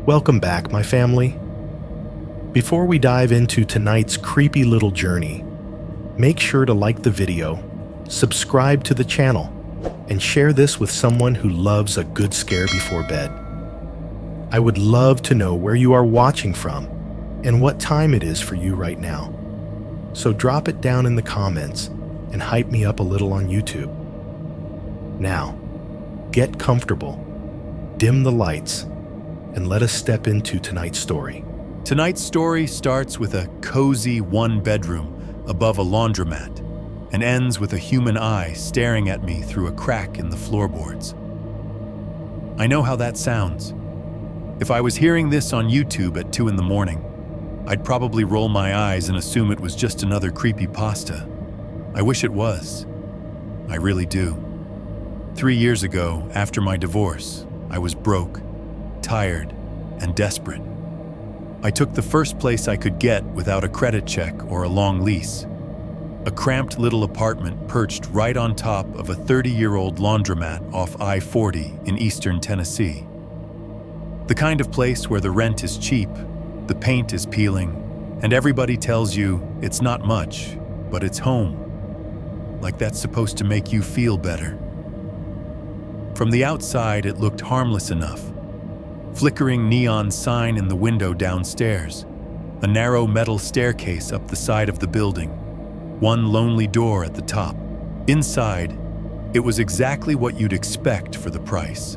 Welcome back, my family. Before we dive into tonight's creepy little journey, make sure to like the video, subscribe to the channel, and share this with someone who loves a good scare before bed. I would love to know where you are watching from and what time it is for you right now. So drop it down in the comments and hype me up a little on YouTube. Now, get comfortable, dim the lights, and let us step into tonight's story. Tonight's story starts with a cozy one-bedroom above a laundromat and ends with a human eye staring at me through a crack in the floorboards. I know how that sounds. If I was hearing this on YouTube at 2 in the morning, I'd probably roll my eyes and assume it was just another creepypasta. I wish it was. I really do. 3 years ago, after my divorce, I was broke, tired, and desperate. I took the first place I could get without a credit check or a long lease. A cramped little apartment perched right on top of a 30-year-old laundromat off I-40 in eastern Tennessee. The kind of place where the rent is cheap, the paint is peeling, and everybody tells you it's not much, but it's home. Like that's supposed to make you feel better. From the outside, it looked harmless enough. Flickering neon sign in the window downstairs, a narrow metal staircase up the side of the building, one lonely door at the top. Inside, it was exactly what you'd expect for the price.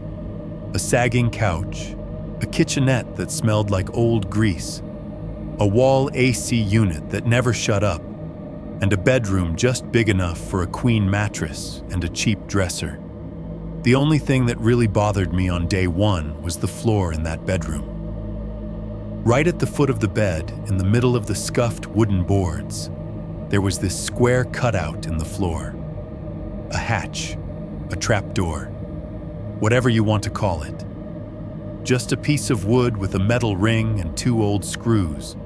A sagging couch, a kitchenette that smelled like old grease, a wall AC unit that never shut up, and a bedroom just big enough for a queen mattress and a cheap dresser. The only thing that really bothered me on day one was the floor in that bedroom. Right at the foot of the bed, in the middle of the scuffed wooden boards, there was this square cutout in the floor. A hatch, a trapdoor, whatever you want to call it. Just a piece of wood with a metal ring and 2 old screws,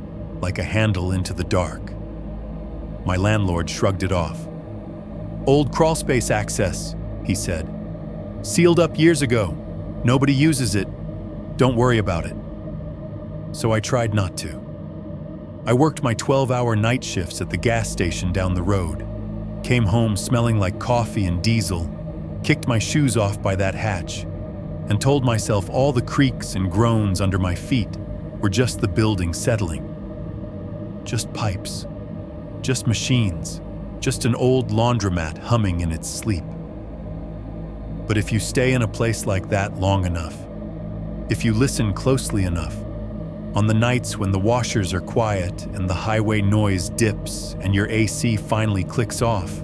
like a handle into the dark. My landlord shrugged it off. "Old crawlspace access," he said. "Sealed up years ago. Nobody uses it. Don't worry about it." So I tried not to. I worked my 12-hour night shifts at the gas station down the road, came home smelling like coffee and diesel, kicked my shoes off by that hatch, and told myself all the creaks and groans under my feet were just the building settling. Just pipes, just machines, just an old laundromat humming in its sleep. But if you stay in a place like that long enough, if you listen closely enough, on the nights when the washers are quiet and the highway noise dips and your AC finally clicks off,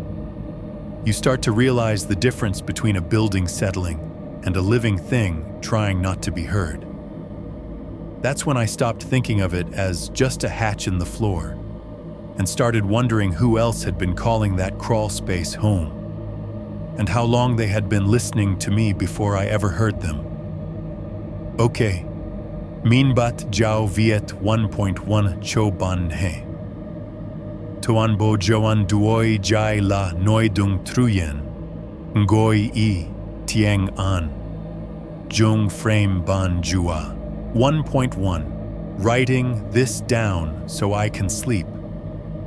you start to realize the difference between a building settling and a living thing trying not to be heard. That's when I stopped thinking of it as just a hatch in the floor and started wondering who else had been calling that crawl space home, and how long they had been listening to me before I ever heard them. Okay, Minbat Jiao Viet 1.1 Cho Ban He. Tuan Bo Joan Duoi Jai La Noi Dung Truyen, Ngoi I Tieng An, Jung Frame Ban Jua. 1.1 Writing this down so I can sleep.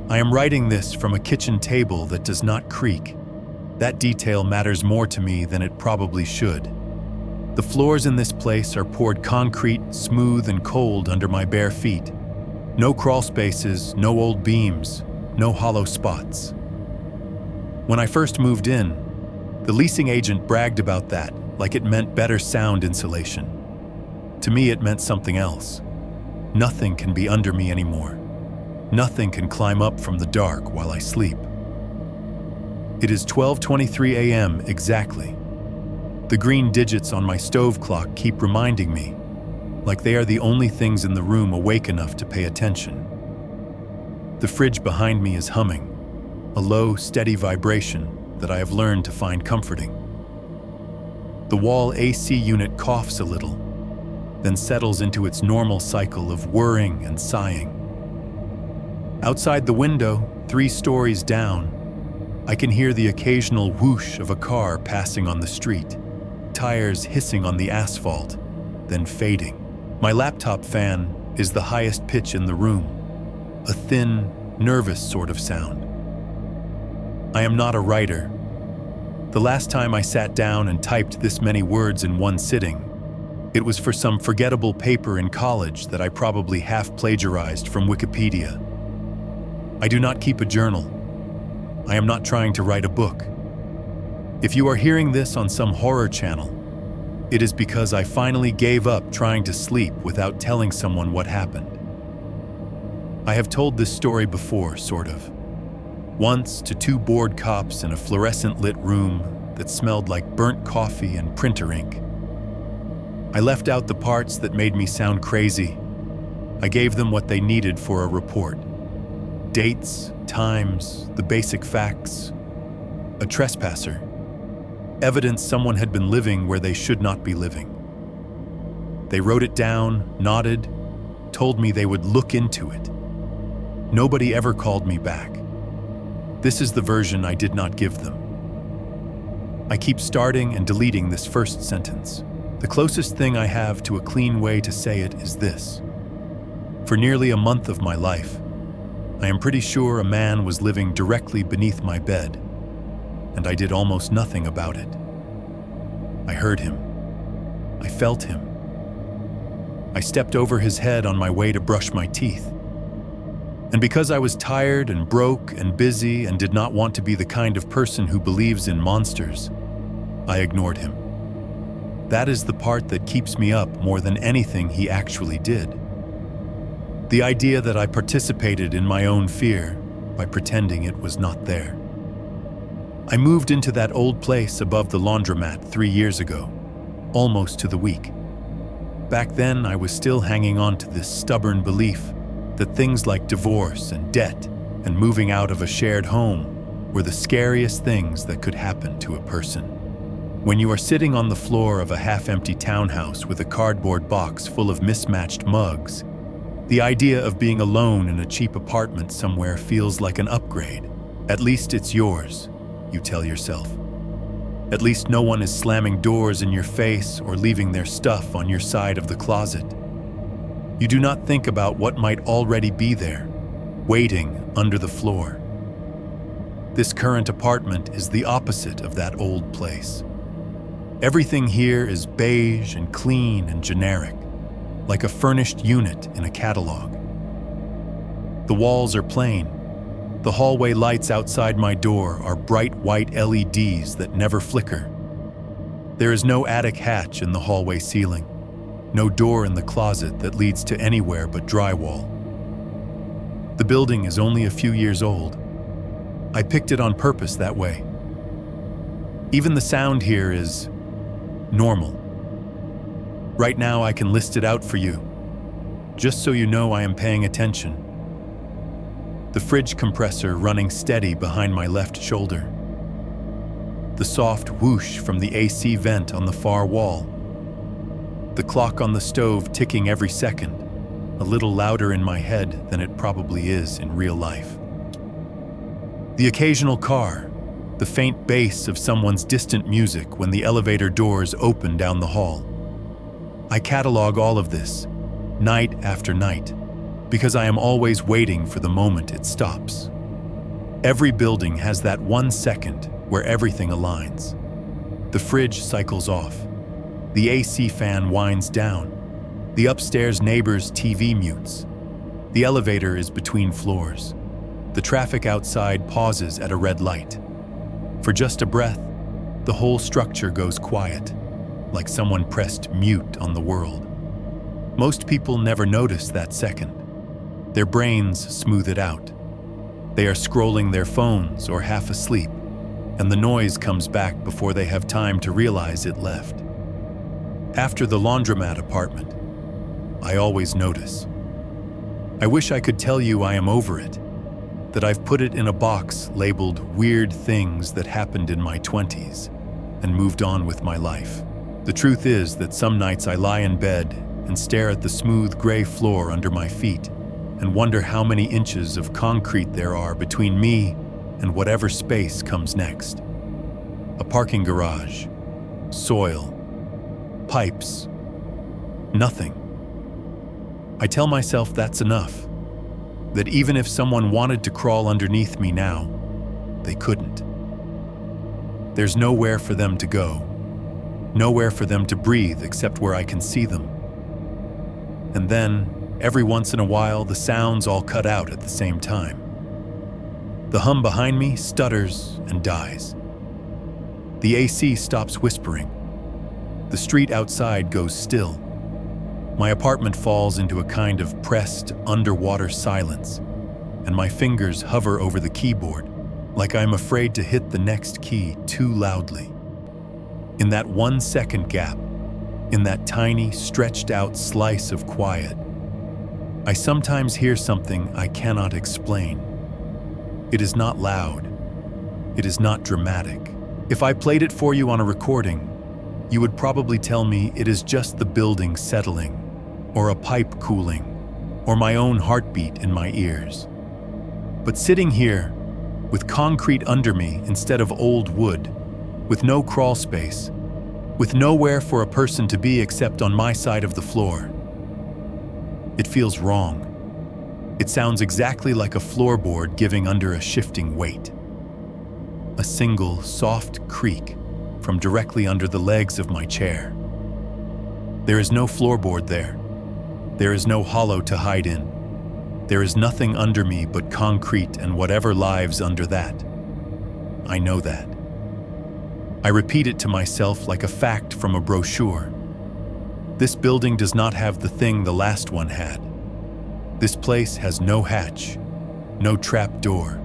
I am writing this from a kitchen table that does not creak. That detail matters more to me than it probably should. The floors in this place are poured concrete, smooth and cold under my bare feet. No crawl spaces, no old beams, no hollow spots. When I first moved in, the leasing agent bragged about that like it meant better sound insulation. To me, it meant something else. Nothing can be under me anymore. Nothing can climb up from the dark while I sleep. It is 12:23 a.m. exactly. The green digits on my stove clock keep reminding me, like they are the only things in the room awake enough to pay attention. The fridge behind me is humming, a low, steady vibration that I have learned to find comforting. The wall AC unit coughs a little, then settles into its normal cycle of whirring and sighing. Outside the window, 3 stories down, I can hear the occasional whoosh of a car passing on the street, tires hissing on the asphalt, then fading. My laptop fan is the highest pitch in the room, a thin, nervous sort of sound. I am not a writer. The last time I sat down and typed this many words in one sitting, it was for some forgettable paper in college that I probably half plagiarized from Wikipedia. I do not keep a journal. I am not trying to write a book. If you are hearing this on some horror channel, it is because I finally gave up trying to sleep without telling someone what happened. I have told this story before, sort of. Once to two bored cops in a fluorescent-lit room that smelled like burnt coffee and printer ink. I left out the parts that made me sound crazy. I gave them what they needed for a report. Dates, times, the basic facts. A trespasser. Evidence someone had been living where they should not be living. They wrote it down, nodded, told me they would look into it. Nobody ever called me back. This is the version I did not give them. I keep starting and deleting this first sentence. The closest thing I have to a clean way to say it is this. For nearly a month of my life, I am pretty sure a man was living directly beneath my bed, and I did almost nothing about it. I heard him. I felt him. I stepped over his head on my way to brush my teeth. And because I was tired and broke and busy and did not want to be the kind of person who believes in monsters, I ignored him. That is the part that keeps me up more than anything he actually did. The idea that I participated in my own fear by pretending it was not there. I moved into that old place above the laundromat 3 years ago, almost to the week. Back then, I was still hanging on to this stubborn belief that things like divorce and debt and moving out of a shared home were the scariest things that could happen to a person. When you are sitting on the floor of a half-empty townhouse with a cardboard box full of mismatched mugs, the idea of being alone in a cheap apartment somewhere feels like an upgrade. At least it's yours, you tell yourself. At least no one is slamming doors in your face or leaving their stuff on your side of the closet. You do not think about what might already be there, waiting under the floor. This current apartment is the opposite of that old place. Everything here is beige and clean and generic, like a furnished unit in a catalog. The walls are plain. The hallway lights outside my door are bright white LEDs that never flicker. There is no attic hatch in the hallway ceiling, no door in the closet that leads to anywhere but drywall. The building is only a few years old. I picked it on purpose that way. Even the sound here is normal. Right now I can list it out for you, just so you know I am paying attention. The fridge compressor running steady behind my left shoulder. The soft whoosh from the AC vent on the far wall. The clock on the stove ticking every second, a little louder in my head than it probably is in real life. The occasional car, the faint bass of someone's distant music when the elevator doors open down the hall. I catalog all of this, night after night, because I am always waiting for the moment it stops. Every building has that 1 second where everything aligns. The fridge cycles off. The AC fan winds down. The upstairs neighbor's TV mutes. The elevator is between floors. The traffic outside pauses at a red light. For just a breath, the whole structure goes quiet, like someone pressed mute on the world. Most people never notice that second. Their brains smooth it out. They are scrolling their phones or half asleep, and the noise comes back before they have time to realize it left. After the laundromat apartment, I always notice. I wish I could tell you I am over it, that I've put it in a box labeled weird things that happened in my 20s and moved on with my life. The truth is that some nights I lie in bed and stare at the smooth gray floor under my feet and wonder how many inches of concrete there are between me and whatever space comes next. A parking garage, soil, pipes, nothing. I tell myself that's enough, that even if someone wanted to crawl underneath me now, they couldn't. There's nowhere for them to go, nowhere for them to breathe except where I can see them. And then, every once in a while, the sounds all cut out at the same time. The hum behind me stutters and dies. The AC stops whispering. The street outside goes still. My apartment falls into a kind of pressed, underwater silence, and my fingers hover over the keyboard, like I'm afraid to hit the next key too loudly. In that 1 second gap, in that tiny, stretched-out slice of quiet, I sometimes hear something I cannot explain. It is not loud. It is not dramatic. If I played it for you on a recording, you would probably tell me it is just the building settling, or a pipe cooling, or my own heartbeat in my ears. But sitting here, with concrete under me instead of old wood, with no crawl space, with nowhere for a person to be except on my side of the floor, it feels wrong. It sounds exactly like a floorboard giving under a shifting weight. A single, soft creak from directly under the legs of my chair. There is no floorboard there. There is no hollow to hide in. There is nothing under me but concrete and whatever lives under that. I know that. I repeat it to myself like a fact from a brochure. This building does not have the thing the last one had. This place has no hatch, no trap door,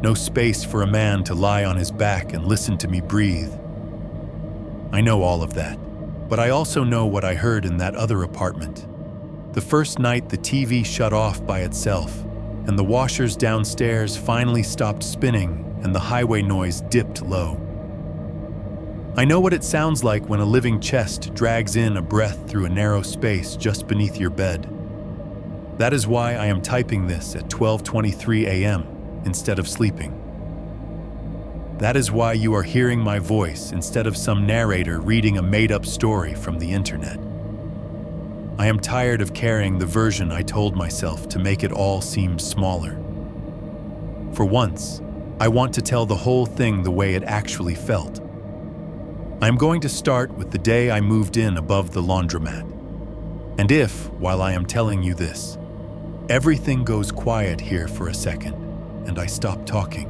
no space for a man to lie on his back and listen to me breathe. I know all of that, but I also know what I heard in that other apartment. The first night the TV shut off by itself, and the washers downstairs finally stopped spinning and the highway noise dipped low. I know what it sounds like when a living chest drags in a breath through a narrow space just beneath your bed. That is why I am typing this at 12:23 a.m. instead of sleeping. That is why you are hearing my voice instead of some narrator reading a made-up story from the internet. I am tired of carrying the version I told myself to make it all seem smaller. For once, I want to tell the whole thing the way it actually felt. I am going to start with the day I moved in above the laundromat. And if, while I am telling you this, everything goes quiet here for a second and I stop talking,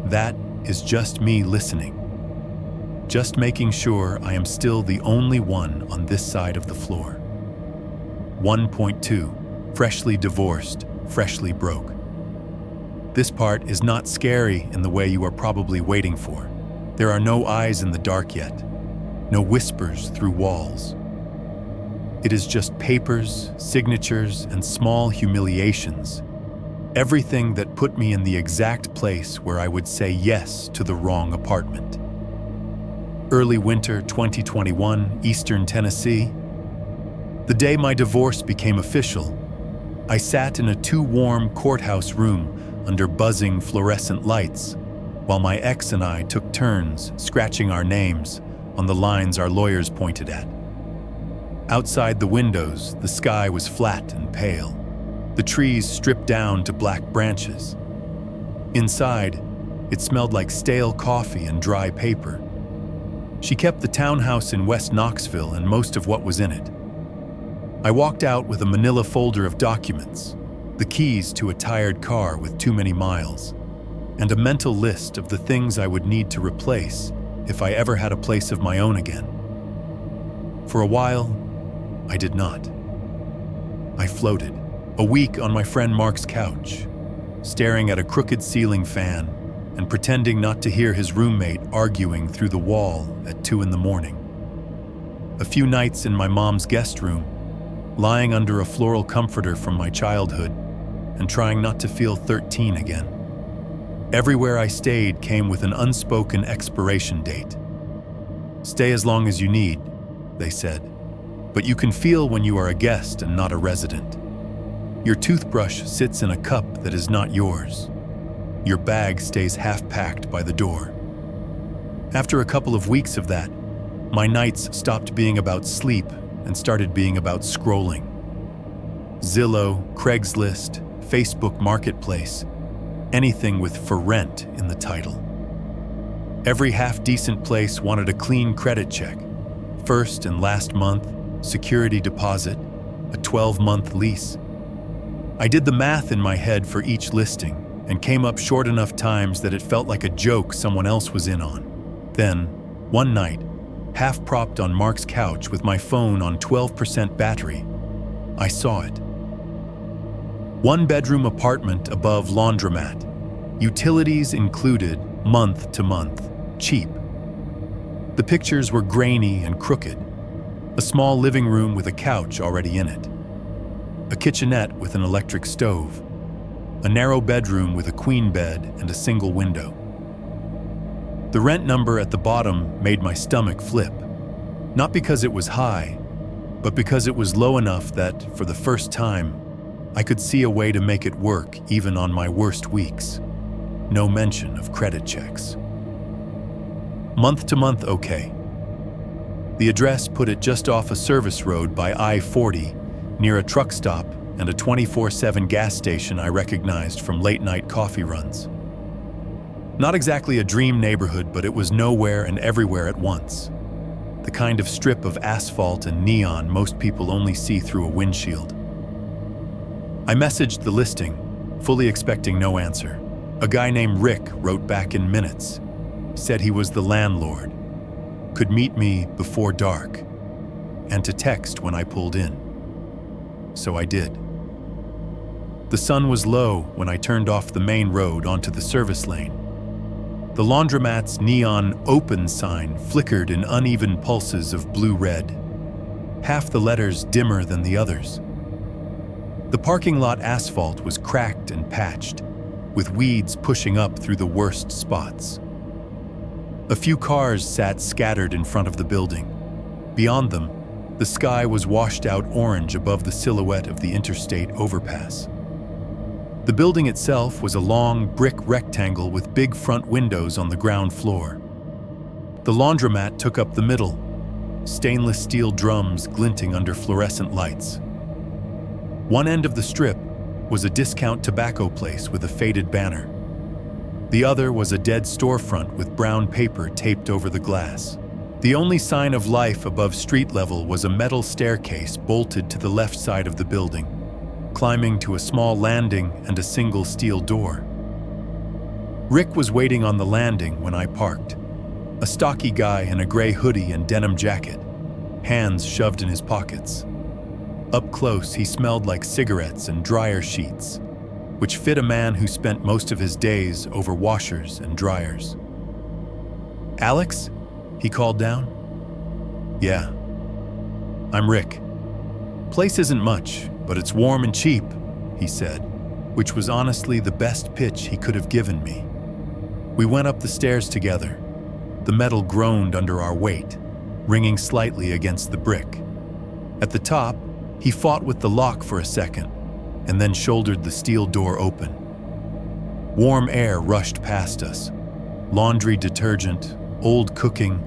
that is just me listening. Just making sure I am still the only one on this side of the floor. 1.2, freshly divorced, freshly broke. This part is not scary in the way you are probably waiting for. There are no eyes in the dark yet, no whispers through walls. It is just papers, signatures, and small humiliations. Everything that put me in the exact place where I would say yes to the wrong apartment. Early winter 2021, Eastern Tennessee. The day my divorce became official, I sat in a too-warm courthouse room under buzzing fluorescent lights, while my ex and I took turns scratching our names on the lines our lawyers pointed at. Outside the windows, the sky was flat and pale, the trees stripped down to black branches. Inside, it smelled like stale coffee and dry paper. She kept the townhouse in West Knoxville and most of what was in it. I walked out with a manila folder of documents, the keys to a tired car with too many miles, and a mental list of the things I would need to replace if I ever had a place of my own again. For a while, I did not. I floated, a week on my friend Mark's couch, staring at a crooked ceiling fan and pretending not to hear his roommate arguing through the wall at 2 a.m. A few nights in my mom's guest room, lying under a floral comforter from my childhood and trying not to feel 13 again. Everywhere I stayed came with an unspoken expiration date. Stay as long as you need, they said, but you can feel when you are a guest and not a resident. Your toothbrush sits in a cup that is not yours. Your bag stays half-packed by the door. After a couple of weeks of that, my nights stopped being about sleep and started being about scrolling. Zillow, Craigslist, Facebook Marketplace, anything with "for rent" in the title. Every half-decent place wanted a clean credit check, first and last month, security deposit, a 12-month lease. I did the math in my head for each listing and came up short enough times that it felt like a joke someone else was in on. Then, one night, half propped on Mark's couch with my phone on 12% battery, I saw it. One-bedroom apartment above laundromat. Utilities included, month to month, cheap. The pictures were grainy and crooked. A small living room with a couch already in it. A kitchenette with an electric stove. A narrow bedroom with a queen bed and a single window. The rent number at the bottom made my stomach flip. Not because it was high, but because it was low enough that, for the first time, I could see a way to make it work even on my worst weeks. No mention of credit checks. Month to month, okay. The address put it just off a service road by I-40, near a truck stop and a 24/7 gas station I recognized from late-night coffee runs. Not exactly a dream neighborhood, but it was nowhere and everywhere at once. The kind of strip of asphalt and neon most people only see through a windshield. I messaged the listing, fully expecting no answer. A guy named Rick wrote back in minutes, said he was the landlord, could meet me before dark, and to text when I pulled in. So I did. The sun was low when I turned off the main road onto the service lane. The laundromat's neon "open" sign flickered in uneven pulses of blue-red, half the letters dimmer than the others. The parking lot asphalt was cracked and patched, with weeds pushing up through the worst spots. A few cars sat scattered in front of the building. Beyond them, the sky was washed out orange above the silhouette of the interstate overpass. The building itself was a long brick rectangle with big front windows on the ground floor. The laundromat took up the middle, stainless steel drums glinting under fluorescent lights. One end of the strip was a discount tobacco place with a faded banner. The other was a dead storefront with brown paper taped over the glass. The only sign of life above street level was a metal staircase bolted to the left side of the building, climbing to a small landing and a single steel door. Rick was waiting on the landing when I parked, a stocky guy in a gray hoodie and denim jacket, hands shoved in his pockets. Up close, he smelled like cigarettes and dryer sheets, which fit a man who spent most of his days over washers and dryers. "Alex?" he called down. "Yeah. I'm Rick. Place isn't much, but it's warm and cheap," he said, which was honestly the best pitch he could have given me. We went up the stairs together. The metal groaned under our weight, ringing slightly against the brick. At the top, he fought with the lock for a second, and then shouldered the steel door open. Warm air rushed past us. Laundry detergent, old cooking,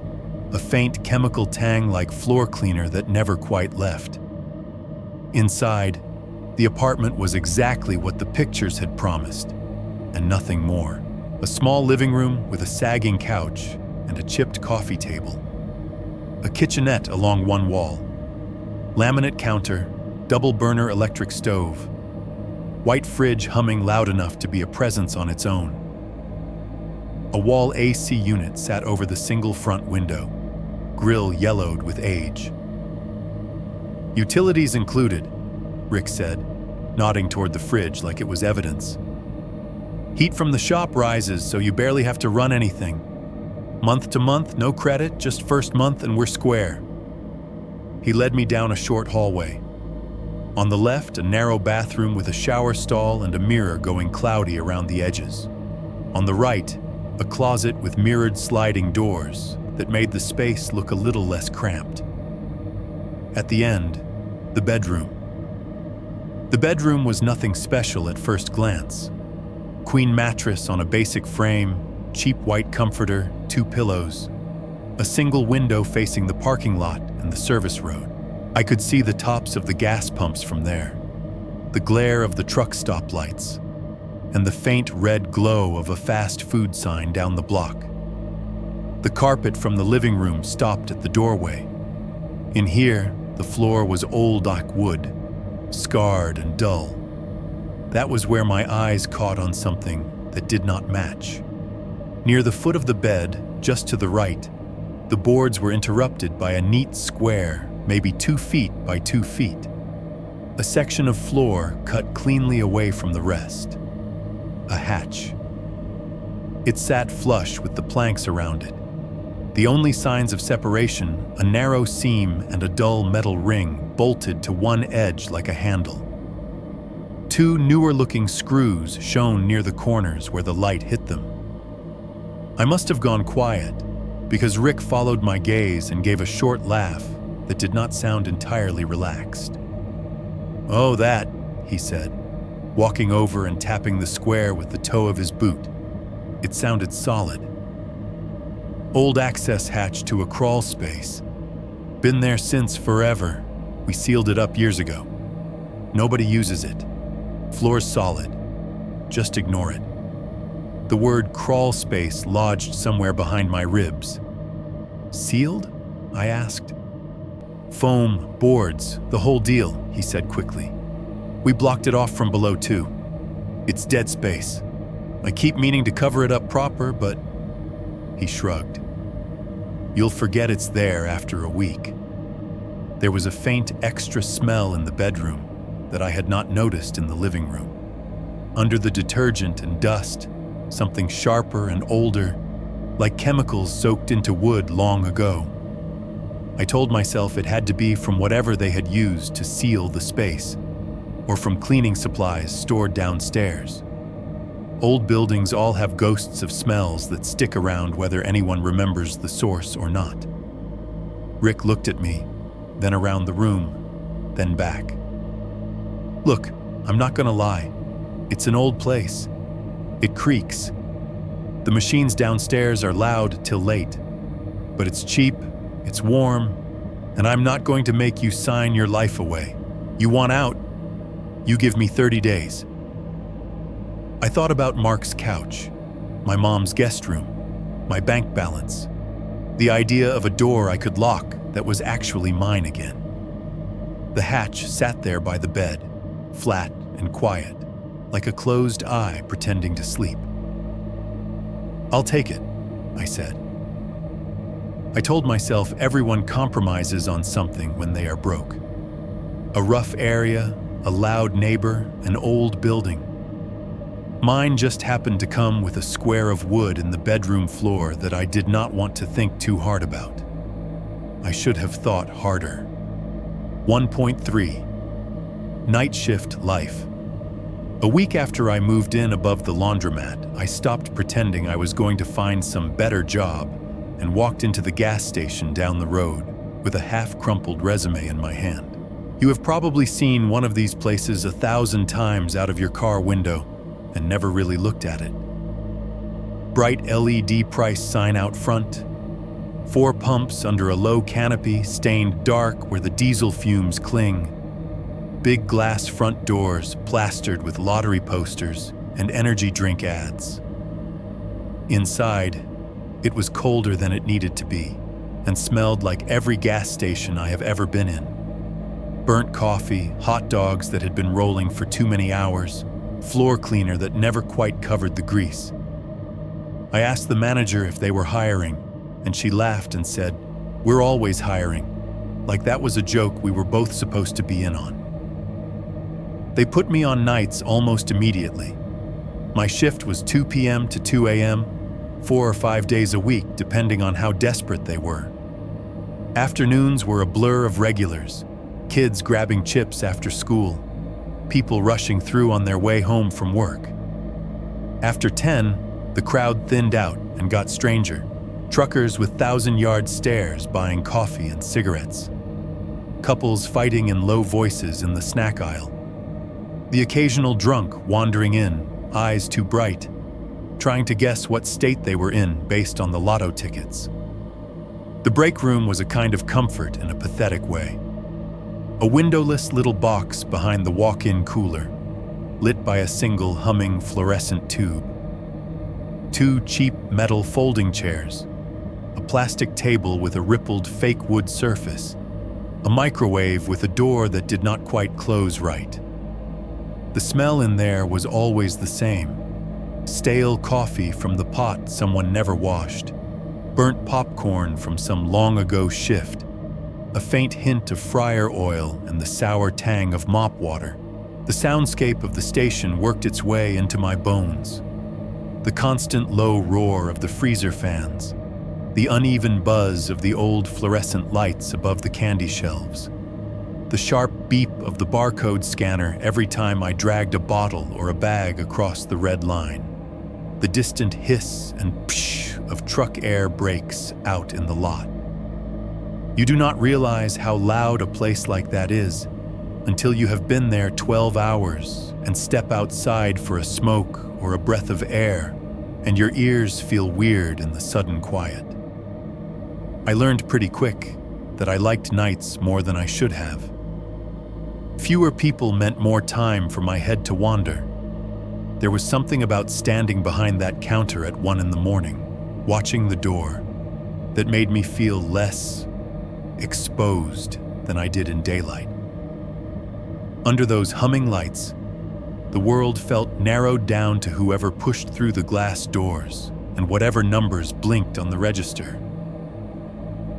a faint chemical tang like floor cleaner that never quite left. Inside, the apartment was exactly what the pictures had promised, and nothing more. A small living room with a sagging couch and a chipped coffee table. A kitchenette along one wall. Laminate counter, double-burner electric stove. White fridge humming loud enough to be a presence on its own. A wall AC unit sat over the single front window, grill yellowed with age. "Utilities included," Rick said, nodding toward the fridge like it was evidence. "Heat from the shop rises, so you barely have to run anything. Month to month, no credit, just first month and we're square." He led me down a short hallway. On the left, a narrow bathroom with a shower stall and a mirror going cloudy around the edges. On the right, a closet with mirrored sliding doors that made the space look a little less cramped. At the end, the bedroom. The bedroom was nothing special at first glance. Queen mattress on a basic frame, cheap white comforter, 2 pillows. A single window facing the parking lot and the service road. I could see the tops of the gas pumps from there. the glare of the truck stoplights, and the faint red glow of a fast food sign down the block. The carpet from the living room stopped at the doorway. In here, the floor was old oak wood, scarred and dull. That was where my eyes caught on something that did not match. Near the foot of the bed, just to the right, the boards were interrupted by a neat square, maybe 2 feet by 2 feet. A section of floor cut cleanly away from the rest. A hatch. It sat flush with the planks around it. The only signs of separation, a narrow seam and a dull metal ring bolted to one edge like a handle. 2 newer-looking screws shone near the corners where the light hit them. I must have gone quiet, because Rick followed my gaze and gave a short laugh that did not sound entirely relaxed. "Oh, that," he said, walking over and tapping the square with the toe of his boot. It sounded solid. "Old access hatch to a crawl space. Been there since forever. We sealed it up years ago. Nobody uses it. Floor's solid. Just ignore it." The word crawl space lodged somewhere behind my ribs. "Sealed?" I asked. "Foam, boards, the whole deal," he said quickly. "We blocked it off from below too. It's dead space. I keep meaning to cover it up proper, but..." He shrugged. "You'll forget it's there after a week." There was a faint extra smell in the bedroom that I had not noticed in the living room. Under the detergent and dust, something sharper and older, like chemicals soaked into wood long ago. I told myself it had to be from whatever they had used to seal the space, or from cleaning supplies stored downstairs. Old buildings all have ghosts of smells that stick around whether anyone remembers the source or not. Rick looked at me, then around the room, then back. "Look, I'm not gonna lie. It's an old place. It creaks. The machines downstairs are loud till late. But it's cheap, it's warm, and I'm not going to make you sign your life away. You want out? You give me 30 days. I thought about Mark's couch, my mom's guest room, my bank balance, the idea of a door I could lock that was actually mine again. The hatch sat there by the bed, flat and quiet, like a closed eye pretending to sleep. "I'll take it," I said. I told myself everyone compromises on something when they are broke. A rough area, a loud neighbor, an old building. Mine just happened to come with a square of wood in the bedroom floor that I did not want to think too hard about. I should have thought harder. 1.3. Night shift life. A week after I moved in above the laundromat, I stopped pretending I was going to find some better job and walked into the gas station down the road with a half-crumpled resume in my hand. You have probably seen one of these places 1,000 times out of your car window and never really looked at it. Bright LED price sign out front, 4 pumps under a low canopy stained dark where the diesel fumes cling, big glass front doors plastered with lottery posters and energy drink ads. Inside, it was colder than it needed to be and smelled like every gas station I have ever been in. Burnt coffee, hot dogs that had been rolling for too many hours, floor cleaner that never quite covered the grease. I asked the manager if they were hiring, and she laughed and said, "We're always hiring," like that was a joke we were both supposed to be in on. They put me on nights almost immediately. My shift was 2 p.m. to 2 a.m., 4 or 5 days a week, depending on how desperate they were. Afternoons were a blur of regulars, kids grabbing chips after school, people rushing through on their way home from work. After 10, the crowd thinned out and got stranger, truckers with 1,000-yard stares buying coffee and cigarettes, couples fighting in low voices in the snack aisle, the occasional drunk wandering in, eyes too bright, trying to guess what state they were in based on the lotto tickets. The break room was a kind of comfort in a pathetic way. A windowless little box behind the walk-in cooler, lit by a single humming fluorescent tube. 2 cheap metal folding chairs, a plastic table with a rippled fake wood surface, a microwave with a door that did not quite close right. The smell in there was always the same. Stale coffee from the pot someone never washed, burnt popcorn from some long-ago shift, a faint hint of fryer oil and the sour tang of mop water. The soundscape of the station worked its way into my bones. The constant low roar of the freezer fans, the uneven buzz of the old fluorescent lights above the candy shelves, the sharp beep of the barcode scanner every time I dragged a bottle or a bag across the red line, the distant hiss and psh of truck air brakes out in the lot. You do not realize how loud a place like that is until you have been there 12 hours and step outside for a smoke or a breath of air, and your ears feel weird in the sudden quiet. I learned pretty quick that I liked nights more than I should have. Fewer people meant more time for my head to wander. There was something about standing behind that counter at 1 a.m, watching the door, that made me feel less exposed than I did in daylight. Under those humming lights, the world felt narrowed down to whoever pushed through the glass doors and whatever numbers blinked on the register.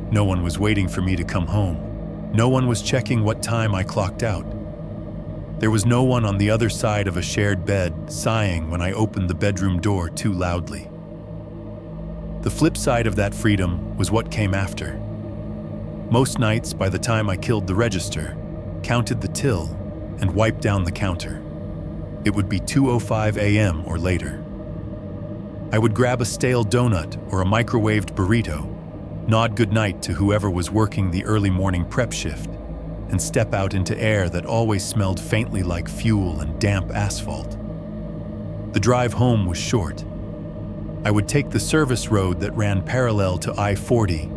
No one was waiting for me to come home. No one was checking what time I clocked out. There was no one on the other side of a shared bed sighing when I opened the bedroom door too loudly. The flip side of that freedom was what came after. Most nights, by the time I killed the register, counted the till, and wiped down the counter, it would be 2:05 a.m. or later. I would grab a stale donut or a microwaved burrito, nod goodnight to whoever was working the early morning prep shift, and step out into air that always smelled faintly like fuel and damp asphalt. The drive home was short. I would take the service road that ran parallel to I-40,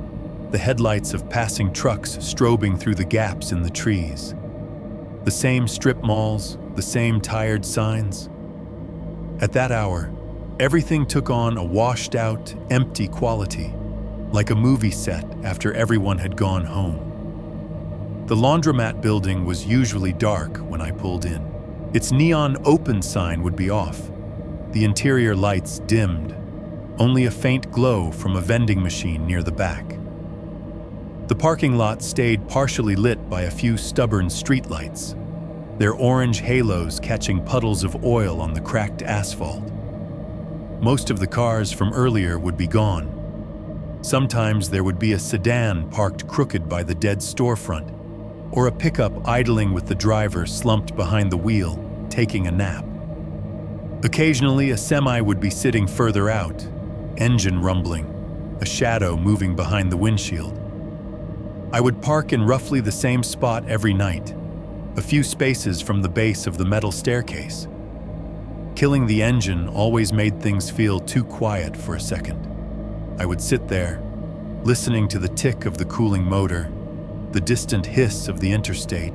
the headlights of passing trucks strobing through the gaps in the trees. The same strip malls, the same tired signs. At that hour, everything took on a washed-out, empty quality, like a movie set after everyone had gone home. The laundromat building was usually dark when I pulled in. Its neon open sign would be off, the interior lights dimmed, only a faint glow from a vending machine near the back. The parking lot stayed partially lit by a few stubborn streetlights, their orange halos catching puddles of oil on the cracked asphalt. Most of the cars from earlier would be gone. Sometimes there would be a sedan parked crooked by the dead storefront, or a pickup idling with the driver slumped behind the wheel, taking a nap. Occasionally, a semi would be sitting further out, engine rumbling, a shadow moving behind the windshield. I would park in roughly the same spot every night, a few spaces from the base of the metal staircase. Killing the engine always made things feel too quiet for a second. I would sit there, listening to the tick of the cooling motor, the distant hiss of the interstate,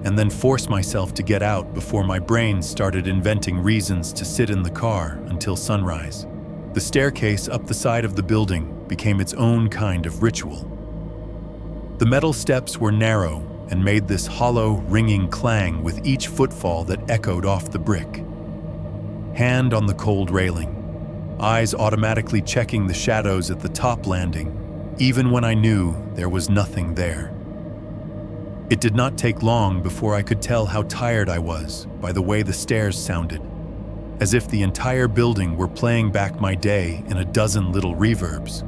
and then force myself to get out before my brain started inventing reasons to sit in the car until sunrise. The staircase up the side of the building became its own kind of ritual. The metal steps were narrow and made this hollow, ringing clang with each footfall that echoed off the brick. Hand on the cold railing, eyes automatically checking the shadows at the top landing, even when I knew there was nothing there. It did not take long before I could tell how tired I was by the way the stairs sounded, as if the entire building were playing back my day in a dozen little reverbs.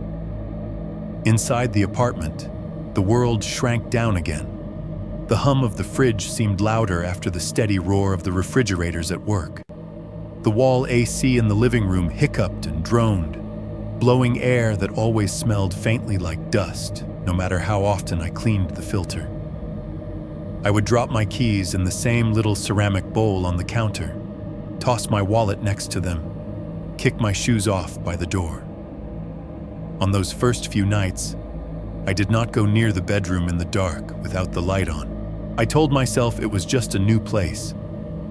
Inside the apartment, the world shrank down again. The hum of the fridge seemed louder after the steady roar of the refrigerators at work. The wall AC in the living room hiccuped and droned, blowing air that always smelled faintly like dust, no matter how often I cleaned the filter. I would drop my keys in the same little ceramic bowl on the counter, toss my wallet next to them, kick my shoes off by the door. On those first few nights, I did not go near the bedroom in the dark without the light on. I told myself it was just a new place,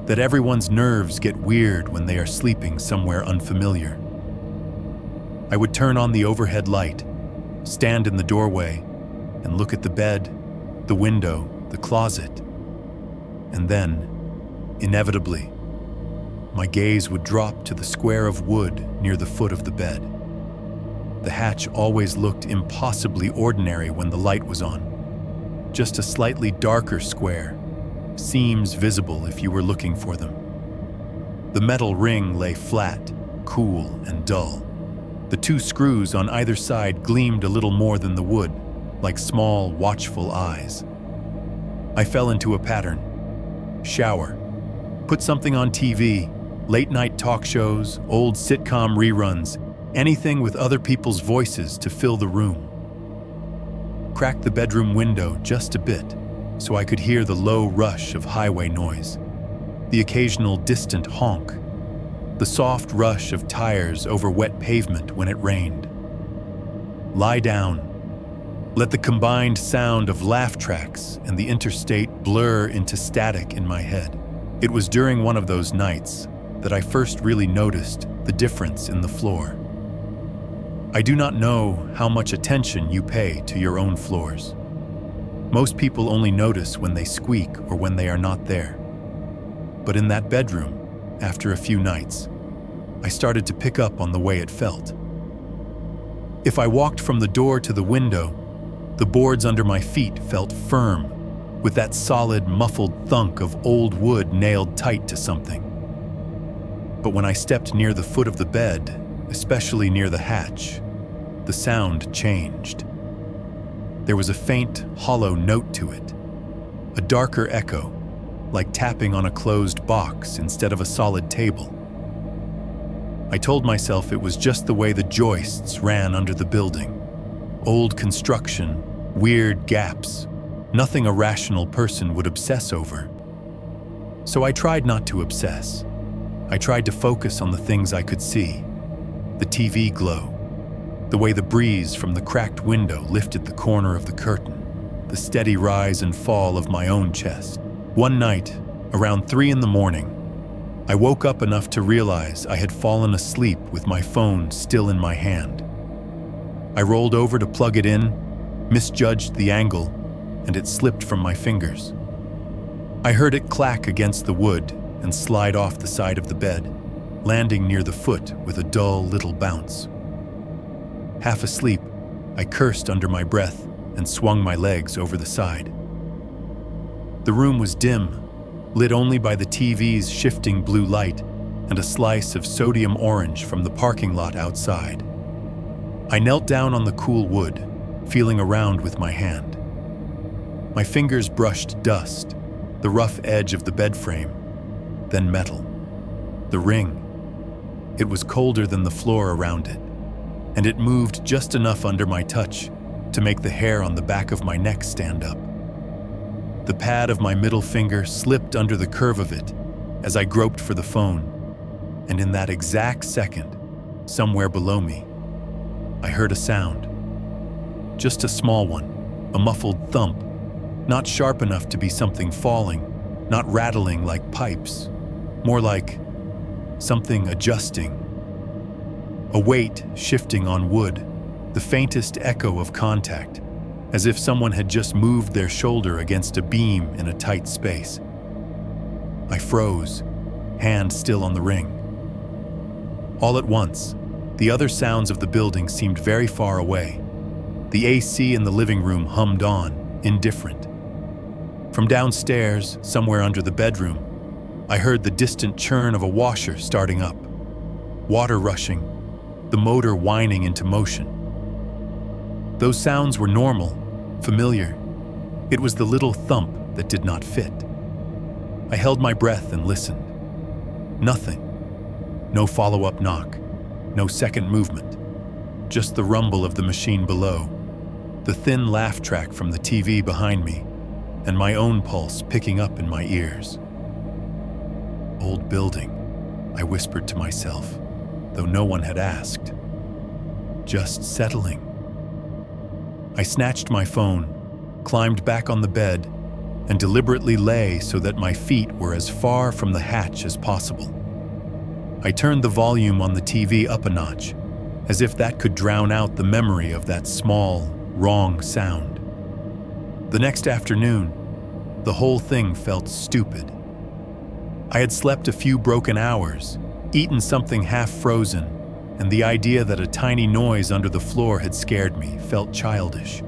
that everyone's nerves get weird when they are sleeping somewhere unfamiliar. I would turn on the overhead light, stand in the doorway, and look at the bed, the window, the closet. And then, inevitably, my gaze would drop to the square of wood near the foot of the bed. The hatch always looked impossibly ordinary when the light was on. Just a slightly darker square, seams visible if you were looking for them. The metal ring lay flat, cool, and dull. The two screws on either side gleamed a little more than the wood, like small, watchful eyes. I fell into a pattern. Shower. Put something on TV, late-night talk shows, old sitcom reruns, anything with other people's voices to fill the room. Crack the bedroom window just a bit so I could hear the low rush of highway noise, the occasional distant honk, the soft rush of tires over wet pavement when it rained. Lie down. Let the combined sound of laugh tracks and the interstate blur into static in my head. It was during one of those nights that I first really noticed the difference in the floor. I do not know how much attention you pay to your own floors. Most people only notice when they squeak or when they are not there. But in that bedroom, after a few nights, I started to pick up on the way it felt. If I walked from the door to the window, the boards under my feet felt firm, with that solid, muffled thunk of old wood nailed tight to something. But when I stepped near the foot of the bed, especially near the hatch, the sound changed. There was a faint, hollow note to it, a darker echo, like tapping on a closed box instead of a solid table. I told myself it was just the way the joists ran under the building. Old construction, weird gaps, nothing a rational person would obsess over. So I tried not to obsess. I tried to focus on the things I could see. The TV glow, the way the breeze from the cracked window lifted the corner of the curtain, the steady rise and fall of my own chest. One night, around 3 a.m, I woke up enough to realize I had fallen asleep with my phone still in my hand. I rolled over to plug it in, misjudged the angle, and it slipped from my fingers. I heard it clack against the wood and slide off the side of the bed, landing near the foot with a dull little bounce. Half asleep, I cursed under my breath and swung my legs over the side. The room was dim, lit only by the TV's shifting blue light and a slice of sodium orange from the parking lot outside. I knelt down on the cool wood, feeling around with my hand. My fingers brushed dust, the rough edge of the bed frame, then metal. The ring. It was colder than the floor around it, and it moved just enough under my touch to make the hair on the back of my neck stand up. The pad of my middle finger slipped under the curve of it as I groped for the phone, and in that exact second, somewhere below me, I heard a sound. Just a small one, a muffled thump, not sharp enough to be something falling, not rattling like pipes, more like something adjusting. A weight shifting on wood, the faintest echo of contact, as if someone had just moved their shoulder against a beam in a tight space. I froze, hand still on the ring. All at once, the other sounds of the building seemed very far away. The AC in the living room hummed on, indifferent. From downstairs, somewhere under the bedroom, I heard the distant churn of a washer starting up, water rushing, the motor whining into motion. Those sounds were normal, familiar. It was the little thump that did not fit. I held my breath and listened. Nothing. No follow-up knock. No second movement. Just the rumble of the machine below, the thin laugh track from the TV behind me, and my own pulse picking up in my ears. Old building, I whispered to myself, though no one had asked. Just settling. I snatched my phone, climbed back on the bed, and deliberately lay so that my feet were as far from the hatch as possible. I turned the volume on the TV up a notch, as if that could drown out the memory of that small, wrong sound. The next afternoon, the whole thing felt stupid. I had slept a few broken hours, eaten something half-frozen, and the idea that a tiny noise under the floor had scared me felt childish.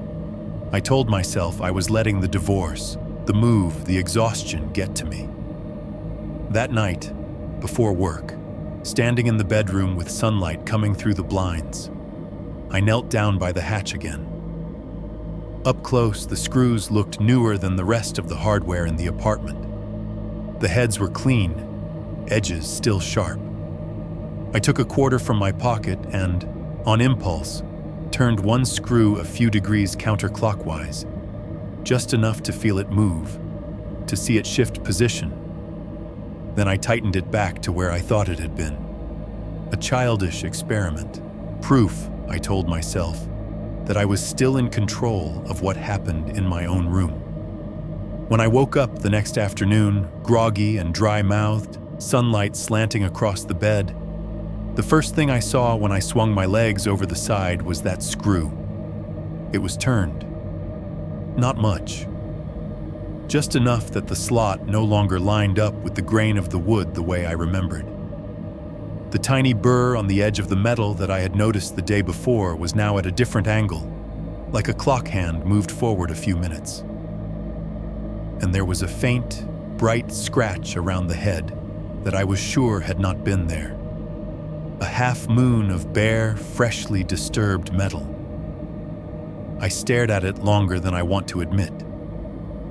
I told myself I was letting the divorce, the move, the exhaustion get to me. That night, before work, standing in the bedroom with sunlight coming through the blinds, I knelt down by the hatch again. Up close, the screws looked newer than the rest of the hardware in the apartment. The heads were clean, edges still sharp. I took a quarter from my pocket and, on impulse, turned one screw a few degrees counterclockwise, just enough to feel it move, to see it shift position. Then I tightened it back to where I thought it had been. A childish experiment. Proof, I told myself, that I was still in control of what happened in my own room. When I woke up the next afternoon, groggy and dry-mouthed, sunlight slanting across the bed, the first thing I saw when I swung my legs over the side was that screw. It was turned. Not much. Just enough that the slot no longer lined up with the grain of the wood the way I remembered. The tiny burr on the edge of the metal that I had noticed the day before was now at a different angle, like a clock hand moved forward a few minutes. And there was a faint, bright scratch around the head that I was sure had not been there. A half moon of bare, freshly disturbed metal. I stared at it longer than I want to admit,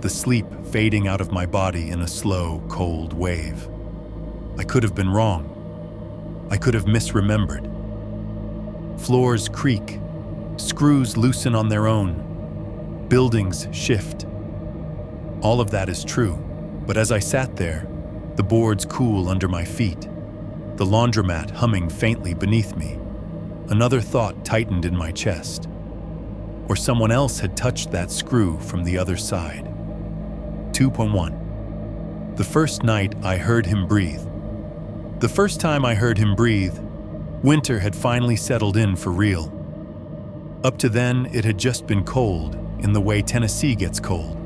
the sleep fading out of my body in a slow, cold wave. I could have been wrong. I could have misremembered. Floors creak, screws loosen on their own, buildings shift. All of that is true, but as I sat there, the boards cool under my feet, the laundromat humming faintly beneath me, another thought tightened in my chest. Or someone else had touched that screw from the other side. 2.1. The first night I heard him breathe. The first time I heard him breathe, winter had finally settled in for real. Up to then, it had just been cold, in the way Tennessee gets cold.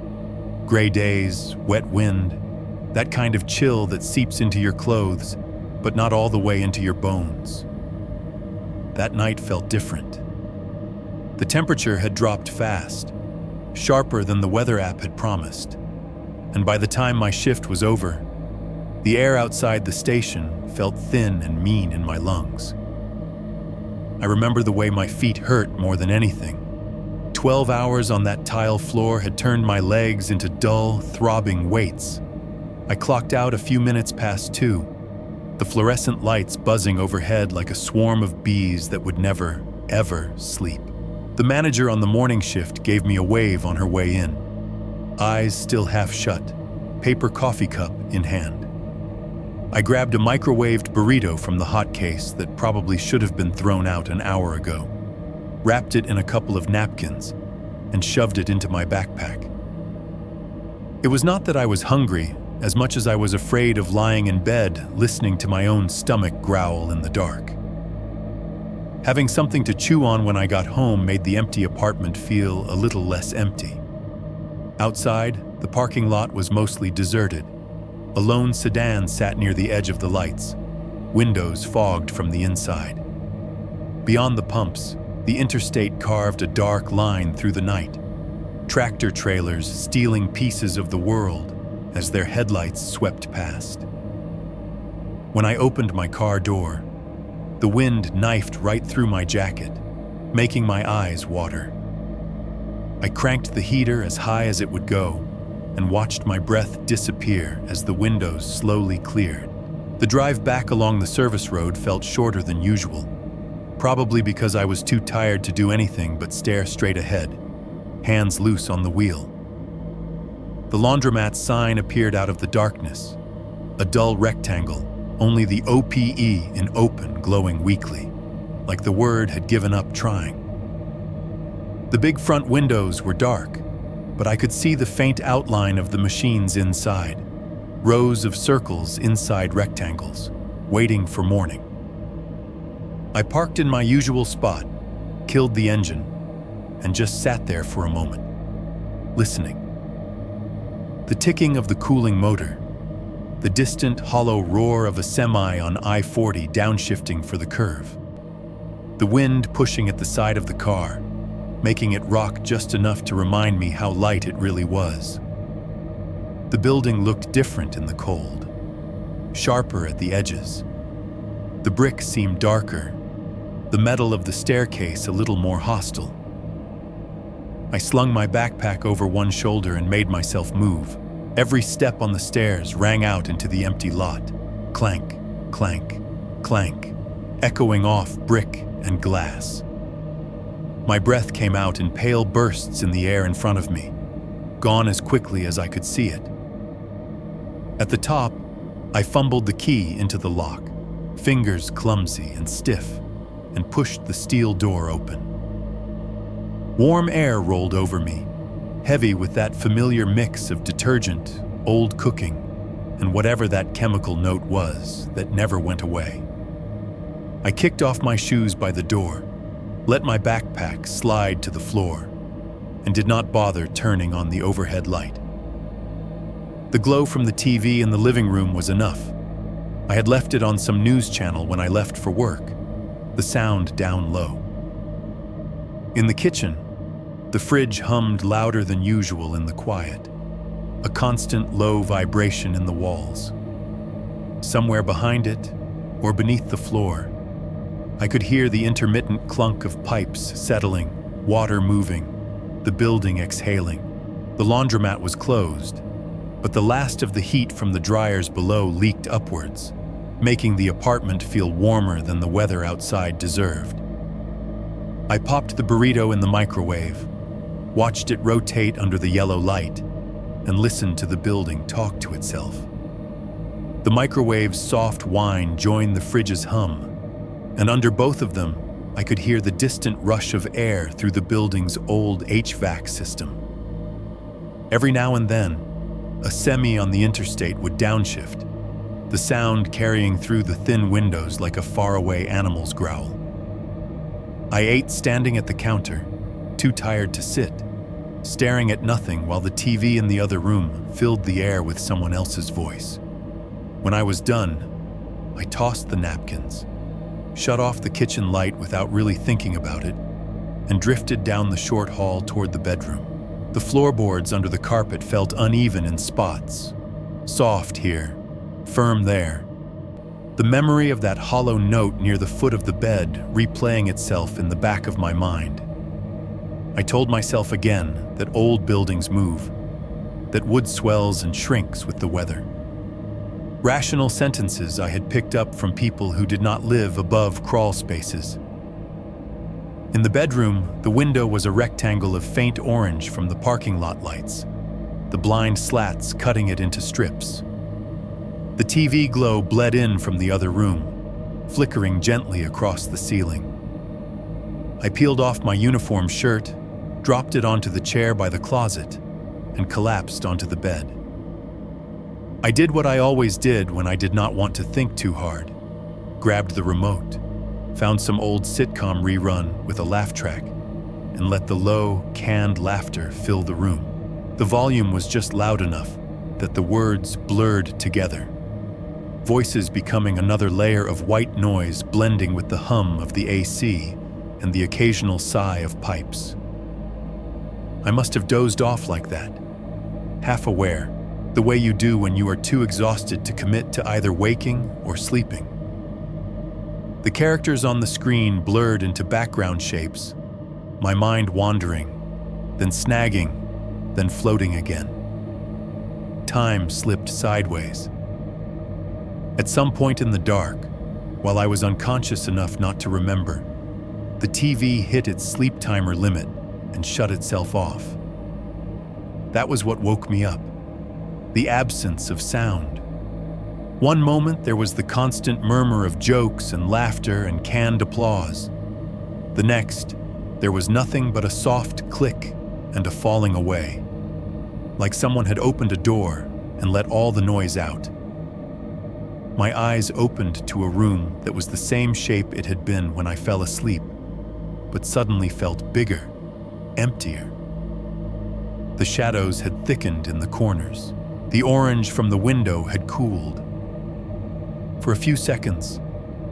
Gray days, wet wind, that kind of chill that seeps into your clothes, but not all the way into your bones. That night felt different. The temperature had dropped fast, sharper than the weather app had promised, and by the time my shift was over, the air outside the station felt thin and mean in my lungs. I remember the way my feet hurt more than anything. 12 hours on that tile floor had turned my legs into dull, throbbing weights. I clocked out a few minutes past 2, the fluorescent lights buzzing overhead like a swarm of bees that would never, ever sleep. The manager on the morning shift gave me a wave on her way in, eyes still half shut, paper coffee cup in hand. I grabbed a microwaved burrito from the hot case that probably should have been thrown out an hour ago, wrapped it in a couple of napkins, and shoved it into my backpack. It was not that I was hungry, as much as I was afraid of lying in bed listening to my own stomach growl in the dark. Having something to chew on when I got home made the empty apartment feel a little less empty. Outside, the parking lot was mostly deserted. A lone sedan sat near the edge of the lights, windows fogged from the inside. Beyond the pumps, the interstate carved a dark line through the night, tractor trailers stealing pieces of the world as their headlights swept past. When I opened my car door, the wind knifed right through my jacket, making my eyes water. I cranked the heater as high as it would go and watched my breath disappear as the windows slowly cleared. The drive back along the service road felt shorter than usual, probably because I was too tired to do anything but stare straight ahead, hands loose on the wheel. The laundromat sign appeared out of the darkness, a dull rectangle, only the OPE in open glowing weakly, like the word had given up trying. The big front windows were dark, but I could see the faint outline of the machines inside, rows of circles inside rectangles, waiting for morning. I parked in my usual spot, killed the engine, and just sat there for a moment, listening. The ticking of the cooling motor, the distant hollow roar of a semi on I-40 downshifting for the curve, the wind pushing at the side of the car, making it rock just enough to remind me how light it really was. The building looked different in the cold, sharper at the edges. The brick seemed darker, the metal of the staircase a little more hostile. I slung my backpack over one shoulder and made myself move. Every step on the stairs rang out into the empty lot. Clank, clank, clank, echoing off brick and glass. My breath came out in pale bursts in the air in front of me, gone as quickly as I could see it. At the top, I fumbled the key into the lock, fingers clumsy and stiff, and pushed the steel door open. Warm air rolled over me, heavy with that familiar mix of detergent, old cooking, and whatever that chemical note was that never went away. I kicked off my shoes by the door, let my backpack slide to the floor, and did not bother turning on the overhead light. The glow from the TV in the living room was enough. I had left it on some news channel when I left for work, the sound down low. In the kitchen, the fridge hummed louder than usual in the quiet, a constant low vibration in the walls. Somewhere behind it, or beneath the floor, I could hear the intermittent clunk of pipes settling, water moving, the building exhaling. The laundromat was closed, but the last of the heat from the dryers below leaked upwards, making the apartment feel warmer than the weather outside deserved. I popped the burrito in the microwave, watched it rotate under the yellow light, and listened to the building talk to itself. The microwave's soft whine joined the fridge's hum, and under both of them, I could hear the distant rush of air through the building's old HVAC system. Every now and then, a semi on the interstate would downshift, the sound carrying through the thin windows like a faraway animal's growl. I ate standing at the counter, too tired to sit, staring at nothing while the TV in the other room filled the air with someone else's voice. When I was done, I tossed the napkins, shut off the kitchen light without really thinking about it, and drifted down the short hall toward the bedroom. The floorboards under the carpet felt uneven in spots, soft here, firm there. The memory of that hollow note near the foot of the bed replaying itself in the back of my mind. I told myself again that old buildings move, that wood swells and shrinks with the weather. Rational sentences I had picked up from people who did not live above crawl spaces. In the bedroom, the window was a rectangle of faint orange from the parking lot lights, the blind slats cutting it into strips. The TV glow bled in from the other room, flickering gently across the ceiling. I peeled off my uniform shirt, dropped it onto the chair by the closet, and collapsed onto the bed. I did what I always did when I did not want to think too hard. Grabbed the remote, found some old sitcom rerun with a laugh track, and let the low, canned laughter fill the room. The volume was just loud enough that the words blurred together, voices becoming another layer of white noise blending with the hum of the AC and the occasional sigh of pipes. I must have dozed off like that, half aware, the way you do when you are too exhausted to commit to either waking or sleeping. The characters on the screen blurred into background shapes, my mind wandering, then snagging, then floating again. Time slipped sideways. At some point in the dark, while I was unconscious enough not to remember, the TV hit its sleep timer limit and shut itself off. That was what woke me up, the absence of sound. One moment there was the constant murmur of jokes and laughter and canned applause. The next, there was nothing but a soft click and a falling away, like someone had opened a door and let all the noise out. My eyes opened to a room that was the same shape it had been when I fell asleep, but suddenly felt bigger, emptier. The shadows had thickened in the corners. The orange from the window had cooled. For a few seconds,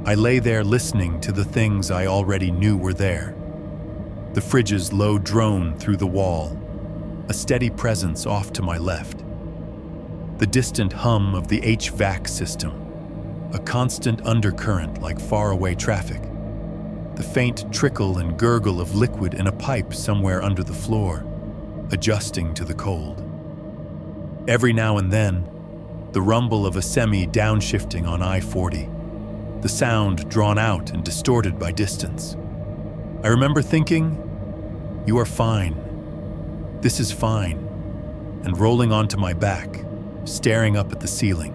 I lay there listening to the things I already knew were there. The fridge's low drone through the wall, a steady presence off to my left. The distant hum of the HVAC system, a constant undercurrent like faraway traffic. The faint trickle and gurgle of liquid in a pipe somewhere under the floor, adjusting to the cold. Every now and then, the rumble of a semi downshifting on I-40, the sound drawn out and distorted by distance. I remember thinking, "You are fine. This is fine," and rolling onto my back, staring up at the ceiling.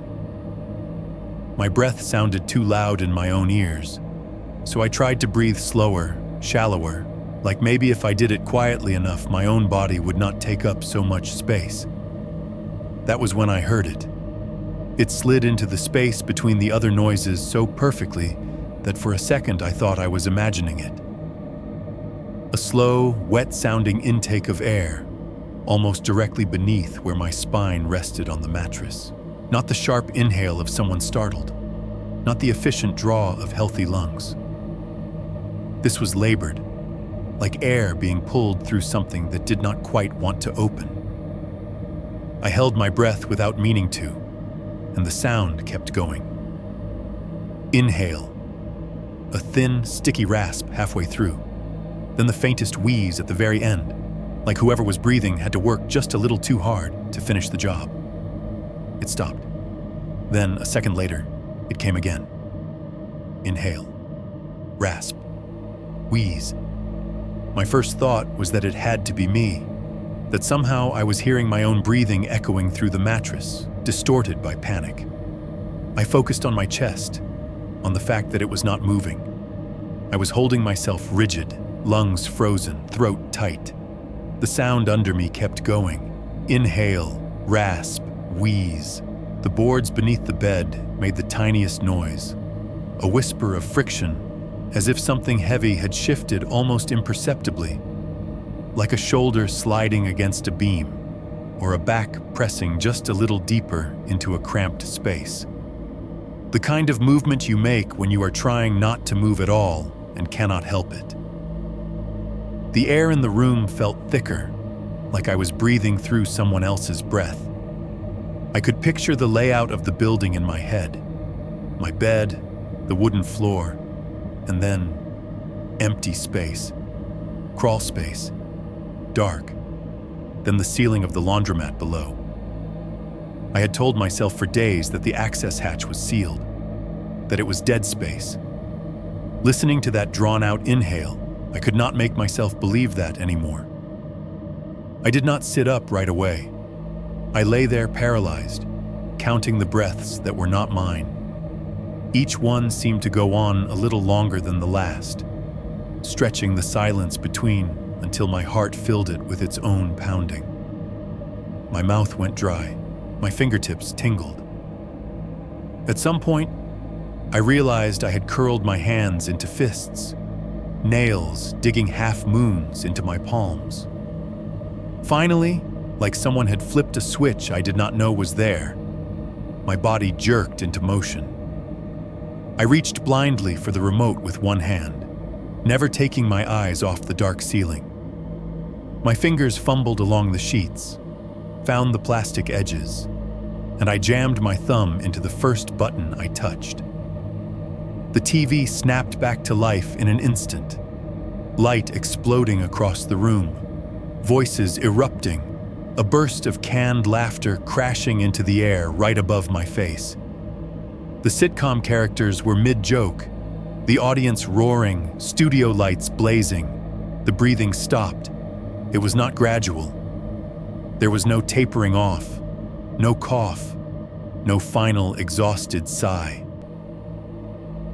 My breath sounded too loud in my own ears, so I tried to breathe slower, shallower, like maybe if I did it quietly enough, my own body would not take up so much space. That was when I heard it. It slid into the space between the other noises so perfectly that for a second I thought I was imagining it. A slow, wet-sounding intake of air, almost directly beneath where my spine rested on the mattress. Not the sharp inhale of someone startled, not the efficient draw of healthy lungs. This was labored, like air being pulled through something that did not quite want to open. I held my breath without meaning to, and the sound kept going. Inhale, a thin, sticky rasp halfway through, then the faintest wheeze at the very end, like whoever was breathing had to work just a little too hard to finish the job. It stopped. Then, a second later, it came again. Inhale, rasp, wheeze. My first thought was that it had to be me, that somehow I was hearing my own breathing echoing through the mattress, distorted by panic. I focused on my chest, on the fact that it was not moving. I was holding myself rigid, lungs frozen, throat tight. The sound under me kept going. Inhale, rasp, wheeze. The boards beneath the bed made the tiniest noise, a whisper of friction, as if something heavy had shifted almost imperceptibly, like a shoulder sliding against a beam, or a back pressing just a little deeper into a cramped space. The kind of movement you make when you are trying not to move at all and cannot help it. The air in the room felt thicker, like I was breathing through someone else's breath. I could picture the layout of the building in my head. My bed, the wooden floor, and then empty space, crawl space, dark, then the ceiling of the laundromat below. I had told myself for days that the access hatch was sealed, that it was dead space. Listening to that drawn-out inhale, I could not make myself believe that anymore. I did not sit up right away. I lay there paralyzed, counting the breaths that were not mine. Each one seemed to go on a little longer than the last, stretching the silence between until my heart filled it with its own pounding. My mouth went dry, my fingertips tingled. At some point, I realized I had curled my hands into fists, nails digging half moons into my palms. Finally, like someone had flipped a switch I did not know was there, my body jerked into motion. I reached blindly for the remote with one hand, never taking my eyes off the dark ceiling. My fingers fumbled along the sheets, found the plastic edges, and I jammed my thumb into the first button I touched. The TV snapped back to life in an instant, light exploding across the room, voices erupting, a burst of canned laughter crashing into the air right above my face. The sitcom characters were mid-joke, the audience roaring, studio lights blazing. The breathing stopped. It was not gradual. There was no tapering off, no cough, no final exhausted sigh.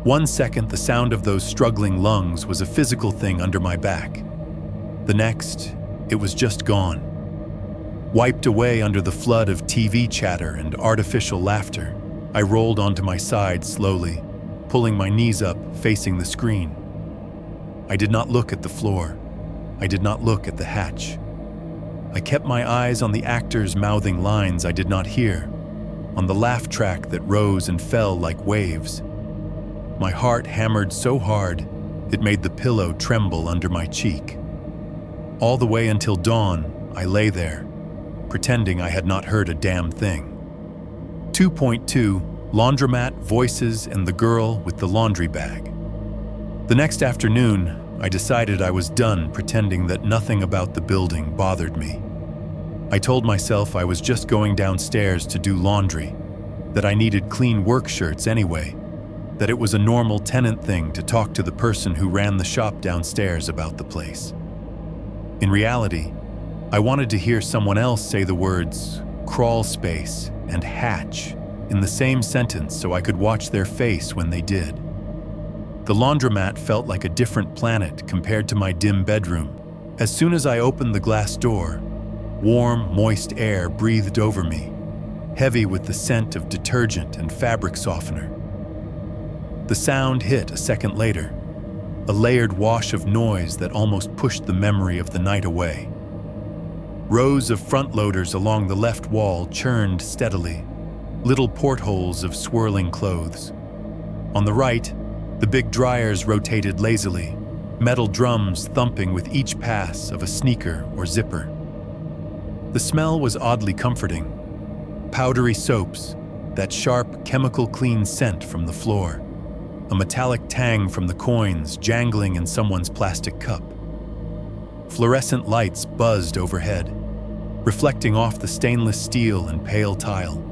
1 second, the sound of those struggling lungs was a physical thing under my back. The next, it was just gone. Wiped away under the flood of TV chatter and artificial laughter, I rolled onto my side slowly, pulling my knees up, facing the screen. I did not look at the floor. I did not look at the hatch. I kept my eyes on the actors mouthing lines I did not hear, on the laugh track that rose and fell like waves. My heart hammered so hard, it made the pillow tremble under my cheek. All the way until dawn, I lay there, pretending I had not heard a damn thing. 2.2 Laundromat, Voices, and the Girl with the Laundry Bag. The next afternoon, I decided I was done pretending that nothing about the building bothered me. I told myself I was just going downstairs to do laundry, that I needed clean work shirts anyway, that it was a normal tenant thing to talk to the person who ran the shop downstairs about the place. In reality, I wanted to hear someone else say the words crawl space and hatch in the same sentence so I could watch their face when they did. The laundromat felt like a different planet compared to my dim bedroom. As soon as I opened the glass door, warm, moist air breathed over me, heavy with the scent of detergent and fabric softener. The sound hit a second later, a layered wash of noise that almost pushed the memory of the night away. Rows of front loaders along the left wall churned steadily, little portholes of swirling clothes. On the right, the big dryers rotated lazily, metal drums thumping with each pass of a sneaker or zipper. The smell was oddly comforting. Powdery soaps, that sharp, chemical-clean scent from the floor, a metallic tang from the coins jangling in someone's plastic cup. Fluorescent lights buzzed overhead, reflecting off the stainless steel and pale tile.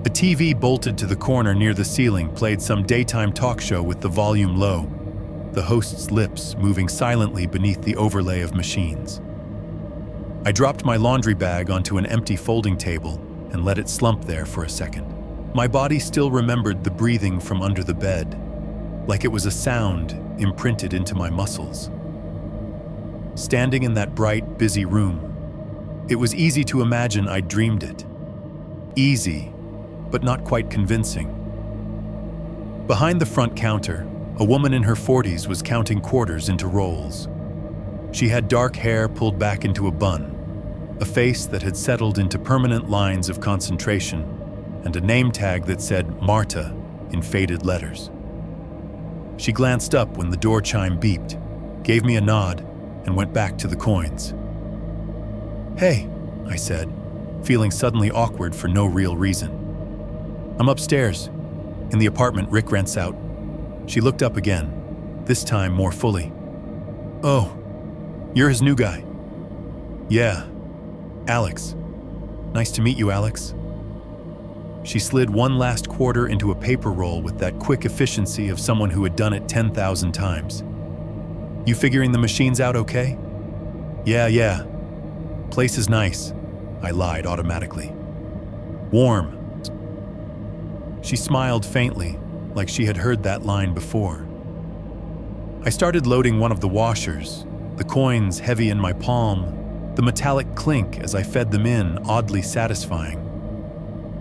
A TV bolted to the corner near the ceiling played some daytime talk show with the volume low, the host's lips moving silently beneath the overlay of machines. I dropped my laundry bag onto an empty folding table and let it slump there for a second. My body still remembered the breathing from under the bed, like it was a sound imprinted into my muscles. Standing in that bright, busy room, it was easy to imagine I'd dreamed it. Easy, but not quite convincing. Behind the front counter, a woman in her 40s was counting quarters into rolls. She had dark hair pulled back into a bun, a face that had settled into permanent lines of concentration, and a name tag that said Marta in faded letters. She glanced up when the door chime beeped, gave me a nod, and went back to the coins. "Hey," I said, feeling suddenly awkward for no real reason. "I'm upstairs, in the apartment Rick rents out." She looked up again, this time more fully. "Oh, you're his new guy." "Yeah, Alex. Nice to meet you, Alex." She slid one last quarter into a paper roll with that quick efficiency of someone who had done it 10,000 times. "You figuring the machines out okay?" Yeah. Place is nice," I lied automatically. "Warm." She smiled faintly, like she had heard that line before. I started loading one of the washers, the coins heavy in my palm, the metallic clink as I fed them in oddly satisfying.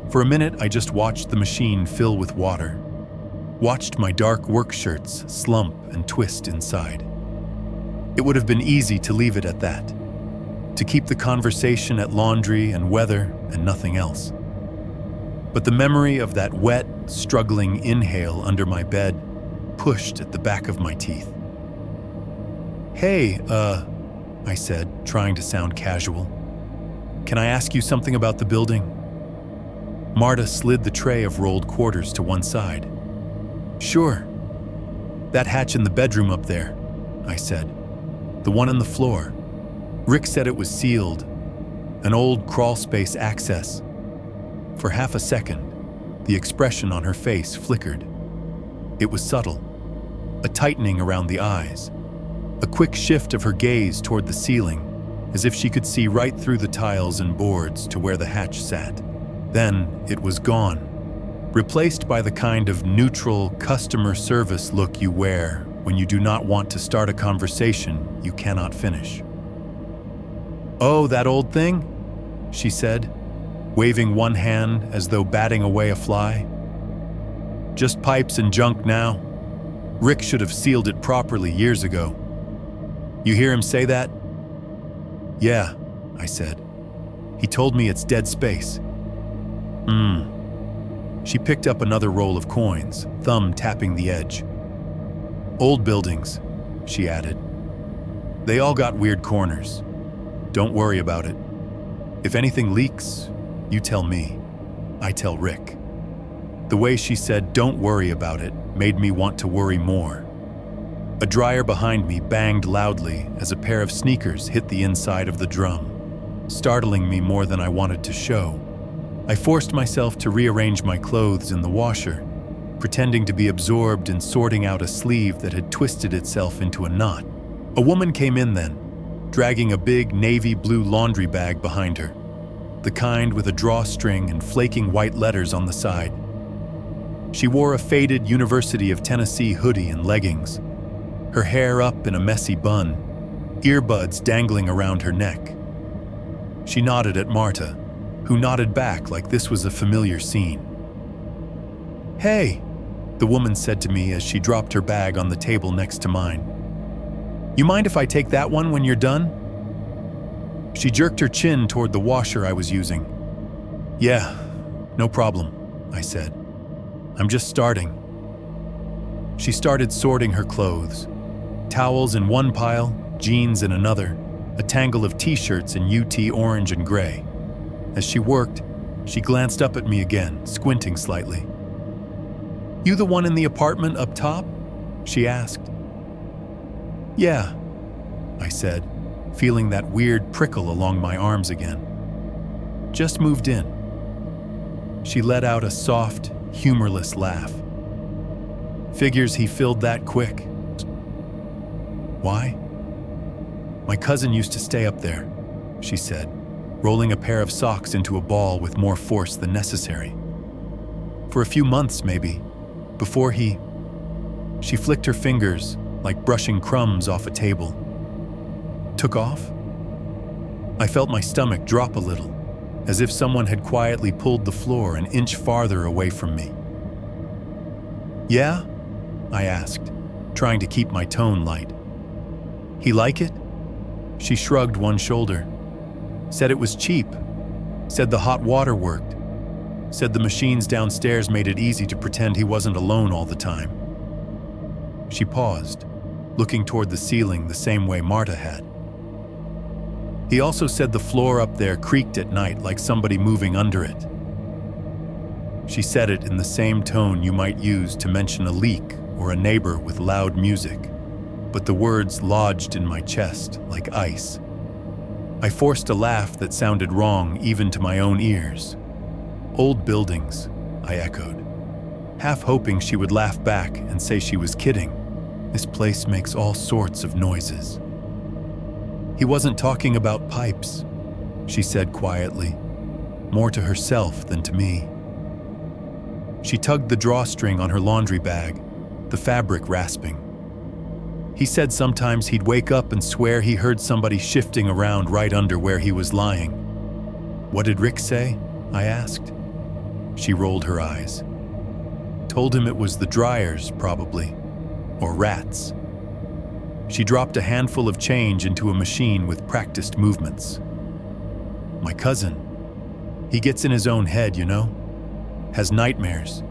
For a minute, I just watched the machine fill with water, watched my dark work shirts slump and twist inside. It would have been easy to leave it at that, to keep the conversation at laundry and weather and nothing else. But the memory of that wet, struggling inhale under my bed pushed at the back of my teeth. "Hey, I said, trying to sound casual. "Can I ask you something about the building?" Marta slid the tray of rolled quarters to one side. "Sure. That hatch in the bedroom up there," I said. "The one on the floor. Rick said it was sealed, an old crawlspace access." For half a second, the expression on her face flickered. It was subtle, a tightening around the eyes, a quick shift of her gaze toward the ceiling, as if she could see right through the tiles and boards to where the hatch sat. Then it was gone, replaced by the kind of neutral customer service look you wear when you do not want to start a conversation you cannot finish. "Oh, that old thing?" she said, waving one hand as though batting away a fly. Just pipes and junk now. Rick should have sealed it properly years ago. You hear him say that? Yeah, I said. He told me it's dead space. She picked up another roll of coins, thumb tapping the edge. Old buildings, she added. They all got weird corners. Don't worry about it. If anything leaks, you tell me. I tell Rick. The way she said, "Don't worry about it," made me want to worry more. A dryer behind me banged loudly as a pair of sneakers hit the inside of the drum, startling me more than I wanted to show. I forced myself to rearrange my clothes in the washer, pretending to be absorbed in sorting out a sleeve that had twisted itself into a knot. A woman came in then, dragging a big navy blue laundry bag behind her, the kind with a drawstring and flaking white letters on the side. She wore a faded University of Tennessee hoodie and leggings, her hair up in a messy bun, earbuds dangling around her neck. She nodded at Marta, who nodded back like this was a familiar scene. "Hey," the woman said to me as she dropped her bag on the table next to mine. "You mind if I take that one when you're done?" She jerked her chin toward the washer I was using. "Yeah, no problem," I said. "I'm just starting." She started sorting her clothes. Towels in one pile, jeans in another, a tangle of t-shirts in UT orange and gray. As she worked, she glanced up at me again, squinting slightly. "You the one in the apartment up top?" she asked. "Yeah," I said, feeling that weird prickle along my arms again. "Just moved in." She let out a soft, humorless laugh. "Figures he filled that quick." "Why?" "My cousin used to stay up there," she said, rolling a pair of socks into a ball with more force than necessary. "For a few months, maybe, before he..." She flicked her fingers like brushing crumbs off a table. "Took off?" I felt my stomach drop a little, as if someone had quietly pulled the floor an inch farther away from me. "Yeah?" I asked, trying to keep my tone light. "He like it?" She shrugged one shoulder. Said it was cheap. Said the hot water worked. Said the machines downstairs made it easy to pretend he wasn't alone all the time. She paused, looking toward the ceiling the same way Marta had. He also said the floor up there creaked at night like somebody moving under it. She said it in the same tone you might use to mention a leak or a neighbor with loud music, but the words lodged in my chest like ice. I forced a laugh that sounded wrong even to my own ears. "Old buildings," I echoed, half hoping she would laugh back and say she was kidding. "This place makes all sorts of noises." "He wasn't talking about pipes," she said quietly, more to herself than to me. She tugged the drawstring on her laundry bag, the fabric rasping. "He said sometimes he'd wake up and swear he heard somebody shifting around right under where he was lying." "What did Rick say?" I asked. She rolled her eyes. "Told him it was the dryers, probably. Or rats." She dropped a handful of change into a machine with practiced movements. "My cousin. He gets in his own head, you know? Has nightmares.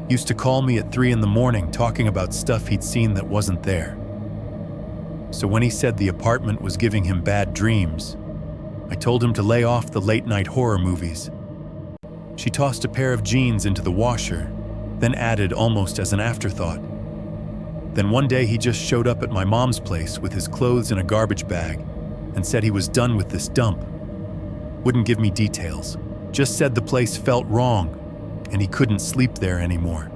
Used to call me at 3 a.m. talking about stuff he'd seen that wasn't there. So when he said the apartment was giving him bad dreams, I told him to lay off the late-night horror movies." She tossed a pair of jeans into the washer, then added almost as an afterthought. "Then one day he just showed up at my mom's place with his clothes in a garbage bag and said he was done with this dump. Wouldn't give me details, just said the place felt wrong and he couldn't sleep there anymore."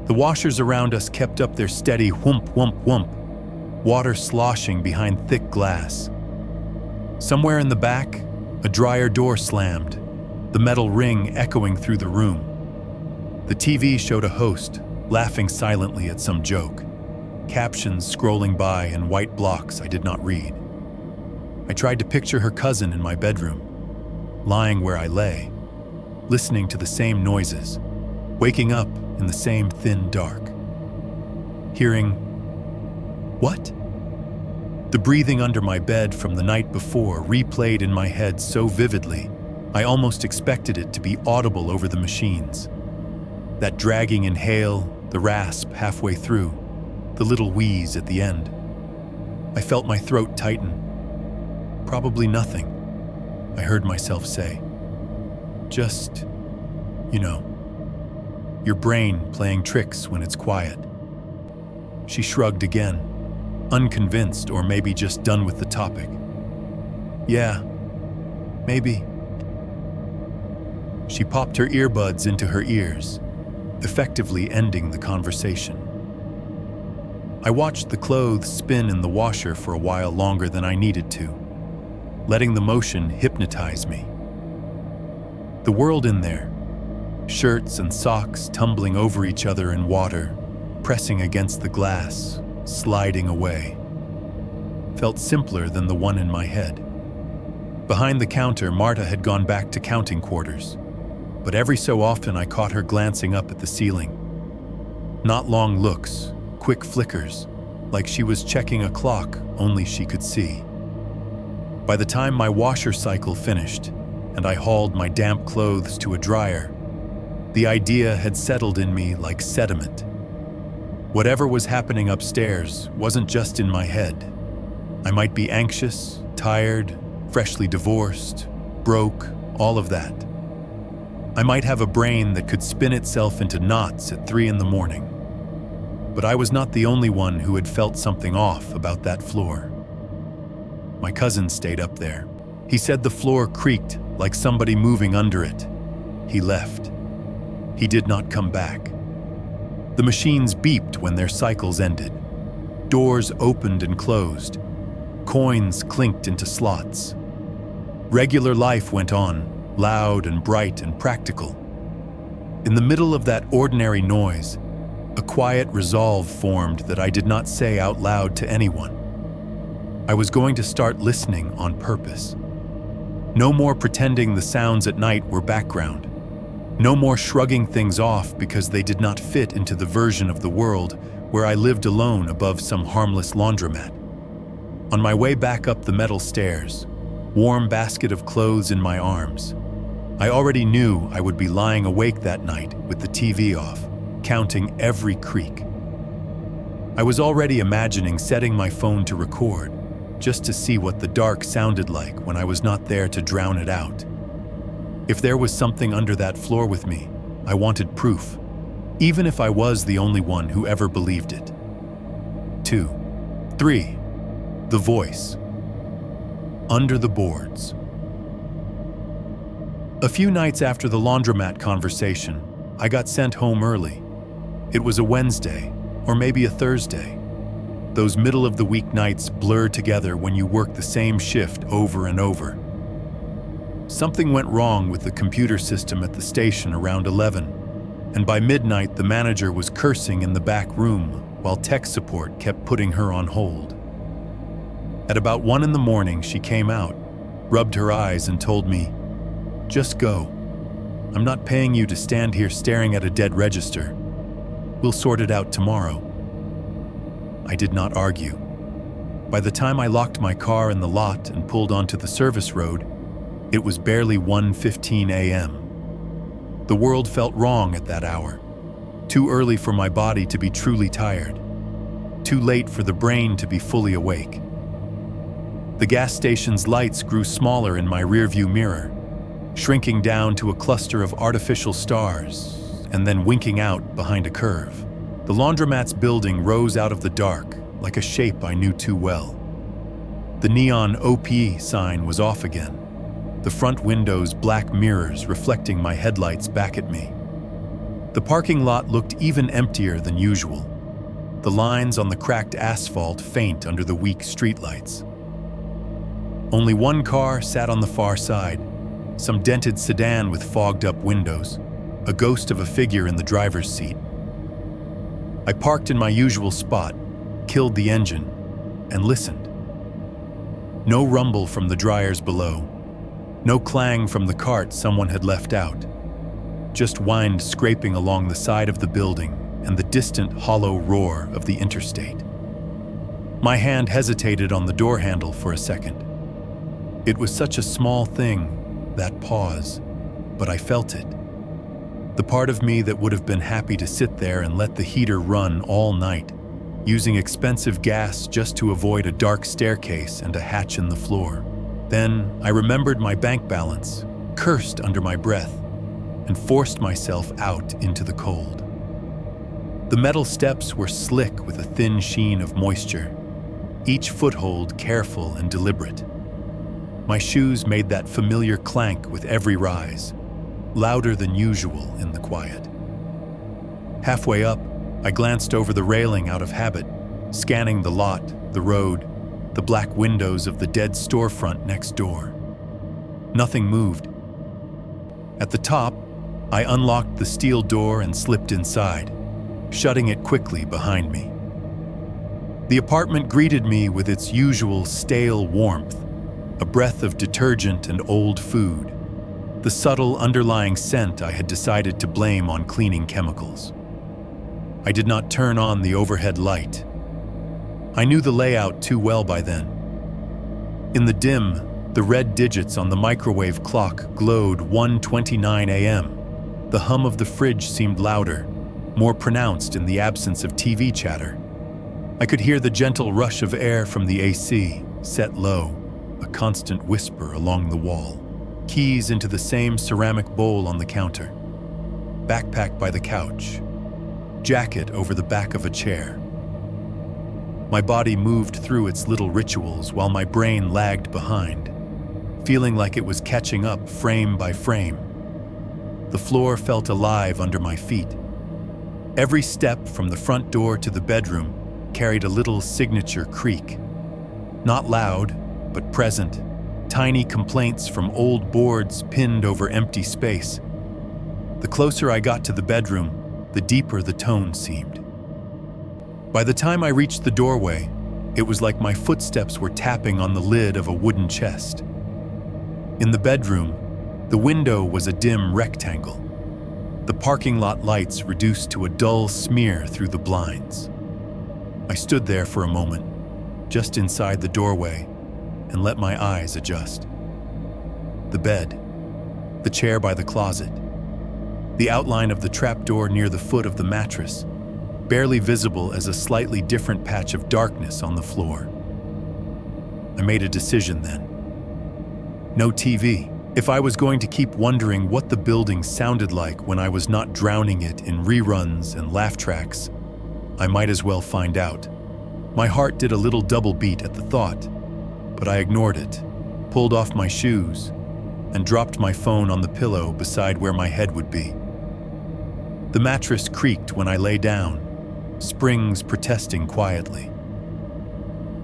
The washers around us kept up their steady whoomp, whoomp, whoomp, water sloshing behind thick glass. Somewhere in the back, a dryer door slammed, the metal ring echoing through the room. The TV showed a host, laughing silently at some joke, captions scrolling by in white blocks I did not read. I tried to picture her cousin in my bedroom, lying where I lay, listening to the same noises, waking up in the same thin dark. Hearing, what? The breathing under my bed from the night before replayed in my head so vividly, I almost expected it to be audible over the machines. That dragging inhale, the rasp halfway through, the little wheeze at the end. I felt my throat tighten. Probably nothing, I heard myself say. Just, your brain playing tricks when it's quiet. She shrugged again, unconvinced or maybe just done with the topic. Yeah, maybe. She popped her earbuds into her ears, effectively ending the conversation. I watched the clothes spin in the washer for a while longer than I needed to, letting the motion hypnotize me. The world in there, shirts and socks tumbling over each other in water, pressing against the glass, sliding away, felt simpler than the one in my head. Behind the counter, Marta had gone back to counting quarters, but every so often I caught her glancing up at the ceiling. Not long looks, quick flickers, like she was checking a clock only she could see. By the time my washer cycle finished, and I hauled my damp clothes to a dryer, the idea had settled in me like sediment. Whatever was happening upstairs wasn't just in my head. I might be anxious, tired, freshly divorced, broke, all of that. I might have a brain that could spin itself into knots at 3 a.m. But I was not the only one who had felt something off about that floor. My cousin stayed up there. He said the floor creaked like somebody moving under it. He left. He did not come back. The machines beeped when their cycles ended. Doors opened and closed. Coins clinked into slots. Regular life went on, loud and bright and practical. In the middle of that ordinary noise, a quiet resolve formed that I did not say out loud to anyone. I was going to start listening on purpose. No more pretending the sounds at night were background. No more shrugging things off because they did not fit into the version of the world where I lived alone above some harmless laundromat. On my way back up the metal stairs, warm basket of clothes in my arms, I already knew I would be lying awake that night with the TV off, counting every creak. I was already imagining setting my phone to record, just to see what the dark sounded like when I was not there to drown it out. If there was something under that floor with me, I wanted proof, even if I was the only one who ever believed it. 2. 3. The voice. Under the boards. A few nights after the laundromat conversation, I got sent home early. It was a Wednesday, or maybe a Thursday. Those middle-of-the-week nights blur together when you work the same shift over and over. Something went wrong with the computer system at the station around 11, and by midnight the manager was cursing in the back room while tech support kept putting her on hold. At about 1 a.m, she came out, rubbed her eyes and told me, "Just go. I'm not paying you to stand here staring at a dead register. We'll sort it out tomorrow." I did not argue. By the time I locked my car in the lot and pulled onto the service road, it was barely 1:15 a.m. The world felt wrong at that hour. Too early for my body to be truly tired. Too late for the brain to be fully awake. The gas station's lights grew smaller in my rearview mirror, shrinking down to a cluster of artificial stars and then winking out behind a curve. The laundromat's building rose out of the dark like a shape I knew too well. The neon OP sign was off again, the front window's black mirrors reflecting my headlights back at me. The parking lot looked even emptier than usual, the lines on the cracked asphalt faint under the weak streetlights. Only one car sat on the far side, some dented sedan with fogged-up windows, a ghost of a figure in the driver's seat. I parked in my usual spot, killed the engine, and listened. No rumble from the dryers below. No clang from the cart someone had left out. Just wind scraping along the side of the building and the distant hollow roar of the interstate. My hand hesitated on the door handle for a second. It was such a small thing, that pause, but I felt it. The part of me that would have been happy to sit there and let the heater run all night, using expensive gas just to avoid a dark staircase and a hatch in the floor. Then I remembered my bank balance, cursed under my breath, and forced myself out into the cold. The metal steps were slick with a thin sheen of moisture, each foothold careful and deliberate. My shoes made that familiar clank with every rise, louder than usual in the quiet. Halfway up, I glanced over the railing out of habit, scanning the lot, the road, the black windows of the dead storefront next door. Nothing moved. At the top, I unlocked the steel door and slipped inside, shutting it quickly behind me. The apartment greeted me with its usual stale warmth, a breath of detergent and old food, the subtle underlying scent I had decided to blame on cleaning chemicals. I did not turn on the overhead light. I knew the layout too well by then. In the dim, the red digits on the microwave clock glowed 1:29 a.m. The hum of the fridge seemed louder, more pronounced in the absence of TV chatter. I could hear the gentle rush of air from the AC, set low, a constant whisper along the wall. Keys into the same ceramic bowl on the counter. Backpack by the couch. Jacket over the back of a chair. My body moved through its little rituals while my brain lagged behind, feeling like it was catching up frame by frame. The floor felt alive under my feet. Every step from the front door to the bedroom carried a little signature creak. Not loud, but present. Tiny complaints from old boards pinned over empty space. The closer I got to the bedroom, the deeper the tone seemed. By the time I reached the doorway, it was like my footsteps were tapping on the lid of a wooden chest. In the bedroom, the window was a dim rectangle, the parking lot lights reduced to a dull smear through the blinds. I stood there for a moment, just inside the doorway, and let my eyes adjust. The bed, the chair by the closet, the outline of the trapdoor near the foot of the mattress, barely visible as a slightly different patch of darkness on the floor. I made a decision then. No TV. If I was going to keep wondering what the building sounded like when I was not drowning it in reruns and laugh tracks, I might as well find out. My heart did a little double beat at the thought, but I ignored it, pulled off my shoes, and dropped my phone on the pillow beside where my head would be. The mattress creaked when I lay down, springs protesting quietly.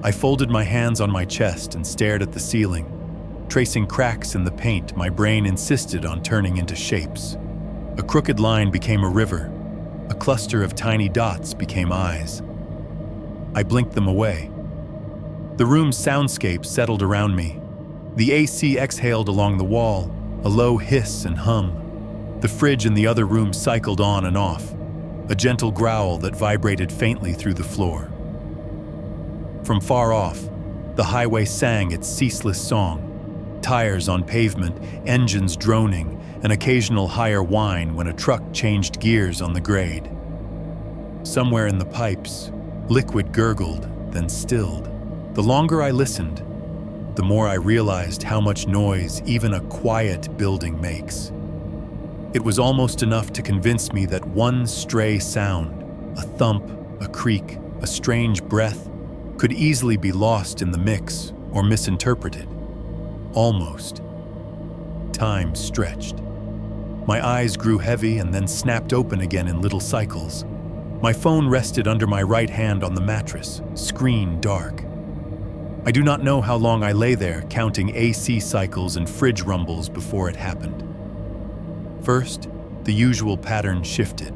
I folded my hands on my chest and stared at the ceiling, tracing cracks in the paint my brain insisted on turning into shapes. A crooked line became a river. A cluster of tiny dots became eyes. I blinked them away. The room's soundscape settled around me. The AC exhaled along the wall, a low hiss and hum. The fridge in the other room cycled on and off, a gentle growl that vibrated faintly through the floor. From far off, the highway sang its ceaseless song. Tires on pavement, engines droning, an occasional higher whine when a truck changed gears on the grade. Somewhere in the pipes, liquid gurgled, then stilled. The longer I listened, the more I realized how much noise even a quiet building makes. It was almost enough to convince me that one stray sound, a thump, a creak, a strange breath, could easily be lost in the mix or misinterpreted. Almost. Time stretched. My eyes grew heavy and then snapped open again in little cycles. My phone rested under my right hand on the mattress, screen dark. I do not know how long I lay there counting AC cycles and fridge rumbles before it happened. First, the usual pattern shifted.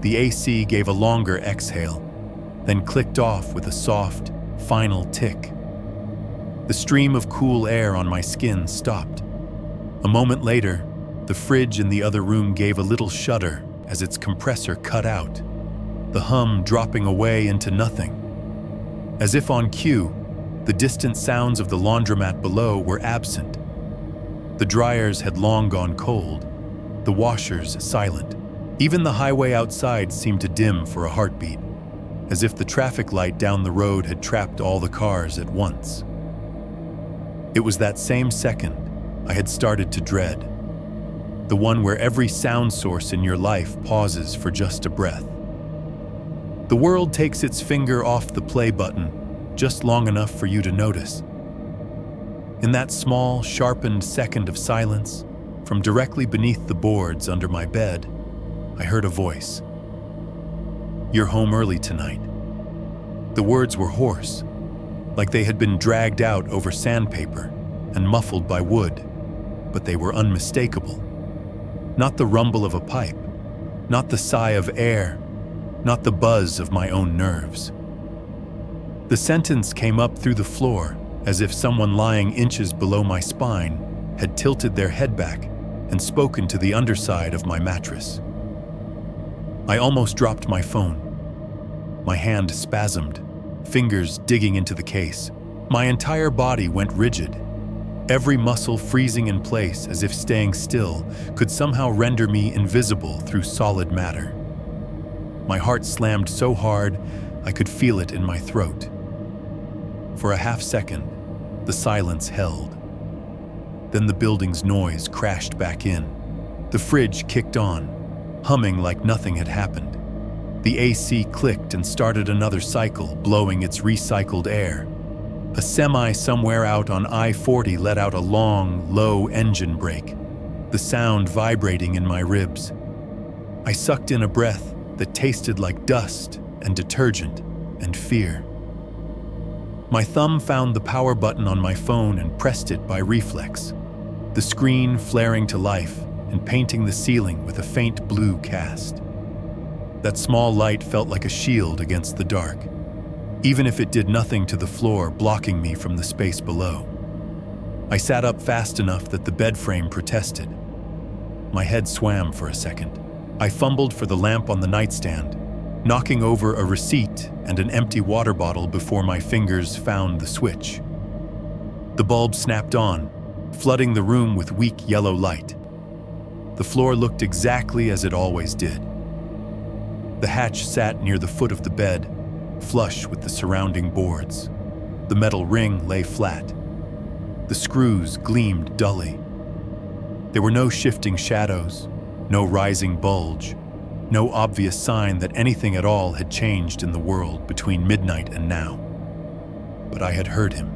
The AC gave a longer exhale, then clicked off with a soft, final tick. The stream of cool air on my skin stopped. A moment later, the fridge in the other room gave a little shudder as its compressor cut out, the hum dropping away into nothing. As if on cue, the distant sounds of the laundromat below were absent. The dryers had long gone cold, the washers silent. Even the highway outside seemed to dim for a heartbeat, as if the traffic light down the road had trapped all the cars at once. It was that same second I had started to dread, the one where every sound source in your life pauses for just a breath. The world takes its finger off the play button just long enough for you to notice. In that small, sharpened second of silence, from directly beneath the boards under my bed, I heard a voice. "You're home early tonight." The words were hoarse, like they had been dragged out over sandpaper and muffled by wood, but they were unmistakable. Not the rumble of a pipe, not the sigh of air, not the buzz of my own nerves. The sentence came up through the floor as if someone lying inches below my spine had tilted their head back and spoken to the underside of my mattress. I almost dropped my phone. My hand spasmed, fingers digging into the case. My entire body went rigid, every muscle freezing in place as if staying still could somehow render me invisible through solid matter. My heart slammed so hard I could feel it in my throat. For a half second, the silence held. Then the building's noise crashed back in. The fridge kicked on, humming like nothing had happened. The AC clicked and started another cycle, blowing its recycled air. A semi somewhere out on I-40 let out a long, low engine brake, the sound vibrating in my ribs. I sucked in a breath that tasted like dust and detergent and fear. My thumb found the power button on my phone and pressed it by reflex, the screen flaring to life and painting the ceiling with a faint blue cast. That small light felt like a shield against the dark, even if it did nothing to the floor, blocking me from the space below. I sat up fast enough that the bed frame protested. My head swam for a second. I fumbled for the lamp on the nightstand, knocking over a receipt and an empty water bottle before my fingers found the switch. The bulb snapped on, flooding the room with weak yellow light. The floor looked exactly as it always did. The hatch sat near the foot of the bed, flush with the surrounding boards. The metal ring lay flat. The screws gleamed dully. There were no shifting shadows, no rising bulge, no obvious sign that anything at all had changed in the world between midnight and now. But I had heard him.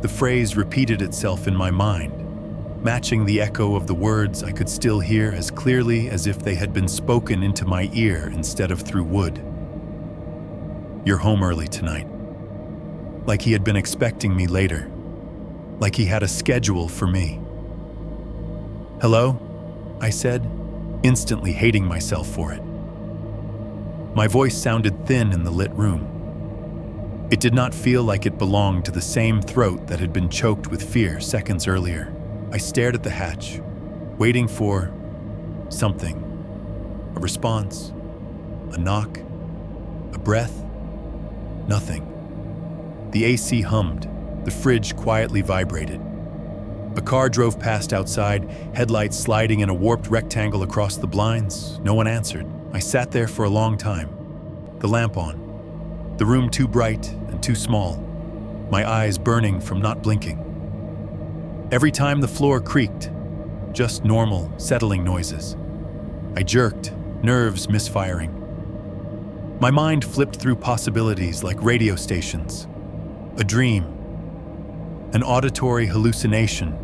The phrase repeated itself in my mind, matching the echo of the words I could still hear as clearly as if they had been spoken into my ear instead of through wood. "You're home early tonight." Like he had been expecting me later. Like he had a schedule for me. "Hello?" I said, instantly hating myself for it. My voice sounded thin in the lit room. It did not feel like it belonged to the same throat that had been choked with fear seconds earlier. I stared at the hatch, waiting for something. A response, a knock, a breath. Nothing. The AC hummed, the fridge quietly vibrated. A car drove past outside, headlights sliding in a warped rectangle across the blinds. No one answered. I sat there for a long time, the lamp on, the room too bright and too small, my eyes burning from not blinking. Every time the floor creaked, just normal, settling noises. I jerked, nerves misfiring. My mind flipped through possibilities like radio stations, a dream, an auditory hallucination,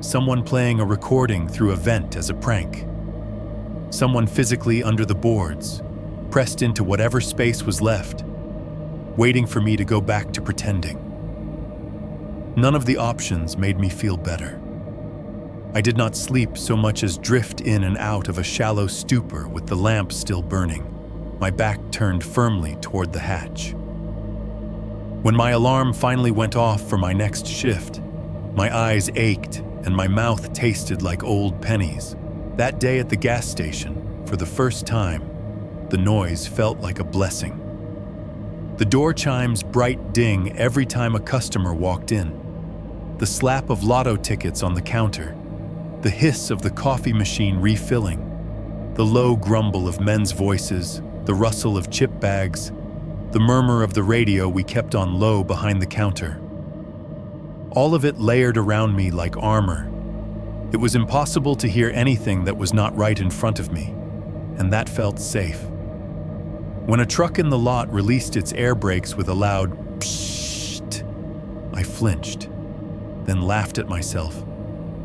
someone playing a recording through a vent as a prank, someone physically under the boards, pressed into whatever space was left, waiting for me to go back to pretending. None of the options made me feel better. I did not sleep so much as drift in and out of a shallow stupor with the lamp still burning, my back turned firmly toward the hatch. When my alarm finally went off for my next shift, my eyes ached and my mouth tasted like old pennies. That day at the gas station, for the first time, the noise felt like a blessing. The door chime's bright ding every time a customer walked in, the slap of lotto tickets on the counter, the hiss of the coffee machine refilling, the low grumble of men's voices, the rustle of chip bags, the murmur of the radio we kept on low behind the counter. All of it layered around me like armor. It was impossible to hear anything that was not right in front of me, and that felt safe. When a truck in the lot released its air brakes with a loud psst, I flinched, then laughed at myself,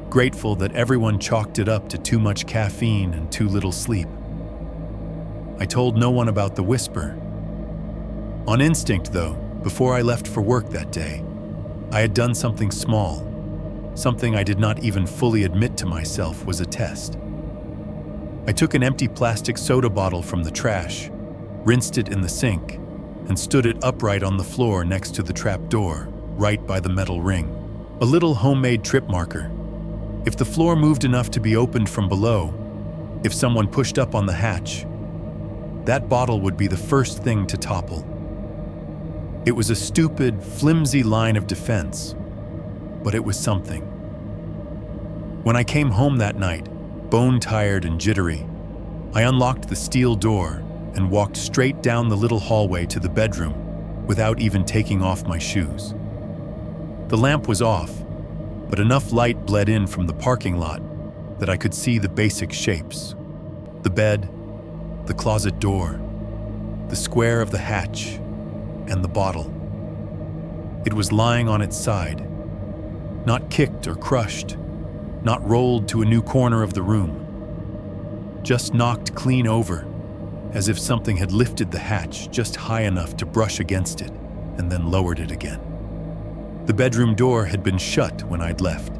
grateful that everyone chalked it up to too much caffeine and too little sleep. I told no one about the whisper. On instinct, though, before I left for work that day, I had done something small, something I did not even fully admit to myself was a test. I took an empty plastic soda bottle from the trash, rinsed it in the sink, and stood it upright on the floor next to the trap door, right by the metal ring. A little homemade trip marker. If the floor moved enough to be opened from below, if someone pushed up on the hatch, that bottle would be the first thing to topple. It was a stupid, flimsy line of defense, but it was something. When I came home that night, bone-tired and jittery, I unlocked the steel door and walked straight down the little hallway to the bedroom without even taking off my shoes. The lamp was off, but enough light bled in from the parking lot that I could see the basic shapes: the bed, the closet door, the square of the hatch, and the bottle. It was lying on its side, not kicked or crushed, not rolled to a new corner of the room, just knocked clean over, as if something had lifted the hatch just high enough to brush against it and then lowered it again. The bedroom door had been shut when I'd left.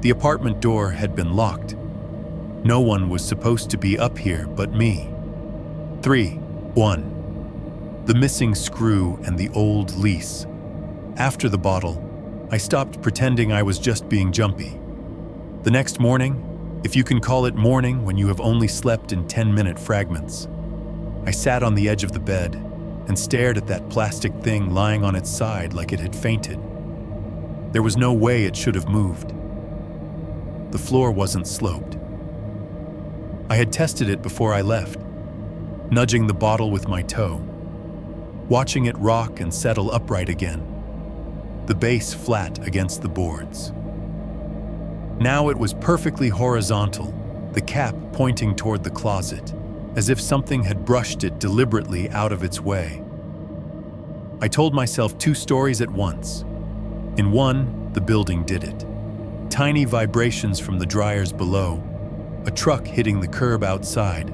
The apartment door had been locked. No one was supposed to be up here but me. 3. 1. The missing screw and the old lease. After the bottle, I stopped pretending I was just being jumpy. The next morning, if you can call it morning when you have only slept in 10-minute fragments, I sat on the edge of the bed and stared at that plastic thing lying on its side like it had fainted. There was no way it should have moved. The floor wasn't sloped. I had tested it before I left, nudging the bottle with my toe, watching it rock and settle upright again, the base flat against the boards. Now it was perfectly horizontal, the cap pointing toward the closet, as if something had brushed it deliberately out of its way. I told myself 2 stories at once. In one, the building did it. Tiny vibrations from the dryers below, a truck hitting the curb outside,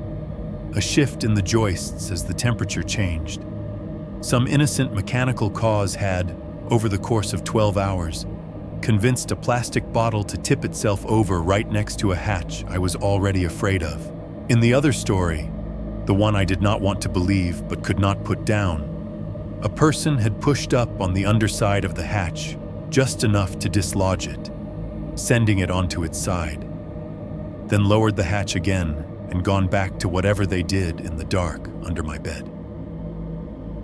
a shift in the joists as the temperature changed. Some innocent mechanical cause had, over the course of 12 hours, convinced a plastic bottle to tip itself over right next to a hatch I was already afraid of. In the other story, the one I did not want to believe but could not put down, a person had pushed up on the underside of the hatch just enough to dislodge it, sending it onto its side, then lowered the hatch again and gone back to whatever they did in the dark under my bed.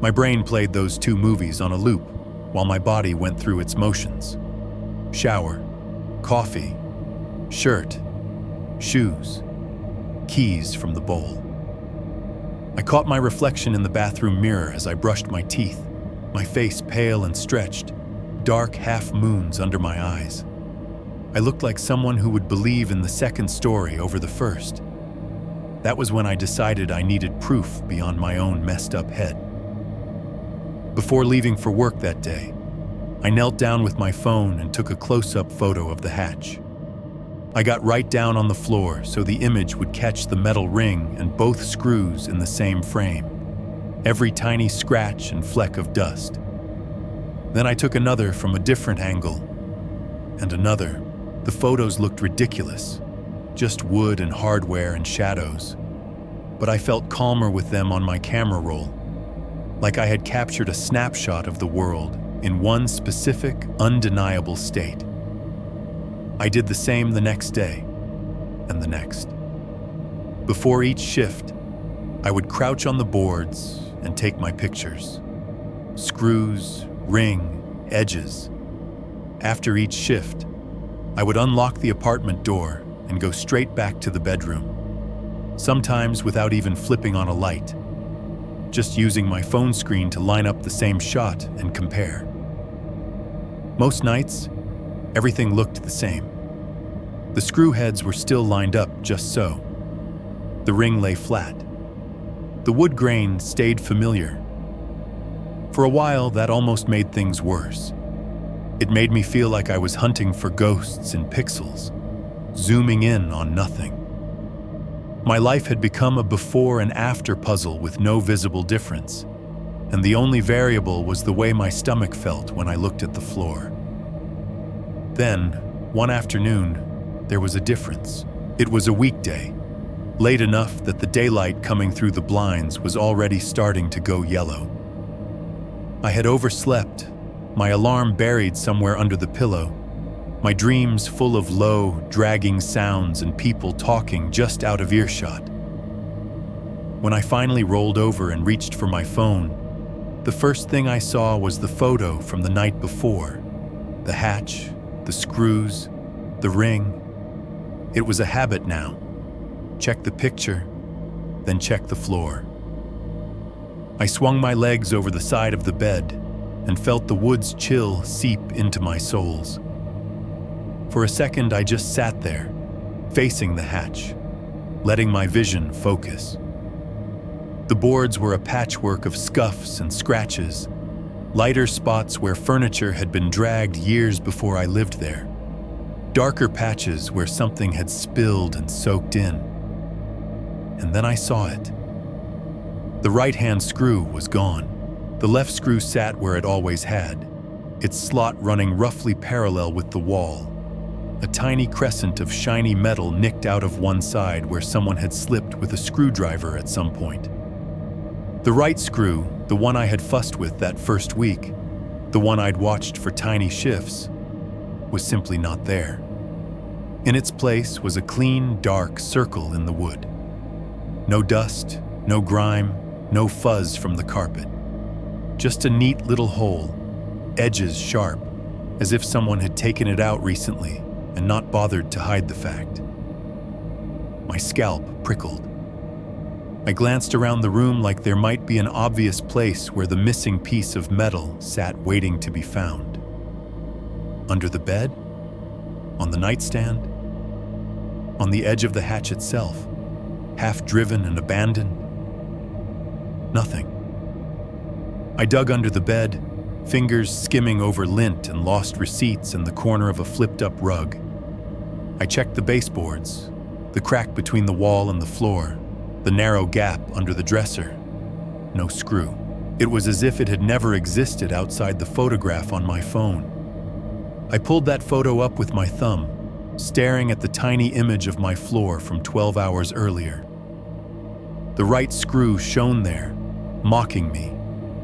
My brain played those 2 movies on a loop while my body went through its motions. Shower, coffee, shirt, shoes, keys from the bowl. I caught my reflection in the bathroom mirror as I brushed my teeth, my face pale and stretched, dark half-moons under my eyes. I looked like someone who would believe in the second story over the first. That was when I decided I needed proof beyond my own messed-up head. Before leaving for work that day, I knelt down with my phone and took a close-up photo of the hatch. I got right down on the floor so the image would catch the metal ring and both screws in the same frame, every tiny scratch and fleck of dust. Then I took another from a different angle, and another. The photos looked ridiculous, just wood and hardware and shadows. But I felt calmer with them on my camera roll, like I had captured a snapshot of the world in one specific, undeniable state. I did the same the next day, and the next. Before each shift, I would crouch on the boards and take my pictures. Screws, ring, edges. After each shift, I would unlock the apartment door and go straight back to the bedroom, sometimes without even flipping on a light, just using my phone screen to line up the same shot and compare. Most nights, everything looked the same. The screw heads were still lined up just so. The ring lay flat. The wood grain stayed familiar. For a while, that almost made things worse. It made me feel like I was hunting for ghosts in pixels, zooming in on nothing. My life had become a before and after puzzle with no visible difference, and the only variable was the way my stomach felt when I looked at the floor. Then, one afternoon, there was a difference. It was a weekday, late enough that the daylight coming through the blinds was already starting to go yellow. I had overslept, my alarm buried somewhere under the pillow, my dreams full of low, dragging sounds and people talking just out of earshot. When I finally rolled over and reached for my phone, the first thing I saw was the photo from the night before. The hatch, the screws, the ring. It was a habit now. Check the picture, then check the floor. I swung my legs over the side of the bed and felt the wood's chill seep into my soles. For a second, I just sat there, facing the hatch, letting my vision focus. The boards were a patchwork of scuffs and scratches, lighter spots where furniture had been dragged years before I lived there, darker patches where something had spilled and soaked in. And then I saw it. The right-hand screw was gone. The left screw sat where it always had, its slot running roughly parallel with the wall. A tiny crescent of shiny metal nicked out of one side where someone had slipped with a screwdriver at some point. The right screw, the one I had fussed with that first week, the one I'd watched for tiny shifts, was simply not there. In its place was a clean, dark circle in the wood. No dust, no grime, no fuzz from the carpet. Just a neat little hole, edges sharp, as if someone had taken it out recently and not bothered to hide the fact. My scalp prickled. I glanced around the room like there might be an obvious place where the missing piece of metal sat waiting to be found. Under the bed? On the nightstand? On the edge of the hatch itself, half-driven and abandoned? Nothing. I dug under the bed, fingers skimming over lint and lost receipts in the corner of a flipped-up rug. I checked the baseboards, the crack between the wall and the floor, the narrow gap under the dresser. No screw. It was as if it had never existed outside the photograph on my phone. I pulled that photo up with my thumb, staring at the tiny image of my floor from 12 hours earlier. The right screw shone there, mocking me,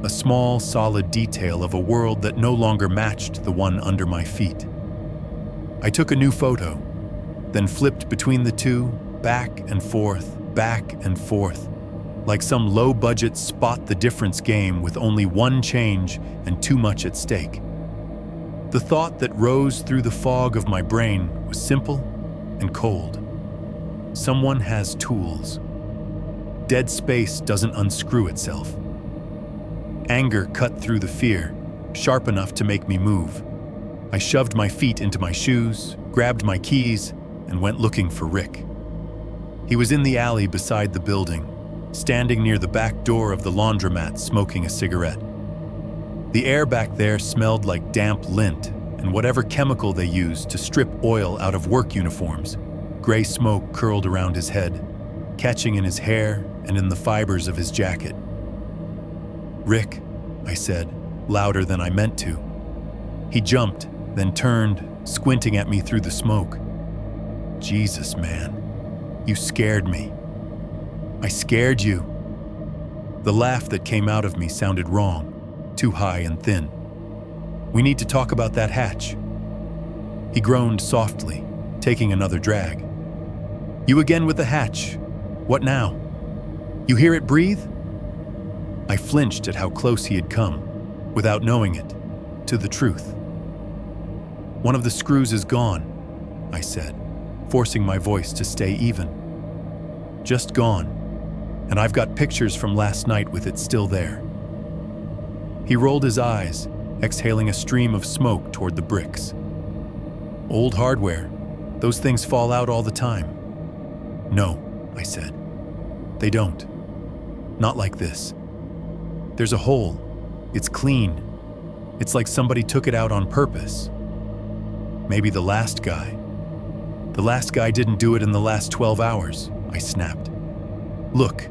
a small, solid detail of a world that no longer matched the one under my feet. I took a new photo, then flipped between the two, back and forth, like some low-budget spot-the-difference game with only one change and too much at stake. The thought that rose through the fog of my brain was simple and cold. Someone has tools. Dead space doesn't unscrew itself. Anger cut through the fear, sharp enough to make me move. I shoved my feet into my shoes, grabbed my keys, and went looking for Rick. He was in the alley beside the building, standing near the back door of the laundromat smoking a cigarette. The air back there smelled like damp lint and whatever chemical they used to strip oil out of work uniforms. Gray smoke curled around his head, catching in his hair and in the fibers of his jacket. "Rick," I said, louder than I meant to. He jumped, then turned, squinting at me through the smoke. "Jesus, man, you scared me." "I scared you." The laugh that came out of me sounded wrong, too high and thin. "We need to talk about that hatch." He groaned softly, taking another drag. "You again with the hatch. What now? You hear it breathe?" I flinched at how close he had come, without knowing it, to the truth. "One of the screws is gone," I said, forcing my voice to stay even. "Just gone, and I've got pictures from last night with it still there." He rolled his eyes, exhaling a stream of smoke toward the bricks. "Old hardware. Those things fall out all the time." "No," I said. "They don't. Not like this. There's a hole. It's clean. It's like somebody took it out on purpose. Maybe the last guy. The last guy didn't do it in the last 12 hours, I snapped. "Look."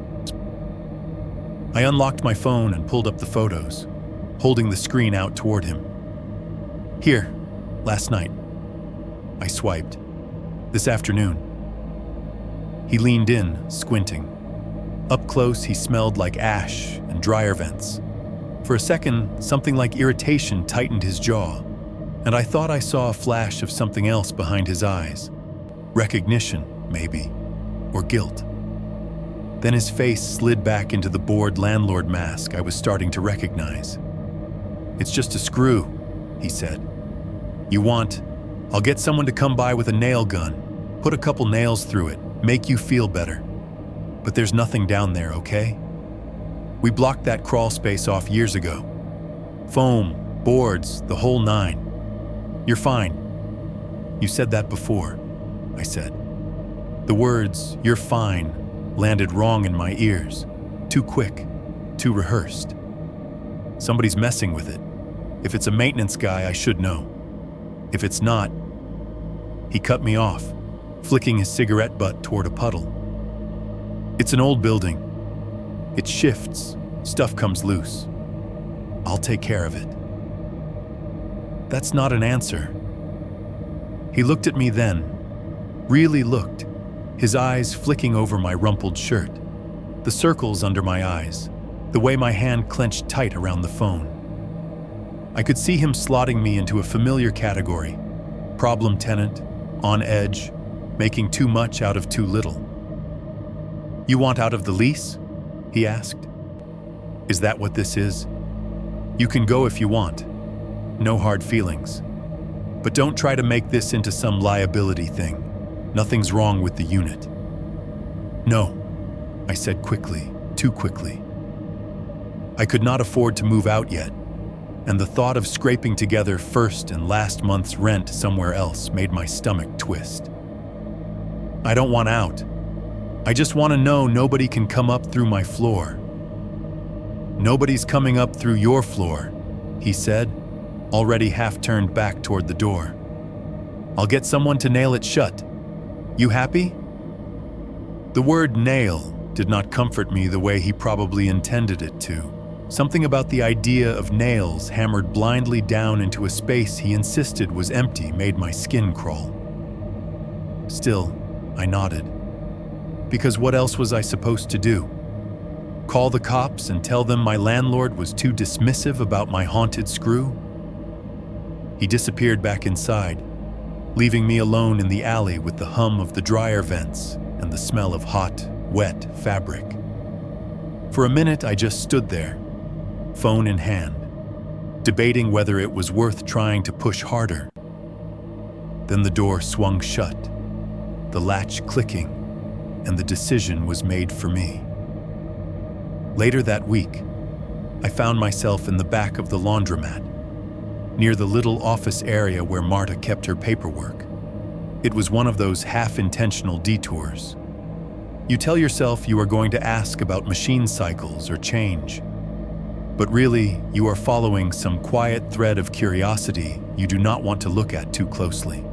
I unlocked my phone and pulled up the photos, holding the screen out toward him. "Here, last night." I swiped. "This afternoon." He leaned in, squinting. Up close, he smelled like ash and dryer vents. For a second, something like irritation tightened his jaw, and I thought I saw a flash of something else behind his eyes. Recognition, maybe, or guilt. Then his face slid back into the bored landlord mask I was starting to recognize. "It's just a screw," he said. "You want? I'll get someone to come by with a nail gun, put a couple nails through it, make you feel better. But there's nothing down there, okay? We blocked that crawl space off years ago. Foam, boards, the whole nine. You're fine." "You said that before," I said. The words, "you're fine," landed wrong in my ears. Too quick, too rehearsed. Somebody's messing with it. If it's a maintenance guy, I should know. If it's not... He cut me off, flicking his cigarette butt toward a puddle. "It's an old building. It shifts, stuff comes loose. I'll take care of it." That's not an answer. He looked at me then, really looked, his eyes flicking over my rumpled shirt, the circles under my eyes, the way my hand clenched tight around the phone. I could see him slotting me into a familiar category: problem tenant, on edge, making too much out of too little. "You want out of the lease?" he asked. "Is that what this is? You can go if you want. No hard feelings. But don't try to make this into some liability thing. Nothing's wrong with the unit." "No," I said quickly, too quickly. I could not afford to move out yet, and the thought of scraping together first and last month's rent somewhere else made my stomach twist. "I don't want out. I just want to know nobody can come up through my floor." "Nobody's coming up through your floor," he said, already half turned back toward the door. "I'll get someone to nail it shut. You happy?" The word nail did not comfort me the way he probably intended it to. Something about the idea of nails hammered blindly down into a space he insisted was empty made my skin crawl. Still, I nodded. Because what else was I supposed to do? Call the cops and tell them my landlord was too dismissive about my haunted screw? He disappeared back inside, leaving me alone in the alley with the hum of the dryer vents and the smell of hot, wet fabric. For a minute, I just stood there, phone in hand, debating whether it was worth trying to push harder. Then the door swung shut, the latch clicking, and the decision was made for me. Later that week, I found myself in the back of the laundromat, near the little office area where Marta kept her paperwork. It was one of those half-intentional detours. You tell yourself you are going to ask about machine cycles or change, but really you are following some quiet thread of curiosity you do not want to look at too closely.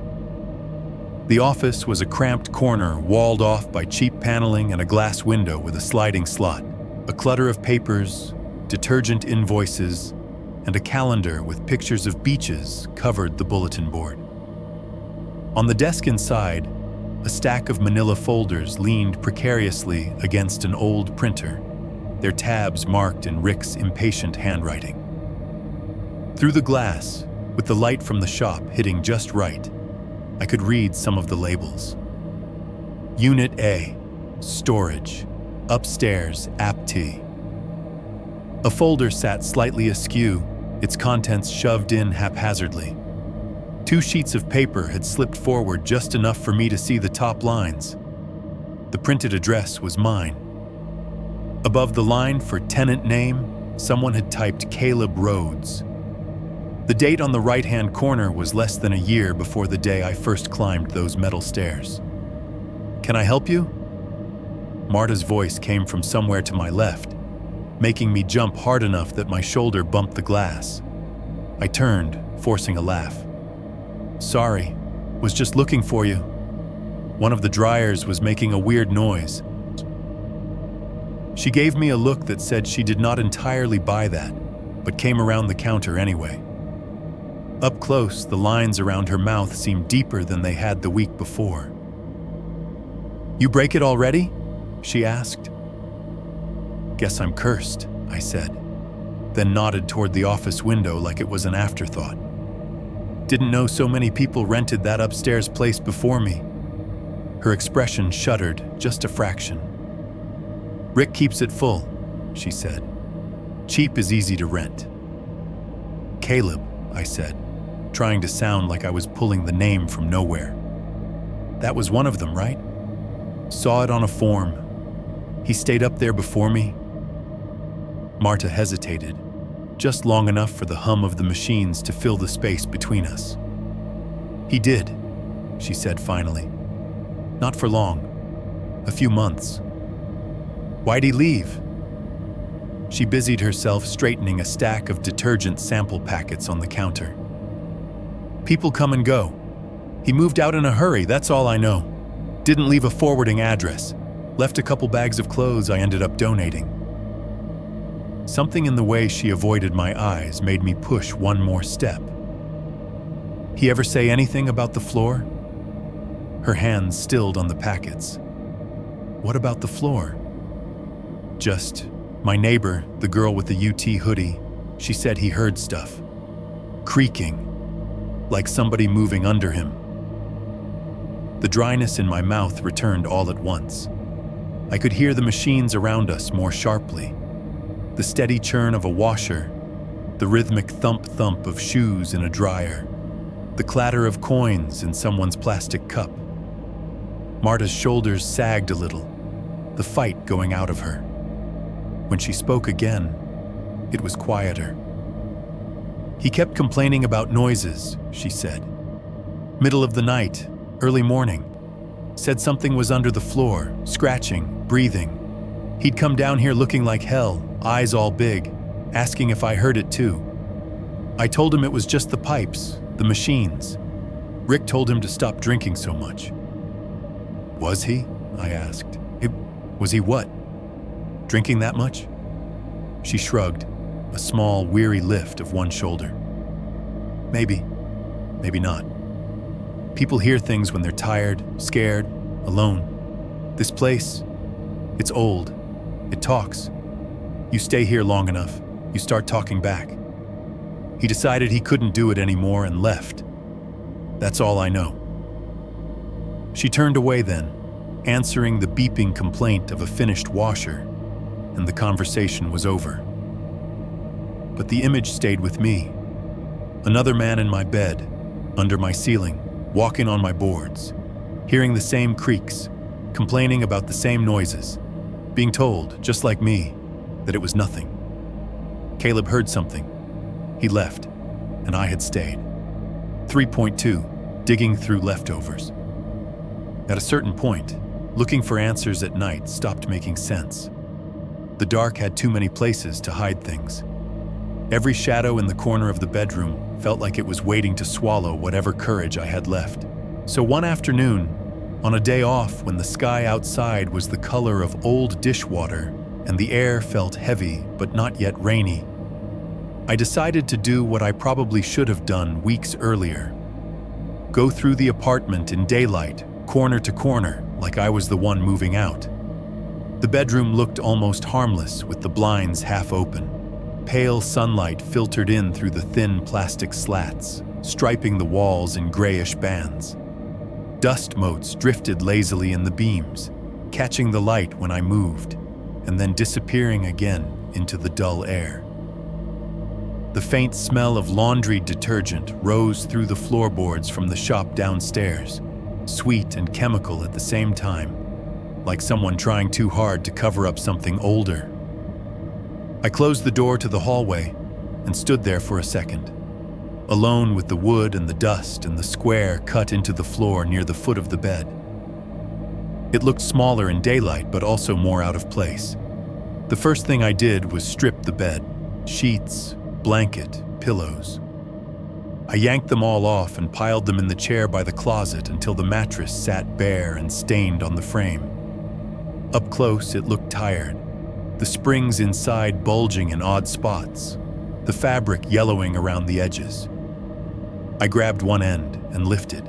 The office was a cramped corner walled off by cheap paneling and a glass window with a sliding slot, a clutter of papers, detergent invoices, and a calendar with pictures of beaches covered the bulletin board. On the desk inside, a stack of manila folders leaned precariously against an old printer, their tabs marked in Rick's impatient handwriting. Through the glass, with the light from the shop hitting just right, I could read some of the labels. Unit A, storage, upstairs, app T. A folder sat slightly askew, its contents shoved in haphazardly. 2 sheets of paper had slipped forward just enough for me to see the top lines. The printed address was mine. Above the line for tenant name, someone had typed Caleb Rhodes. The date on the right-hand corner was less than a year before the day I first climbed those metal stairs. "Can I help you?" Marta's voice came from somewhere to my left, making me jump hard enough that my shoulder bumped the glass. I turned, forcing a laugh. "Sorry, was just looking for you. One of the dryers was making a weird noise." She gave me a look that said she did not entirely buy that, but came around the counter anyway. Up close, the lines around her mouth seemed deeper than they had the week before. "You break it already?" she asked. "Guess I'm cursed," I said, then nodded toward the office window like it was an afterthought. "Didn't know so many people rented that upstairs place before me." Her expression shuddered just a fraction. "Rick keeps it full," she said. "Cheap is easy to rent." "Caleb," I said, trying to sound like I was pulling the name from nowhere. "That was one of them, right? Saw it on a form. He stayed up there before me?" Marta hesitated, just long enough for the hum of the machines to fill the space between us. "He did," she said finally. "Not for long. A few months." "Why'd he leave?" She busied herself straightening a stack of detergent sample packets on the counter. "People come and go. He moved out in a hurry, that's all I know. Didn't leave a forwarding address. Left a couple bags of clothes I ended up donating." Something in the way she avoided my eyes made me push one more step. "He ever say anything about the floor?" Her hands stilled on the packets. "What about the floor?" "Just, my neighbor, the girl with the UT hoodie, she said he heard stuff. Creaking, like somebody moving under him." The dryness in my mouth returned all at once. I could hear the machines around us more sharply. The steady churn of a washer, the rhythmic thump-thump of shoes in a dryer, the clatter of coins in someone's plastic cup. Marta's shoulders sagged a little, the fight going out of her. When she spoke again, it was quieter. "He kept complaining about noises," she said. "Middle of the night, early morning. Said something was under the floor, scratching, breathing. He'd come down here looking like hell, eyes all big, asking if I heard it too. I told him it was just the pipes, the machines. Rick told him to stop drinking so much." "Was he?" I asked. Was he what? Drinking that much?" She shrugged, a small, weary lift of one shoulder. "Maybe, maybe not. People hear things when they're tired, scared, alone. This place, it's old. It talks. You stay here long enough, you start talking back. He decided he couldn't do it anymore and left. That's all I know." She turned away then, answering the beeping complaint of a finished washer, and the conversation was over. But the image stayed with me. Another man in my bed, under my ceiling, walking on my boards, hearing the same creaks, complaining about the same noises, being told, just like me, that it was nothing. Caleb heard something. He left, and I had stayed. 3.2, digging through leftovers. At a certain point, looking for answers at night stopped making sense. The dark had too many places to hide things. Every shadow in the corner of the bedroom felt like it was waiting to swallow whatever courage I had left. So one afternoon, on a day off when the sky outside was the color of old dishwater and the air felt heavy but not yet rainy, I decided to do what I probably should have done weeks earlier. Go through the apartment in daylight, corner to corner, like I was the one moving out. The bedroom looked almost harmless with the blinds half open. Pale sunlight filtered in through the thin plastic slats, striping the walls in grayish bands. Dust motes drifted lazily in the beams, catching the light when I moved, and then disappearing again into the dull air. The faint smell of laundry detergent rose through the floorboards from the shop downstairs, sweet and chemical at the same time, like someone trying too hard to cover up something older. I closed the door to the hallway and stood there for a second, alone with the wood and the dust and the square cut into the floor near the foot of the bed. It looked smaller in daylight, but also more out of place. The first thing I did was strip the bed, sheets, blanket, pillows. I yanked them all off and piled them in the chair by the closet until the mattress sat bare and stained on the frame. Up close, it looked tired, the springs inside bulging in odd spots, the fabric yellowing around the edges. I grabbed one end and lifted.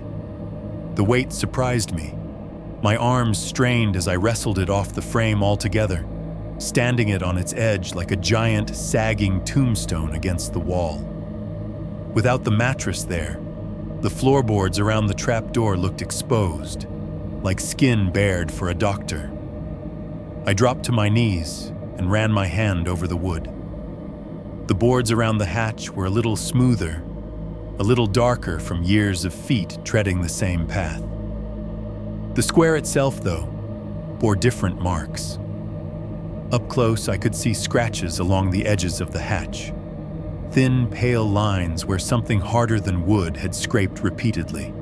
The weight surprised me. My arms strained as I wrestled it off the frame altogether, standing it on its edge like a giant, sagging tombstone against the wall. Without the mattress there, the floorboards around the trapdoor looked exposed, like skin bared for a doctor. I dropped to my knees and ran my hand over the wood. The boards around the hatch were a little smoother, a little darker from years of feet treading the same path. The square itself, though, bore different marks. Up close, I could see scratches along the edges of the hatch, thin, pale lines where something harder than wood had scraped repeatedly.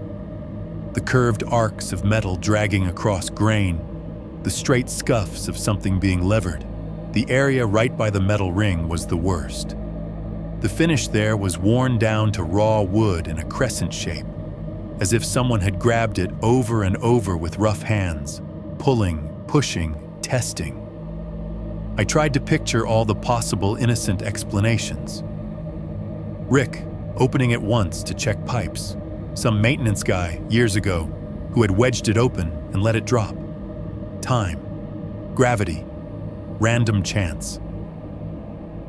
The curved arcs of metal dragging across grain, the straight scuffs of something being levered. The area right by the metal ring was the worst. The finish there was worn down to raw wood in a crescent shape, as if someone had grabbed it over and over with rough hands, pulling, pushing, testing. I tried to picture all the possible innocent explanations. Rick, opening it once to check pipes. Some maintenance guy, years ago, who had wedged it open and let it drop. Time, gravity, random chance.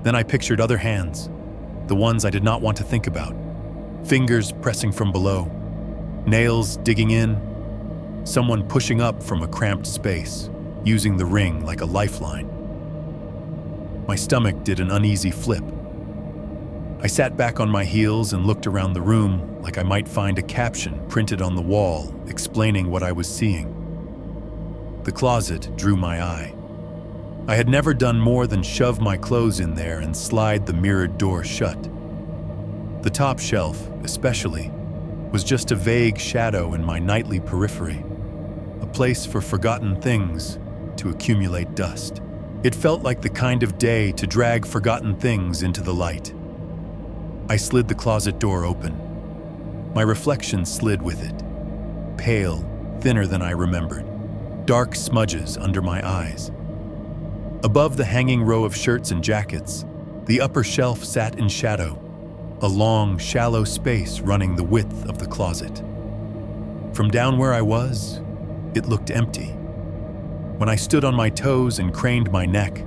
Then I pictured other hands, the ones I did not want to think about. Fingers pressing from below, nails digging in, someone pushing up from a cramped space, using the ring like a lifeline. My stomach did an uneasy flip. I sat back on my heels and looked around the room like I might find a caption printed on the wall explaining what I was seeing. The closet drew my eye. I had never done more than shove my clothes in there and slide the mirrored door shut. The top shelf, especially, was just a vague shadow in my nightly periphery, a place for forgotten things to accumulate dust. It felt like the kind of day to drag forgotten things into the light. I slid the closet door open. My reflection slid with it, pale, thinner than I remembered, dark smudges under my eyes. Above the hanging row of shirts and jackets, the upper shelf sat in shadow, a long, shallow space running the width of the closet. From down where I was, it looked empty. When I stood on my toes and craned my neck,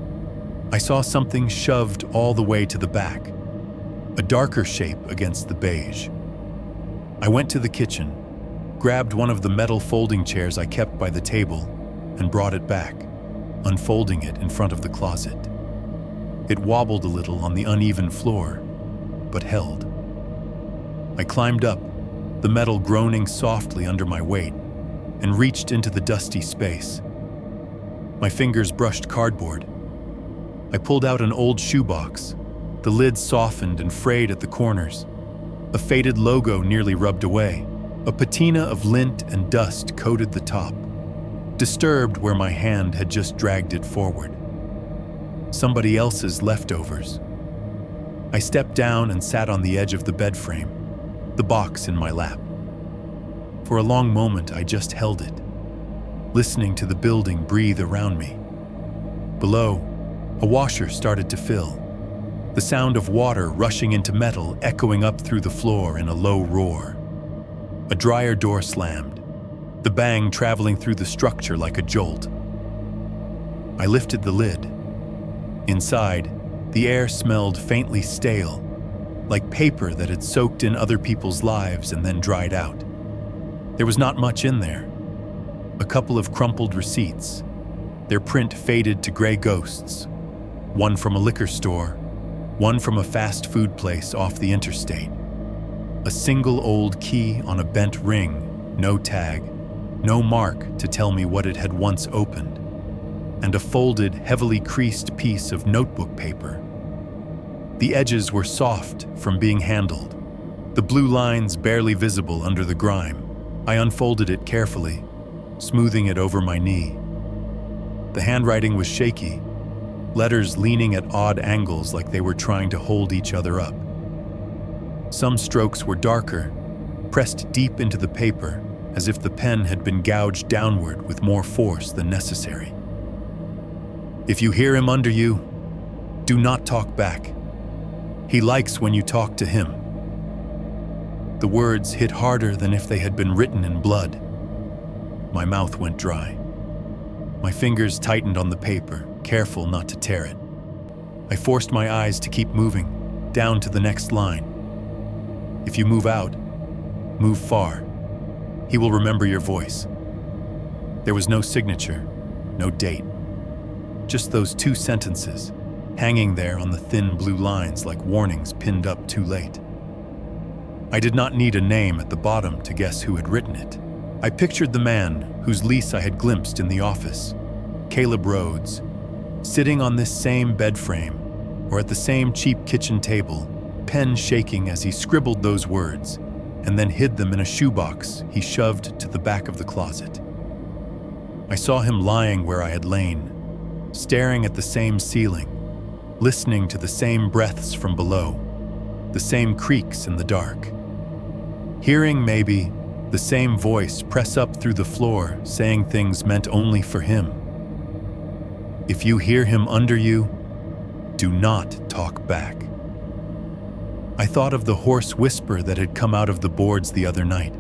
I saw something shoved all the way to the back, a darker shape against the beige. I went to the kitchen, grabbed one of the metal folding chairs I kept by the table, and brought it back, unfolding it in front of the closet. It wobbled a little on the uneven floor, but held. I climbed up, the metal groaning softly under my weight, and reached into the dusty space. My fingers brushed cardboard. I pulled out an old shoebox, the lid softened and frayed at the corners. A faded logo nearly rubbed away. A patina of lint and dust coated the top, disturbed where my hand had just dragged it forward. Somebody else's leftovers. I stepped down and sat on the edge of the bed frame, the box in my lap. For a long moment, I just held it, listening to the building breathe around me. Below, a washer started to fill, the sound of water rushing into metal echoing up through the floor in a low roar. A dryer door slammed, the bang traveling through the structure like a jolt. I lifted the lid. Inside, the air smelled faintly stale, like paper that had soaked in other people's lives and then dried out. There was not much in there. A couple of crumpled receipts, their print faded to gray ghosts. One from a liquor store, one from a fast food place off the interstate. A single old key on a bent ring, no tag, no mark to tell me what it had once opened, and a folded, heavily creased piece of notebook paper. The edges were soft from being handled, the blue lines barely visible under the grime. I unfolded it carefully, smoothing it over my knee. The handwriting was shaky, letters leaning at odd angles like they were trying to hold each other up. Some strokes were darker, pressed deep into the paper, as if the pen had been gouged downward with more force than necessary. If you hear him under you, do not talk back. He likes when you talk to him. The words hit harder than if they had been written in blood. My mouth went dry. My fingers tightened on the paper, careful not to tear it. I forced my eyes to keep moving, down to the next line. If you move out, move far. He will remember your voice. There was no signature, no date. Just those two sentences, hanging there on the thin blue lines like warnings pinned up too late. I did not need a name at the bottom to guess who had written it. I pictured the man whose lease I had glimpsed in the office, Caleb Rhodes, sitting on this same bed frame or at the same cheap kitchen table, pen shaking as he scribbled those words and then hid them in a shoebox he shoved to the back of the closet. I saw him lying where I had lain, staring at the same ceiling, listening to the same breaths from below, the same creaks in the dark. Hearing, maybe, the same voice press up through the floor saying things meant only for him. If you hear him under you, do not talk back. I thought of the hoarse whisper that had come out of the boards the other night.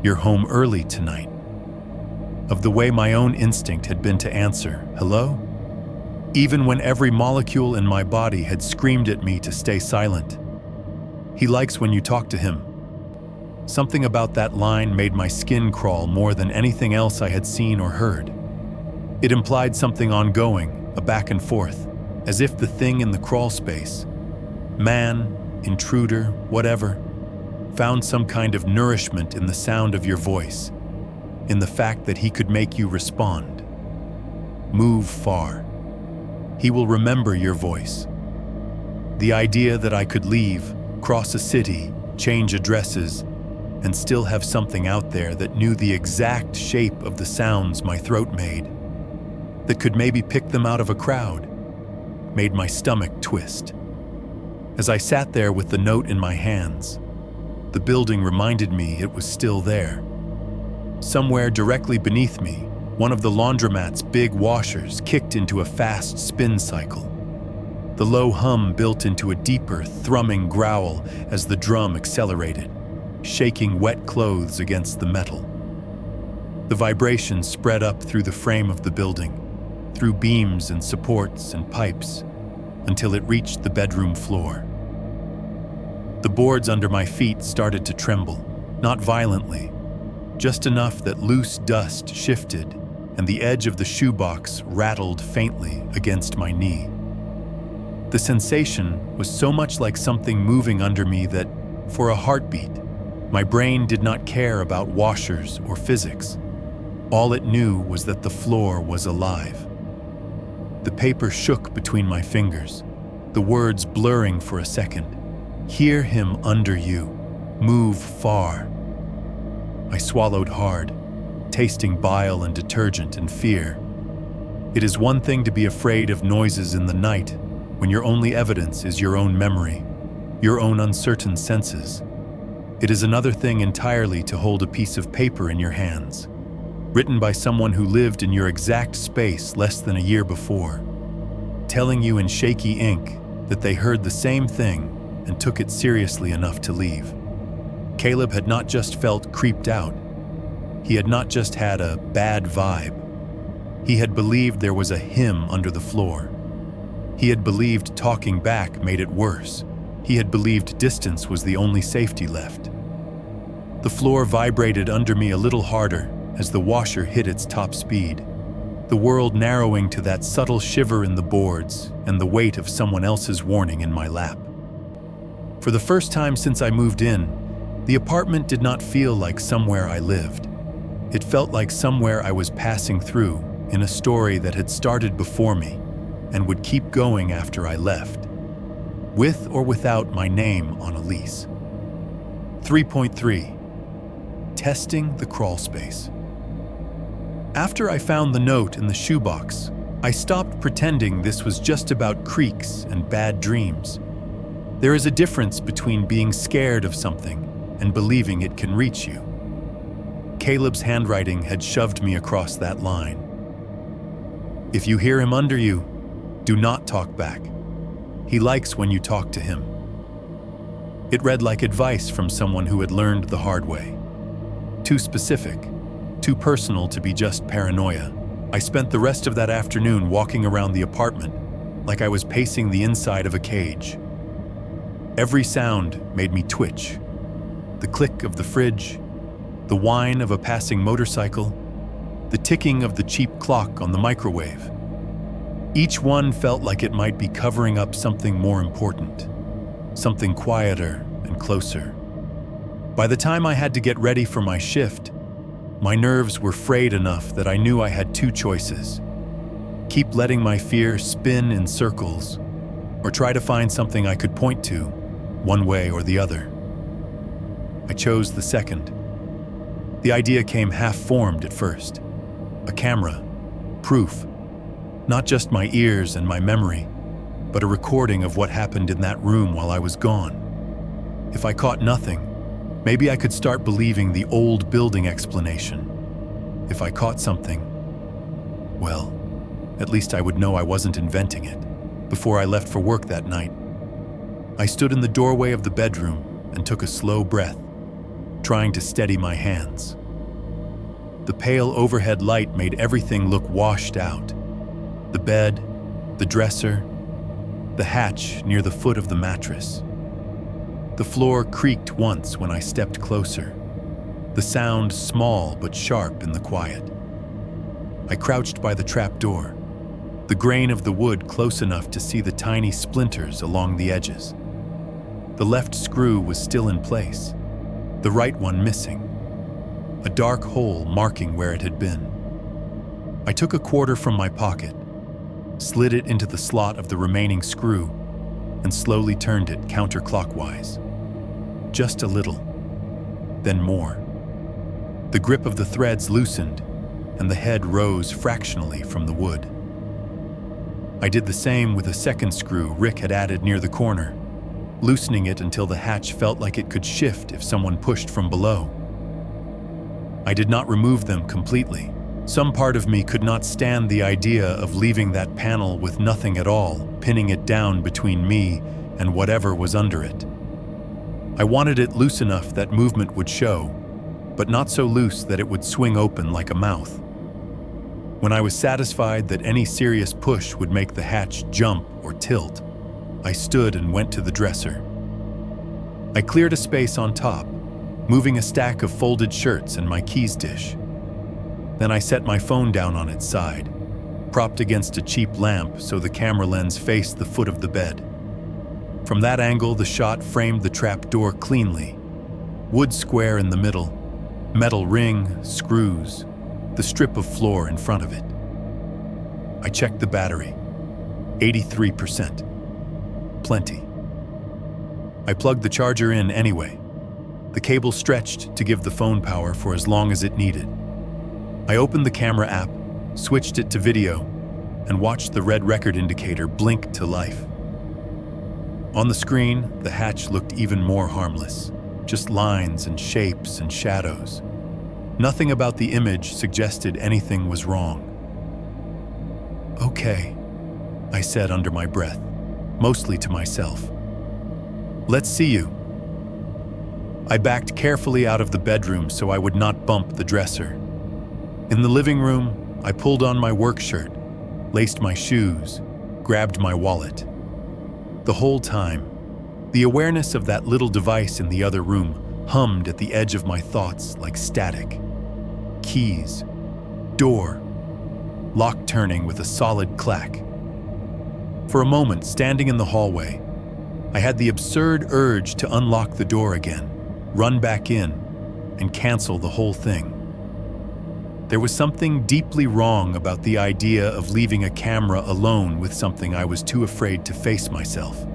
You're home early tonight. Of the way my own instinct had been to answer, hello? Even when every molecule in my body had screamed at me to stay silent. He likes when you talk to him. Something about that line made my skin crawl more than anything else I had seen or heard. It implied something ongoing, a back and forth, as if the thing in the crawl space, man, intruder, whatever, found some kind of nourishment in the sound of your voice, in the fact that he could make you respond. Move far. He will remember your voice. The idea that I could leave, cross a city, change addresses, and still have something out there that knew the exact shape of the sounds my throat made, that could maybe pick them out of a crowd, made my stomach twist. As I sat there with the note in my hands, the building reminded me it was still there. Somewhere directly beneath me, one of the laundromat's big washers kicked into a fast spin cycle. The low hum built into a deeper, thrumming growl as the drum accelerated, shaking wet clothes against the metal. The vibration spread up through the frame of the building, through beams and supports and pipes, until it reached the bedroom floor. The boards under my feet started to tremble, not violently, just enough that loose dust shifted and the edge of the shoebox rattled faintly against my knee. The sensation was so much like something moving under me that, for a heartbeat, my brain did not care about washers or physics. All it knew was that the floor was alive. The paper shook between my fingers, the words blurring for a second. Hear him under you. Move far. I swallowed hard, tasting bile and detergent and fear. It is one thing to be afraid of noises in the night when your only evidence is your own memory, your own uncertain senses. It is another thing entirely to hold a piece of paper in your hands, written by someone who lived in your exact space less than a year before, telling you in shaky ink that they heard the same thing and took it seriously enough to leave. Caleb had not just felt creeped out. He had not just had a bad vibe. He had believed there was a him under the floor. He had believed talking back made it worse. He had believed distance was the only safety left. The floor vibrated under me a little harder as the washer hit its top speed, the world narrowing to that subtle shiver in the boards and the weight of someone else's warning in my lap. For the first time since I moved in, the apartment did not feel like somewhere I lived. It felt like somewhere I was passing through in a story that had started before me and would keep going after I left, with or without my name on a lease. 3.3. Testing the crawl space. After I found the note in the shoebox, I stopped pretending this was just about creaks and bad dreams. There is a difference between being scared of something and believing it can reach you. Caleb's handwriting had shoved me across that line. If you hear him under you, do not talk back. He likes when you talk to him. It read like advice from someone who had learned the hard way. Too specific, too personal to be just paranoia. I spent the rest of that afternoon walking around the apartment like I was pacing the inside of a cage. Every sound made me twitch. The click of the fridge, the whine of a passing motorcycle, the ticking of the cheap clock on the microwave. Each one felt like it might be covering up something more important, something quieter and closer. By the time I had to get ready for my shift, my nerves were frayed enough that I knew I had two choices: keep letting my fear spin in circles, or try to find something I could point to, one way or the other. I chose the second. The idea came half-formed at first. A camera, proof, not just my ears and my memory, but a recording of what happened in that room while I was gone. If I caught nothing, maybe I could start believing the old building explanation. If I caught something, well, at least I would know I wasn't inventing it. Before I left for work that night, I stood in the doorway of the bedroom and took a slow breath, trying to steady my hands. The pale overhead light made everything look washed out. The bed, the dresser, the hatch near the foot of the mattress. The floor creaked once when I stepped closer, the sound small but sharp in the quiet. I crouched by the trapdoor, the grain of the wood close enough to see the tiny splinters along the edges. The left screw was still in place, the right one missing, a dark hole marking where it had been. I took a quarter from my pocket, slid it into the slot of the remaining screw, and slowly turned it counterclockwise. Just a little, then more. The grip of the threads loosened, and the head rose fractionally from the wood. I did the same with a second screw Rick had added near the corner, loosening it until the hatch felt like it could shift if someone pushed from below. I did not remove them completely. Some part of me could not stand the idea of leaving that panel with nothing at all, pinning it down between me and whatever was under it. I wanted it loose enough that movement would show, but not so loose that it would swing open like a mouth. When I was satisfied that any serious push would make the hatch jump or tilt, I stood and went to the dresser. I cleared a space on top, moving a stack of folded shirts and my keys dish. Then I set my phone down on its side, propped against a cheap lamp so the camera lens faced the foot of the bed. From that angle, the shot framed the trap door cleanly. Wood square in the middle, metal ring, screws, the strip of floor in front of it. I checked the battery. 83%. Plenty. I plugged the charger in anyway. The cable stretched to give the phone power for as long as it needed. I opened the camera app, switched it to video, and watched the red record indicator blink to life. On the screen, the hatch looked even more harmless, just lines and shapes and shadows. Nothing about the image suggested anything was wrong. "Okay," I said under my breath, mostly to myself. "Let's see you." I backed carefully out of the bedroom so I would not bump the dresser. In the living room, I pulled on my work shirt, laced my shoes, grabbed my wallet. The whole time, the awareness of that little device in the other room hummed at the edge of my thoughts like static. Keys, door, lock turning with a solid clack. For a moment, standing in the hallway, I had the absurd urge to unlock the door again, run back in, and cancel the whole thing. There was something deeply wrong about the idea of leaving a camera alone with something I was too afraid to face myself.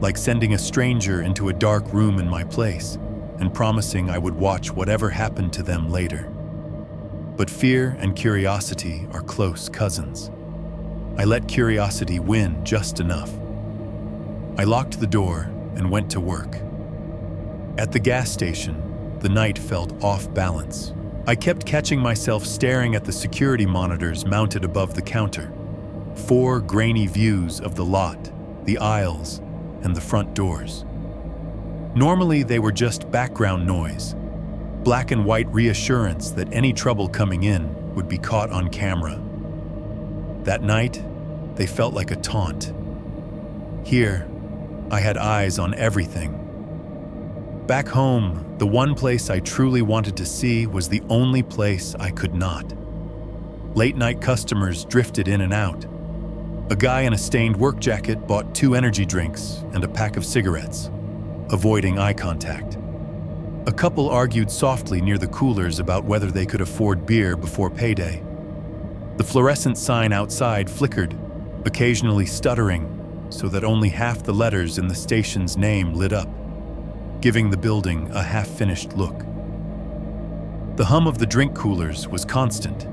Like sending a stranger into a dark room in my place and promising I would watch whatever happened to them later. But fear and curiosity are close cousins. I let curiosity win just enough. I locked the door and went to work. At the gas station, the night felt off balance. I kept catching myself staring at the security monitors mounted above the counter. 4 grainy views of the lot, the aisles, and the front doors. Normally, they were just background noise, black and white reassurance that any trouble coming in would be caught on camera. That night, they felt like a taunt. Here, I had eyes on everything. Back home, the one place I truly wanted to see was the only place I could not. Late-night customers drifted in and out. A guy in a stained work jacket bought 2 energy drinks and a pack of cigarettes, avoiding eye contact. A couple argued softly near the coolers about whether they could afford beer before payday. The fluorescent sign outside flickered, occasionally stuttering, so that only half the letters in the station's name lit up, giving the building a half-finished look. The hum of the drink coolers was constant,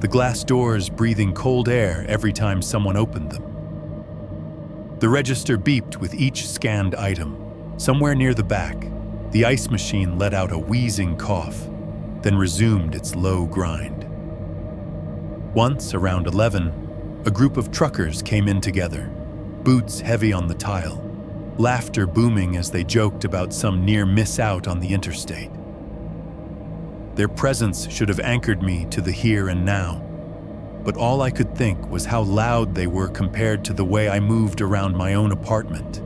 the glass doors breathing cold air every time someone opened them. The register beeped with each scanned item. Somewhere near the back, the ice machine let out a wheezing cough, then resumed its low grind. Once, around 11, a group of truckers came in together, boots heavy on the tile, laughter booming as they joked about some near miss out on the interstate. Their presence should have anchored me to the here and now, but all I could think was how loud they were compared to the way I moved around my own apartment.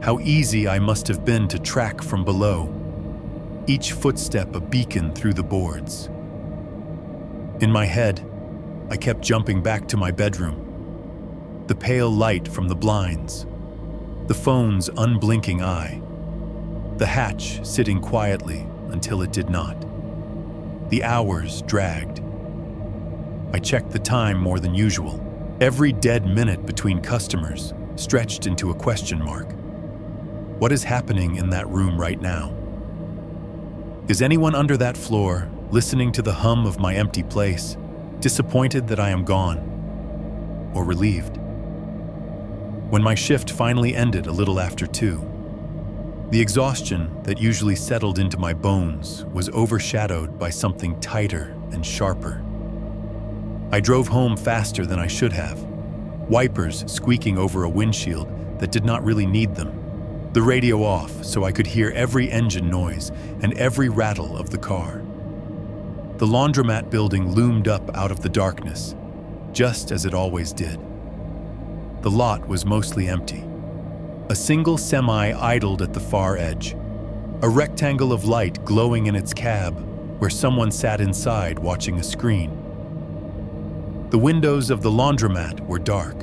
How easy I must have been to track from below, each footstep a beacon through the boards. In my head, I kept jumping back to my bedroom. The pale light from the blinds, the phone's unblinking eye, the hatch sitting quietly until it did not. The hours dragged. I checked the time more than usual. Every dead minute between customers stretched into a question mark. What is happening in that room right now? Is anyone under that floor, listening to the hum of my empty place, disappointed that I am gone, or relieved? When my shift finally ended a little after 2, the exhaustion that usually settled into my bones was overshadowed by something tighter and sharper. I drove home faster than I should have, wipers squeaking over a windshield that did not really need them, the radio off so I could hear every engine noise and every rattle of the car. The laundromat building loomed up out of the darkness, just as it always did. The lot was mostly empty. A single semi idled at the far edge, a rectangle of light glowing in its cab where someone sat inside watching a screen. The windows of the laundromat were dark.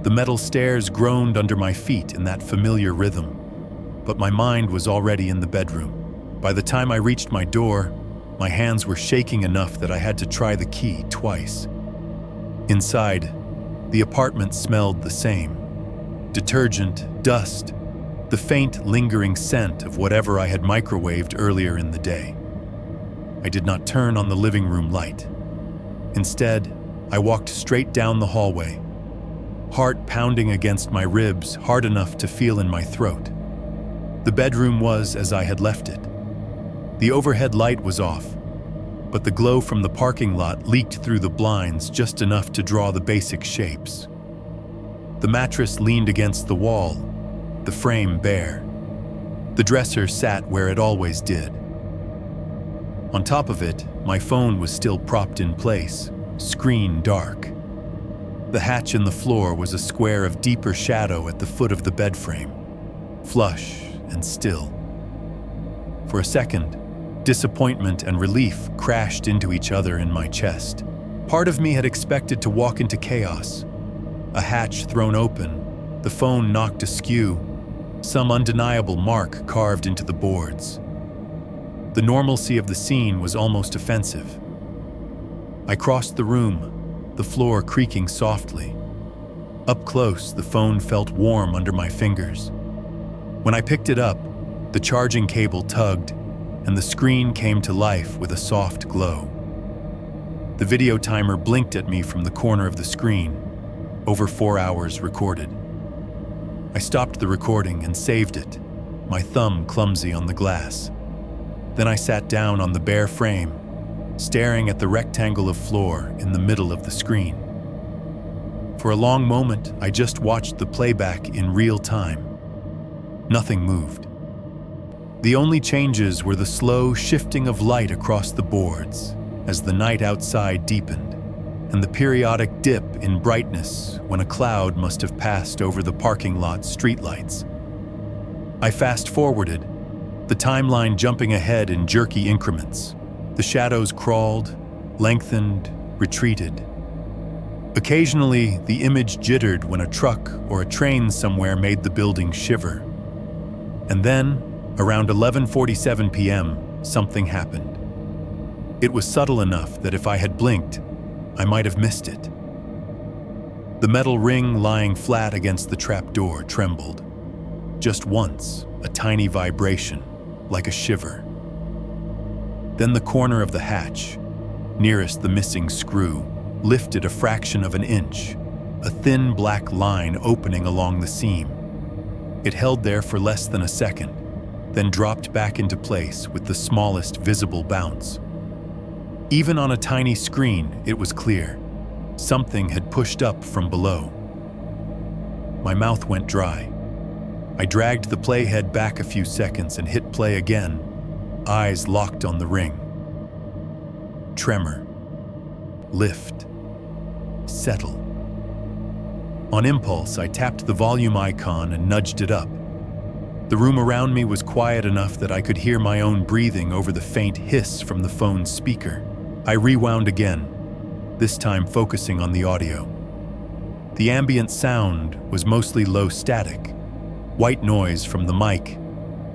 The metal stairs groaned under my feet in that familiar rhythm, but my mind was already in the bedroom. By the time I reached my door, my hands were shaking enough that I had to try the key twice. Inside, the apartment smelled the same. Detergent, dust, the faint, lingering scent of whatever I had microwaved earlier in the day. I did not turn on the living room light. Instead, I walked straight down the hallway, heart pounding against my ribs hard enough to feel in my throat. The bedroom was as I had left it. The overhead light was off, but the glow from the parking lot leaked through the blinds just enough to draw the basic shapes. The mattress leaned against the wall, the frame bare. The dresser sat where it always did. On top of it, my phone was still propped in place, screen dark. The hatch in the floor was a square of deeper shadow at the foot of the bed frame, flush and still. For a second, disappointment and relief crashed into each other in my chest. Part of me had expected to walk into chaos. A hatch thrown open, the phone knocked askew, some undeniable mark carved into the boards. The normalcy of the scene was almost offensive. I crossed the room, the floor creaking softly. Up close, the phone felt warm under my fingers. When I picked it up, the charging cable tugged, and the screen came to life with a soft glow. The video timer blinked at me from the corner of the screen, over 4 hours recorded. I stopped the recording and saved it, my thumb clumsy on the glass. Then I sat down on the bare frame, staring at the rectangle of floor in the middle of the screen. For a long moment, I just watched the playback in real time. Nothing moved. The only changes were the slow shifting of light across the boards as the night outside deepened, and the periodic dip in brightness when a cloud must have passed over the parking lot's streetlights. I fast-forwarded, the timeline jumping ahead in jerky increments. The shadows crawled, lengthened, retreated. Occasionally, the image jittered when a truck or a train somewhere made the building shiver. And then, around 11:47 p.m., something happened. It was subtle enough that if I had blinked, I might have missed it. The metal ring lying flat against the trapdoor trembled. Just once, a tiny vibration, like a shiver. Then the corner of the hatch, nearest the missing screw, lifted a fraction of an inch, a thin black line opening along the seam. It held there for less than a second, then dropped back into place with the smallest visible bounce. Even on a tiny screen, it was clear. Something had pushed up from below. My mouth went dry. I dragged the playhead back a few seconds and hit play again, eyes locked on the ring. Tremor. Lift. Settle. On impulse, I tapped the volume icon and nudged it up. The room around me was quiet enough that I could hear my own breathing over the faint hiss from the phone's speaker. I rewound again, this time focusing on the audio. The ambient sound was mostly low static, white noise from the mic,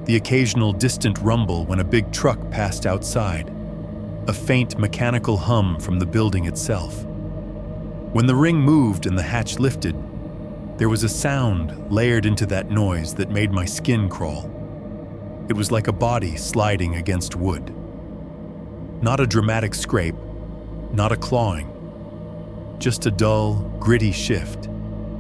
the occasional distant rumble when a big truck passed outside, a faint mechanical hum from the building itself. When the ring moved and the hatch lifted, there was a sound layered into that noise that made my skin crawl. It was like a body sliding against wood. Not a dramatic scrape, not a clawing, just a dull, gritty shift,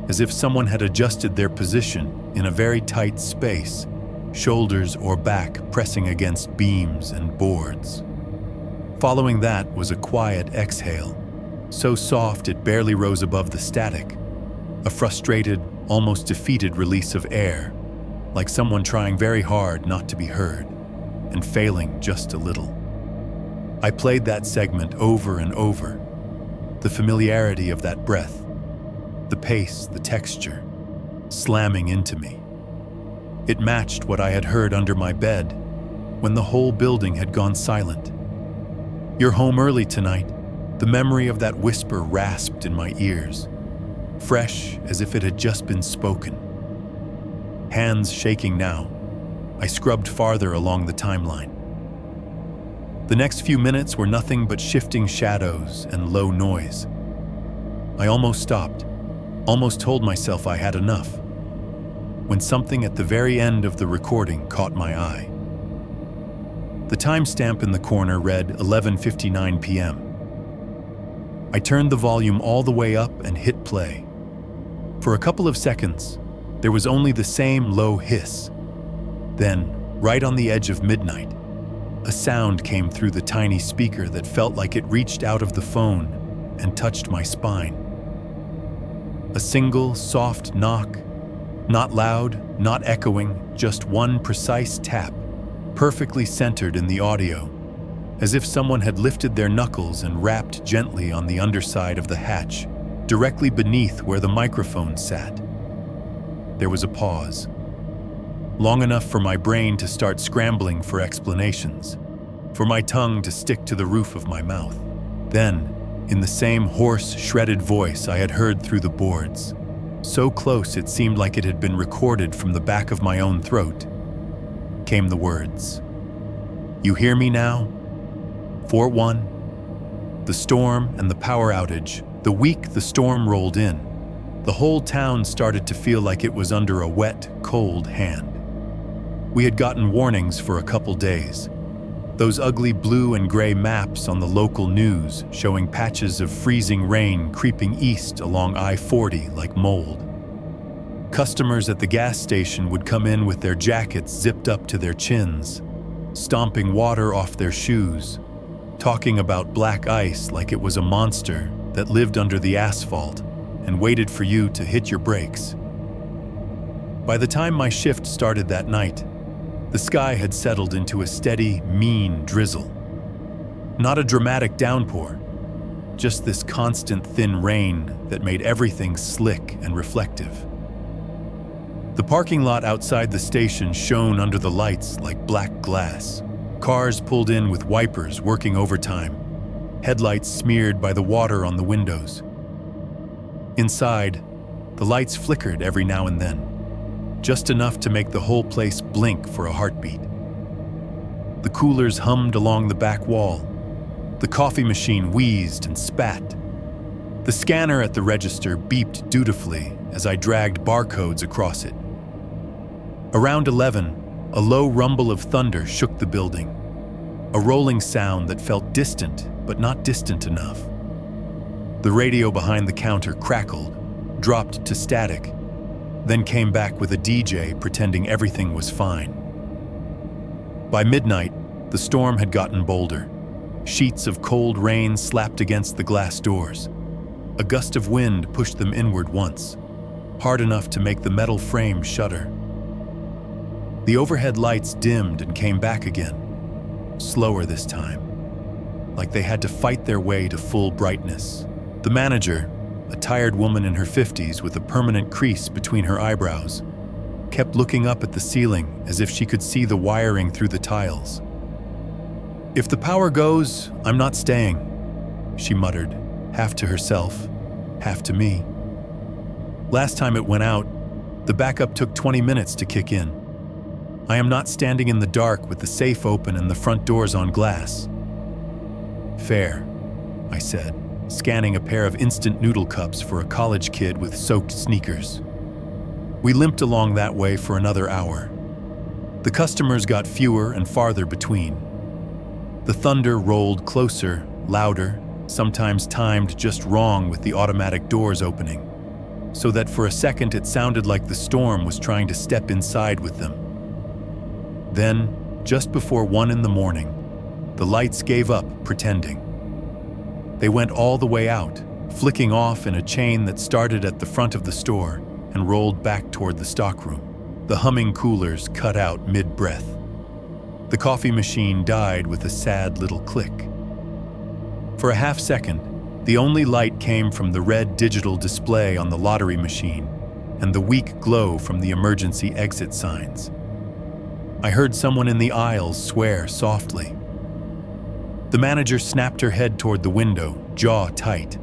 as if someone had adjusted their position in a very tight space, shoulders or back pressing against beams and boards. Following that was a quiet exhale, so soft it barely rose above the static, a frustrated, almost defeated release of air, like someone trying very hard not to be heard, and failing just a little. I played that segment over and over, the familiarity of that breath, the pace, the texture, slamming into me. It matched what I had heard under my bed when the whole building had gone silent. "You're home early tonight," the memory of that whisper rasped in my ears, fresh as if it had just been spoken. Hands shaking now, I scrubbed farther along the timeline. The next few minutes were nothing but shifting shadows and low noise. I almost stopped, almost told myself I had enough, when something at the very end of the recording caught my eye. The timestamp in the corner read 11:59 p.m. I turned the volume all the way up and hit play. For a couple of seconds, there was only the same low hiss. Then, right on the edge of midnight, a sound came through the tiny speaker that felt like it reached out of the phone and touched my spine. A single, soft knock, not loud, not echoing, just one precise tap, perfectly centered in the audio, as if someone had lifted their knuckles and rapped gently on the underside of the hatch, directly beneath where the microphone sat. There was a pause. long enough for my brain to start scrambling for explanations, for my tongue to stick to the roof of my mouth. Then, in the same hoarse, shredded voice I had heard through the boards, so close it seemed like it had been recorded from the back of my own throat, came the words, "You hear me now? 4-1. The storm and the power outage, the week the storm rolled in, the whole town started to feel like it was under a wet, cold hand. We had gotten warnings for a couple days. Those ugly blue and gray maps on the local news showing patches of freezing rain creeping east along I-40 like mold. Customers at the gas station would come in with their jackets zipped up to their chins, stomping water off their shoes, talking about black ice like it was a monster that lived under the asphalt and waited for you to hit your brakes. By the time my shift started that night, the sky had settled into a steady, mean drizzle. Not a dramatic downpour, just this constant thin rain that made everything slick and reflective. The parking lot outside the station shone under the lights like black glass. Cars pulled in with wipers working overtime, headlights smeared by the water on the windows. Inside, the lights flickered every now and then, just enough to make the whole place blink for a heartbeat. The coolers hummed along the back wall. The coffee machine wheezed and spat. The scanner at the register beeped dutifully as I dragged barcodes across it. Around 11, a low rumble of thunder shook the building, a rolling sound that felt distant but not distant enough. The radio behind the counter crackled, dropped to static, then came back with a DJ pretending everything was fine. By midnight, the storm had gotten bolder. Sheets of cold rain slapped against the glass doors. A gust of wind pushed them inward once, hard enough to make the metal frame shudder. The overhead lights dimmed and came back again, slower this time, like they had to fight their way to full brightness. The manager, a tired woman in her 50s with a permanent crease between her eyebrows, kept looking up at the ceiling as if she could see the wiring through the tiles. "If the power goes, I'm not staying," she muttered, half to herself, half to me. "Last time it went out, the backup took 20 minutes to kick in. I am not standing in the dark with the safe open and the front doors on glass." "Fair," I said, scanning a pair of instant noodle cups for a college kid with soaked sneakers. We limped along that way for another hour. The customers got fewer and farther between. The thunder rolled closer, louder, sometimes timed just wrong with the automatic doors opening, so that for a second it sounded like the storm was trying to step inside with them. Then, just before 1 in the morning, the lights gave up pretending. They went all the way out, flicking off in a chain that started at the front of the store and rolled back toward the stockroom. The humming coolers cut out mid-breath. The coffee machine died with a sad little click. For a half second, the only light came from the red digital display on the lottery machine and the weak glow from the emergency exit signs. I heard someone in the aisles swear softly. The manager snapped her head toward the window, jaw tight.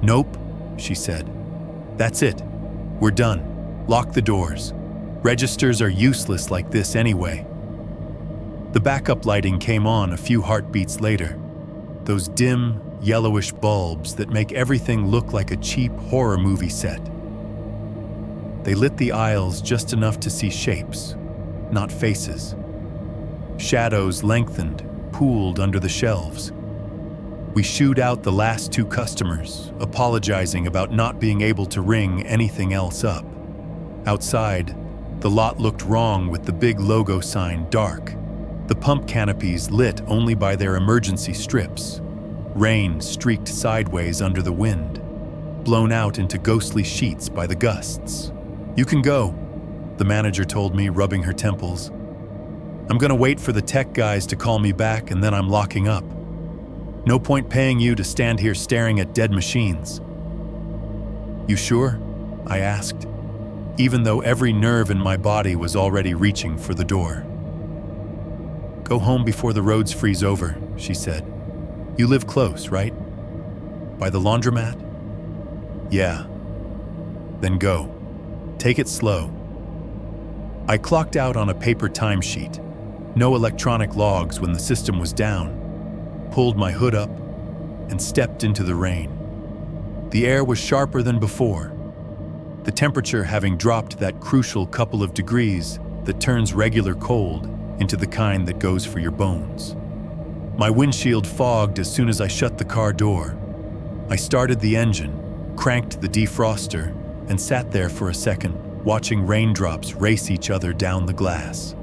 "Nope," she said. "That's it. We're done. Lock the doors. Registers are useless like this anyway." The backup lighting came on a few heartbeats later. Those dim, yellowish bulbs that make everything look like a cheap horror movie set. They lit the aisles just enough to see shapes, not faces. Shadows lengthened, pooled under the shelves. We shooed out the last 2 customers, apologizing about not being able to ring anything else up. Outside, the lot looked wrong with the big logo sign dark, the pump canopies lit only by their emergency strips. Rain streaked sideways under the wind, blown out into ghostly sheets by the gusts. "You can go," the manager told me, rubbing her temples. "I'm gonna wait for the tech guys to call me back and then I'm locking up. No point paying you to stand here staring at dead machines." "You sure?" I asked. even though every nerve in my body was already reaching for the door. "Go home before the roads freeze over," she said. "You live close, right? By the laundromat?" "Yeah." "Then go. Take it slow." I clocked out on a paper timesheet, no electronic logs when the system was down, pulled my hood up, and stepped into the rain. The air was sharper than before, the temperature having dropped that crucial couple of degrees that turns regular cold into the kind that goes for your bones. My windshield fogged as soon as I shut the car door. I started the engine, cranked the defroster, and sat there for a second, watching raindrops race each other down the glass.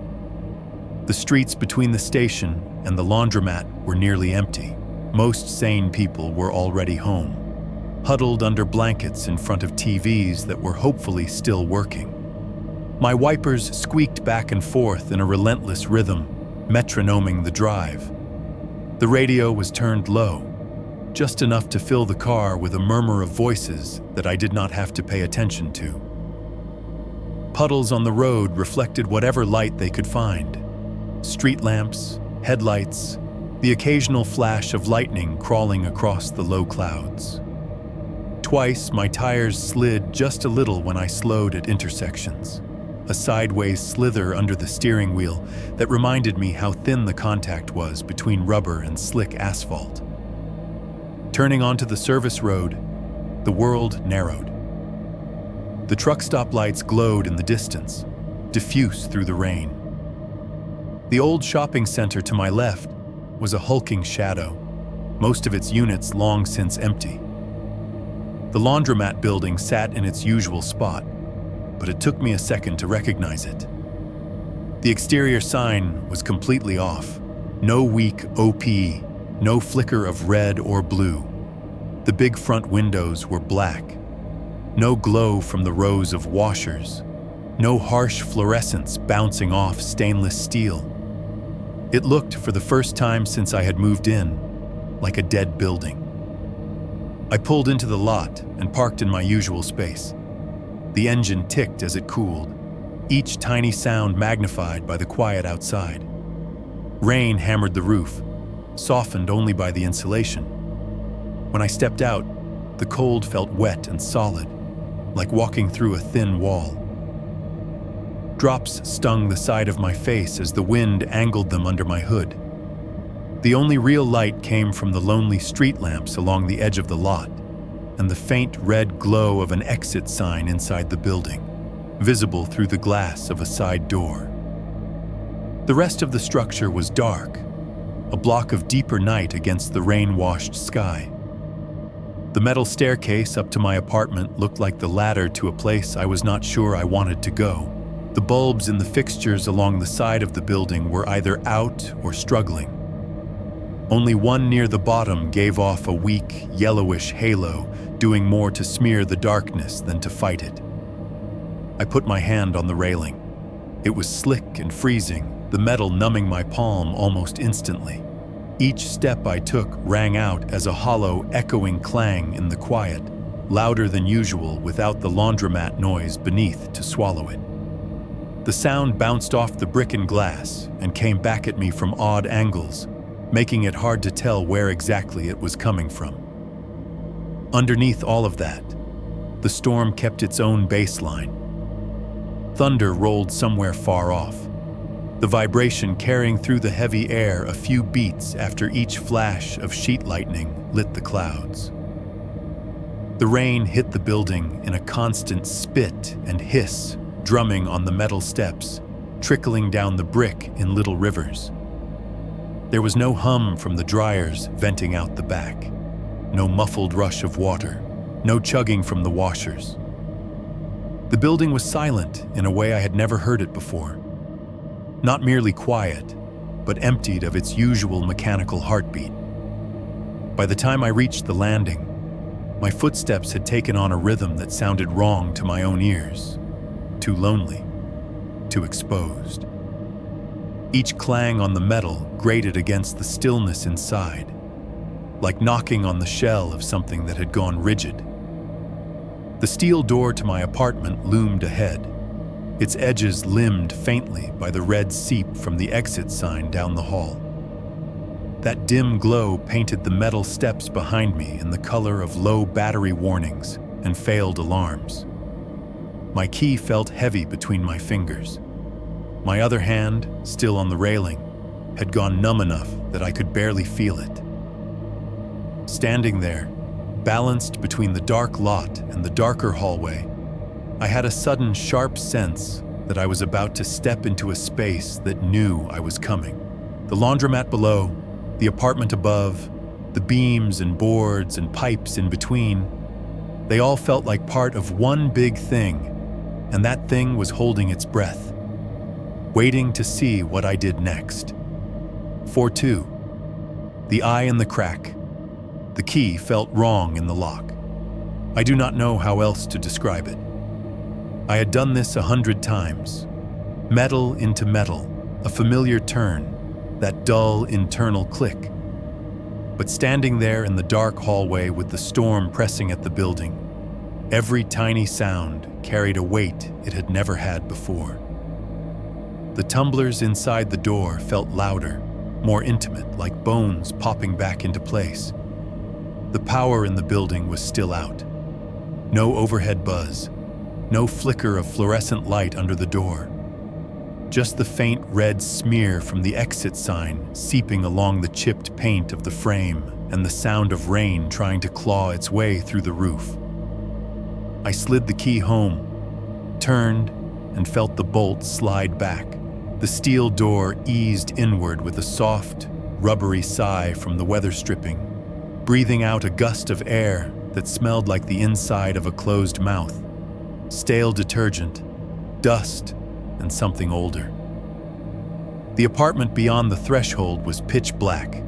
The streets between the station and the laundromat were nearly empty. Most sane people were already home, huddled under blankets in front of TVs that were hopefully still working. My wipers squeaked back and forth in a relentless rhythm, metronoming the drive. The radio was turned low, just enough to fill the car with a murmur of voices that I did not have to pay attention to. Puddles on the road reflected whatever light they could find. Street lamps, headlights, the occasional flash of lightning crawling across the low clouds. Twice, my tires slid just a little when I slowed at intersections, a sideways slither under the steering wheel that reminded me how thin the contact was between rubber and slick asphalt. Turning onto the service road, the world narrowed. The truck stoplights glowed in the distance, diffuse through the rain. The old shopping center to my left was a hulking shadow, most of its units long since empty. The laundromat building sat in its usual spot, but it took me a second to recognize it. The exterior sign was completely off. No weak OP, no flicker of red or blue. The big front windows were black. No glow from the rows of washers. No harsh fluorescence bouncing off stainless steel. It looked, for the first time since I had moved in, like a dead building. I pulled into the lot and parked in my usual space. The engine ticked as it cooled, each tiny sound magnified by the quiet outside. Rain hammered the roof, softened only by the insulation. When I stepped out, the cold felt wet and solid, like walking through a thin wall. Drops stung the side of my face as the wind angled them under my hood. The only real light came from the lonely street lamps along the edge of the lot, and the faint red glow of an exit sign inside the building, visible through the glass of a side door. The rest of the structure was dark, a block of deeper night against the rain-washed sky. The metal staircase up to my apartment looked like the ladder to a place I was not sure I wanted to go. The bulbs in the fixtures along the side of the building were either out or struggling. Only one near the bottom gave off a weak, yellowish halo, doing more to smear the darkness than to fight it. I put my hand on the railing. It was slick and freezing, the metal numbing my palm almost instantly. Each step I took rang out as a hollow, echoing clang in the quiet, louder than usual without the laundromat noise beneath to swallow it. The sound bounced off the brick and glass and came back at me from odd angles, making it hard to tell where exactly it was coming from. Underneath all of that, the storm kept its own baseline. Thunder rolled somewhere far off, the vibration carrying through the heavy air a few beats after each flash of sheet lightning lit the clouds. The rain hit the building in a constant spit and hiss, drumming on the metal steps, trickling down the brick in little rivers. There was no hum from the dryers venting out the back, no muffled rush of water, no chugging from the washers. The building was silent in a way I had never heard it before. Not merely quiet, but emptied of its usual mechanical heartbeat. By the time I reached the landing, my footsteps had taken on a rhythm that sounded wrong to my own ears, too lonely, too exposed. Each clang on the metal grated against the stillness inside, like knocking on the shell of something that had gone rigid. The steel door to my apartment loomed ahead, its edges limned faintly by the red seep from the exit sign down the hall. That dim glow painted the metal steps behind me in the color of low battery warnings and failed alarms. My key felt heavy between my fingers. My other hand, still on the railing, had gone numb enough that I could barely feel it. Standing there, balanced between the dark lot and the darker hallway, I had a sudden sharp sense that I was about to step into a space that knew I was coming. The laundromat below, the apartment above, the beams and boards and pipes in between, they all felt like part of one big thing, and that thing was holding its breath, waiting to see what I did next. 4-2. The eye in the crack. The key felt wrong in the lock. I do not know how else to describe it. I had done this 100 times. Metal into metal, a familiar turn, that dull internal click. But standing there in the dark hallway with the storm pressing at the building, every tiny sound carried a weight it had never had before. The tumblers inside the door felt louder, more intimate, like bones popping back into place. The power in the building was still out. No overhead buzz, no flicker of fluorescent light under the door. Just the faint red smear from the exit sign seeping along the chipped paint of the frame and the sound of rain trying to claw its way through the roof. I slid the key home, turned, and felt the bolt slide back. The steel door eased inward with a soft, rubbery sigh from the weather stripping, breathing out a gust of air that smelled like the inside of a closed mouth, stale detergent, dust, and something older. The apartment beyond the threshold was pitch black.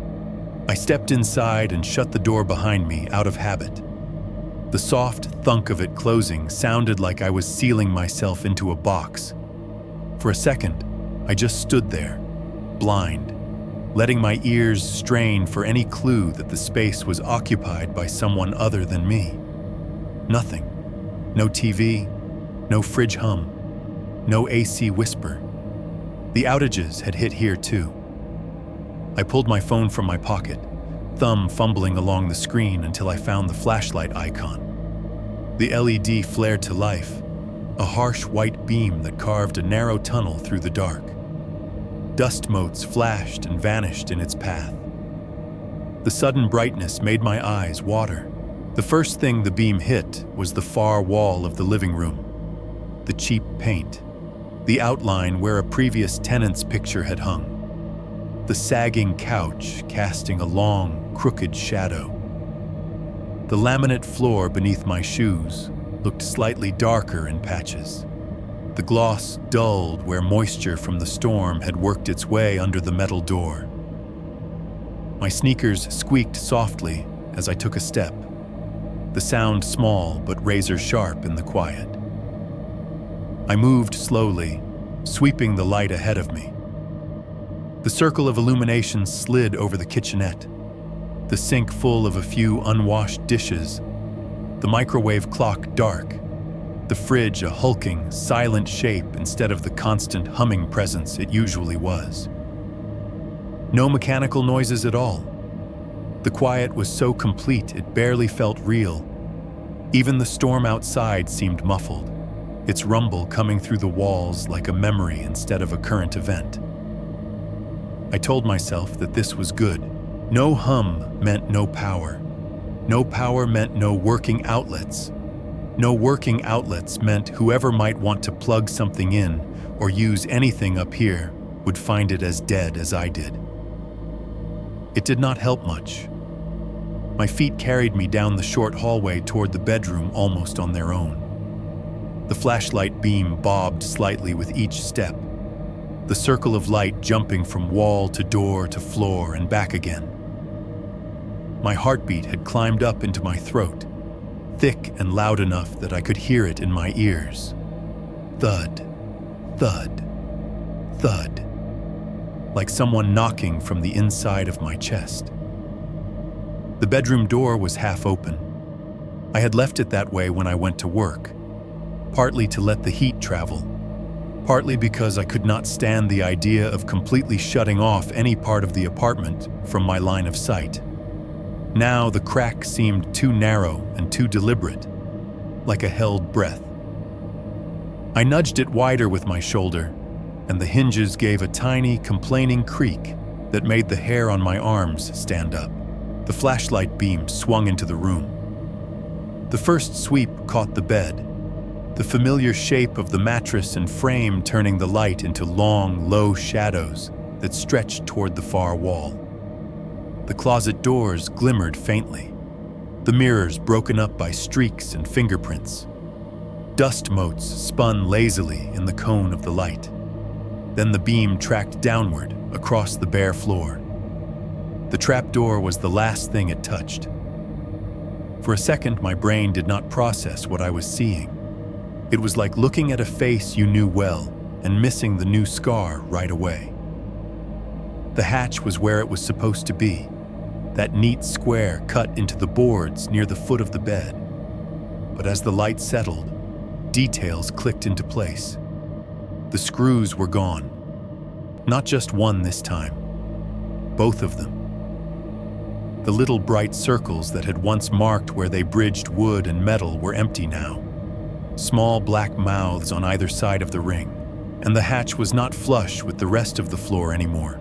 I stepped inside and shut the door behind me out of habit. The soft thunk of it closing sounded like I was sealing myself into a box. For a second, I just stood there, blind, letting my ears strain for any clue that the space was occupied by someone other than me. Nothing. No TV, no fridge hum, no AC whisper. The outages had hit here too. I pulled my phone from my pocket, thumb fumbling along the screen until I found the flashlight icon. The LED flared to life, a harsh white beam that carved a narrow tunnel through the dark. Dust motes flashed and vanished in its path. The sudden brightness made my eyes water. The first thing the beam hit was the far wall of the living room. The cheap paint, the outline where a previous tenant's picture had hung, the sagging couch casting a long, crooked shadow. The laminate floor beneath my shoes looked slightly darker in patches. The gloss dulled where moisture from the storm had worked its way under the metal door. My sneakers squeaked softly as I took a step, the sound small but razor-sharp in the quiet. I moved slowly, sweeping the light ahead of me. The circle of illumination slid over the kitchenette, the sink full of a few unwashed dishes, the microwave clock dark, the fridge a hulking, silent shape instead of the constant humming presence it usually was. No mechanical noises at all. The quiet was so complete it barely felt real. Even the storm outside seemed muffled, its rumble coming through the walls like a memory instead of a current event. I told myself that this was good. No hum meant no power. No power meant no working outlets. No working outlets meant whoever might want to plug something in or use anything up here would find it as dead as I did. It did not help much. My feet carried me down the short hallway toward the bedroom almost on their own. The flashlight beam bobbed slightly with each step, the circle of light jumping from wall to door to floor and back again. My heartbeat had climbed up into my throat, thick and loud enough that I could hear it in my ears. Thud, thud, thud, like someone knocking from the inside of my chest. The bedroom door was half open. I had left it that way when I went to work, partly to let the heat travel, partly because I could not stand the idea of completely shutting off any part of the apartment from my line of sight. Now the crack seemed too narrow and too deliberate, like a held breath. I nudged it wider with my shoulder, and the hinges gave a tiny, complaining creak that made the hair on my arms stand up. The flashlight beam swung into the room. The first sweep caught the bed, the familiar shape of the mattress and frame turning the light into long, low shadows that stretched toward the far wall. The closet doors glimmered faintly, the mirrors broken up by streaks and fingerprints. Dust motes spun lazily in the cone of the light. Then the beam tracked downward across the bare floor. The trapdoor was the last thing it touched. For a second, my brain did not process what I was seeing. It was like looking at a face you knew well and missing the new scar right away. The hatch was where it was supposed to be, that neat square cut into the boards near the foot of the bed. But as the light settled, details clicked into place. The screws were gone. Not just one this time. Both of them. The little bright circles that had once marked where they bridged wood and metal were empty now. Small black mouths on either side of the ring, and the hatch was not flush with the rest of the floor anymore.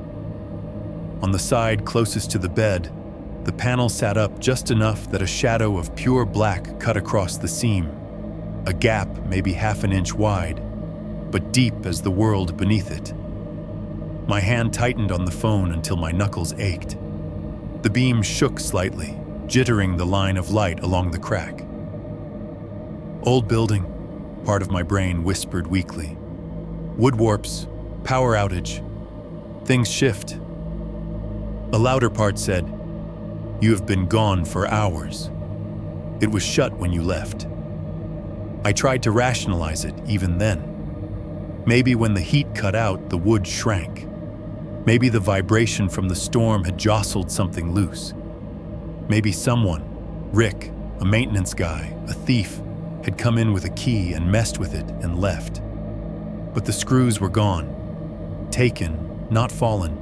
On the side closest to the bed, the panel sat up just enough that a shadow of pure black cut across the seam, a gap maybe half an inch wide, but deep as the world beneath it. My hand tightened on the phone until my knuckles ached. The beam shook slightly, jittering the line of light along the crack. Old building, part of my brain whispered weakly. Wood warps, power outage. Things shift. A louder part said, "You have been gone for hours. It was shut when you left." I tried to rationalize it even then. Maybe when the heat cut out, the wood shrank. Maybe the vibration from the storm had jostled something loose. Maybe someone, Rick, a maintenance guy, a thief, had come in with a key and messed with it and left. But the screws were gone, taken, not fallen,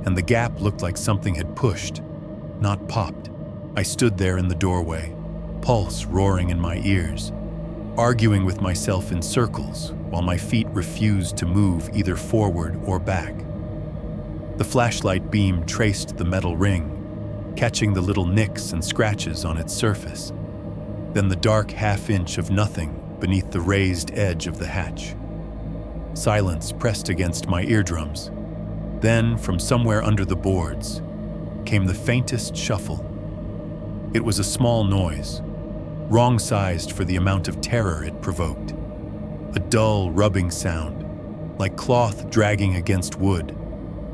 and the gap looked like something had pushed, not popped. I stood there in the doorway, pulse roaring in my ears, arguing with myself in circles while my feet refused to move either forward or back. The flashlight beam traced the metal ring, catching the little nicks and scratches on its surface. Then the dark half-inch of nothing beneath the raised edge of the hatch. Silence pressed against my eardrums. Then, from somewhere under the boards, came the faintest shuffle. It was a small noise, wrong-sized for the amount of terror it provoked. A dull, rubbing sound, like cloth dragging against wood,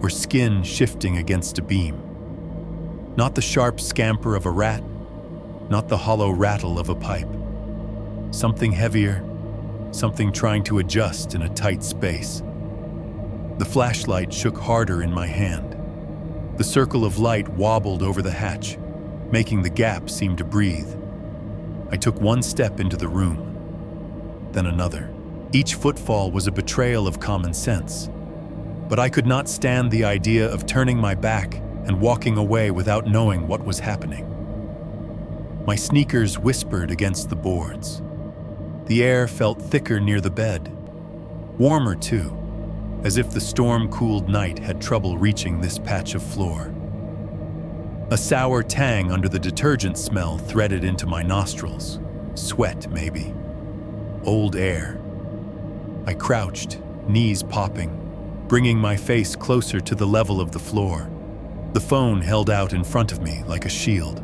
or skin shifting against a beam. Not the sharp scamper of a rat, not the hollow rattle of a pipe. Something heavier, something trying to adjust in a tight space. The flashlight shook harder in my hand. The circle of light wobbled over the hatch, making the gap seem to breathe. I took one step into the room, then another. Each footfall was a betrayal of common sense. But I could not stand the idea of turning my back and walking away without knowing what was happening. My sneakers whispered against the boards. The air felt thicker near the bed, warmer too, as if the storm-cooled night had trouble reaching this patch of floor. A sour tang under the detergent smell threaded into my nostrils. Sweat, maybe. Old air. I crouched, knees popping, bringing my face closer to the level of the floor. The phone held out in front of me like a shield.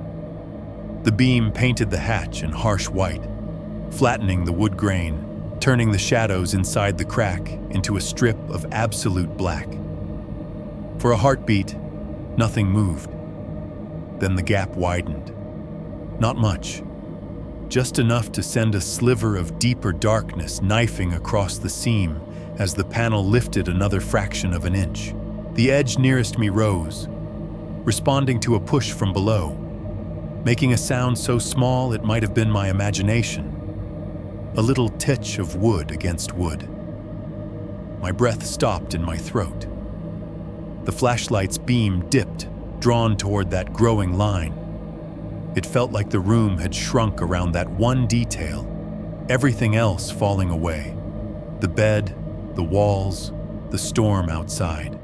The beam painted the hatch in harsh white, flattening the wood grain, turning the shadows inside the crack into a strip of absolute black. For a heartbeat, nothing moved. Then the gap widened. Not much, just enough to send a sliver of deeper darkness knifing across the seam as the panel lifted another fraction of an inch. The edge nearest me rose, responding to a push from below. making a sound so small it might have been my imagination. A little titch of wood against wood. My breath stopped in my throat. The flashlight's beam dipped, drawn toward that growing line. It felt like the room had shrunk around that one detail, everything else falling away. The bed, the walls, the storm outside.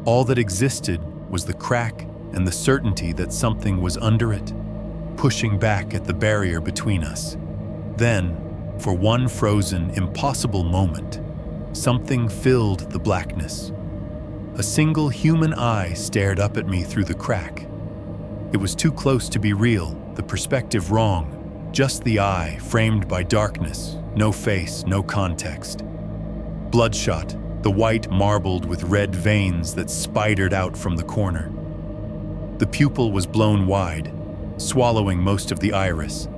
All that existed was the crack and the certainty that something was under it, pushing back at the barrier between us. Then, for one frozen, impossible moment, something filled the blackness. A single human eye stared up at me through the crack. It was too close to be real, the perspective wrong, just the eye framed by darkness, no face, no context. Bloodshot, the white marbled with red veins that spidered out from the corner. The pupil was blown wide, swallowing most of the iris,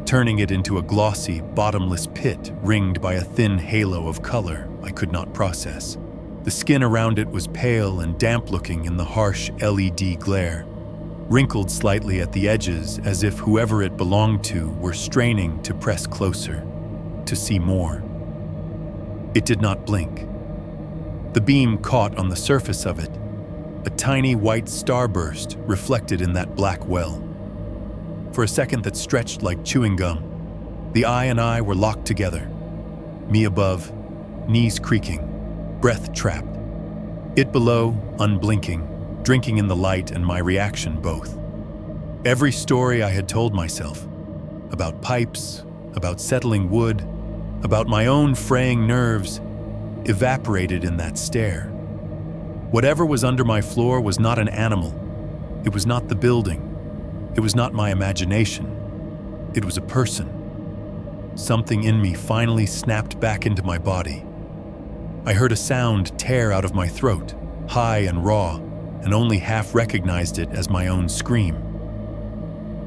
turning it into a glossy, bottomless pit ringed by a thin halo of color I could not process. The skin around it was pale and damp-looking in the harsh LED glare, wrinkled slightly at the edges as if whoever it belonged to were straining to press closer, to see more. It did not blink. The beam caught on the surface of it, a tiny white starburst reflected in that black well. For a second that stretched like chewing gum, the eye and I were locked together. Me above, knees creaking, breath trapped. It below, unblinking, drinking in the light and my reaction both. Every story I had told myself, about pipes, about settling wood, about my own fraying nerves, evaporated in that stare. Whatever was under my floor was not an animal. It was not the building. It was not my imagination. It was a person. Something in me finally snapped back into my body. I heard a sound tear out of my throat, high and raw, and only half recognized it as my own scream.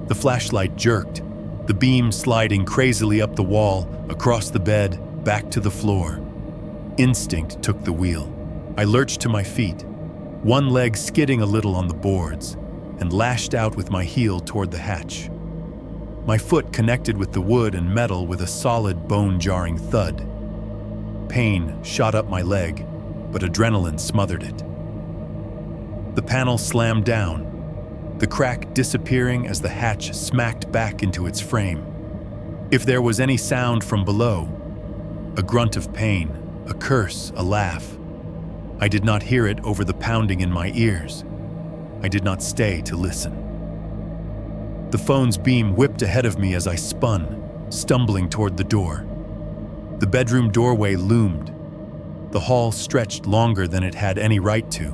The flashlight jerked, the beam sliding crazily up the wall, across the bed, back to the floor. Instinct took the wheel. I lurched to my feet, one leg skidding a little on the boards, and lashed out with my heel toward the hatch. My foot connected with the wood and metal with a solid, bone-jarring thud. Pain shot up my leg, but adrenaline smothered it. The panel slammed down, the crack disappearing as the hatch smacked back into its frame. If there was any sound from below, a grunt of pain, a curse, a laugh, I did not hear it over the pounding in my ears. I did not stay to listen. The phone's beam whipped ahead of me as I spun, stumbling toward the door. The bedroom doorway loomed. The hall stretched longer than it had any right to.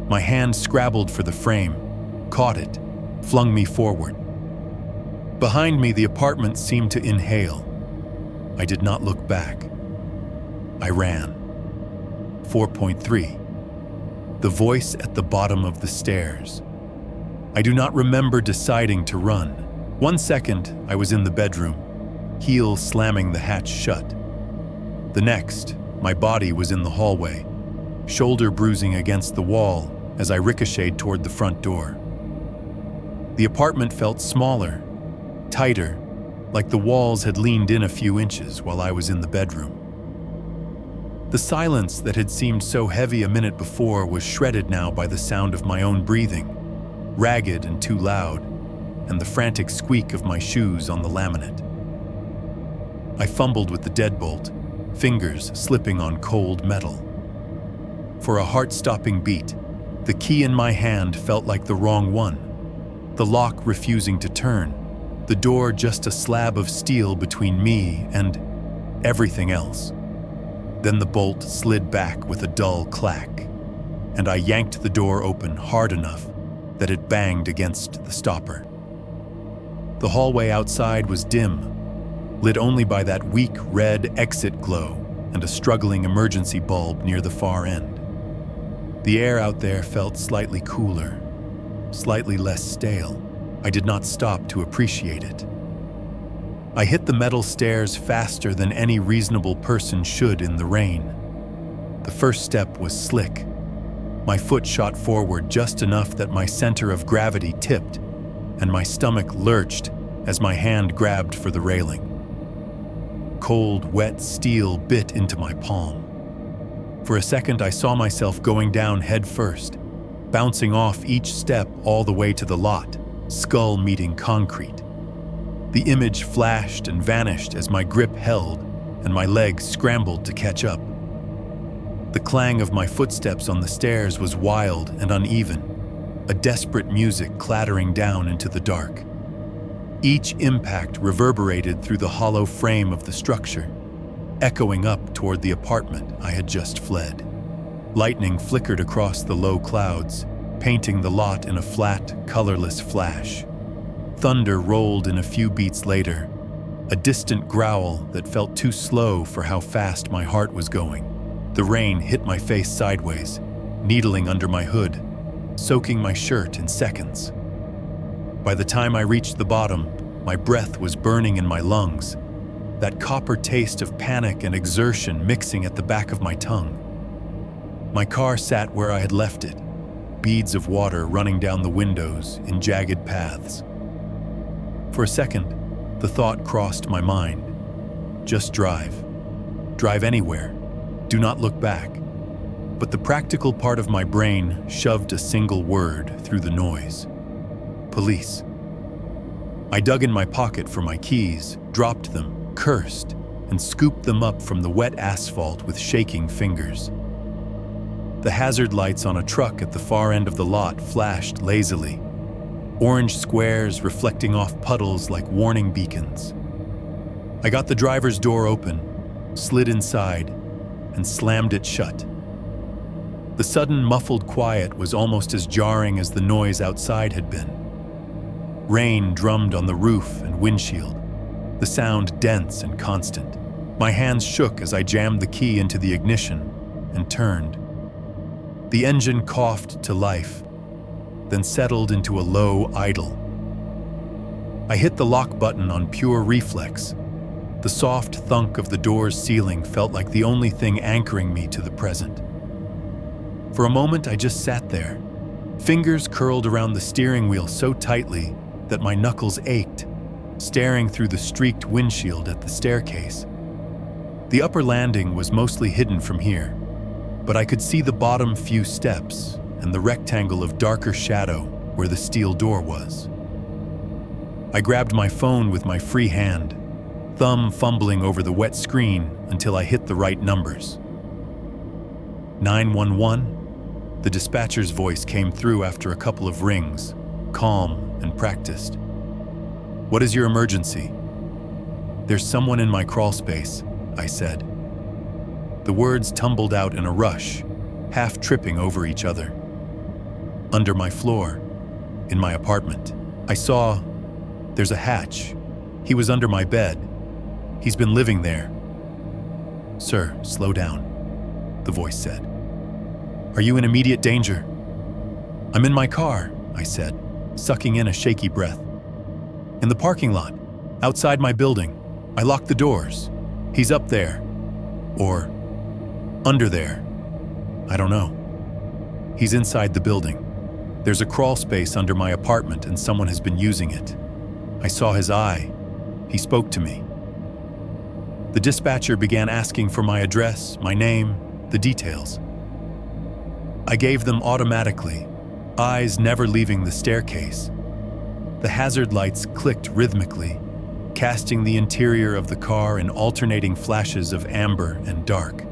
My hand scrabbled for the frame, caught it, flung me forward. Behind me, the apartment seemed to inhale. I did not look back. I ran. 4.3. The voice at the bottom of the stairs. I do not remember deciding to run. 1 second, I was in the bedroom, heel slamming the hatch shut. The next, my body was in the hallway, shoulder bruising against the wall as I ricocheted toward the front door. The apartment felt smaller, tighter, like the walls had leaned in a few inches while I was in the bedroom. The silence that had seemed so heavy a minute before was shredded now by the sound of my own breathing, ragged and too loud, and the frantic squeak of my shoes on the laminate. I fumbled with the deadbolt, fingers slipping on cold metal. For a heart-stopping beat, the key in my hand felt like the wrong one, the lock refusing to turn, the door just a slab of steel between me and everything else. Then the bolt slid back with a dull clack, and I yanked the door open hard enough that it banged against the stopper. The hallway outside was dim, lit only by that weak red exit glow and a struggling emergency bulb near the far end. The air out there felt slightly cooler, slightly less stale. I did not stop to appreciate it. I hit the metal stairs faster than any reasonable person should in the rain. The first step was slick. My foot shot forward just enough that my center of gravity tipped, and my stomach lurched as my hand grabbed for the railing. Cold, wet steel bit into my palm. For a second, I saw myself going down head first, bouncing off each step all the way to the lot, skull meeting concrete. The image flashed and vanished as my grip held and my legs scrambled to catch up. The clang of my footsteps on the stairs was wild and uneven, a desperate music clattering down into the dark. Each impact reverberated through the hollow frame of the structure, echoing up toward the apartment I had just fled. Lightning flickered across the low clouds, painting the lot in a flat, colorless flash. Thunder rolled in a few beats later, a distant growl that felt too slow for how fast my heart was going. The rain hit my face sideways, needling under my hood, soaking my shirt in seconds. By the time I reached the bottom, my breath was burning in my lungs, that copper taste of panic and exertion mixing at the back of my tongue. My car sat where I had left it, beads of water running down the windows in jagged paths. For a second, the thought crossed my mind. Just drive. Drive anywhere. Do not look back. But the practical part of my brain shoved a single word through the noise. Police. I dug in my pocket for my keys, dropped them, cursed, and scooped them up from the wet asphalt with shaking fingers. The hazard lights on a truck at the far end of the lot flashed lazily, orange squares reflecting off puddles like warning beacons. I got the driver's door open, slid inside, and slammed it shut. The sudden muffled quiet was almost as jarring as the noise outside had been. Rain drummed on the roof and windshield, the sound dense and constant. My hands shook as I jammed the key into the ignition and turned. The engine coughed to life, then settled into a low idle. I hit the lock button on pure reflex. The soft thunk of the door's ceiling felt like the only thing anchoring me to the present. For a moment, I just sat there, fingers curled around the steering wheel so tightly that my knuckles ached, staring through the streaked windshield at the staircase. The upper landing was mostly hidden from here, but I could see the bottom few steps and the rectangle of darker shadow where the steel door was. I grabbed my phone with my free hand, thumb fumbling over the wet screen until I hit the right numbers. 911? The dispatcher's voice came through after a couple of rings, calm and practiced. What is your emergency? There's someone in my crawl space, I said. The words tumbled out in a rush, half tripping over each other. Under my floor, in my apartment, I saw, there's a hatch. He was under my bed. He's been living there. Sir, slow down, the voice said. Are you in immediate danger? I'm in my car, I said, sucking in a shaky breath. In the parking lot, outside my building. I locked the doors. He's up there. Or under there. I don't know. He's inside the building. There's a crawl space under my apartment and someone has been using it. I saw his eye. He spoke to me. The dispatcher began asking for my address, my name, the details. I gave them automatically, eyes never leaving the staircase. The hazard lights clicked rhythmically, casting the interior of the car in alternating flashes of amber and dark.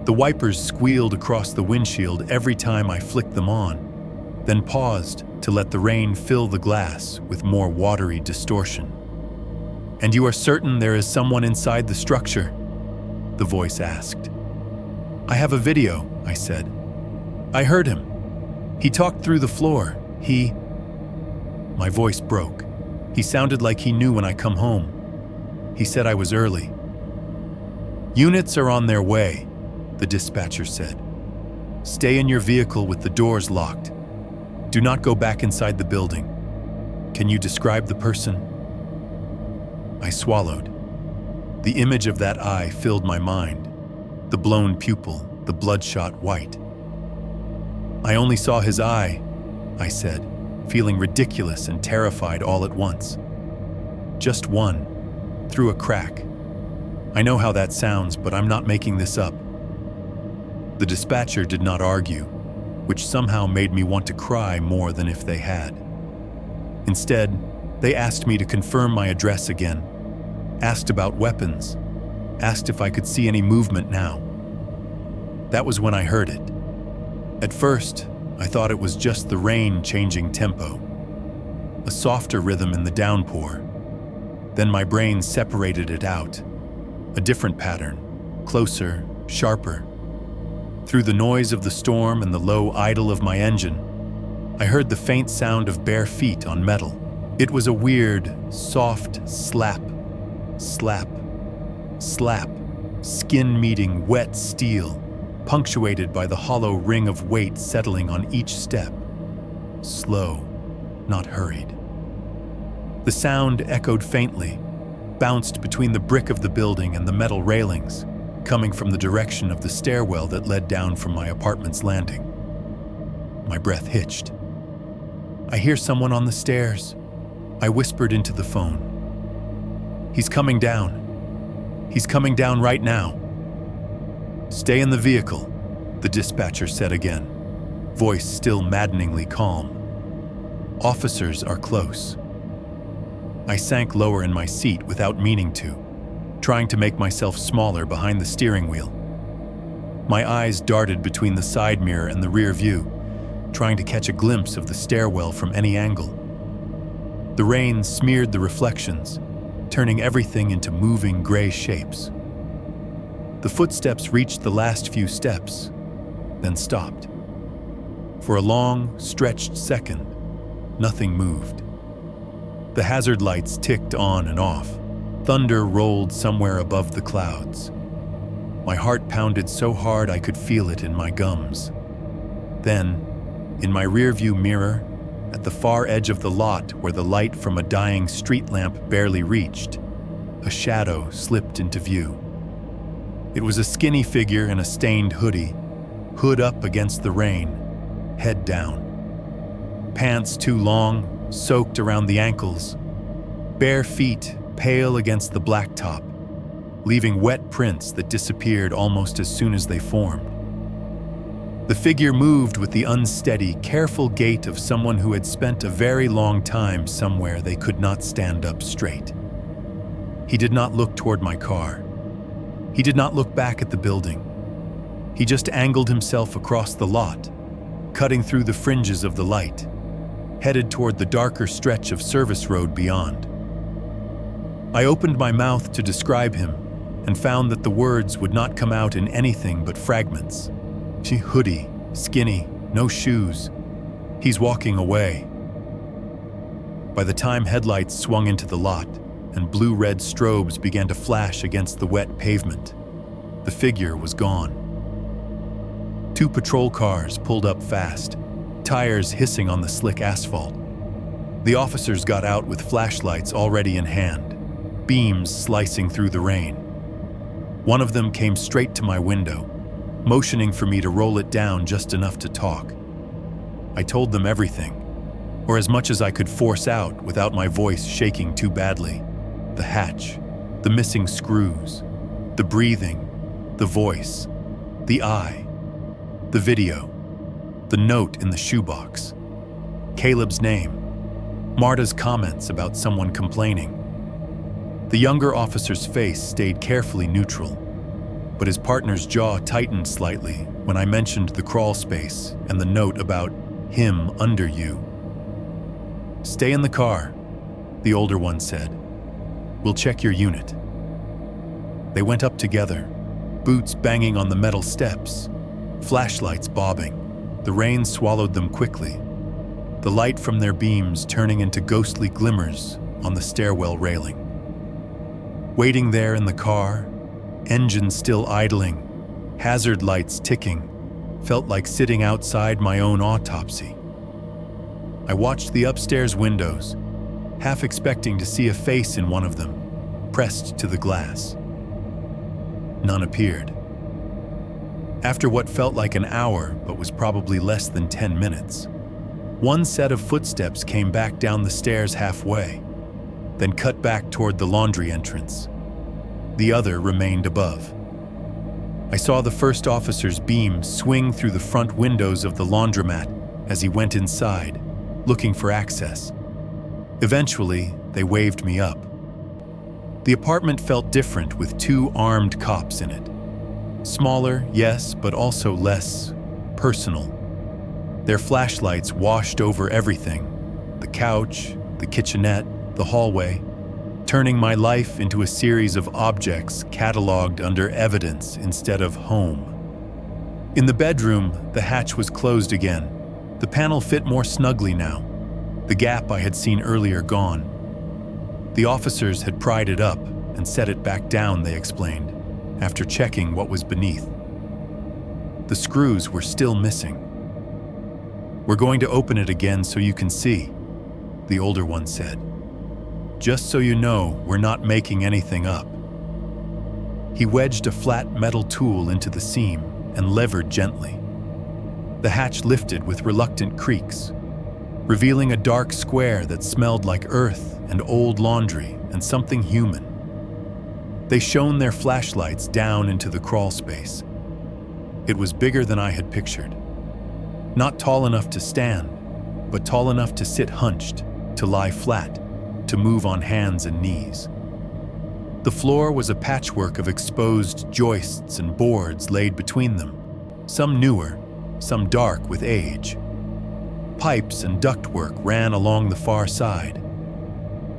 The wipers squealed across the windshield every time I flicked them on, then paused to let the rain fill the glass with more watery distortion. And you are certain there is someone inside the structure? The voice asked. I have a video, I said. I heard him. He talked through the floor. My voice broke. He sounded like he knew when I come home. He said I was early. Units are on their way, the dispatcher said. Stay in your vehicle with the doors locked. Do not go back inside the building. Can you describe the person? I swallowed. The image of that eye filled my mind. The blown pupil, the bloodshot white. I only saw his eye, I said, feeling ridiculous and terrified all at once. Just one, through a crack. I know how that sounds, but I'm not making this up. The dispatcher did not argue, which somehow made me want to cry more than if they had. Instead, they asked me to confirm my address again, asked about weapons, asked if I could see any movement now. That was when I heard it. At first, I thought it was just the rain changing tempo, a softer rhythm in the downpour. Then my brain separated it out, a different pattern, closer, sharper. Through the noise of the storm and the low idle of my engine, I heard the faint sound of bare feet on metal. It was a weird, soft slap, slap, slap, skin meeting wet steel, punctuated by the hollow ring of weight settling on each step. Slow, not hurried. The sound echoed faintly, bounced between the brick of the building and the metal railings, coming from the direction of the stairwell that led down from my apartment's landing. My breath hitched. "I hear someone on the stairs," I whispered into the phone. "He's coming down. He's coming down right now." "Stay in the vehicle," the dispatcher said again, voice still maddeningly calm. "Officers are close." I sank lower in my seat without meaning to, trying to make myself smaller behind the steering wheel. My eyes darted between the side mirror and the rear view, trying to catch a glimpse of the stairwell from any angle. The rain smeared the reflections, turning everything into moving gray shapes. The footsteps reached the last few steps, then stopped. For a long, stretched second, nothing moved. The hazard lights ticked on and off. Thunder rolled somewhere above the clouds. My heart pounded so hard I could feel it in my gums. Then, in my rearview mirror, at the far edge of the lot where the light from a dying street lamp barely reached, a shadow slipped into view. It was a skinny figure in a stained hoodie, hood up against the rain, head down. Pants too long, soaked around the ankles. Bare feet pale against the blacktop, leaving wet prints that disappeared almost as soon as they formed. The figure moved with the unsteady, careful gait of someone who had spent a very long time somewhere they could not stand up straight. He did not look toward my car. He did not look back at the building. He just angled himself across the lot, cutting through the fringes of the light, headed toward the darker stretch of service road beyond. I opened my mouth to describe him and found that the words would not come out in anything but fragments. Hoodie, skinny, no shoes. He's walking away. By the time headlights swung into the lot and blue-red strobes began to flash against the wet pavement, the figure was gone. 2 patrol cars pulled up fast, tires hissing on the slick asphalt. The officers got out with flashlights already in hand, beams slicing through the rain. One of them came straight to my window, motioning for me to roll it down just enough to talk. I told them everything, or as much as I could force out without my voice shaking too badly. The hatch, the missing screws, the breathing, the voice, the eye, the video, the note in the shoebox, Caleb's name, Marta's comments about someone complaining. The younger officer's face stayed carefully neutral, but his partner's jaw tightened slightly when I mentioned the crawl space and the note about him under you. "Stay in the car," the older one said. "We'll check your unit." They went up together, boots banging on the metal steps, flashlights bobbing. The rain swallowed them quickly, the light from their beams turning into ghostly glimmers on the stairwell railing. Waiting there in the car, engine still idling, hazard lights ticking, felt like sitting outside my own autopsy. I watched the upstairs windows, half expecting to see a face in one of them, pressed to the glass. None appeared. After what felt like an hour but was probably less than 10 minutes, One set of footsteps came back down the stairs halfway, then cut back toward the laundry entrance. The other remained above. I saw the first officer's beam swing through the front windows of the laundromat as he went inside, looking for access. Eventually, they waved me up. The apartment felt different with 2 armed cops in it. Smaller, yes, but also less personal. Their flashlights washed over everything: the couch, the kitchenette, the hallway, turning my life into a series of objects cataloged under evidence instead of home. In the bedroom, the hatch was closed again. The panel fit more snugly now, the gap I had seen earlier gone. The officers had pried it up and set it back down, they explained, after checking what was beneath. The screws were still missing. "We're going to open it again so you can see," the older one said. "Just so you know, we're not making anything up." He wedged a flat metal tool into the seam and levered gently. The hatch lifted with reluctant creaks, revealing a dark square that smelled like earth and old laundry and something human. They shone their flashlights down into the crawl space. It was bigger than I had pictured. Not tall enough to stand, but tall enough to sit hunched, to lie flat, to move on hands and knees. The floor was a patchwork of exposed joists and boards laid between them, some newer, some dark with age. Pipes and ductwork ran along the far side.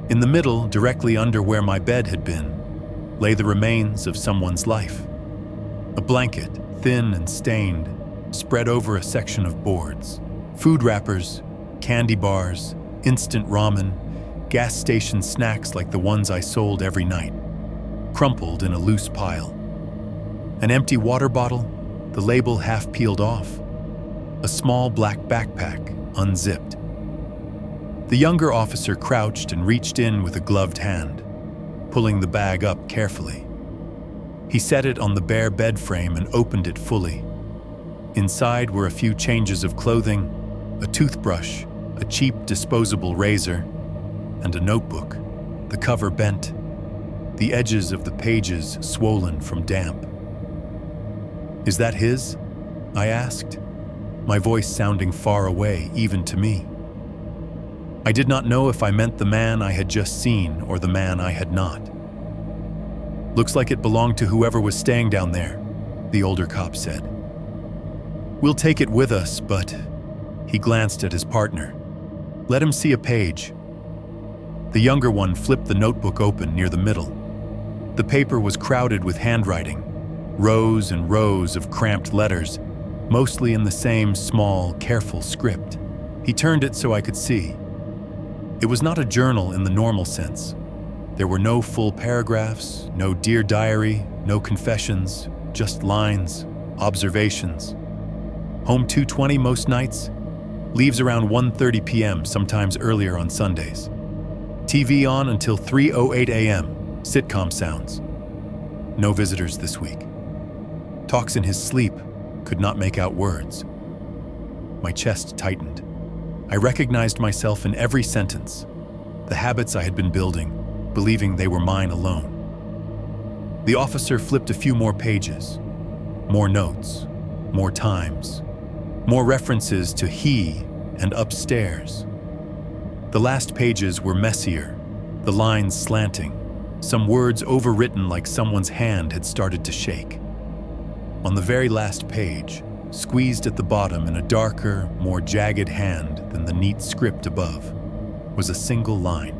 In the middle, directly under where my bed had been, lay the remains of someone's life. A blanket, thin and stained, spread over a section of boards. Food wrappers, candy bars, instant ramen, gas station snacks like the ones I sold every night, crumpled in a loose pile. An empty water bottle, the label half peeled off. A small black backpack, unzipped. The younger officer crouched and reached in with a gloved hand, pulling the bag up carefully. He set it on the bare bed frame and opened it fully. Inside were a few changes of clothing, a toothbrush, a cheap disposable razor, and a notebook, the cover bent, the edges of the pages swollen from damp. "Is that his?" I asked, my voice sounding far away even to me. I did not know if I meant the man I had just seen or the man I had not. "Looks like it belonged to whoever was staying down there," the older cop said. "We'll take it with us, but..." He glanced at his partner. "Let him see a page." The younger one flipped the notebook open near the middle. The paper was crowded with handwriting, rows and rows of cramped letters, mostly in the same small, careful script. He turned it so I could see. It was not a journal in the normal sense. There were no full paragraphs, no dear diary, no confessions, just lines, observations. Home 2:20 most nights. Leaves around 1:30 p.m., sometimes earlier on Sundays. TV on until 3:08 a.m., sitcom sounds. No visitors this week. Talks in his sleep, could not make out words. My chest tightened. I recognized myself in every sentence, the habits I had been building, believing they were mine alone. The officer flipped a few more pages, more notes, more times, more references to he and upstairs. The last pages were messier, the lines slanting, some words overwritten like someone's hand had started to shake. On the very last page, squeezed at the bottom in a darker, more jagged hand than the neat script above, was a single line.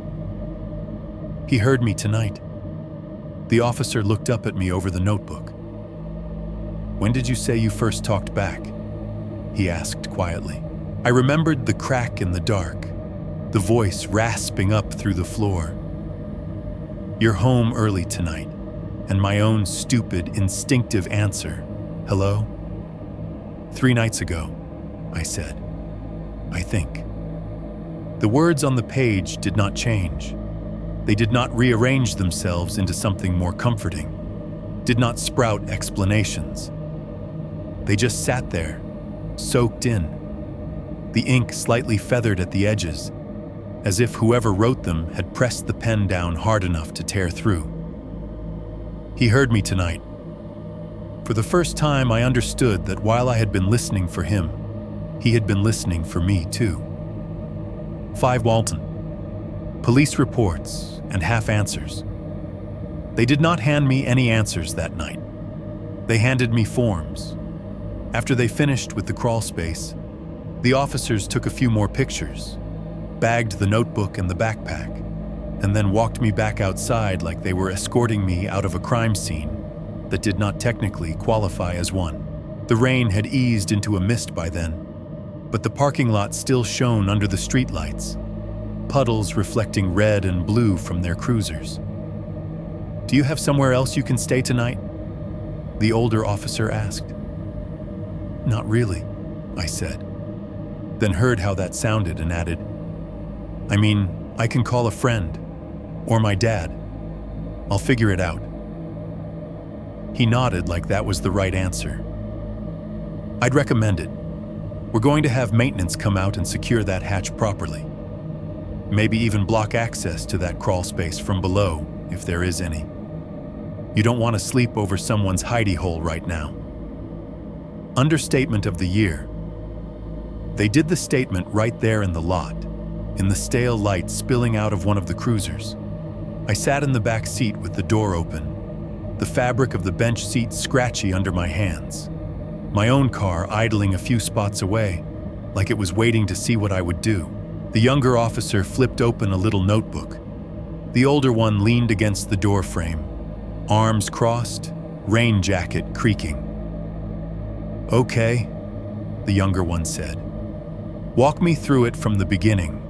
"He heard me tonight." The officer looked up at me over the notebook. "When did you say you first talked back?" he asked quietly. I remembered the crack in the dark, the voice rasping up through the floor. "You're home early tonight," and my own stupid, instinctive answer, "Hello?" "3 nights ago," I said. "I think." The words on the page did not change. They did not rearrange themselves into something more comforting, did not sprout explanations. They just sat there, soaked in. the ink slightly feathered at the edges, as if whoever wrote them had pressed the pen down hard enough to tear through. He heard me tonight. For the first time, I understood that while I had been listening for him, he had been listening for me too. 5 Walton. Police reports and half answers. They did not hand me any answers that night. They handed me forms. After they finished with the crawl space, the officers took a few more pictures, bagged the notebook and the backpack, and then walked me back outside like they were escorting me out of a crime scene that did not technically qualify as one. The rain had eased into a mist by then, but the parking lot still shone under the streetlights, puddles reflecting red and blue from their cruisers. "Do you have somewhere else you can stay tonight?" the older officer asked. "Not really," I said, then heard how that sounded and added, "I mean, I can call a friend, or my dad. I'll figure it out." He nodded like that was the right answer. "I'd recommend it. We're going to have maintenance come out and secure that hatch properly. Maybe even block access to that crawl space from below, if there is any. You don't want to sleep over someone's hidey hole right now." Understatement of the year. They did the statement right there in the lot, in the stale light spilling out of one of the cruisers. I sat in the back seat with the door open, the fabric of the bench seat scratchy under my hands. My own car idling a few spots away, like it was waiting to see what I would do. The younger officer flipped open a little notebook. The older one leaned against the door frame, arms crossed, rain jacket creaking. "Okay," the younger one said. "Walk me through it from the beginning.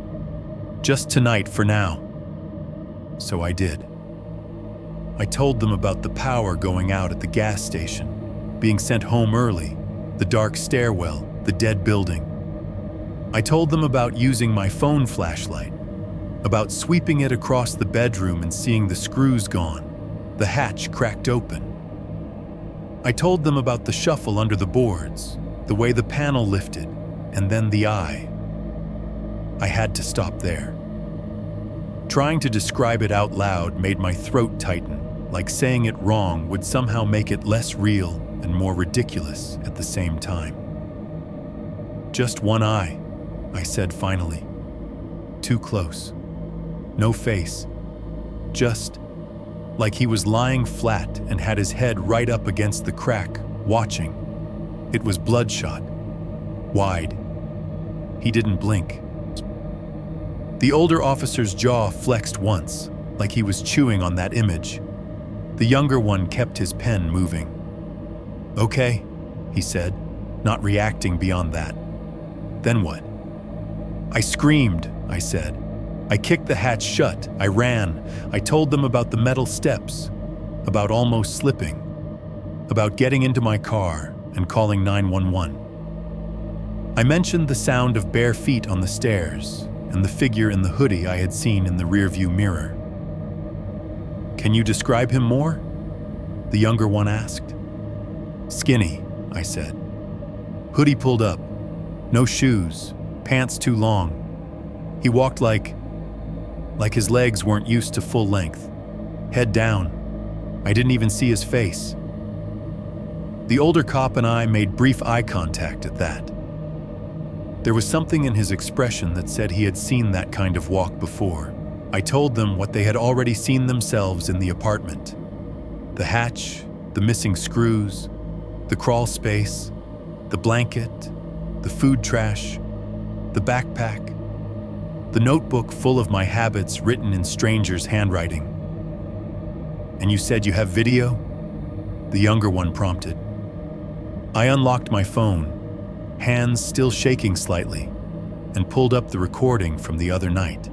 Just tonight for now." So I did. I told them about the power going out at the gas station, being sent home early, the dark stairwell, the dead building. I told them about using my phone flashlight, about sweeping it across the bedroom and seeing the screws gone, the hatch cracked open. I told them about the shuffle under the boards, the way the panel lifted, and then the eye. I had to stop there. Trying to describe it out loud made my throat tighten, like saying it wrong would somehow make it less real and more ridiculous at the same time. "Just one eye," I said finally. "Too close. No face. Just like he was lying flat and had his head right up against the crack, watching. It was bloodshot. Wide. He didn't blink." The older officer's jaw flexed once, like he was chewing on that image. The younger one kept his pen moving. "Okay," he said, not reacting beyond that. "Then what?" "I screamed," I said. "I kicked the hatch shut. I ran. I told them about the metal steps, about almost slipping, about getting into my car and calling 911. I mentioned the sound of bare feet on the stairs and the figure in the hoodie I had seen in the rearview mirror." "Can you describe him more?" the younger one asked. "Skinny," I said. "Hoodie pulled up. No shoes. Pants too long. He walked like his legs weren't used to full length. Head down. I didn't even see his face." The older cop and I made brief eye contact at that. There was something in his expression that said he had seen that kind of walk before. I told them what they had already seen themselves in the apartment. The hatch, the missing screws, the crawl space, the blanket, the food trash, the backpack, the notebook full of my habits written in strangers' handwriting. "And you said you have video?" the younger one prompted. I unlocked my phone, hands still shaking slightly, and pulled up the recording from the other night.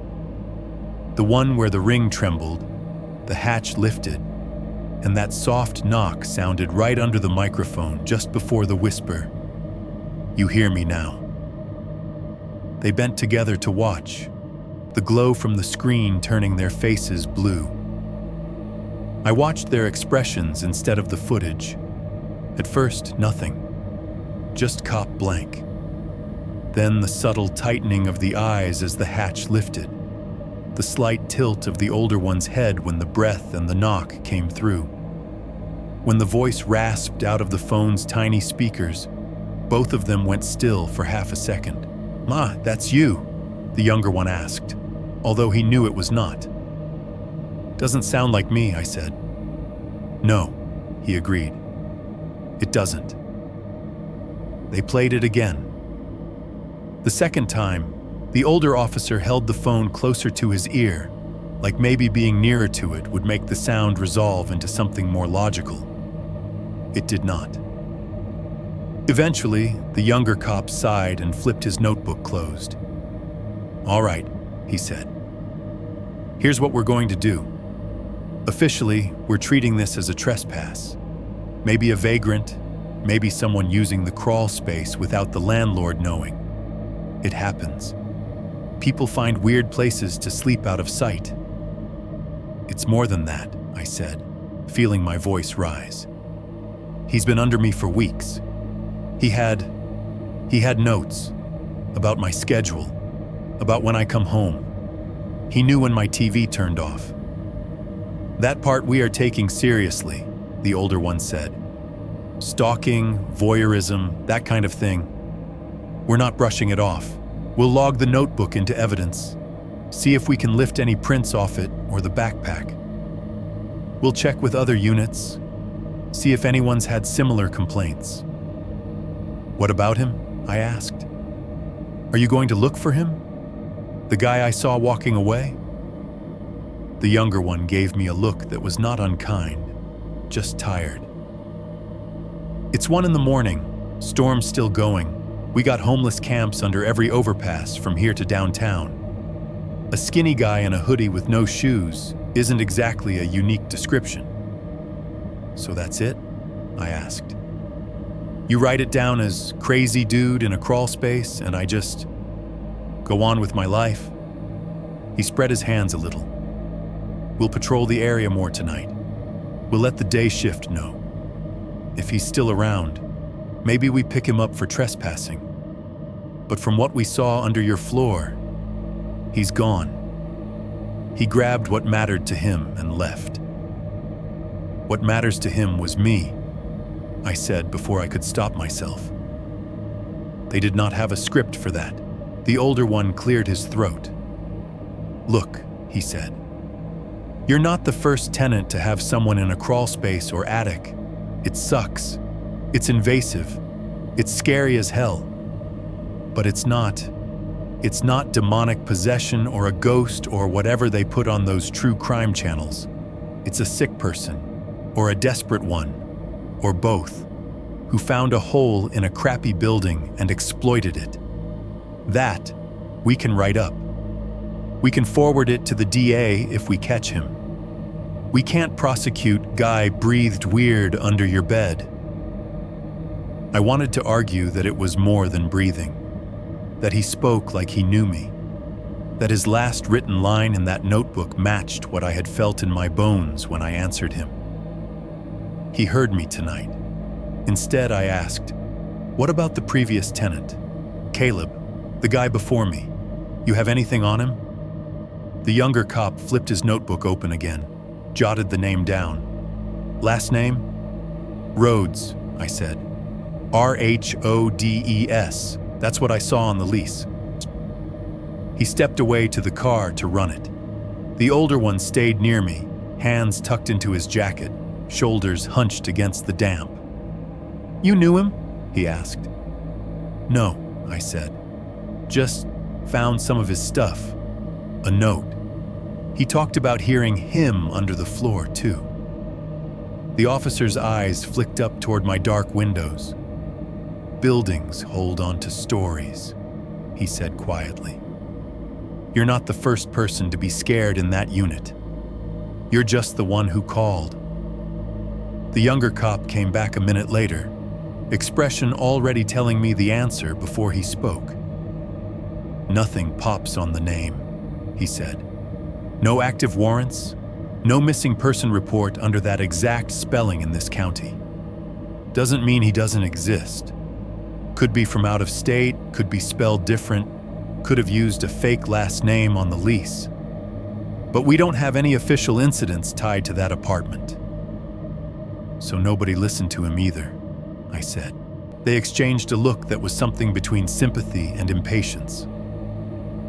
The one where the ring trembled, the hatch lifted, and that soft knock sounded right under the microphone just before the whisper, "You hear me now." They bent together to watch, the glow from the screen turning their faces blue. I watched their expressions instead of the footage. At first, nothing. Just cop blank. Then the subtle tightening of the eyes as the hatch lifted, the slight tilt of the older one's head when the breath and the knock came through. When the voice rasped out of the phone's tiny speakers, both of them went still for half a second. "Ma, that's you?" the younger one asked, although he knew it was not. "Doesn't sound like me," I said. "No," he agreed. "It doesn't." They played it again. The second time, the older officer held the phone closer to his ear, like maybe being nearer to it would make the sound resolve into something more logical. It did not. Eventually, the younger cop sighed and flipped his notebook closed. "All right," he said. "Here's what we're going to do. Officially, we're treating this as a trespass. Maybe a vagrant, maybe someone using the crawl space without the landlord knowing. It happens. People find weird places to sleep out of sight." "It's more than that," I said, feeling my voice rise. "He's been under me for weeks. He had notes about my schedule, about when I come home. He knew when my TV turned off." "That part we are taking seriously," the older one said. "Stalking, voyeurism, that kind of thing. We're not brushing it off. We'll log the notebook into evidence, see if we can lift any prints off it or the backpack. We'll check with other units, see if anyone's had similar complaints." "What about him?" I asked. "Are you going to look for him? The guy I saw walking away?" The younger one gave me a look that was not unkind, just tired. "It's 1 a.m, storm's still going. We got homeless camps under every overpass from here to downtown. A skinny guy in a hoodie with no shoes isn't exactly a unique description." "So that's it?" I asked. "You write it down as crazy dude in a crawl space and I just go on with my life?" He spread his hands a little. "We'll patrol the area more tonight. We'll let the day shift know. If he's still around, maybe we pick him up for trespassing. But from what we saw under your floor, he's gone." He grabbed what mattered to him and left. "What matters to him was me," I said before I could stop myself. They did not have a script for that. The older one cleared his throat. "Look," he said. "You're not the first tenant to have someone in a crawl space or attic. It sucks. It's invasive. It's scary as hell. But it's not demonic possession or a ghost or whatever they put on those true crime channels. It's a sick person, or a desperate one, or both, who found a hole in a crappy building and exploited it. That we can write up. We can forward it to the DA if we catch him. We can't prosecute guy breathed weird under your bed." I wanted to argue that it was more than breathing, that he spoke like he knew me, that his last written line in that notebook matched what I had felt in my bones when I answered him. He heard me tonight. Instead, I asked, "What about the previous tenant? Caleb, the guy before me. You have anything on him?" The younger cop flipped his notebook open again, jotted the name down. "Last name?" "Rhodes," I said. "Rhodes. That's what I saw on the lease." He stepped away to the car to run it. The older one stayed near me, hands tucked into his jacket, shoulders hunched against the damp. "You knew him?" he asked. "No," I said. "Just found some of his stuff. A note. He talked about hearing him under the floor, too." The officer's eyes flicked up toward my dark windows. "Buildings hold on to stories," he said quietly. "You're not the first person to be scared in that unit. You're just the one who called." The younger cop came back a minute later, expression already telling me the answer before he spoke. "Nothing pops on the name," he said. "No active warrants, no missing person report under that exact spelling in this county. Doesn't mean he doesn't exist. Could be from out of state, could be spelled different, could have used a fake last name on the lease. But we don't have any official incidents tied to that apartment. So nobody listened to him either, I said. They exchanged a look that was something between sympathy and impatience.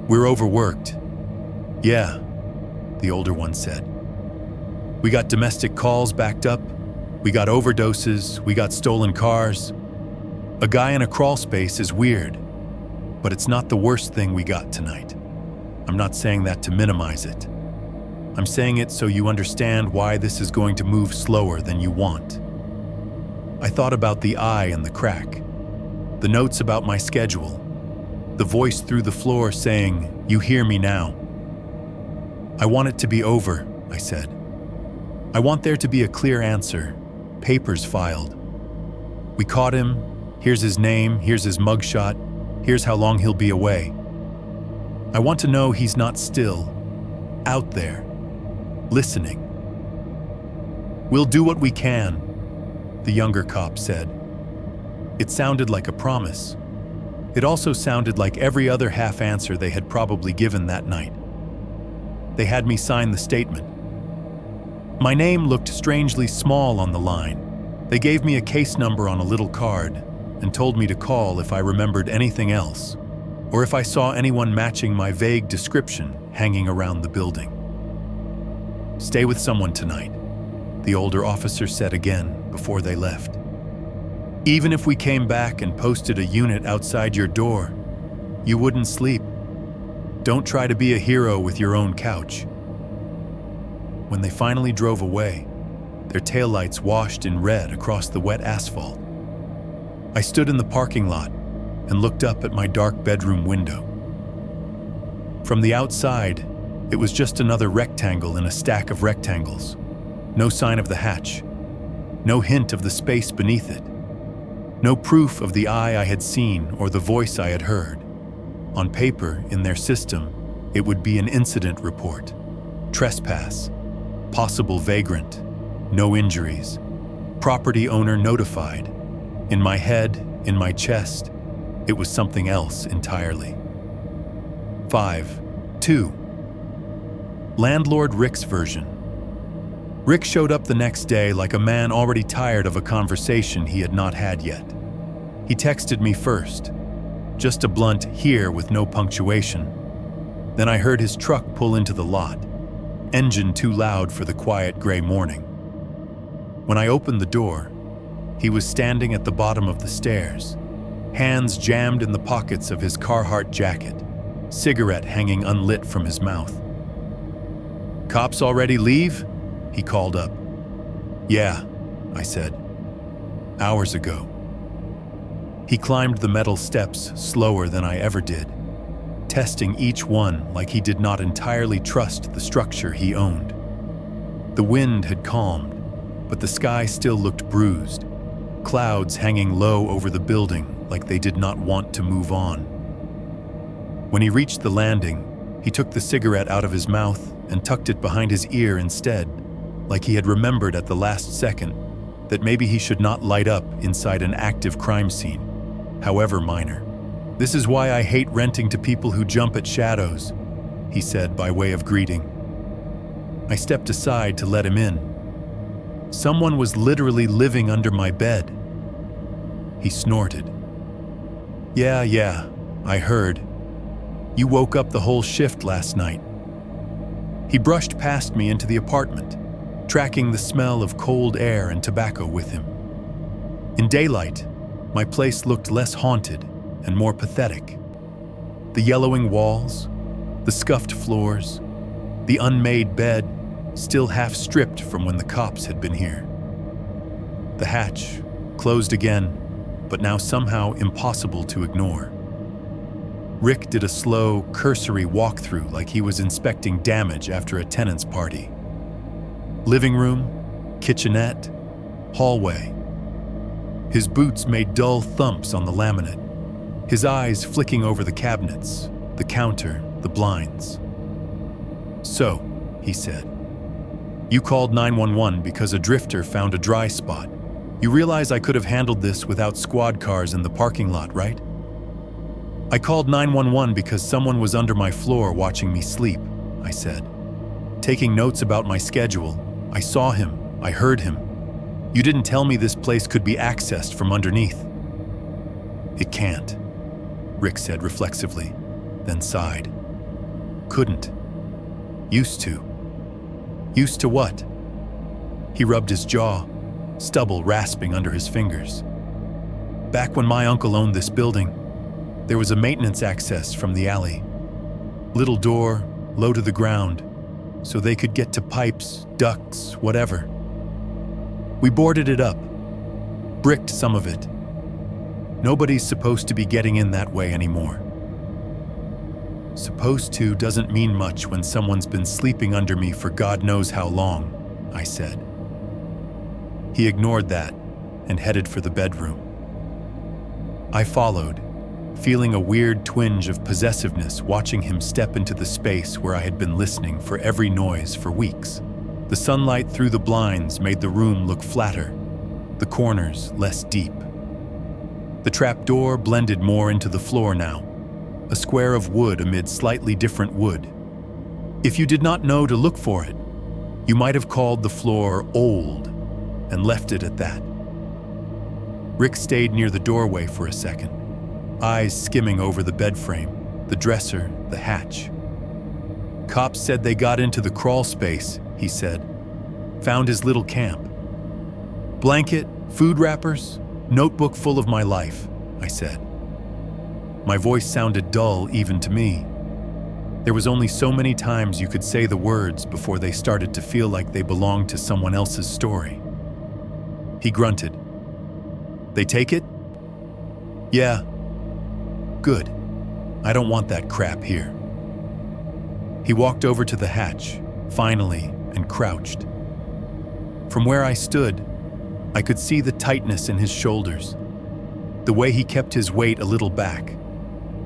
We're overworked. Yeah, the older one said. We got domestic calls backed up, we got overdoses, we got stolen cars. A guy in a crawl space is weird, but it's not the worst thing we got tonight. I'm not saying that to minimize it. I'm saying it so you understand why this is going to move slower than you want. I thought about the eye and the crack, the notes about my schedule, the voice through the floor saying, "You hear me now." I want it to be over, I said. I want there to be a clear answer, papers filed. We caught him, here's his name, here's his mugshot, here's how long he'll be away. I want to know he's not still, out there, listening. We'll do what we can, the younger cop said. It sounded like a promise. It also sounded like every other half answer they had probably given that night. They had me sign the statement. My name looked strangely small on the line. They gave me a case number on a little card and told me to call if I remembered anything else, or if I saw anyone matching my vague description hanging around the building. Stay with someone tonight, the older officer said again before they left. Even if we came back and posted a unit outside your door, you wouldn't sleep. Don't try to be a hero with your own couch. When they finally drove away, their taillights washed in red across the wet asphalt. I stood in the parking lot and looked up at my dark bedroom window. From the outside, it was just another rectangle in a stack of rectangles. No sign of the hatch. No hint of the space beneath it. No proof of the eye I had seen or the voice I had heard. On paper, in their system, it would be an incident report. Trespass. Possible vagrant. No injuries. Property owner notified. In my head, in my chest, it was something else entirely. 5.2. Landlord Rick's version. Rick showed up the next day like a man already tired of a conversation he had not had yet. He texted me first, just a blunt "here" with no punctuation. Then I heard his truck pull into the lot, engine too loud for the quiet gray morning. When I opened the door, he was standing at the bottom of the stairs, hands jammed in the pockets of his Carhartt jacket, cigarette hanging unlit from his mouth. "Cops already leave?" he called up. "Yeah," I said. "Hours ago." He climbed the metal steps slower than I ever did, testing each one like he did not entirely trust the structure he owned. The wind had calmed, but the sky still looked bruised, clouds hanging low over the building like they did not want to move on. When he reached the landing, he took the cigarette out of his mouth and tucked it behind his ear instead, like he had remembered at the last second that maybe he should not light up inside an active crime scene, however minor. "This is why I hate renting to people who jump at shadows," he said by way of greeting. I stepped aside to let him in. Someone was literally living under my bed. He snorted. Yeah, I heard. You woke up the whole shift last night." He brushed past me into the apartment, tracking the smell of cold air and tobacco with him. In daylight, my place looked less haunted and more pathetic. The yellowing walls, the scuffed floors, the unmade bed, still half stripped from when the cops had been here. The hatch, closed again, but now somehow impossible to ignore. Rick did a slow, cursory walkthrough like he was inspecting damage after a tenant's party. Living room, kitchenette, hallway. His boots made dull thumps on the laminate, his eyes flicking over the cabinets, the counter, the blinds. "So," he said, "you called 911 because a drifter found a dry spot. You realize I could have handled this without squad cars in the parking lot, right? I called 911 because someone was under my floor watching me sleep, I said. Taking notes about my schedule, I saw him, I heard him. You didn't tell me this place could be accessed from underneath. It can't, Rick said reflexively, then sighed. Couldn't. Used to. Used to what? He rubbed his jaw, stubble rasping under his fingers. Back when my uncle owned this building, there was a maintenance access from the alley. Little door, low to the ground, so they could get to pipes, ducts, whatever. We boarded it up, bricked some of it. Nobody's supposed to be getting in that way anymore. Supposed to doesn't mean much when someone's been sleeping under me for God knows how long, I said. He ignored that and headed for the bedroom. I followed, feeling a weird twinge of possessiveness watching him step into the space where I had been listening for every noise for weeks. The sunlight through the blinds made the room look flatter, the corners less deep. The trapdoor blended more into the floor now, a square of wood amid slightly different wood. If you did not know to look for it, you might have called the floor old and left it at that. Rick stayed near the doorway for a second, eyes skimming over the bed frame, the dresser, the hatch. Cops said they got into the crawl space, he said. Found his little camp. Blanket, food wrappers, notebook full of my life, I said. My voice sounded dull even to me. There was only so many times you could say the words before they started to feel like they belonged to someone else's story. He grunted. They take it? Yeah. Good. I don't want that crap here. He walked over to the hatch, finally, and crouched. From where I stood, I could see the tightness in his shoulders, the way he kept his weight a little back,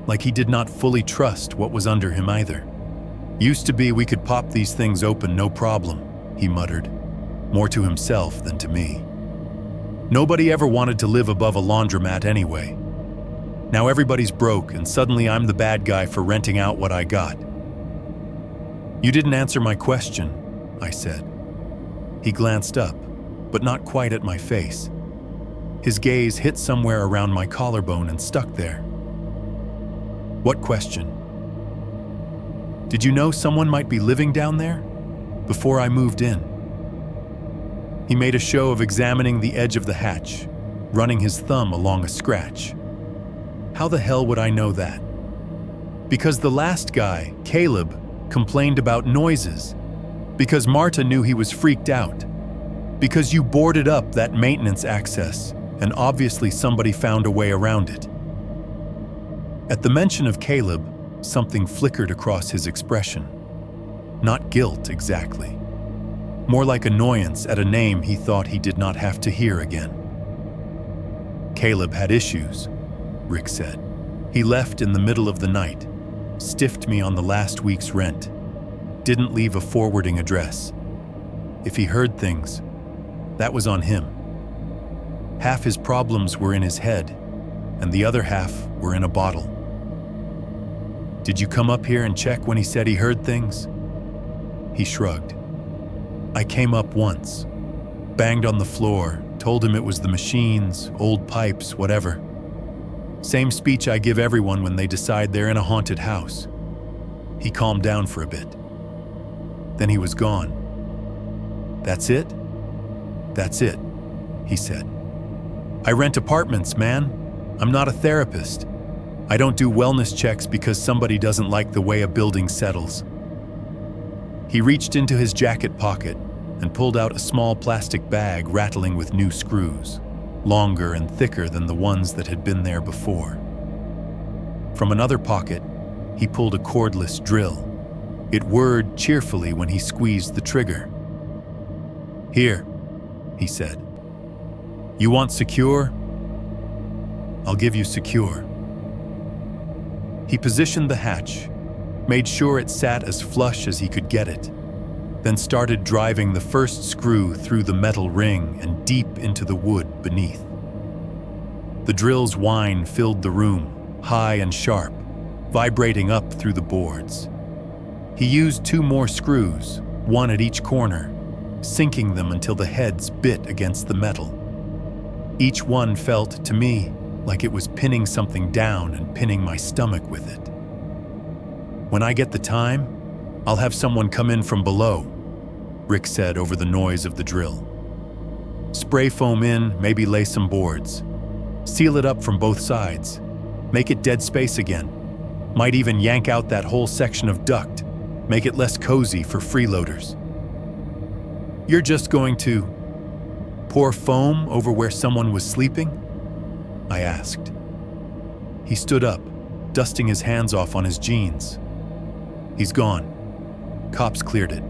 like he did not fully trust what was under him either. Used to be we could pop these things open no problem, he muttered, more to himself than to me. Nobody ever wanted to live above a laundromat anyway. Now everybody's broke and suddenly I'm the bad guy for renting out what I got. You didn't answer my question, I said. He glanced up, but not quite at my face. His gaze hit somewhere around my collarbone and stuck there. What question? Did you know someone might be living down there? Before I moved in. He made a show of examining the edge of the hatch, running his thumb along a scratch. How the hell would I know that? Because the last guy, Caleb, complained about noises. Because Marta knew he was freaked out. Because you boarded up that maintenance access, and obviously somebody found a way around it. At the mention of Caleb, something flickered across his expression. Not guilt, exactly. More like annoyance at a name he thought he did not have to hear again. Caleb had issues, Rick said. He left in the middle of the night, stiffed me on the last week's rent, didn't leave a forwarding address. If he heard things, that was on him. Half his problems were in his head, and the other half were in a bottle. Did you come up here and check when he said he heard things? He shrugged. I came up once, banged on the floor, told him it was the machines, old pipes, whatever. Same speech I give everyone when they decide they're in a haunted house. He calmed down for a bit. Then he was gone. That's it? That's it, he said. I rent apartments, man. I'm not a therapist. I don't do wellness checks because somebody doesn't like the way a building settles. He reached into his jacket pocket and pulled out a small plastic bag rattling with new screws, longer and thicker than the ones that had been there before. From another pocket, he pulled a cordless drill. It whirred cheerfully when he squeezed the trigger. Here, he said. You want secure? I'll give you secure. He positioned the hatch, made sure it sat as flush as he could get it, then started driving the first screw through the metal ring and deep into the wood beneath. The drill's whine filled the room, high and sharp, vibrating up through the boards. He used 2 more screws, one at each corner, sinking them until the heads bit against the metal. Each one felt, to me, like it was pinning something down and pinning my stomach with it. "When I get the time, I'll have someone come in from below," Rick said over the noise of the drill. "Spray foam in, maybe lay some boards. Seal it up from both sides. Make it dead space again. Might even yank out that whole section of duct. Make it less cozy for freeloaders." "You're just going to pour foam over where someone was sleeping?" I asked. He stood up, dusting his hands off on his jeans. "He's gone. Cops cleared it.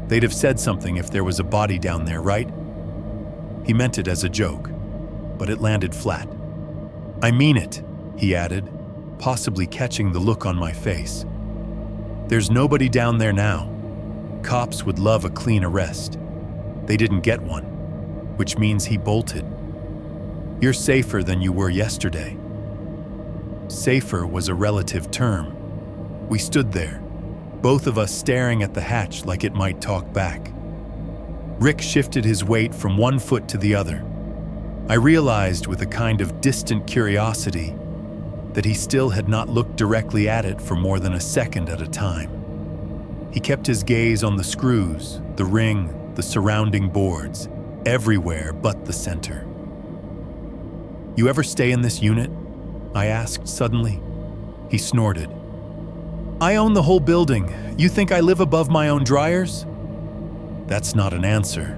They'd have said something if there was a body down there, right?" He meant it as a joke, but it landed flat. "I mean it," he added, possibly catching the look on my face. "There's nobody down there now. Cops would love a clean arrest. They didn't get one, which means he bolted. You're safer than you were yesterday." Safer was a relative term. We stood there, both of us staring at the hatch like it might talk back. Rick shifted his weight from one foot to the other. I realized with a kind of distant curiosity that he still had not looked directly at it for more than a second at a time. He kept his gaze on the screws, the ring, the surrounding boards, everywhere but the center. "You ever stay in this unit?" I asked suddenly. He snorted. "I own the whole building. You think I live above my own dryers?" That's not an answer.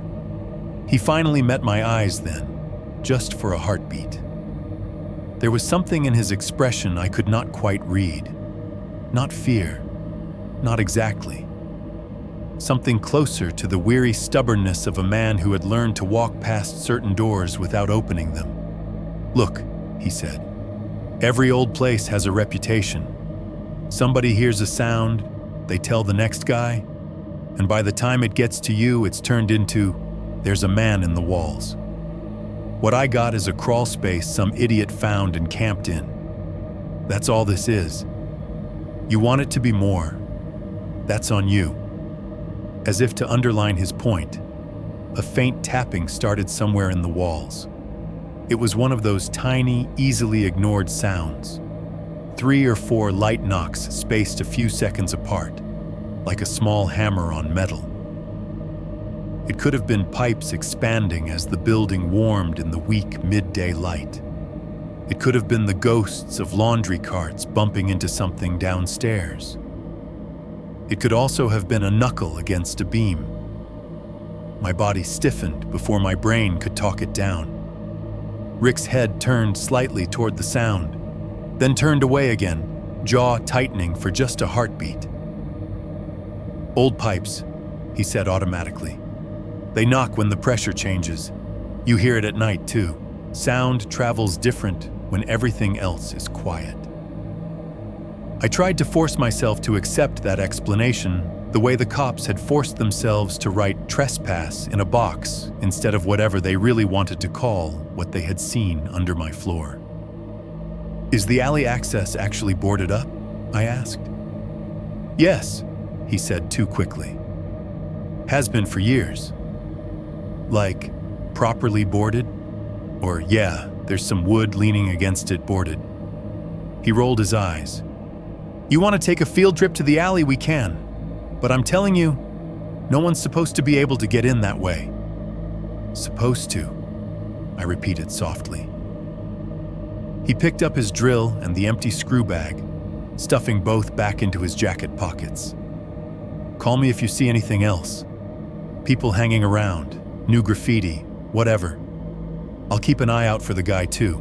He finally met my eyes then, just for a heartbeat. There was something in his expression I could not quite read. Not fear. Not exactly. Something closer to the weary stubbornness of a man who had learned to walk past certain doors without opening them. "Look," he said, "every old place has a reputation. Somebody hears a sound, they tell the next guy, and by the time it gets to you, it's turned into, there's a man in the walls. What I got is a crawl space some idiot found and camped in. That's all this is. You want it to be more. That's on you." As if to underline his point, a faint tapping started somewhere in the walls. It was one of those tiny, easily ignored sounds. 3 or 4 light knocks spaced a few seconds apart, like a small hammer on metal. It could have been pipes expanding as the building warmed in the weak midday light. It could have been the ghosts of laundry carts bumping into something downstairs. It could also have been a knuckle against a beam. My body stiffened before my brain could talk it down. Rick's head turned slightly toward the sound, then turned away again, jaw tightening for just a heartbeat. "Old pipes," he said automatically. "They knock when the pressure changes. You hear it at night too. Sound travels different when everything else is quiet." I tried to force myself to accept that explanation the way the cops had forced themselves to write trespass in a box instead of whatever they really wanted to call what they had seen under my floor. "Is the alley access actually boarded up?" I asked. "Yes," he said too quickly. "Has been for years." "Like, properly boarded? Or, yeah, there's some wood leaning against it boarded?" He rolled his eyes. "You want to take a field trip to the alley, we can. But I'm telling you, no one's supposed to be able to get in that way." "Supposed to," I repeated softly. He picked up his drill and the empty screw bag, stuffing both back into his jacket pockets. "Call me if you see anything else. People hanging around, new graffiti, whatever. I'll keep an eye out for the guy too.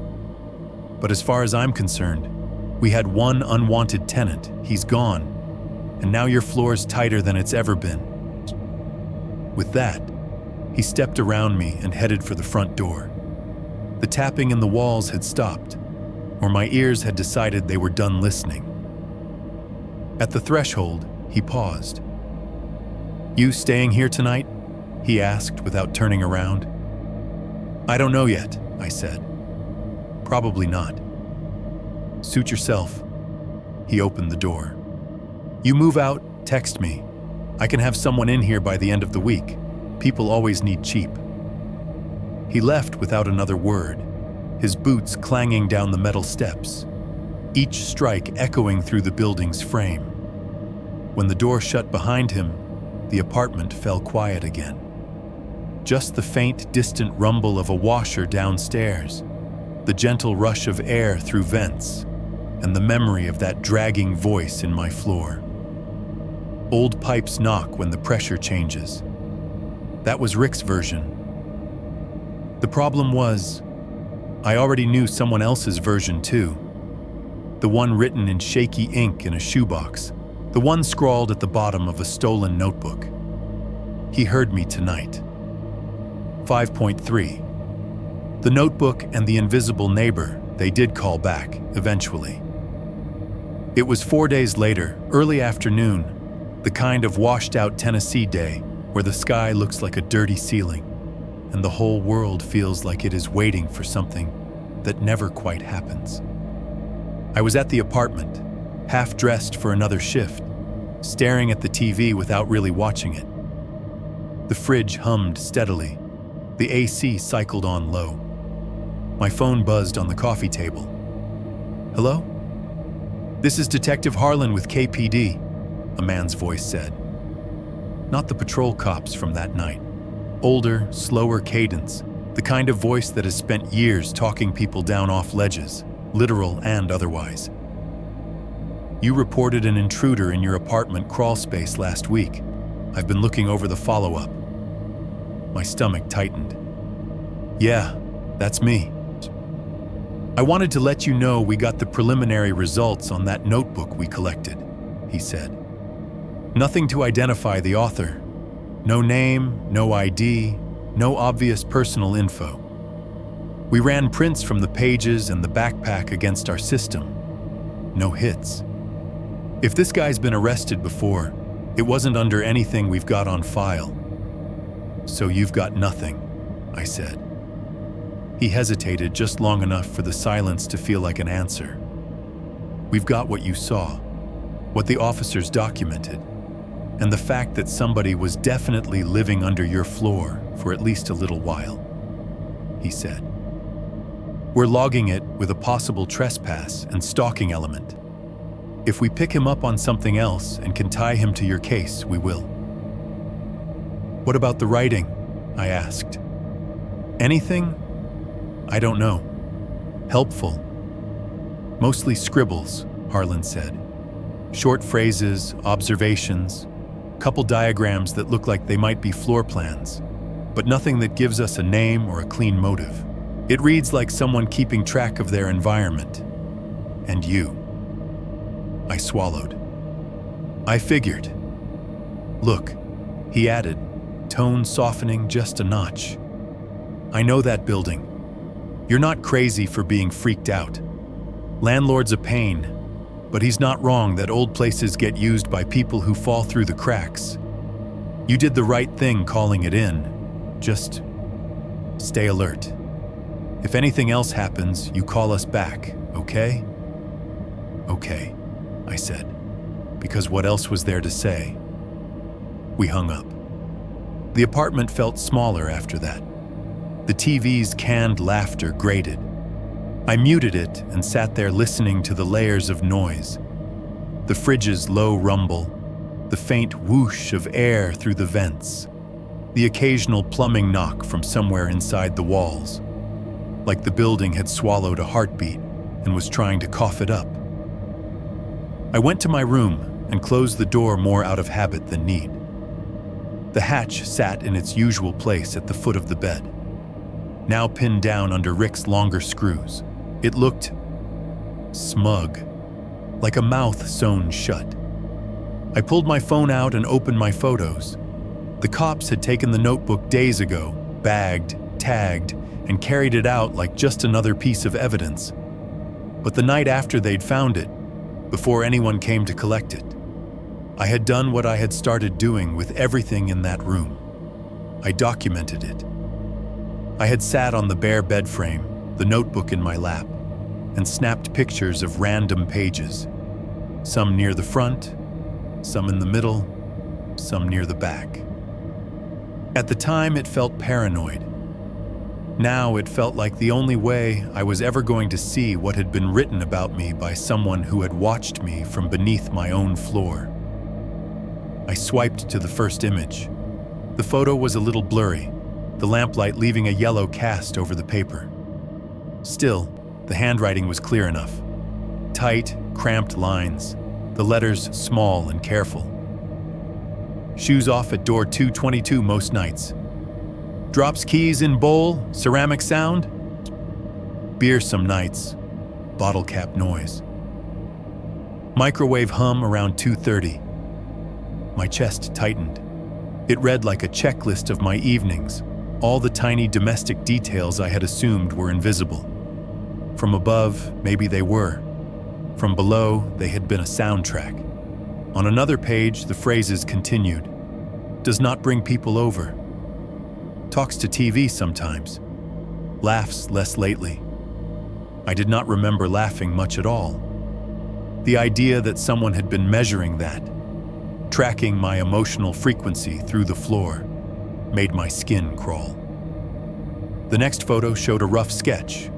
But as far as I'm concerned, we had one unwanted tenant. He's gone. And now your floor's tighter than it's ever been." With that, he stepped around me and headed for the front door. The tapping in the walls had stopped, or my ears had decided they were done listening. At the threshold, he paused. "You staying here tonight?" he asked without turning around. "I don't know yet," I said. "Probably not." "Suit yourself." He opened the door. "You move out, text me. I can have someone in here by the end of the week. People always need cheap." He left without another word, his boots clanging down the metal steps, each strike echoing through the building's frame. When the door shut behind him, the apartment fell quiet again. Just the faint, distant rumble of a washer downstairs, the gentle rush of air through vents, and the memory of that dragging voice in my floor. Old pipes knock when the pressure changes. That was Rick's version. The problem was, I already knew someone else's version too. The one written in shaky ink in a shoebox, the one scrawled at the bottom of a stolen notebook. He heard me tonight. 5.3. The notebook and the invisible neighbor, they did call back, eventually. It was 4 days later, early afternoon, the kind of washed-out Tennessee day where the sky looks like a dirty ceiling and the whole world feels like it is waiting for something that never quite happens. I was at the apartment, half-dressed for another shift, staring at the TV without really watching it. The fridge hummed steadily. The AC cycled on low. My phone buzzed on the coffee table. "Hello? This is Detective Harlan with KPD," a man's voice said. Not the patrol cops from that night. Older, slower cadence, the kind of voice that has spent years talking people down off ledges, literal and otherwise. "You reported an intruder in your apartment crawl space last week. I've been looking over the follow-up." My stomach tightened. "Yeah, that's me. I wanted to let you know we got the preliminary results on that notebook we collected," he said. "Nothing to identify the author. No name, no ID, no obvious personal info. We ran prints from the pages and the backpack against our system. No hits. If this guy's been arrested before, it wasn't under anything we've got on file." "So you've got nothing," I said. He hesitated just long enough for the silence to feel like an answer. "We've got what you saw, what the officers documented, and the fact that somebody was definitely living under your floor for at least a little while," he said. "We're logging it with a possible trespass and stalking element. If we pick him up on something else and can tie him to your case, we will." "What about the writing?" I asked. "Anything? I don't know. Helpful. Mostly scribbles," Harlan said. "Short phrases, observations, couple diagrams that look like they might be floor plans, but nothing that gives us a name or a clean motive. It reads like someone keeping track of their environment. And you." I swallowed. "I figured." "Look," he added, tone softening just a notch. "I know that building. You're not crazy for being freaked out. Landlord's a pain, but he's not wrong that old places get used by people who fall through the cracks. You did the right thing calling it in. Just stay alert. If anything else happens, you call us back, okay?" "Okay," I said, because what else was there to say? We hung up. The apartment felt smaller after that. The TV's canned laughter grated. I muted it and sat there listening to the layers of noise. The fridge's low rumble, the faint whoosh of air through the vents, the occasional plumbing knock from somewhere inside the walls, like the building had swallowed a heartbeat and was trying to cough it up. I went to my room and closed the door more out of habit than need. The hatch sat in its usual place at the foot of the bed, now pinned down under Rick's longer screws. It looked smug, like a mouth sewn shut. I pulled my phone out and opened my photos. The cops had taken the notebook days ago, bagged, tagged, and carried it out like just another piece of evidence. But the night after they'd found it, before anyone came to collect it. I had done what I had started doing with everything in that room. I documented it. I had sat on the bare bed frame, the notebook in my lap, and snapped pictures of random pages, some near the front, some in the middle, some near the back. At the time, it felt paranoid. Now it felt like the only way I was ever going to see what had been written about me by someone who had watched me from beneath my own floor. I swiped to the first image. The photo was a little blurry, the lamplight leaving a yellow cast over the paper. Still, the handwriting was clear enough. Tight, cramped lines, the letters small and careful. Shoes off at door 222 most nights. Drops keys in bowl, ceramic sound. Beer some nights, bottle cap noise. Microwave hum around 2:30. My chest tightened. It read like a checklist of my evenings, all the tiny domestic details I had assumed were invisible. From above, maybe they were. From below, they had been a soundtrack. On another page, the phrases continued. Does not bring people over. Talks to TV sometimes. Laughs less lately. I did not remember laughing much at all. The idea that someone had been measuring that, tracking my emotional frequency through the floor, made my skin crawl. The next photo showed a rough sketch.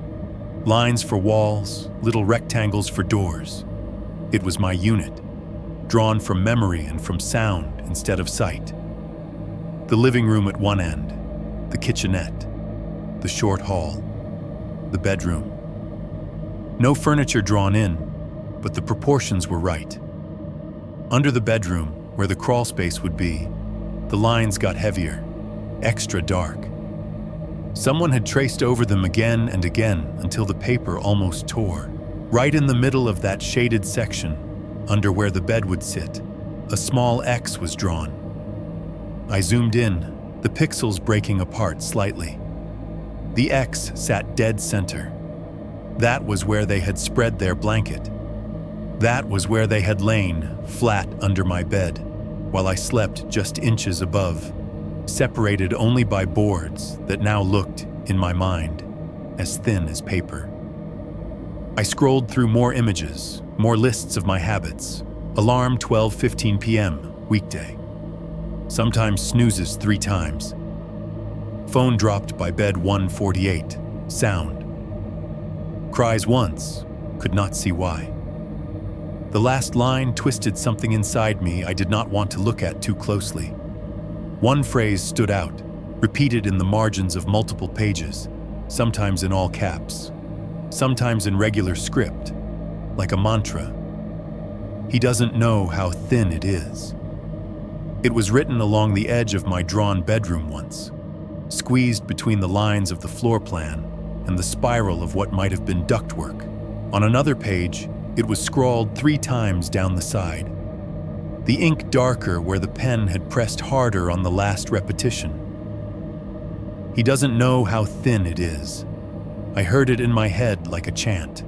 Lines for walls, little rectangles for doors. It was my unit, drawn from memory and from sound instead of sight. The living room at one end, the kitchenette, the short hall, the bedroom. No furniture drawn in, but the proportions were right. Under the bedroom, where the crawl space would be, the lines got heavier, extra dark. Someone had traced over them again and again until the paper almost tore. Right in the middle of that shaded section, under where the bed would sit, a small X was drawn. I zoomed in, the pixels breaking apart slightly. The X sat dead center. That was where they had spread their blanket. That was where they had lain, flat under my bed, while I slept just inches above, separated only by boards that now looked, in my mind, as thin as paper. I scrolled through more images, more lists of my habits. Alarm 12:15 p.m., weekday. Sometimes snoozes 3 times. Phone dropped by bed 1:48, sound. Cries once, could not see why. The last line twisted something inside me I did not want to look at too closely. One phrase stood out, repeated in the margins of multiple pages, sometimes in all caps, sometimes in regular script, like a mantra. He doesn't know how thin it is. It was written along the edge of my drawn bedroom once, squeezed between the lines of the floor plan and the spiral of what might have been ductwork. On another page, it was scrawled 3 times down the side, the ink darker where the pen had pressed harder on the last repetition. He doesn't know how thin it is. I heard it in my head like a chant.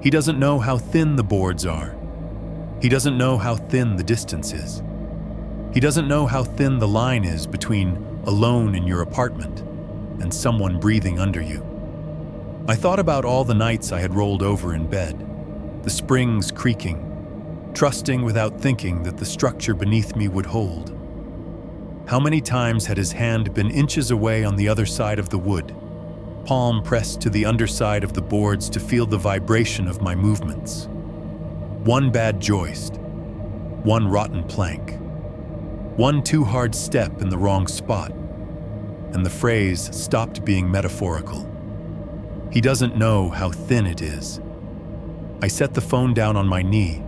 He doesn't know how thin the boards are. He doesn't know how thin the distance is. He doesn't know how thin the line is between alone in your apartment and someone breathing under you. I thought about all the nights I had rolled over in bed, the springs creaking, trusting without thinking that the structure beneath me would hold. How many times had his hand been inches away on the other side of the wood, palm pressed to the underside of the boards to feel the vibration of my movements. One bad joist, one rotten plank, one too hard step in the wrong spot, and the phrase stopped being metaphorical. He doesn't know how thin it is. I set the phone down on my knee,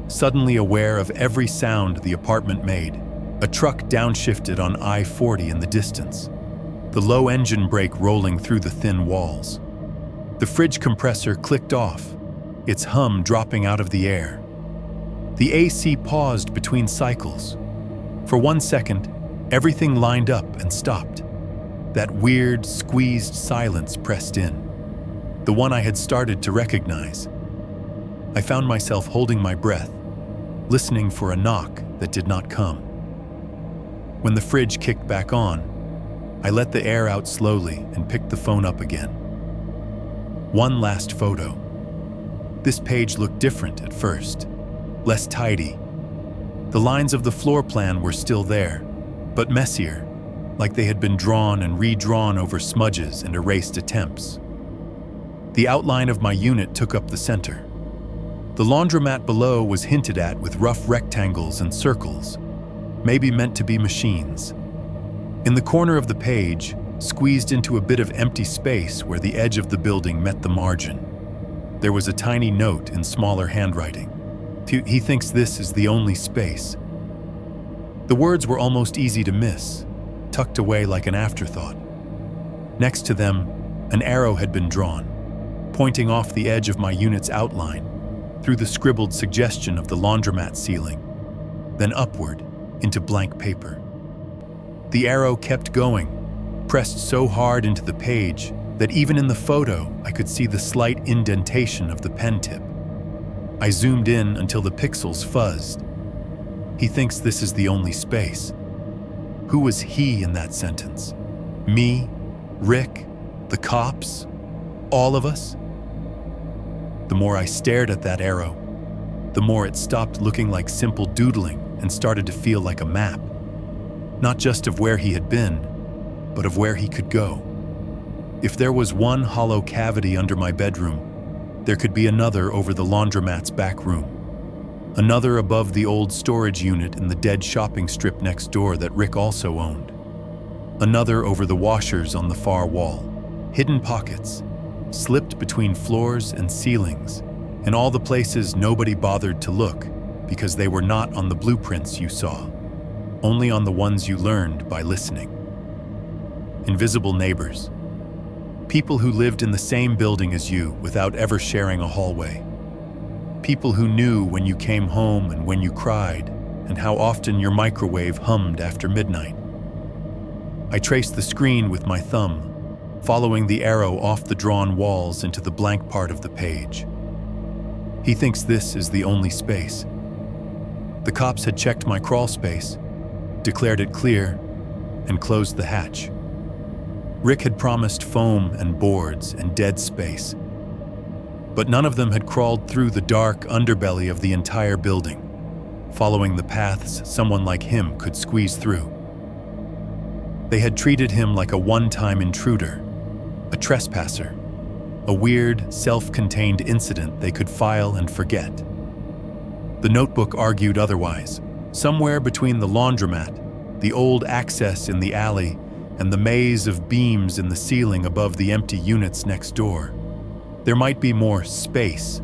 suddenly aware of every sound the apartment made. A truck downshifted on I-40 in the distance, the low engine brake rolling through the thin walls. The fridge compressor clicked off, its hum dropping out of the air. The AC paused between cycles. For 1 second, everything lined up and stopped. That weird, squeezed silence pressed in, the one I had started to recognize. I found myself holding my breath, listening for a knock that did not come. When the fridge kicked back on, I let the air out slowly and picked the phone up again. One last photo. This page looked different at first, less tidy. The lines of the floor plan were still there, but messier, like they had been drawn and redrawn over smudges and erased attempts. The outline of my unit took up the center. The laundromat below was hinted at with rough rectangles and circles, maybe meant to be machines. In the corner of the page, squeezed into a bit of empty space where the edge of the building met the margin, there was a tiny note in smaller handwriting. He thinks this is the only space. The words were almost easy to miss, tucked away like an afterthought. Next to them, an arrow had been drawn, pointing off the edge of my unit's outline, through the scribbled suggestion of the laundromat ceiling, then upward into blank paper. The arrow kept going, pressed so hard into the page that even in the photo I could see the slight indentation of the pen tip. I zoomed in until the pixels fuzzed. He thinks this is the only space. Who was he in that sentence? Me? Rick? The cops? All of us? The more I stared at that arrow, the more it stopped looking like simple doodling and started to feel like a map. Not just of where he had been, but of where he could go. If there was one hollow cavity under my bedroom, there could be another over the laundromat's back room, another above the old storage unit in the dead shopping strip next door that Rick also owned, another over the washers on the far wall, hidden pockets, slipped between floors and ceilings, in all the places nobody bothered to look because they were not on the blueprints you saw, only on the ones you learned by listening. Invisible neighbors. People who lived in the same building as you without ever sharing a hallway. People who knew when you came home and when you cried, and how often your microwave hummed after midnight. I traced the screen with my thumb, following the arrow off the drawn walls into the blank part of the page. He thinks this is the only space. The cops had checked my crawl space, declared it clear, and closed the hatch. Rick had promised foam and boards and dead space, but none of them had crawled through the dark underbelly of the entire building, following the paths someone like him could squeeze through. They had treated him like a one-time intruder, a trespasser, a weird, self-contained incident they could file and forget. The notebook argued otherwise. Somewhere between the laundromat, the old access in the alley, and the maze of beams in the ceiling above the empty units next door, there might be more space.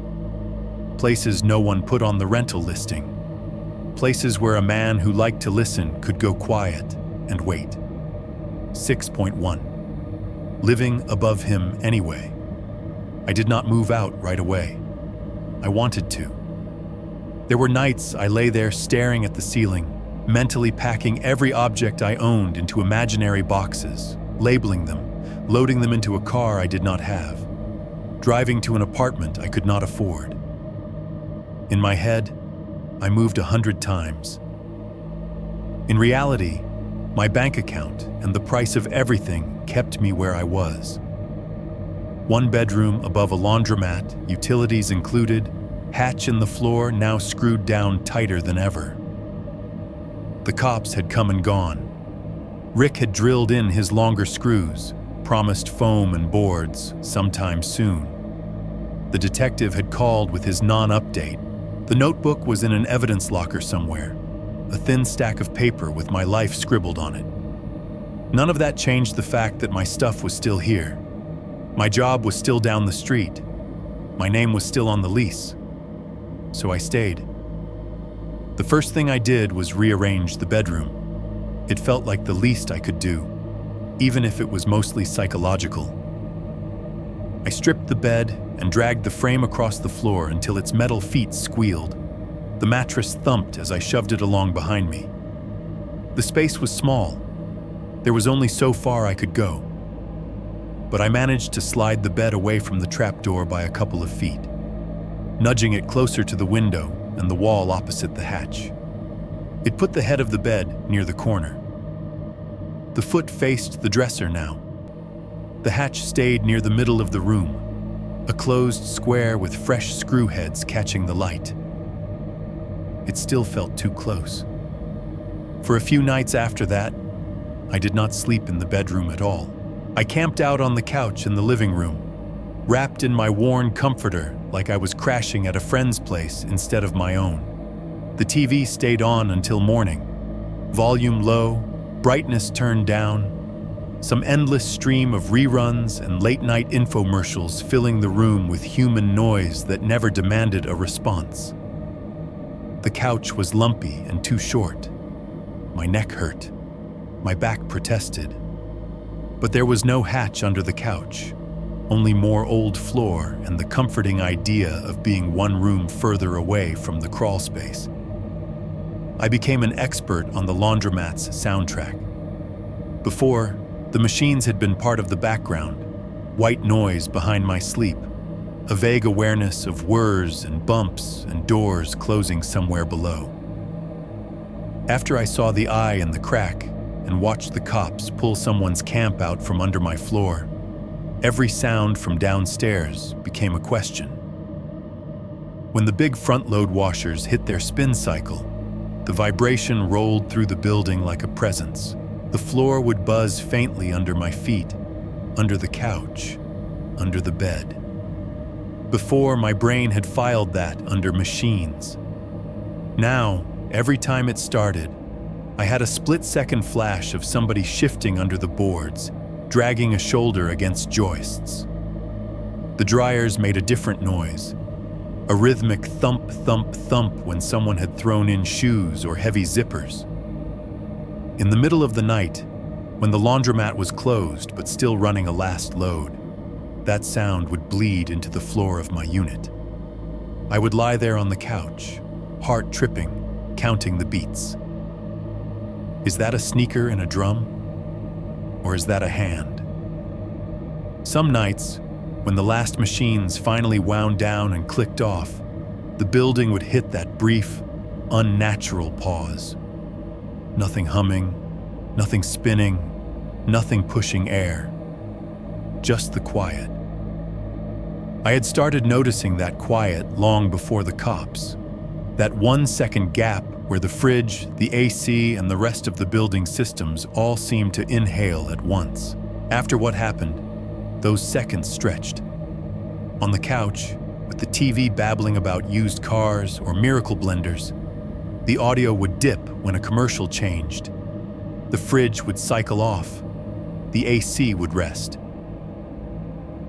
Places no one put on the rental listing. Places where a man who liked to listen could go quiet and wait. 6.1. Living above him anyway. I did not move out right away. I wanted to. There were nights I lay there staring at the ceiling, mentally packing every object I owned into imaginary boxes, labeling them, loading them into a car I did not have, driving to an apartment I could not afford. In my head, I moved 100 times. In reality, my bank account and the price of everything kept me where I was. One bedroom above a laundromat, utilities included, hatch in the floor now screwed down tighter than ever. The cops had come and gone. Rick had drilled in his longer screws, promised foam and boards sometime soon. The detective had called with his non-update. The notebook was in an evidence locker somewhere, a thin stack of paper with my life scribbled on it. None of that changed the fact that my stuff was still here. My job was still down the street. My name was still on the lease. So I stayed. The first thing I did was rearrange the bedroom. It felt like the least I could do, even if it was mostly psychological. I stripped the bed and dragged the frame across the floor until its metal feet squealed. The mattress thumped as I shoved it along behind me. The space was small. There was only so far I could go. But I managed to slide the bed away from the trapdoor by a couple of feet. Nudging it closer to the window, and the wall opposite the hatch. It put the head of the bed near the corner. The foot faced the dresser now. The hatch stayed near the middle of the room, a closed square with fresh screw heads catching the light. It still felt too close. For a few nights after that, I did not sleep in the bedroom at all. I camped out on the couch in the living room, wrapped in my worn comforter like I was crashing at a friend's place instead of my own. The TV stayed on until morning, volume low, brightness turned down, some endless stream of reruns and late-night infomercials filling the room with human noise that never demanded a response. The couch was lumpy and too short. My neck hurt. My back protested. But there was no hatch under the couch, only more old floor and the comforting idea of being one room further away from the crawl space. I became an expert on the laundromat's soundtrack. Before, the machines had been part of the background, white noise behind my sleep, a vague awareness of whirs and bumps and doors closing somewhere below. After I saw the eye in the crack and watched the cops pull someone's camp out from under my floor, every sound from downstairs became a question. When the big front-load washers hit their spin cycle, the vibration rolled through the building like a presence. The floor would buzz faintly under my feet, under the couch, under the bed. Before, my brain had filed that under machines. Now, every time it started, I had a split-second flash of somebody shifting under the boards, dragging a shoulder against joists. The dryers made a different noise, a rhythmic thump, thump, thump when someone had thrown in shoes or heavy zippers. In the middle of the night, when the laundromat was closed but still running a last load, that sound would bleed into the floor of my unit. I would lie there on the couch, heart tripping, counting the beats. Is that a sneaker in a drum? Or is that a hand? Some nights, when the last machines finally wound down and clicked off, the building would hit that brief, unnatural pause. Nothing humming, nothing spinning, nothing pushing air. Just the quiet. I had started noticing that quiet long before the cops. That 1 second gap where the fridge, the AC, and the rest of the building systems all seemed to inhale at once. After what happened, those seconds stretched. On the couch, with the TV babbling about used cars or miracle blenders, the audio would dip when a commercial changed. The fridge would cycle off. The AC would rest.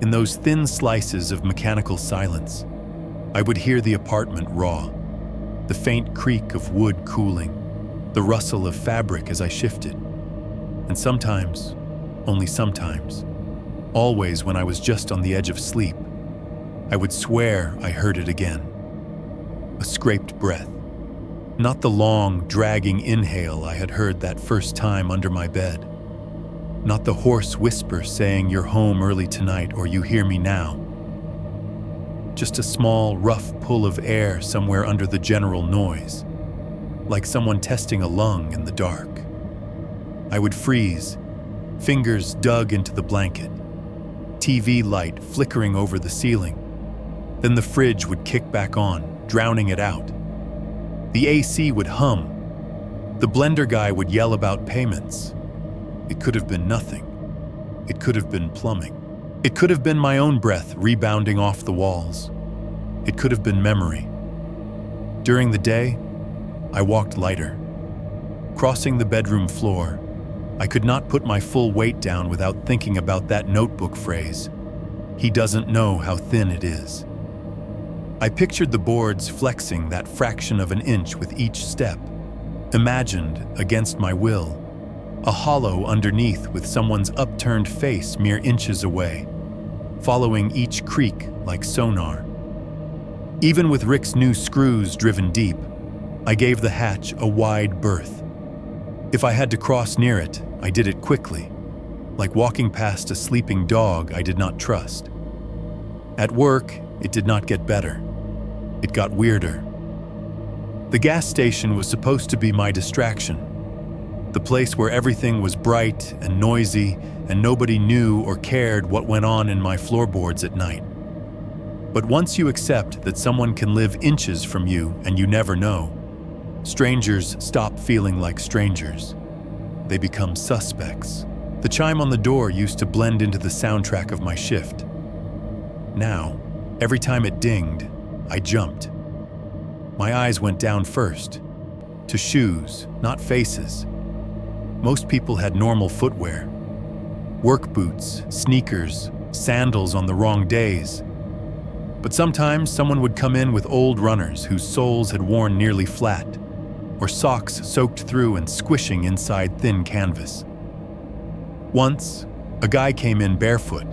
In those thin slices of mechanical silence, I would hear the apartment raw, the faint creak of wood cooling, the rustle of fabric as I shifted. And sometimes, only sometimes, always when I was just on the edge of sleep, I would swear I heard it again. A scraped breath. Not the long, dragging inhale I had heard that first time under my bed. Not the hoarse whisper saying you're home early tonight or you hear me now. Just a small, rough pull of air somewhere under the general noise, like someone testing a lung in the dark. I would freeze, fingers dug into the blanket, TV light flickering over the ceiling. Then the fridge would kick back on, drowning it out. The AC would hum. The blender guy would yell about payments. It could have been nothing. It could have been plumbing. It could have been my own breath rebounding off the walls. It could have been memory. During the day, I walked lighter. Crossing the bedroom floor, I could not put my full weight down without thinking about that notebook phrase, "He doesn't know how thin it is." I pictured the boards flexing that fraction of an inch with each step, imagined, against my will, a hollow underneath with someone's upturned face mere inches away, following each creak like sonar. Even with Rick's new screws driven deep, I gave the hatch a wide berth. If I had to cross near it, I did it quickly, like walking past a sleeping dog I did not trust. At work, it did not get better. It got weirder. The gas station was supposed to be my distraction, the place where everything was bright and noisy and nobody knew or cared what went on in my floorboards at night. But once you accept that someone can live inches from you and you never know, strangers stop feeling like strangers. They become suspects. The chime on the door used to blend into the soundtrack of my shift. Now, every time it dinged, I jumped. My eyes went down first, to shoes, not faces. Most people had normal footwear. Work boots, sneakers, sandals on the wrong days. But sometimes someone would come in with old runners whose soles had worn nearly flat, or socks soaked through and squishing inside thin canvas. Once, a guy came in barefoot,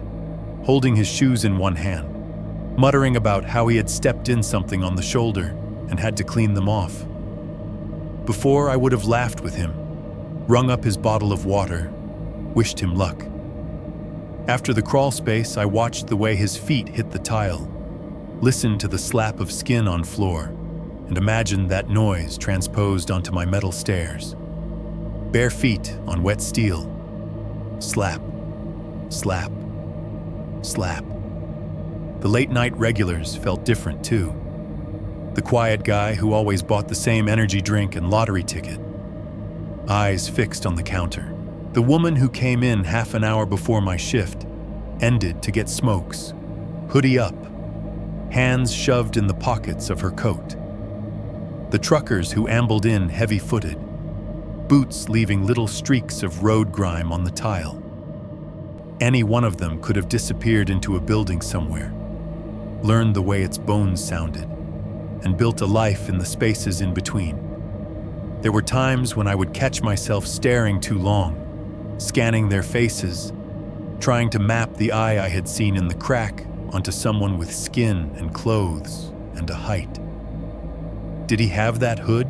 holding his shoes in one hand, muttering about how he had stepped in something on the shoulder and had to clean them off. Before, I would have laughed with him, rung up his bottle of water, wished him luck. After the crawl space, I watched the way his feet hit the tile, listened to the slap of skin on floor, and imagined that noise transposed onto my metal stairs. Bare feet on wet steel. Slap, slap, slap. The late-night regulars felt different, too. The quiet guy who always bought the same energy drink and lottery ticket. Eyes fixed on the counter. The woman who came in half an hour before my shift, ended to get smokes, hoodie up, hands shoved in the pockets of her coat. The truckers who ambled in heavy-footed, boots leaving little streaks of road grime on the tile. Any one of them could have disappeared into a building somewhere, learned the way its bones sounded, and built a life in the spaces in between. There were times when I would catch myself staring too long, scanning their faces, trying to map the eye I had seen in the crack onto someone with skin and clothes and a height. Did he have that hood?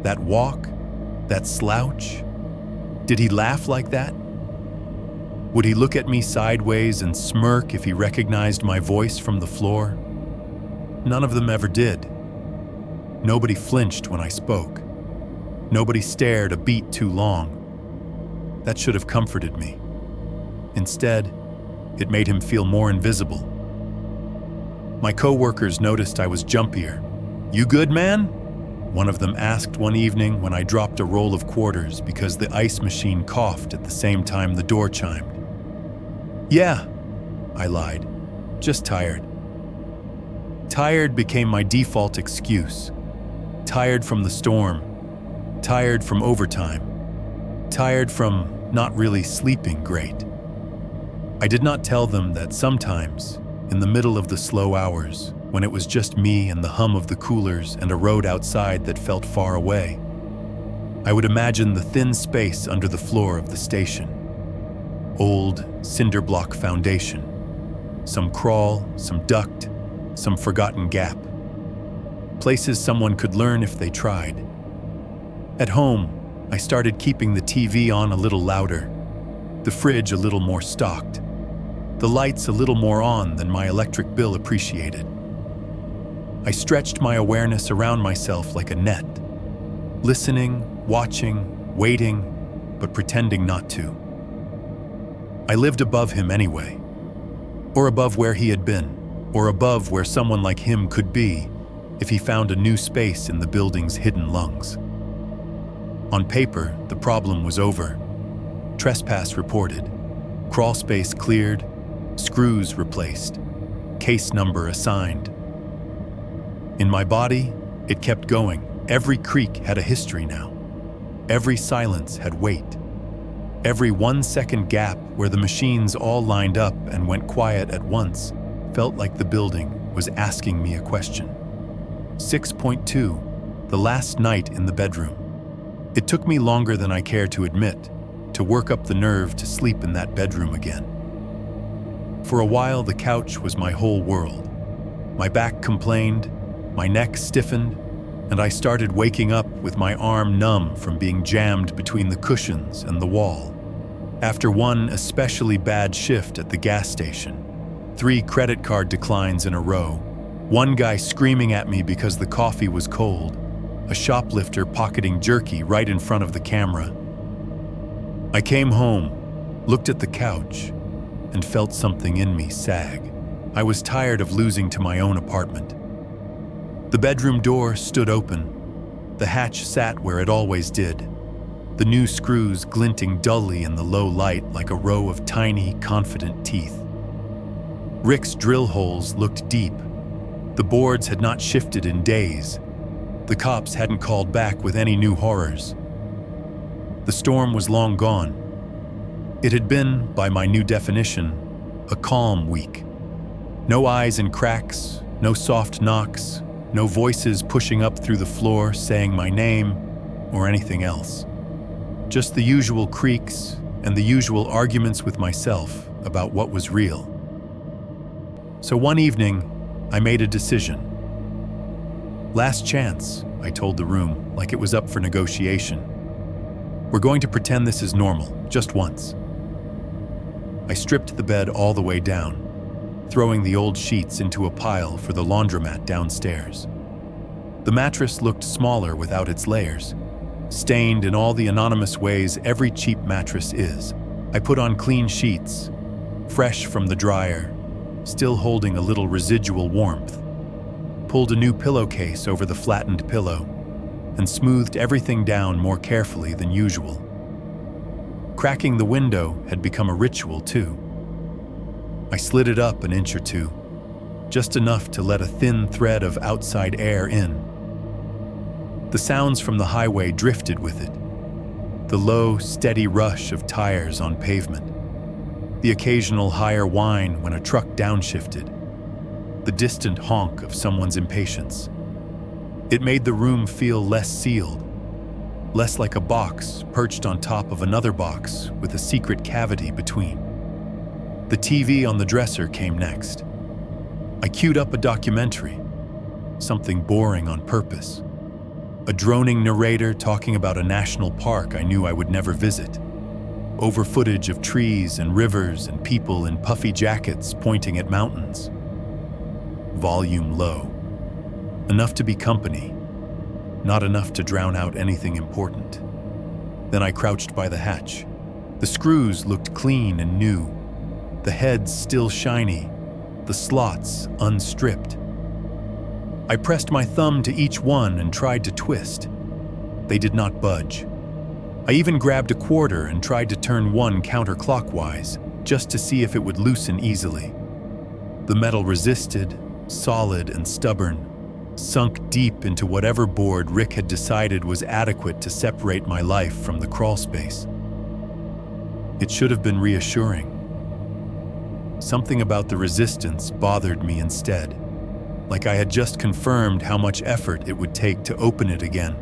That walk? That slouch? Did he laugh like that? Would he look at me sideways and smirk if he recognized my voice from the floor? None of them ever did. Nobody flinched when I spoke. Nobody stared a beat too long. That should have comforted me. Instead, it made him feel more invisible. My co-workers noticed I was jumpier. "You good, man?" One of them asked one evening when I dropped a roll of quarters because the ice machine coughed at the same time the door chimed. "Yeah," I lied. "Just tired." Tired became my default excuse. Tired from the storm. Tired from overtime. Tired from not really sleeping great. I did not tell them that sometimes, in the middle of the slow hours, when it was just me and the hum of the coolers and a road outside that felt far away, I would imagine the thin space under the floor of the station. Old cinder block foundation. Some crawl, some duct, some forgotten gap. Places someone could learn if they tried. At home, I started keeping the TV on a little louder, the fridge a little more stocked, the lights a little more on than my electric bill appreciated. I stretched my awareness around myself like a net, listening, watching, waiting, but pretending not to. I lived above him anyway, or above where he had been, or above where someone like him could be if he found a new space in the building's hidden lungs. On paper, the problem was over. Trespass reported, crawl space cleared, screws replaced, case number assigned. In my body, it kept going. Every creak had a history now. Every silence had weight. Every 1-second gap where the machines all lined up and went quiet at once felt like the building was asking me a question. 6.2, the last night in the bedroom. It took me longer than I care to admit to work up the nerve to sleep in that bedroom again. For a while, the couch was my whole world. My back complained, my neck stiffened, and I started waking up with my arm numb from being jammed between the cushions and the wall. After one especially bad shift at the gas station, 3 credit card declines in a row, one guy screaming at me because the coffee was cold, a shoplifter pocketing jerky right in front of the camera. I came home, looked at the couch, and felt something in me sag. I was tired of losing to my own apartment. The bedroom door stood open. The hatch sat where it always did, the new screws glinting dully in the low light like a row of tiny, confident teeth. Rick's drill holes looked deep. The boards had not shifted in days. The cops hadn't called back with any new horrors. The storm was long gone. It had been, by my new definition, a calm week. No eyes in cracks, no soft knocks, no voices pushing up through the floor saying my name or anything else. Just the usual creaks and the usual arguments with myself about what was real. So one evening, I made a decision. Last chance, I told the room, like it was up for negotiation. We're going to pretend this is normal, just once. I stripped the bed all the way down, throwing the old sheets into a pile for the laundromat downstairs. The mattress looked smaller without its layers, stained in all the anonymous ways every cheap mattress is. I put on clean sheets, fresh from the dryer, still holding a little residual warmth, pulled a new pillowcase over the flattened pillow, and smoothed everything down more carefully than usual. Cracking the window had become a ritual too. I slid it up an inch or two, just enough to let a thin thread of outside air in. The sounds from the highway drifted with it. The low, steady rush of tires on pavement. The occasional higher whine when a truck downshifted. The distant honk of someone's impatience. It made the room feel less sealed, less like a box perched on top of another box with a secret cavity between. The TV on the dresser came next. I queued up a documentary, something boring on purpose. A droning narrator talking about a national park I knew I would never visit. Over footage of trees and rivers and people in puffy jackets pointing at mountains. Volume low. Enough to be company, not enough to drown out anything important. Then I crouched by the hatch. The screws looked clean and new, the heads still shiny, the slots unstripped. I pressed my thumb to each one and tried to twist. They did not budge. I even grabbed a quarter and tried to turn one counterclockwise, just to see if it would loosen easily. The metal resisted, solid and stubborn, sunk deep into whatever board Rick had decided was adequate to separate my life from the crawl space. It should have been reassuring. Something about the resistance bothered me instead, like I had just confirmed how much effort it would take to open it again,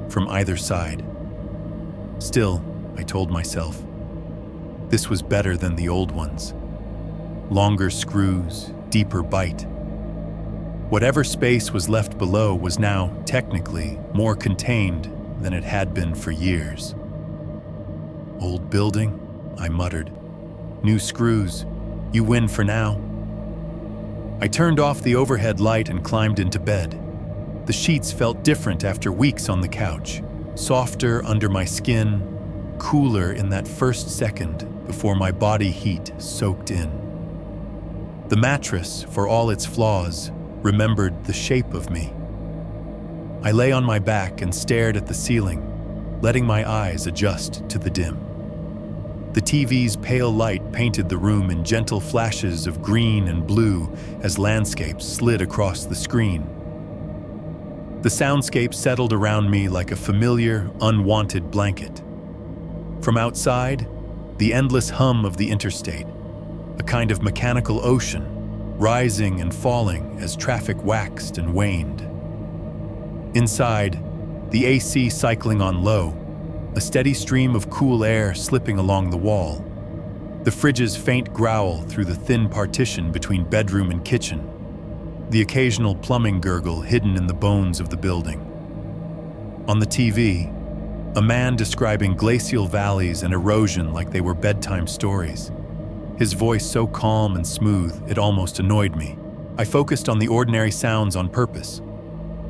from either side. Still, I told myself, this was better than the old ones. Longer screws, deeper bite. Whatever space was left below was now, technically, more contained than it had been for years. Old building, I muttered. New screws, you win for now. I turned off the overhead light and climbed into bed. The sheets felt different after weeks on the couch, softer under my skin, cooler in that first second before my body heat soaked in. The mattress, for all its flaws, remembered the shape of me. I lay on my back and stared at the ceiling, letting my eyes adjust to the dim. The TV's pale light painted the room in gentle flashes of green and blue as landscapes slid across the screen. The soundscape settled around me like a familiar, unwanted blanket. From outside, the endless hum of the interstate, a kind of mechanical ocean, rising and falling as traffic waxed and waned. Inside, the AC cycling on low, a steady stream of cool air slipping along the wall, the fridge's faint growl through the thin partition between bedroom and kitchen, the occasional plumbing gurgle hidden in the bones of the building. On the TV, a man describing glacial valleys and erosion like they were bedtime stories. His voice so calm and smooth, it almost annoyed me. I focused on the ordinary sounds on purpose.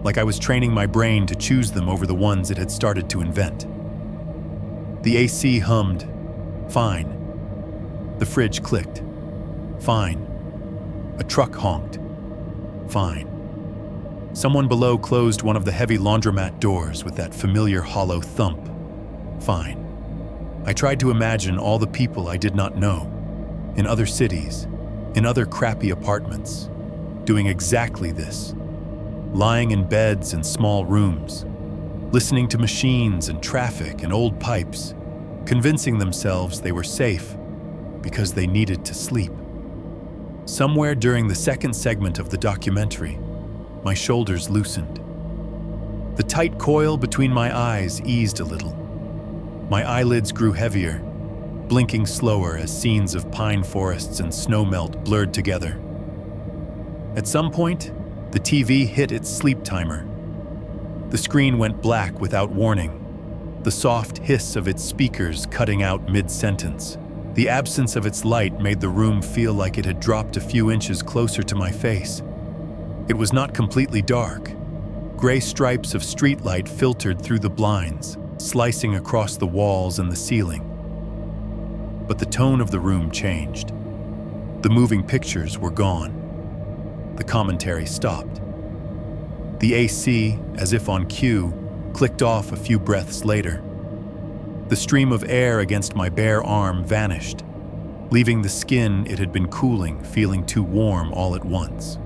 like I was training my brain to choose them over the ones it had started to invent. The AC hummed, fine. The fridge clicked, fine. A truck honked, fine. Someone below closed one of the heavy laundromat doors with that familiar hollow thump, fine. I tried to imagine all the people I did not know, in other cities, in other crappy apartments, doing exactly this, lying in beds in small rooms, listening to machines and traffic and old pipes, convincing themselves they were safe because they needed to sleep. Somewhere during the second segment of the documentary, my shoulders loosened. The tight coil between my eyes eased a little. My eyelids grew heavier, blinking slower as scenes of pine forests and snowmelt blurred together. At some point, the TV hit its sleep timer. The screen went black without warning, the soft hiss of its speakers cutting out mid-sentence. The absence of its light made the room feel like it had dropped a few inches closer to my face. It was not completely dark. Gray stripes of streetlight filtered through the blinds, slicing across the walls and the ceiling. But the tone of the room changed. The moving pictures were gone. The commentary stopped. The AC, as if on cue, clicked off a few breaths later. The stream of air against my bare arm vanished, leaving the skin it had been cooling feeling too warm all at once.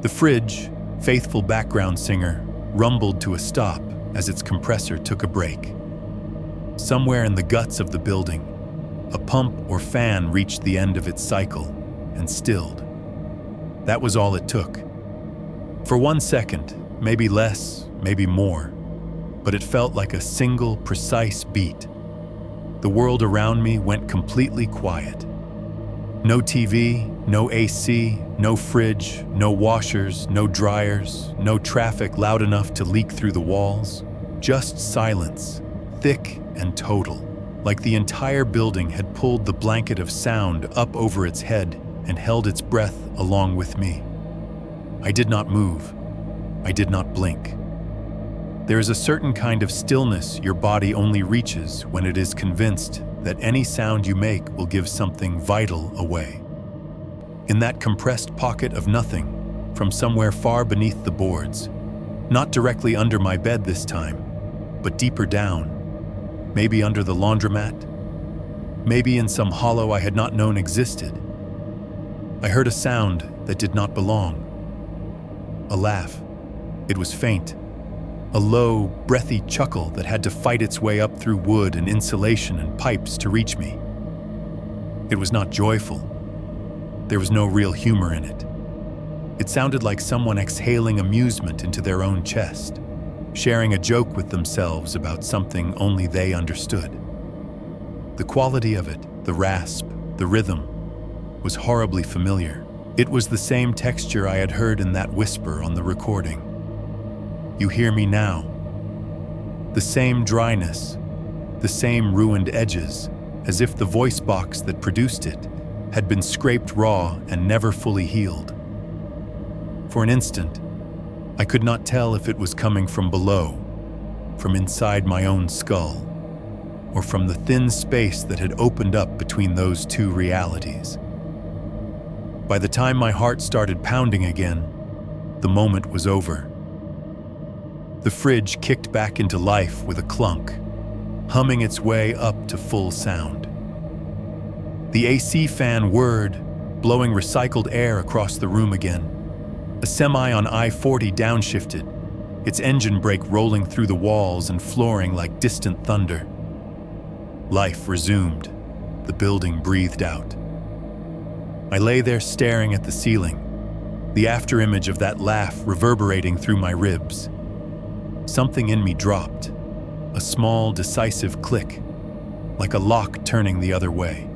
The fridge, faithful background singer, rumbled to a stop as its compressor took a break. Somewhere in the guts of the building, a pump or fan reached the end of its cycle and stilled. That was all it took. For 1 second, maybe less, maybe more, but it felt like a single, precise beat. The world around me went completely quiet. No TV, no AC, no fridge, no washers, no dryers, no traffic loud enough to leak through the walls. Just silence, thick and total, like the entire building had pulled the blanket of sound up over its head and held its breath along with me. I did not move. I did not blink. There is a certain kind of stillness your body only reaches when it is convinced that any sound you make will give something vital away. In that compressed pocket of nothing, from somewhere far beneath the boards, not directly under my bed this time, but deeper down, maybe under the laundromat, maybe in some hollow I had not known existed, I heard a sound that did not belong. A laugh. It was faint. A low, breathy chuckle that had to fight its way up through wood and insulation and pipes to reach me. It was not joyful. There was no real humor in it. It sounded like someone exhaling amusement into their own chest, sharing a joke with themselves about something only they understood. The quality of it, the rasp, the rhythm, was horribly familiar. It was the same texture I had heard in that whisper on the recording. You hear me now. The same dryness, the same ruined edges, as if the voice box that produced it had been scraped raw and never fully healed. For an instant, I could not tell if it was coming from below, from inside my own skull, or from the thin space that had opened up between those two realities. By the time my heart started pounding again, the moment was over. The fridge kicked back into life with a clunk, humming its way up to full sound. The AC fan whirred, blowing recycled air across the room again. A semi on I-40 downshifted, its engine brake rolling through the walls and flooring like distant thunder. Life resumed. The building breathed out. I lay there staring at the ceiling, the afterimage of that laugh reverberating through my ribs. Something in me dropped, a small, decisive click, like a lock turning the other way.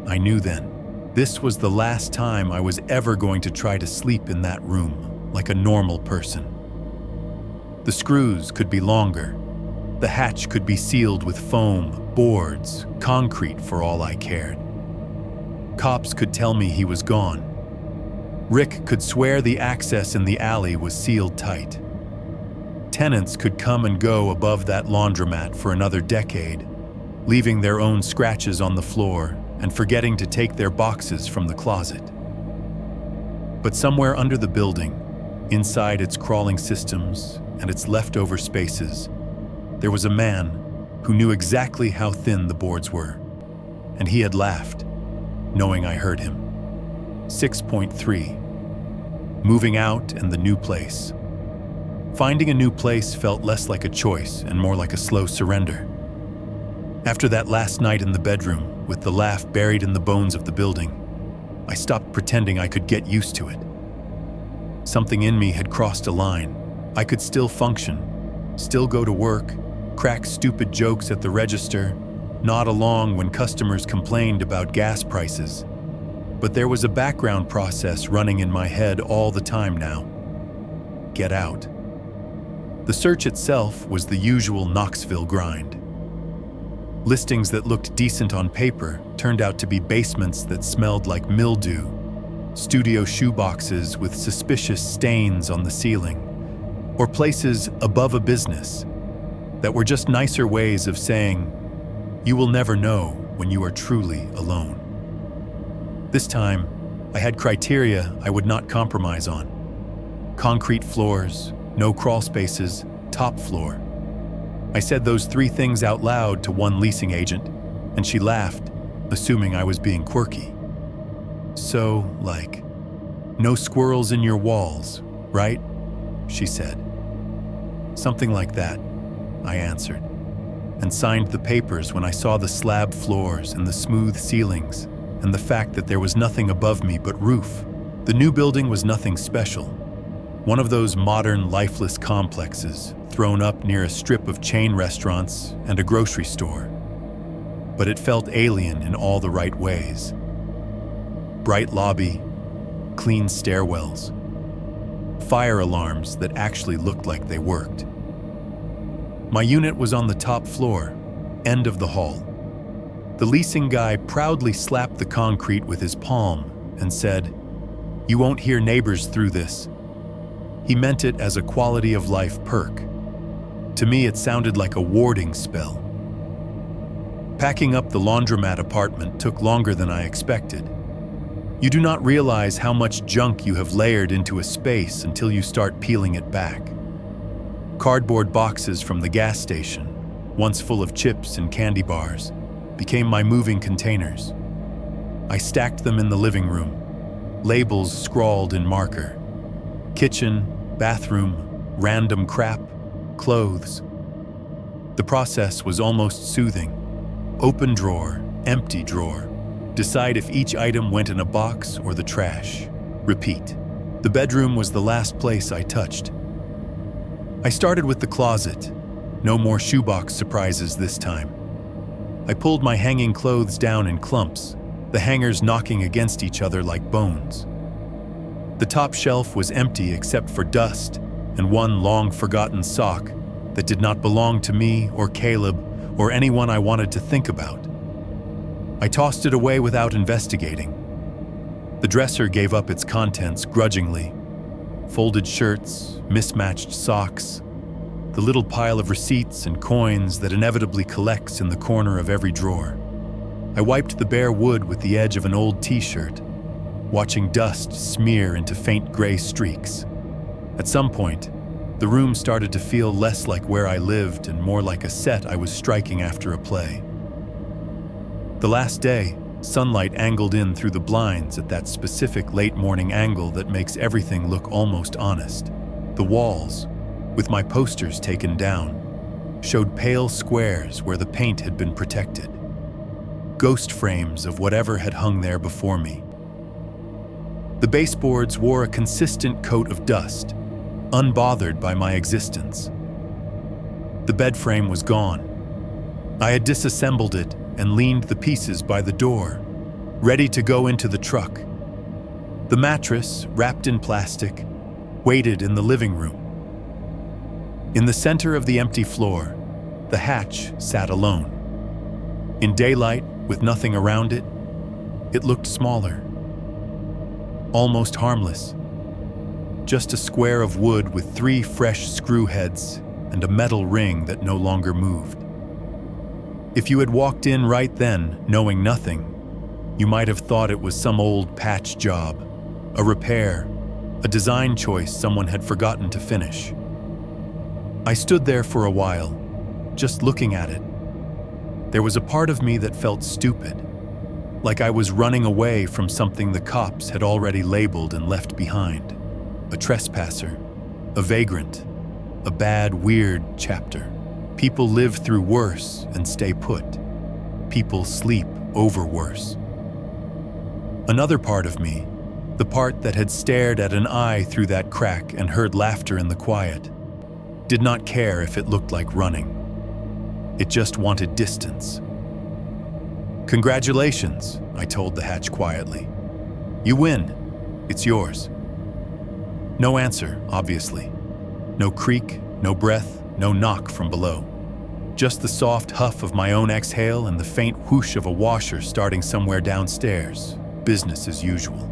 I knew then, this was the last time I was ever going to try to sleep in that room like a normal person. The screws could be longer. The hatch could be sealed with foam, boards, concrete for all I cared. Cops could tell me he was gone. Rick could swear the access in the alley was sealed tight. Tenants could come and go above that laundromat for another decade, leaving their own scratches on the floor and forgetting to take their boxes from the closet. But somewhere under the building, inside its crawling systems and its leftover spaces, there was a man who knew exactly how thin the boards were, and he had laughed, knowing I heard him. 6.3. Moving out and the new place. Finding a new place felt less like a choice and more like a slow surrender. After that last night in the bedroom, with the laugh buried in the bones of the building, I stopped pretending I could get used to it. Something in me had crossed a line. I could still function, still go to work, crack stupid jokes at the register, nod along when customers complained about gas prices. But there was a background process running in my head all the time now. Get out. The search itself was the usual Knoxville grind. Listings that looked decent on paper turned out to be basements that smelled like mildew, studio shoeboxes with suspicious stains on the ceiling, or places above a business that were just nicer ways of saying, you will never know when you are truly alone. This time, I had criteria I would not compromise on. Concrete floors, no crawl spaces, top floor. I said those 3 things out loud to one leasing agent, and she laughed, assuming I was being quirky. So, like, no squirrels in your walls, right? She said. Something like that, I answered, and signed the papers when I saw the slab floors and the smooth ceilings and the fact that there was nothing above me but roof. The new building was nothing special. One of those modern, lifeless complexes thrown up near a strip of chain restaurants and a grocery store. But it felt alien in all the right ways. Bright lobby, clean stairwells, fire alarms that actually looked like they worked. My unit was on the top floor, end of the hall. The leasing guy proudly slapped the concrete with his palm and said, "You won't hear neighbors through this." He meant it as a quality of life perk. To me, it sounded like a warding spell. Packing up the laundromat apartment took longer than I expected. You do not realize how much junk you have layered into a space until you start peeling it back. Cardboard boxes from the gas station, once full of chips and candy bars, became my moving containers. I stacked them in the living room, labels scrawled in marker. Kitchen, bathroom, random crap, clothes. The process was almost soothing. Open drawer, empty drawer. Decide if each item went in a box or the trash. Repeat. The bedroom was the last place I touched. I started with the closet. No more shoebox surprises this time. I pulled my hanging clothes down in clumps, the hangers knocking against each other like bones. The top shelf was empty except for dust and one long-forgotten sock that did not belong to me or Caleb or anyone I wanted to think about. I tossed it away without investigating. The dresser gave up its contents grudgingly. Folded shirts, mismatched socks, the little pile of receipts and coins that inevitably collects in the corner of every drawer. I wiped the bare wood with the edge of an old t-shirt, watching dust smear into faint gray streaks. At some point, the room started to feel less like where I lived and more like a set I was striking after a play. The last day, sunlight angled in through the blinds at that specific late-morning angle that makes everything look almost honest. The walls, with my posters taken down, showed pale squares where the paint had been protected. Ghost frames of whatever had hung there before me. The baseboards wore a consistent coat of dust, unbothered by my existence. The bed frame was gone. I had disassembled it and leaned the pieces by the door, ready to go into the truck. The mattress, wrapped in plastic, waited in the living room. In the center of the empty floor, the hatch sat alone. In daylight, with nothing around it, it looked smaller. almost harmless. Just a square of wood with 3 fresh screw heads and a metal ring that no longer moved. If you had walked in right then, knowing nothing, you might have thought it was some old patch job, a repair, a design choice someone had forgotten to finish. I stood there for a while, just looking at it. There was a part of me that felt stupid, like I was running away from something the cops had already labeled and left behind. A trespasser, a vagrant, a bad, weird chapter. People live through worse and stay put. People sleep over worse. Another part of me, the part that had stared at an eye through that crack and heard laughter in the quiet, did not care if it looked like running. It just wanted distance. "Congratulations," I told the hatch quietly. "You win. It's yours." No answer, obviously. No creak, no breath, no knock from below. Just the soft huff of my own exhale and the faint whoosh of a washer starting somewhere downstairs. Business as usual.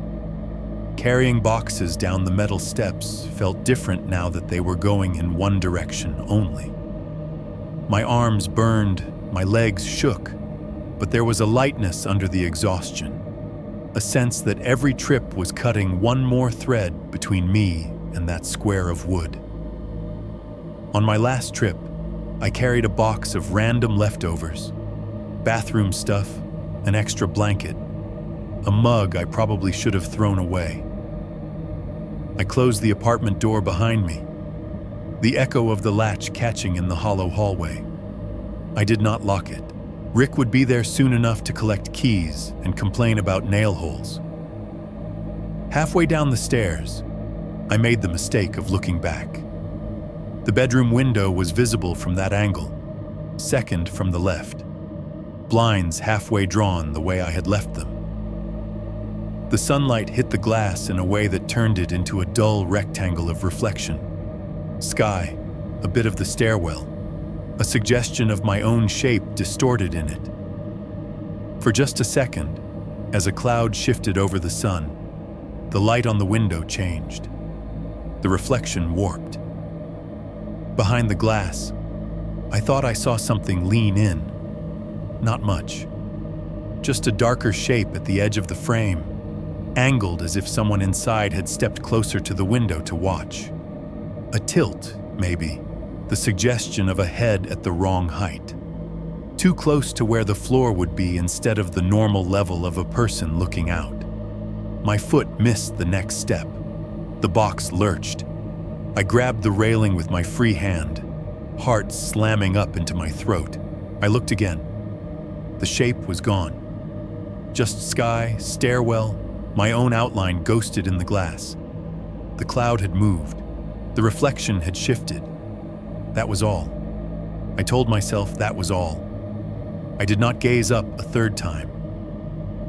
Carrying boxes down the metal steps felt different now that they were going in one direction only. My arms burned, my legs shook, but there was a lightness under the exhaustion, a sense that every trip was cutting one more thread between me and that square of wood. On my last trip, I carried a box of random leftovers, bathroom stuff, an extra blanket, a mug I probably should have thrown away. I closed the apartment door behind me, the echo of the latch catching in the hollow hallway. I did not lock it. Rick would be there soon enough to collect keys and complain about nail holes. Halfway down the stairs, I made the mistake of looking back. The bedroom window was visible from that angle, second from the left, blinds halfway drawn the way I had left them. The sunlight hit the glass in a way that turned it into a dull rectangle of reflection. Sky, a bit of the stairwell, a suggestion of my own shape distorted in it. For just a second, as a cloud shifted over the sun, the light on the window changed. The reflection warped. Behind the glass, I thought I saw something lean in. Not much. Just a darker shape at the edge of the frame, angled as if someone inside had stepped closer to the window to watch. A tilt, maybe, the suggestion of a head at the wrong height. Too close to where the floor would be instead of the normal level of a person looking out. My foot missed the next step. The box lurched. I grabbed the railing with my free hand, heart slamming up into my throat. I looked again. The shape was gone. Just sky, stairwell, my own outline ghosted in the glass. The cloud had moved. The reflection had shifted. That was all. I told myself that was all. I did not gaze up a third time.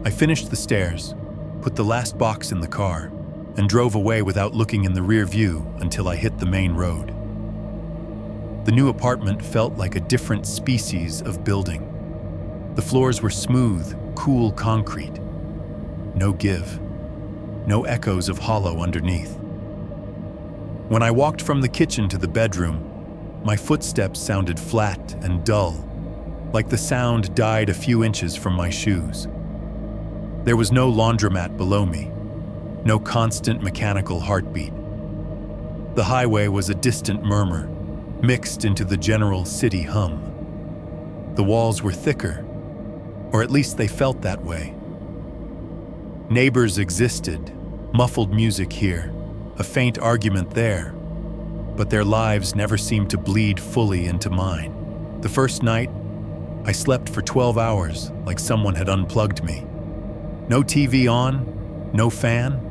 I finished the stairs, put the last box in the car, and drove away without looking in the rear view until I hit the main road. The new apartment felt like a different species of building. The floors were smooth, cool concrete. No give. No echoes of hollow underneath. When I walked from the kitchen to the bedroom, my footsteps sounded flat and dull, like the sound died a few inches from my shoes. There was no laundromat below me, no constant mechanical heartbeat. The highway was a distant murmur, mixed into the general city hum. The walls were thicker, or at least they felt that way. Neighbors existed, muffled music here, a faint argument there, but their lives never seemed to bleed fully into mine. The first night, I slept for 12 hours like someone had unplugged me. No TV on, no fan,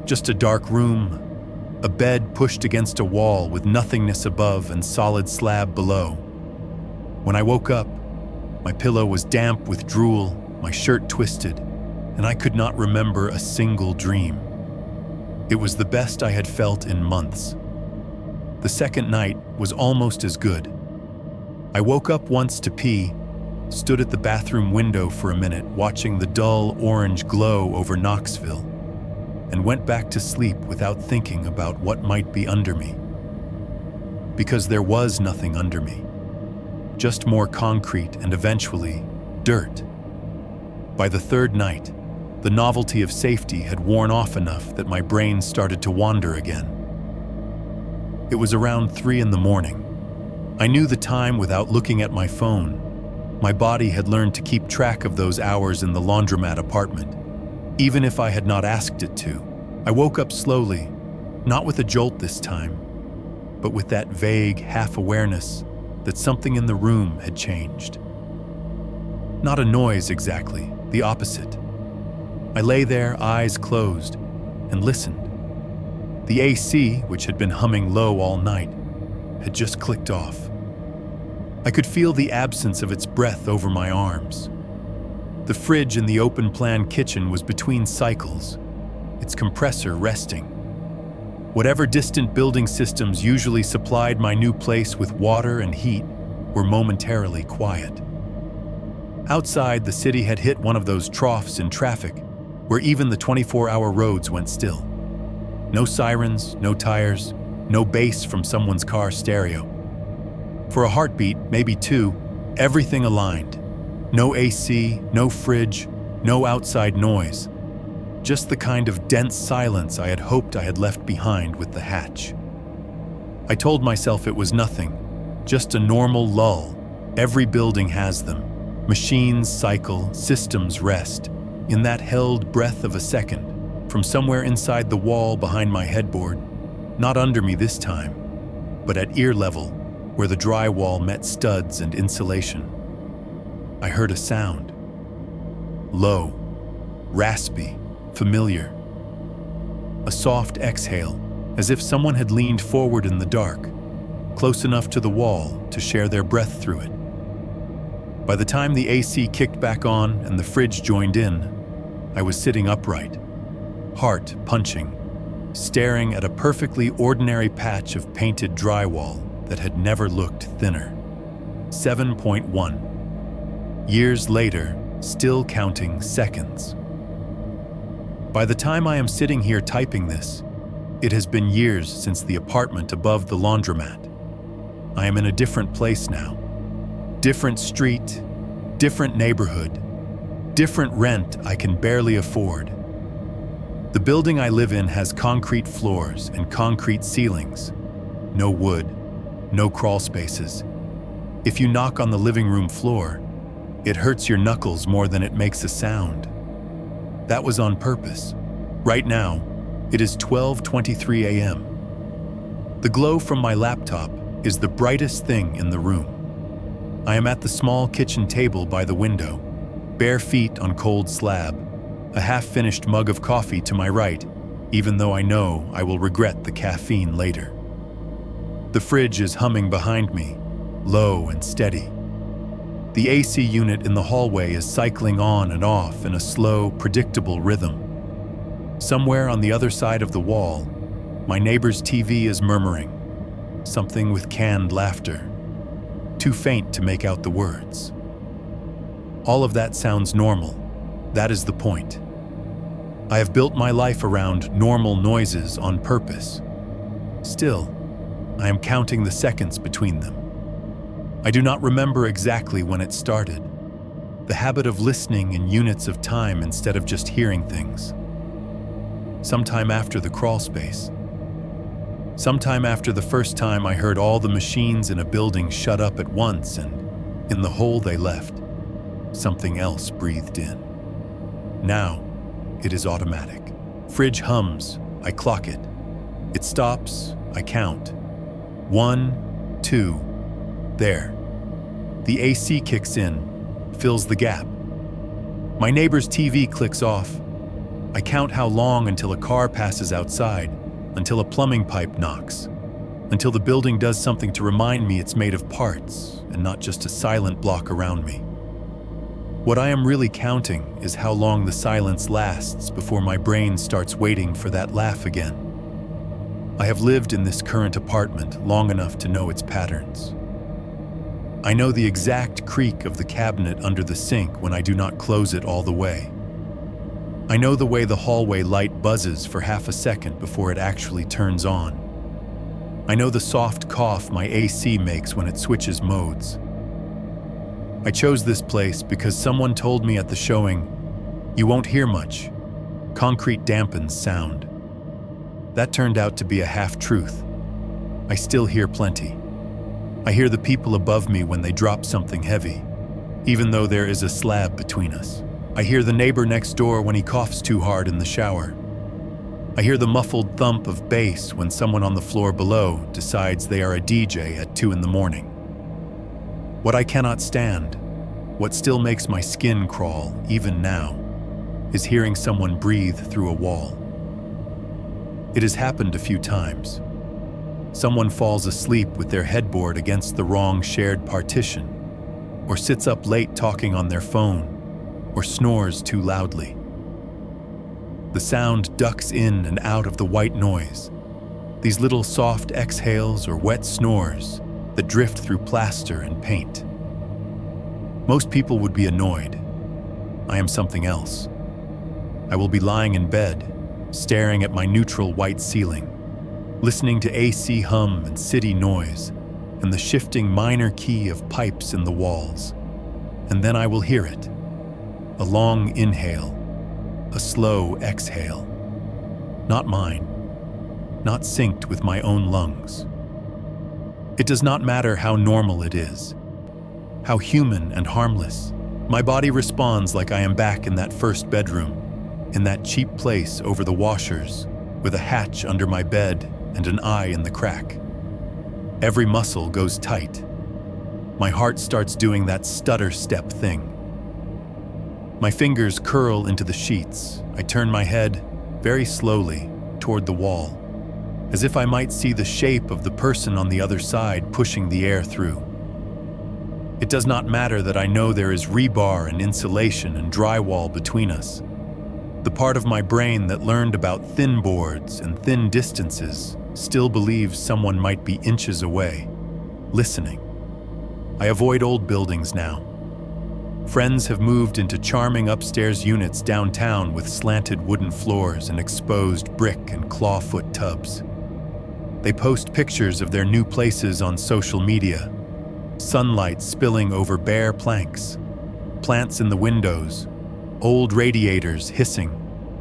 just a dark room, a bed pushed against a wall with nothingness above and solid slab below. When I woke up, my pillow was damp with drool, my shirt twisted, and I could not remember a single dream. It was the best I had felt in months. The second night was almost as good. I woke up once to pee, stood at the bathroom window for a minute watching the dull orange glow over Knoxville. and went back to sleep without thinking about what might be under me. Because there was nothing under me, just more concrete and eventually dirt. By the third night, the novelty of safety had worn off enough that my brain started to wander again. It was around 3 a.m. I knew the time without looking at my phone. My body had learned to keep track of those hours in the laundromat apartment, even if I had not asked it to. I woke up slowly, not with a jolt this time, but with that vague half-awareness that something in the room had changed. Not a noise exactly, the opposite. I lay there, eyes closed, and listened. The AC, which had been humming low all night, had just clicked off. I could feel the absence of its breath over my arms. The fridge in the open-plan kitchen was between cycles, its compressor resting. Whatever distant building systems usually supplied my new place with water and heat were momentarily quiet. Outside, the city had hit one of those troughs in traffic where even the 24-hour roads went still. No sirens, no tires, no bass from someone's car stereo. For a heartbeat, maybe two, everything aligned. No AC, no fridge, no outside noise. Just the kind of dense silence I had hoped I had left behind with the hatch. I told myself it was nothing, just a normal lull. Every building has them. Machines cycle, systems rest. In that held breath of a second, from somewhere inside the wall behind my headboard, not under me this time, but at ear level, where the drywall met studs and insulation, I heard a sound. Low, raspy, familiar. A soft exhale, as if someone had leaned forward in the dark, close enough to the wall to share their breath through it. By the time the AC kicked back on and the fridge joined in, I was sitting upright, heart punching, staring at a perfectly ordinary patch of painted drywall that had never looked thinner. 7.1. Years later, still counting seconds. By the time I am sitting here typing this, it has been years since the apartment above the laundromat. I am in a different place now. Different street, different neighborhood, different rent I can barely afford. The building I live in has concrete floors and concrete ceilings. No wood, no crawl spaces. If you knock on the living room floor, it hurts your knuckles more than it makes a sound. That was on purpose. Right now, it is 12:23 a.m. The glow from my laptop is the brightest thing in the room. I am at the small kitchen table by the window, bare feet on cold slab, a half-finished mug of coffee to my right, even though I know I will regret the caffeine later. The fridge is humming behind me, low and steady. The AC unit in the hallway is cycling on and off in a slow, predictable rhythm. Somewhere on the other side of the wall, my neighbor's TV is murmuring, something with canned laughter, too faint to make out the words. All of that sounds normal. That is the point. I have built my life around normal noises on purpose. Still, I am counting the seconds between them. I do not remember exactly when it started. The habit of listening in units of time instead of just hearing things. Sometime after the crawl space. Sometime after the first time I heard all the machines in a building shut up at once, and in the hole they left, something else breathed in. Now, it is automatic. Fridge hums, I clock it. It stops, I count. 1, 2, there. The AC kicks in, fills the gap. My neighbor's TV clicks off. I count how long until a car passes outside, until a plumbing pipe knocks, until the building does something to remind me it's made of parts and not just a silent block around me. What I am really counting is how long the silence lasts before my brain starts waiting for that laugh again. I have lived in this current apartment long enough to know its patterns. I know the exact creak of the cabinet under the sink when I do not close it all the way. I know the way the hallway light buzzes for half a second before it actually turns on. I know the soft cough my AC makes when it switches modes. I chose this place because someone told me at the showing, "You won't hear much. Concrete dampens sound." That turned out to be a half-truth. I still hear plenty. I hear the people above me when they drop something heavy, even though there is a slab between us. I hear the neighbor next door when he coughs too hard in the shower. I hear the muffled thump of bass when someone on the floor below decides they are a DJ at 2 in the morning. What I cannot stand, what still makes my skin crawl even now, is hearing someone breathe through a wall. It has happened a few times. Someone falls asleep with their headboard against the wrong shared partition, or sits up late talking on their phone, or snores too loudly. The sound ducks in and out of the white noise, these little soft exhales or wet snores that drift through plaster and paint. Most people would be annoyed. I am something else. I will be lying in bed, staring at my neutral white ceiling, listening to AC hum and city noise, and the shifting minor key of pipes in the walls. And then I will hear it. A long inhale, a slow exhale. Not mine, not synced with my own lungs. It does not matter how normal it is, how human and harmless. My body responds like I am back in that first bedroom, in that cheap place over the washers, with a hatch under my bed and an eye in the crack. Every muscle goes tight. My heart starts doing that stutter step thing. My fingers curl into the sheets. I turn my head, very slowly, toward the wall, as if I might see the shape of the person on the other side pushing the air through. It does not matter that I know there is rebar and insulation and drywall between us. The part of my brain that learned about thin boards and thin distances still believes someone might be inches away, listening. I avoid old buildings now. Friends have moved into charming upstairs units downtown with slanted wooden floors and exposed brick and clawfoot tubs. They post pictures of their new places on social media, sunlight spilling over bare planks, plants in the windows, old radiators hissing.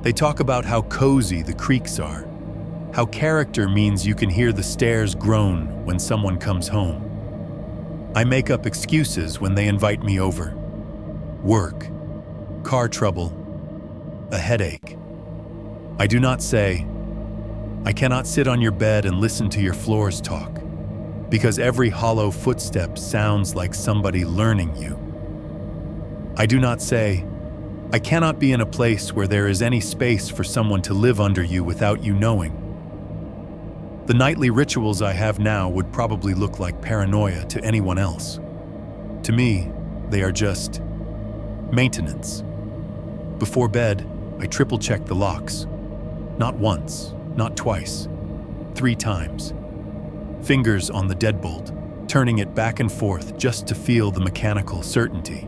They talk about how cozy the creaks are, how character means you can hear the stairs groan when someone comes home. I make up excuses when they invite me over. Work, car trouble, a headache. I do not say, "I cannot sit on your bed and listen to your floors talk," because every hollow footstep sounds like somebody learning you. I do not say, "I cannot be in a place where there is any space for someone to live under you without you knowing." The nightly rituals I have now would probably look like paranoia to anyone else. To me, they are just maintenance. Before bed, I triple-check the locks. Not once, not twice, 3 times. Fingers on the deadbolt, turning it back and forth just to feel the mechanical certainty.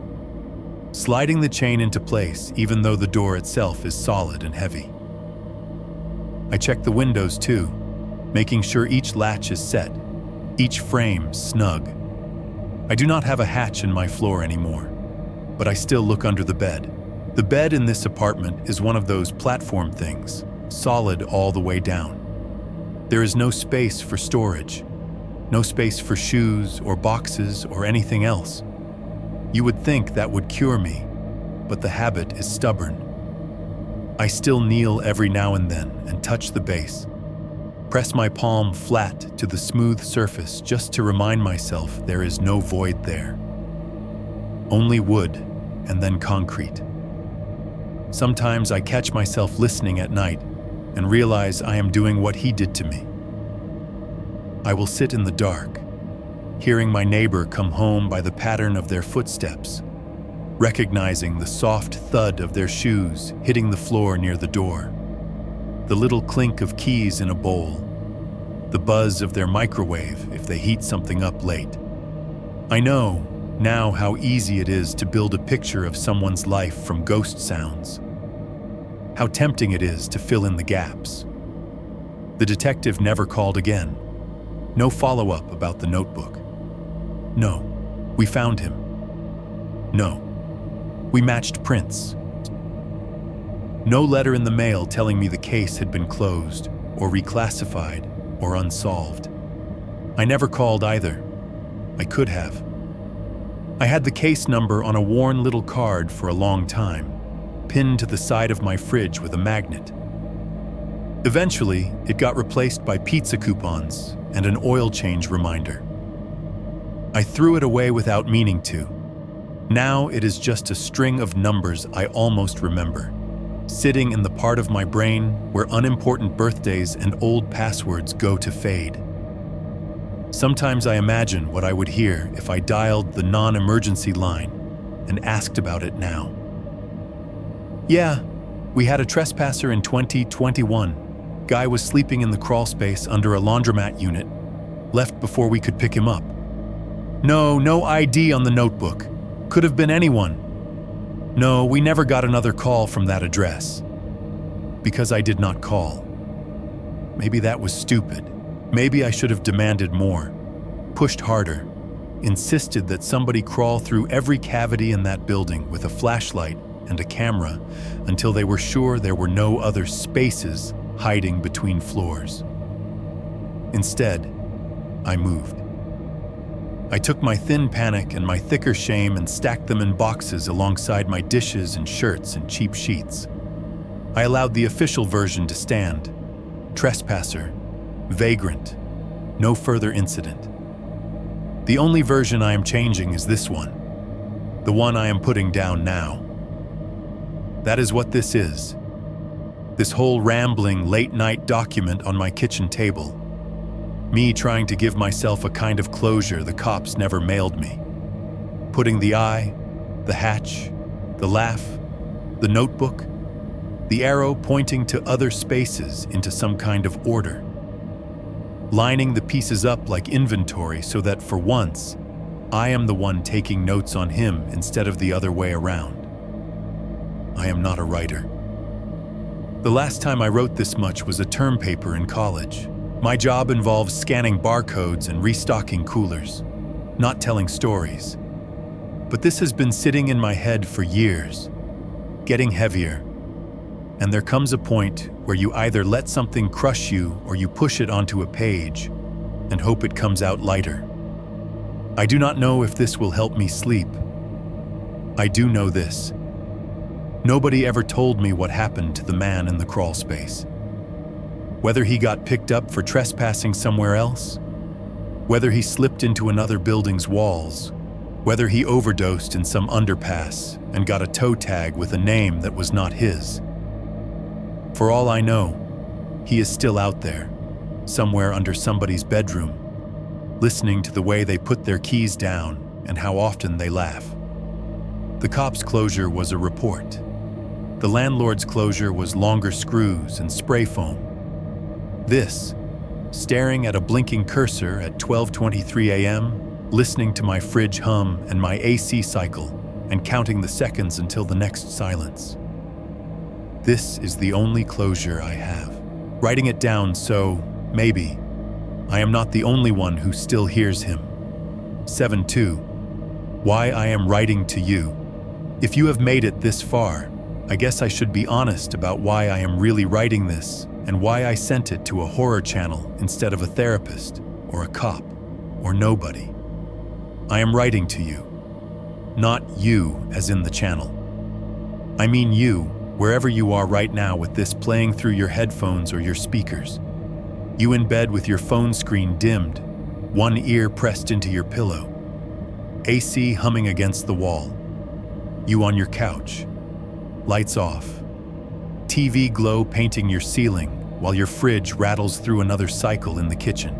Sliding the chain into place even though the door itself is solid and heavy. I check the windows too, making sure each latch is set, each frame snug. I do not have a hatch in my floor anymore, but I still look under the bed. The bed in this apartment is one of those platform things, solid all the way down. There is no space for storage, no space for shoes or boxes or anything else. You would think that would cure me, but the habit is stubborn. I still kneel every now and then and touch the base, press my palm flat to the smooth surface just to remind myself there is no void there. Only wood and then concrete. Sometimes I catch myself listening at night and realize I am doing what he did to me. I will sit in the dark, hearing my neighbor come home by the pattern of their footsteps, recognizing the soft thud of their shoes hitting the floor near the door, the little clink of keys in a bowl, the buzz of their microwave if they heat something up late. I know now how easy it is to build a picture of someone's life from ghost sounds. How tempting it is to fill in the gaps. The detective never called again. No follow-up about the notebook. No, we found him. No, we matched prints. No letter in the mail telling me the case had been closed, or reclassified, or unsolved. I never called either. I could have. I had the case number on a worn little card for a long time, pinned to the side of my fridge with a magnet. Eventually, it got replaced by pizza coupons and an oil change reminder. I threw it away without meaning to. Now it is just a string of numbers I almost remember, sitting in the part of my brain where unimportant birthdays and old passwords go to fade. Sometimes I imagine what I would hear if I dialed the non-emergency line and asked about it now. Yeah, we had a trespasser in 2021. Guy was sleeping in the crawl space under a laundromat unit, left before we could pick him up. No ID on the notebook. Could have been anyone. No, we never got another call from that address. Because I did not call. Maybe that was stupid. Maybe I should have demanded more, pushed harder, insisted that somebody crawl through every cavity in that building with a flashlight and a camera until they were sure there were no other spaces hiding between floors. Instead, I moved. I took my thin panic and my thicker shame and stacked them in boxes alongside my dishes and shirts and cheap sheets. I allowed the official version to stand. Trespasser. Vagrant. No further incident. The only version I am changing is this one. The one I am putting down now. That is what this is. This whole rambling late-night document on my kitchen table. Me trying to give myself a kind of closure the cops never mailed me. Putting the eye, the hatch, the laugh, the notebook, the arrow pointing to other spaces into some kind of order. Lining the pieces up like inventory so that for once, I am the one taking notes on him instead of the other way around. I am not a writer. The last time I wrote this much was a term paper in college. My job involves scanning barcodes and restocking coolers, not telling stories. But this has been sitting in my head for years, getting heavier. And there comes a point where you either let something crush you or you push it onto a page and hope it comes out lighter. I do not know if this will help me sleep. I do know this. Nobody ever told me what happened to the man in the crawl space. Whether he got picked up for trespassing somewhere else, whether he slipped into another building's walls, whether he overdosed in some underpass and got a toe tag with a name that was not his. For all I know, he is still out there, somewhere under somebody's bedroom, listening to the way they put their keys down and how often they laugh. The cops' closure was a report. The landlord's closure was longer screws and spray foam. This, staring at a blinking cursor at 12:23 a.m., listening to my fridge hum and my AC cycle, and counting the seconds until the next silence. This is the only closure I have. Writing it down so, maybe, I am not the only one who still hears him. 7-2. Why I am writing to you. If you have made it this far, I guess I should be honest about why I am really writing this and why I sent it to a horror channel instead of a therapist or a cop or nobody. I am writing to you. Not you as in the channel. I mean you, wherever you are right now with this playing through your headphones or your speakers. You in bed with your phone screen dimmed, one ear pressed into your pillow. AC humming against the wall. You on your couch. Lights off. TV glow painting your ceiling while your fridge rattles through another cycle in the kitchen.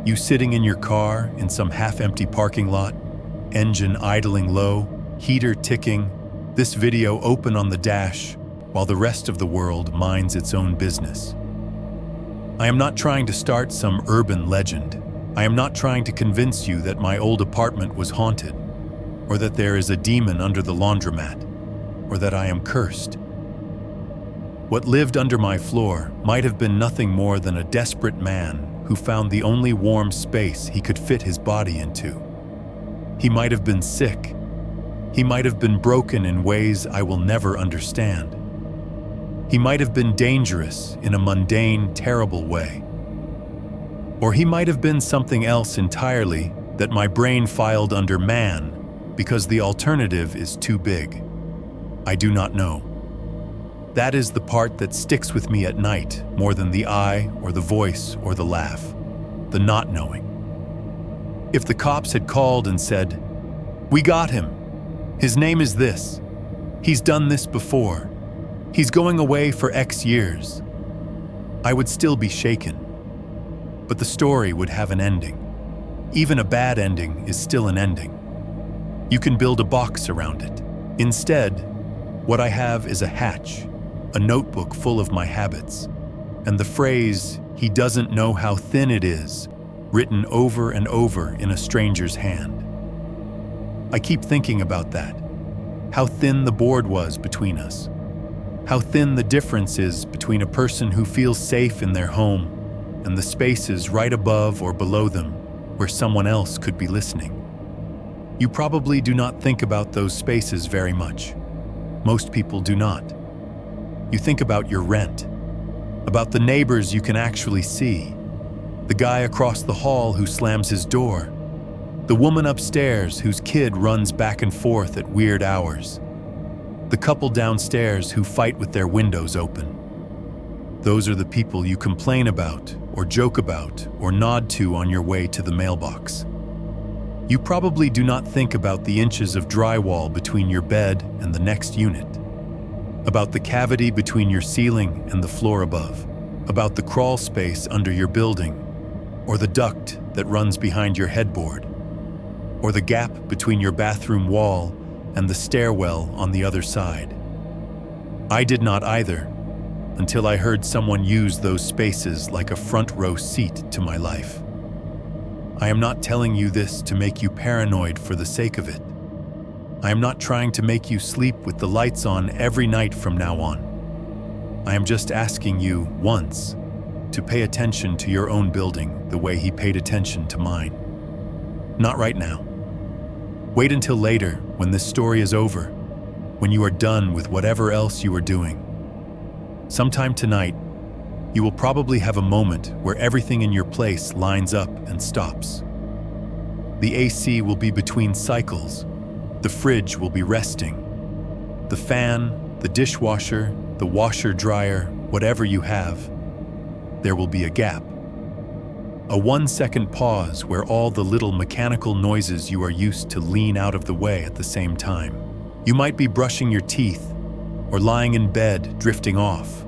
You sitting in your car in some half-empty parking lot, engine idling low, heater ticking, this video open on the dash while the rest of the world minds its own business. I am not trying to start some urban legend. I am not trying to convince you that my old apartment was haunted, or that there is a demon under the laundromat, or that I am cursed. What lived under my floor might have been nothing more than a desperate man who found the only warm space he could fit his body into. He might have been sick. He might have been broken in ways I will never understand. He might have been dangerous in a mundane, terrible way. Or he might have been something else entirely that my brain filed under man because the alternative is too big. I do not know. That is the part that sticks with me at night more than the eye or the voice or the laugh, the not knowing. If the cops had called and said, "We got him. His name is this. He's done this before. He's going away for X years," I would still be shaken. But the story would have an ending. Even a bad ending is still an ending. You can build a box around it. Instead, what I have is a hatch, a notebook full of my habits, and the phrase, "He doesn't know how thin it is," written over and over in a stranger's hand. I keep thinking about that, how thin the board was between us, how thin the difference is between a person who feels safe in their home and the spaces right above or below them where someone else could be listening. You probably do not think about those spaces very much. Most people do not. You think about your rent, about the neighbors you can actually see, the guy across the hall who slams his door, the woman upstairs whose kid runs back and forth at weird hours, the couple downstairs who fight with their windows open. Those are the people you complain about, or joke about, or nod to on your way to the mailbox. You probably do not think about the inches of drywall between your bed and the next unit, about the cavity between your ceiling and the floor above, about the crawl space under your building, or the duct that runs behind your headboard, or the gap between your bathroom wall and the stairwell on the other side. I did not either, until I heard someone use those spaces like a front row seat to my life. I am not telling you this to make you paranoid for the sake of it. I am not trying to make you sleep with the lights on every night from now on. I am just asking you, once, to pay attention to your own building the way he paid attention to mine. Not right now. Wait until later, when this story is over, when you are done with whatever else you are doing. Sometime tonight, you will probably have a moment where everything in your place lines up and stops. The AC will be between cycles. The fridge will be resting. The fan, the dishwasher, the washer-dryer, whatever you have, there will be a gap. A 1-second pause where all the little mechanical noises you are used to lean out of the way at the same time. You might be brushing your teeth, or lying in bed drifting off,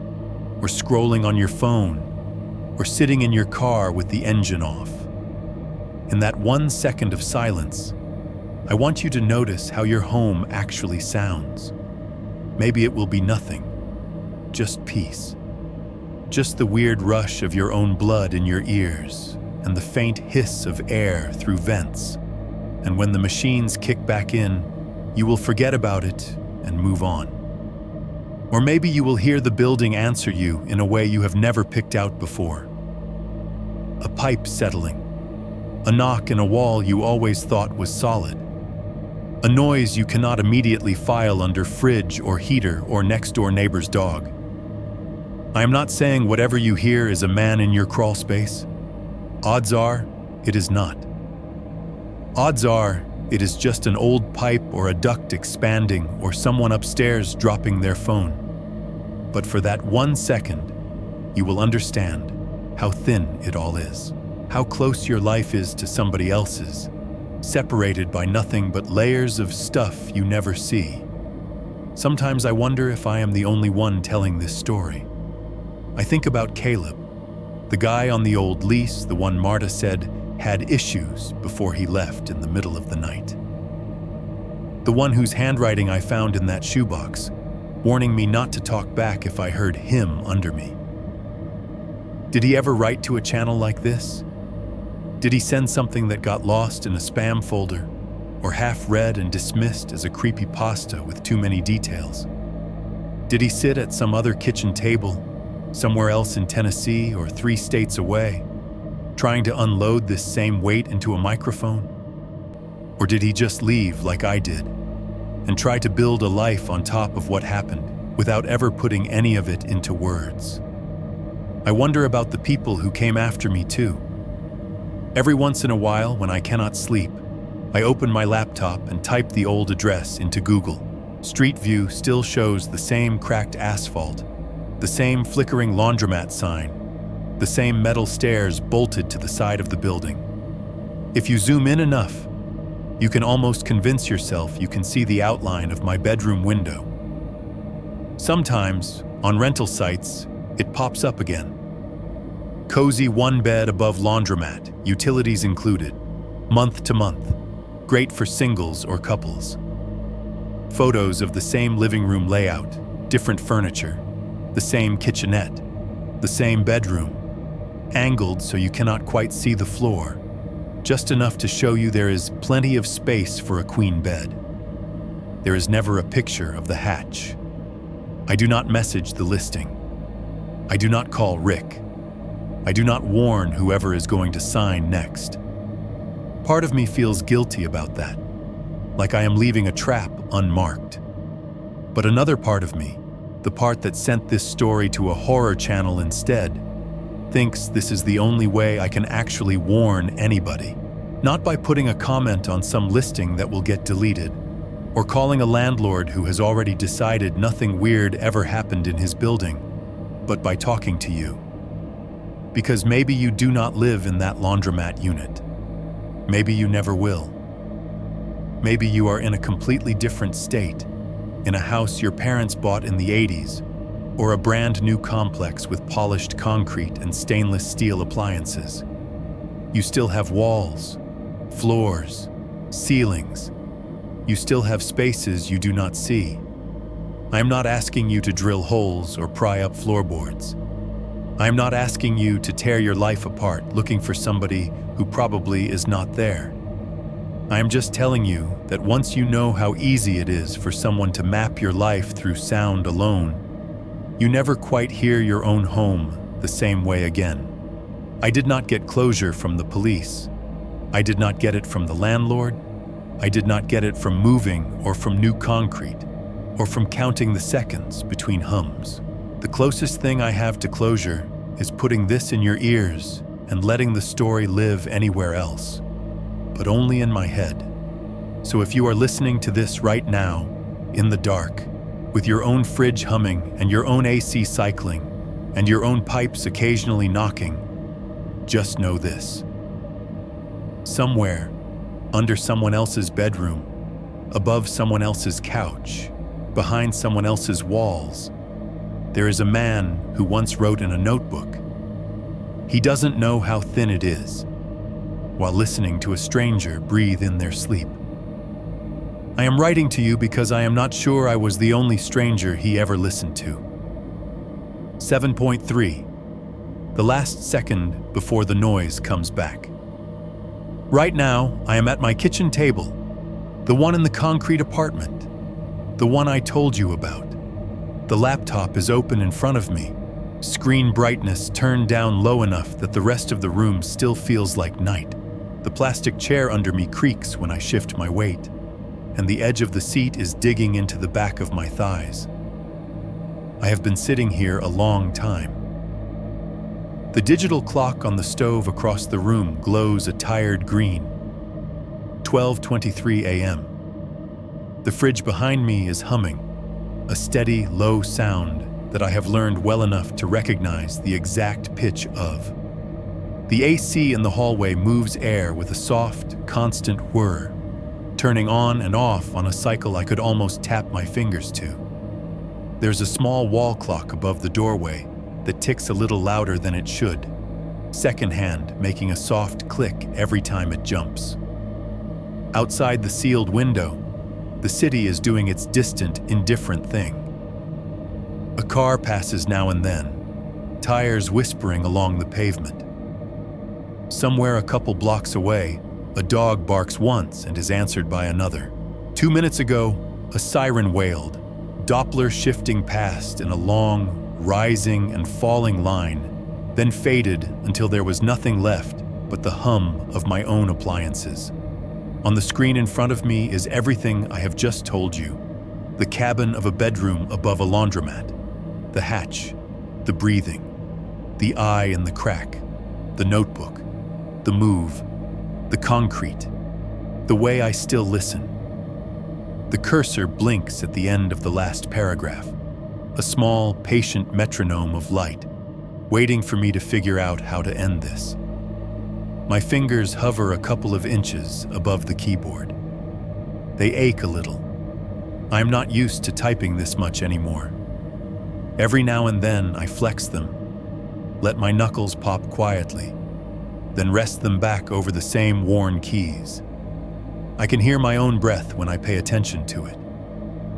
or scrolling on your phone, or sitting in your car with the engine off. In that 1 second of silence, I want you to notice how your home actually sounds. Maybe it will be nothing, just peace. Just the weird rush of your own blood in your ears, and the faint hiss of air through vents. And when the machines kick back in, you will forget about it and move on. Or maybe you will hear the building answer you in a way you have never picked out before. A pipe settling, a knock in a wall you always thought was solid, a noise you cannot immediately file under fridge or heater or next-door neighbor's dog. I am not saying whatever you hear is a man in your crawl space. Odds are, it is not. Odds are, it is just an old pipe or a duct expanding or someone upstairs dropping their phone. But for that 1 second, you will understand how thin it all is, how close your life is to somebody else's, separated by nothing but layers of stuff you never see. Sometimes I wonder if I am the only one telling this story. I think about Caleb, the guy on the old lease, the one Marta said had issues before he left in the middle of the night. The one whose handwriting I found in that shoebox, warning me not to talk back if I heard him under me. Did he ever write to a channel like this? Did he send something that got lost in a spam folder, or half read and dismissed as a creepypasta with too many details? Did he sit at some other kitchen table, somewhere else in Tennessee or 3 states away, trying to unload this same weight into a microphone? Or did he just leave like I did and try to build a life on top of what happened without ever putting any of it into words? I wonder about the people who came after me too. Every once in a while, when I cannot sleep, I open my laptop and type the old address into Google. Street View still shows the same cracked asphalt, the same flickering laundromat sign, the same metal stairs bolted to the side of the building. If you zoom in enough, you can almost convince yourself you can see the outline of my bedroom window. Sometimes, on rental sites, it pops up again. Cozy 1 bed above laundromat, utilities included, month to month, great for singles or couples. Photos of the same living room layout, different furniture, the same kitchenette, the same bedroom, angled so you cannot quite see the floor, just enough to show you there is plenty of space for a queen bed. There is never a picture of the hatch. I do not message the listing. I do not call Rick. I do not warn whoever is going to sign next. Part of me feels guilty about that, like I am leaving a trap unmarked. But another part of me, the part that sent this story to a horror channel instead, thinks this is the only way I can actually warn anybody. Not by putting a comment on some listing that will get deleted, or calling a landlord who has already decided nothing weird ever happened in his building, but by talking to you. Because maybe you do not live in that laundromat unit. Maybe you never will. Maybe you are in a completely different state, in a house your parents bought in the 80s, or a brand new complex with polished concrete and stainless steel appliances. You still have walls, floors, ceilings. You still have spaces you do not see. I am not asking you to drill holes or pry up floorboards. I am not asking you to tear your life apart looking for somebody who probably is not there. I am just telling you that once you know how easy it is for someone to map your life through sound alone, you never quite hear your own home the same way again. I did not get closure from the police. I did not get it from the landlord. I did not get it from moving or from new concrete or from counting the seconds between hums. The closest thing I have to closure is putting this in your ears and letting the story live anywhere else, but only in my head. So if you are listening to this right now, in the dark, with your own fridge humming and your own AC cycling and your own pipes occasionally knocking, just know this. Somewhere, under someone else's bedroom, above someone else's couch, behind someone else's walls, there is a man who once wrote in a notebook, he doesn't know how thin it is, while listening to a stranger breathe in their sleep. I am writing to you because I am not sure I was the only stranger he ever listened to. 7.3. The last second before the noise comes back. Right now, I am at my kitchen table, the one in the concrete apartment, the one I told you about. The laptop is open in front of me, screen brightness turned down low enough that the rest of the room still feels like night. The plastic chair under me creaks when I shift my weight, and the edge of the seat is digging into the back of my thighs. I have been sitting here a long time. The digital clock on the stove across the room glows a tired green. 12:23 a.m. The fridge behind me is humming, a steady, low sound that I have learned well enough to recognize the exact pitch of. The AC in the hallway moves air with a soft, constant whir, turning on and off on a cycle I could almost tap my fingers to. There's a small wall clock above the doorway that ticks a little louder than it should, secondhand making a soft click every time it jumps. Outside the sealed window, the city is doing its distant, indifferent thing. A car passes now and then, tires whispering along the pavement. Somewhere a couple blocks away, a dog barks once and is answered by another. 2 minutes ago, a siren wailed, Doppler shifting past in a long, rising and falling line, then faded until there was nothing left but the hum of my own appliances. On the screen in front of me is everything I have just told you. The cabin of a bedroom above a laundromat, the hatch, the breathing, the eye in the crack, the notebook, the move, the concrete, the way I still listen. The cursor blinks at the end of the last paragraph, a small, patient metronome of light, waiting for me to figure out how to end this. My fingers hover a couple of inches above the keyboard. They ache a little. I'm not used to typing this much anymore. Every now and then I flex them, let my knuckles pop quietly, then rest them back over the same worn keys. I can hear my own breath when I pay attention to it,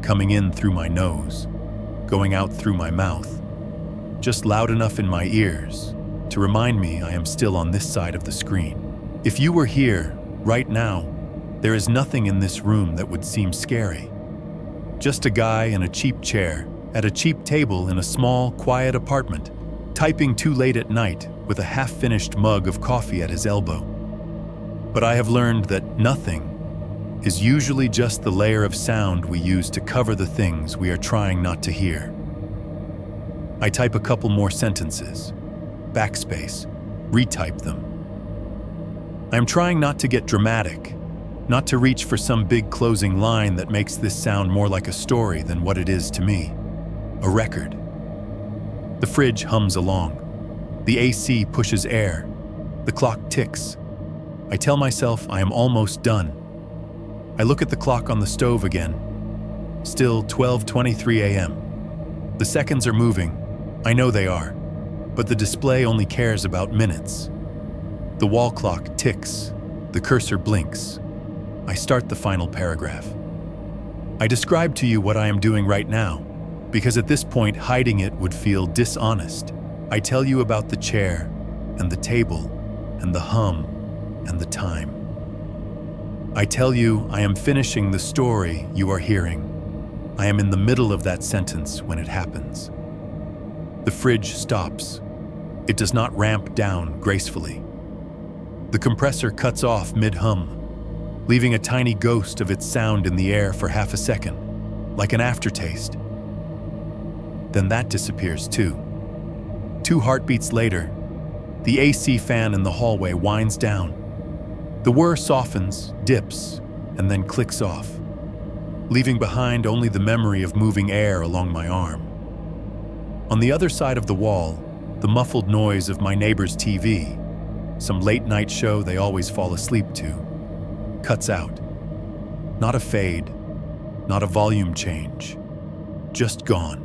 coming in through my nose, going out through my mouth, just loud enough in my ears to remind me I am still on this side of the screen. If you were here, right now, there is nothing in this room that would seem scary. Just a guy in a cheap chair, at a cheap table in a small, quiet apartment, typing too late at night with a half-finished mug of coffee at his elbow. But I have learned that nothing is usually just the layer of sound we use to cover the things we are trying not to hear. I type a couple more sentences, backspace, retype them. I am trying not to get dramatic, not to reach for some big closing line that makes this sound more like a story than what it is to me, a record. The fridge hums along. The AC pushes air. The clock ticks. I tell myself I am almost done. I look at the clock on the stove again. Still 12:23 a.m. The seconds are moving. I know they are, but the display only cares about minutes. The wall clock ticks. The cursor blinks. I start the final paragraph. I describe to you what I am doing right now, because at this point hiding it would feel dishonest. I tell you about the chair, and the table, and the hum, and the time. I tell you I am finishing the story you are hearing. I am in the middle of that sentence when it happens. The fridge stops. It does not ramp down gracefully. The compressor cuts off mid-hum, leaving a tiny ghost of its sound in the air for half a second, like an aftertaste. Then that disappears too. 2 heartbeats later, the AC fan in the hallway winds down. The whir softens, dips, and then clicks off, leaving behind only the memory of moving air along my arm. On the other side of the wall, the muffled noise of my neighbor's TV, some late-night show they always fall asleep to, cuts out. Not a fade, not a volume change, just gone.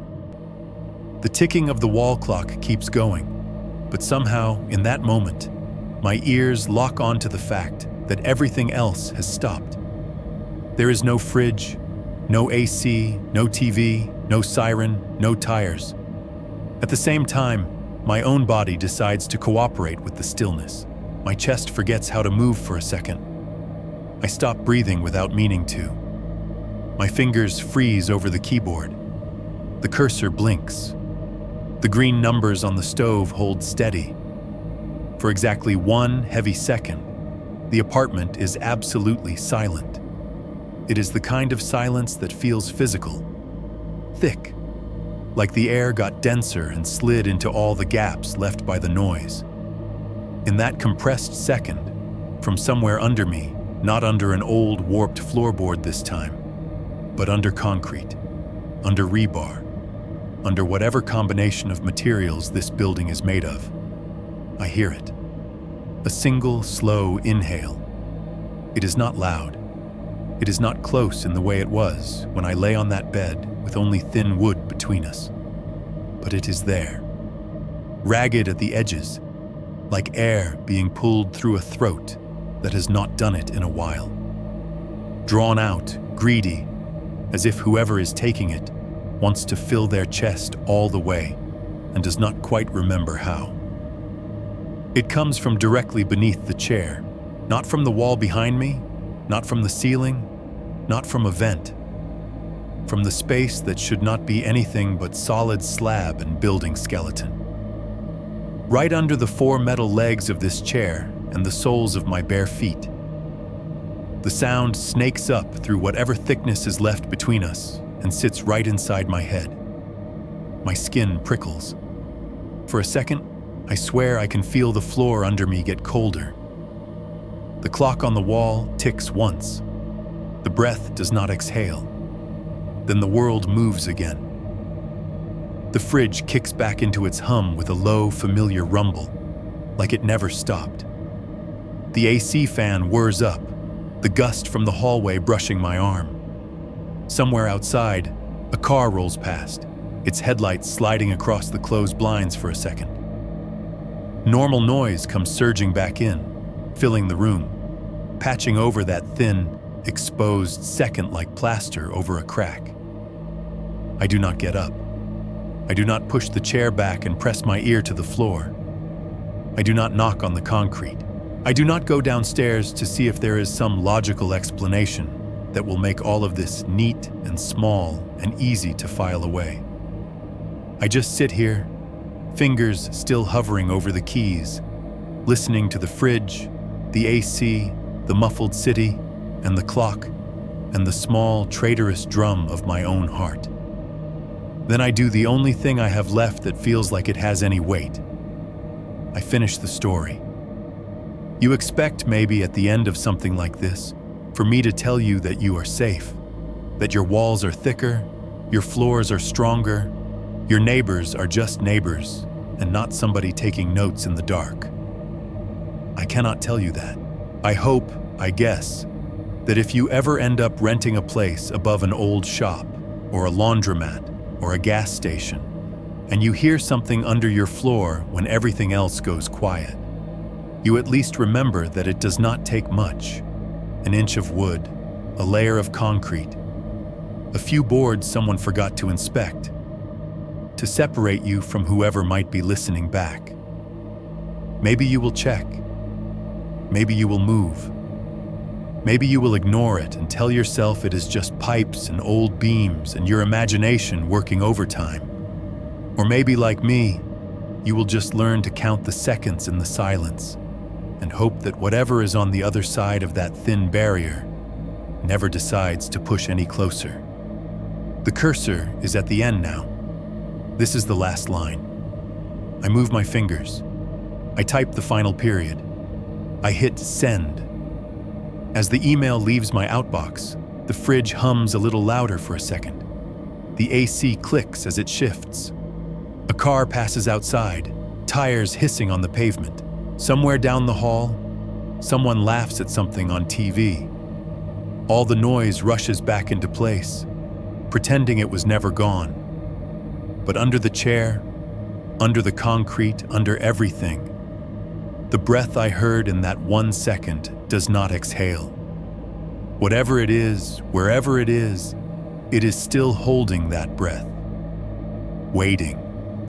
The ticking of the wall clock keeps going, but somehow, in that moment, my ears lock onto the fact that everything else has stopped. There is no fridge, no AC, no TV, no siren, no tires. At the same time, my own body decides to cooperate with the stillness. My chest forgets how to move for a second. I stop breathing without meaning to. My fingers freeze over the keyboard. The cursor blinks. The green numbers on the stove hold steady. For exactly 1 heavy second, the apartment is absolutely silent. It is the kind of silence that feels physical, thick, like the air got denser and slid into all the gaps left by the noise. In that compressed second, from somewhere under me, not under an old warped floorboard this time, but under concrete, under rebar, under whatever combination of materials this building is made of, I hear it. A single, slow inhale. It is not loud. It is not close in the way it was when I lay on that bed with only thin wood between us. But it is there, ragged at the edges, like air being pulled through a throat that has not done it in a while. Drawn out, greedy, as if whoever is taking it wants to fill their chest all the way and does not quite remember how. It comes from directly beneath the chair, not from the wall behind me, not from the ceiling, not from a vent. from the space that should not be anything but solid slab and building skeleton. Right under the 4 metal legs of this chair and the soles of my bare feet. The sound snakes up through whatever thickness is left between us and sits right inside my head. My skin prickles. For a second, I swear I can feel the floor under me get colder. The clock on the wall ticks once. The breath does not exhale. Then the world moves again. The fridge kicks back into its hum with a low, familiar rumble, like it never stopped. The AC fan whirs up, the gust from the hallway brushing my arm. Somewhere outside, a car rolls past, its headlights sliding across the closed blinds for a second. Normal noise comes surging back in, filling the room, patching over that thin, exposed second like plaster over a crack. I do not get up. I do not push the chair back and press my ear to the floor. I do not knock on the concrete. I do not go downstairs to see if there is some logical explanation that will make all of this neat and small and easy to file away. I just sit here, fingers still hovering over the keys, listening to the fridge, the AC, the muffled city, and the clock, and the small, traitorous drum of my own heart. Then I do the only thing I have left that feels like it has any weight. I finish the story. You expect maybe at the end of something like this, for me to tell you that you are safe, that your walls are thicker, your floors are stronger, your neighbors are just neighbors, and not somebody taking notes in the dark. I cannot tell you that. I hope, I guess, that if you ever end up renting a place above an old shop, or a laundromat, or a gas station, and you hear something under your floor when everything else goes quiet, you at least remember that it does not take much. An inch of wood, a layer of concrete, a few boards someone forgot to inspect, to separate you from whoever might be listening back. Maybe you will check. Maybe you will move. Maybe you will ignore it and tell yourself it is just pipes and old beams and your imagination working overtime. Or maybe, like me, you will just learn to count the seconds in the silence and hope that whatever is on the other side of that thin barrier never decides to push any closer. The cursor is at the end now. This is the last line. I move my fingers. I type the final period. I hit send. As the email leaves my outbox, the fridge hums a little louder for a second. The AC clicks as it shifts. A car passes outside, tires hissing on the pavement. Somewhere down the hall, someone laughs at something on TV. All the noise rushes back into place, pretending it was never gone. But under the chair, under the concrete, under everything, the breath I heard in that 1 second does not exhale. Whatever it is, wherever it is still holding that breath, waiting.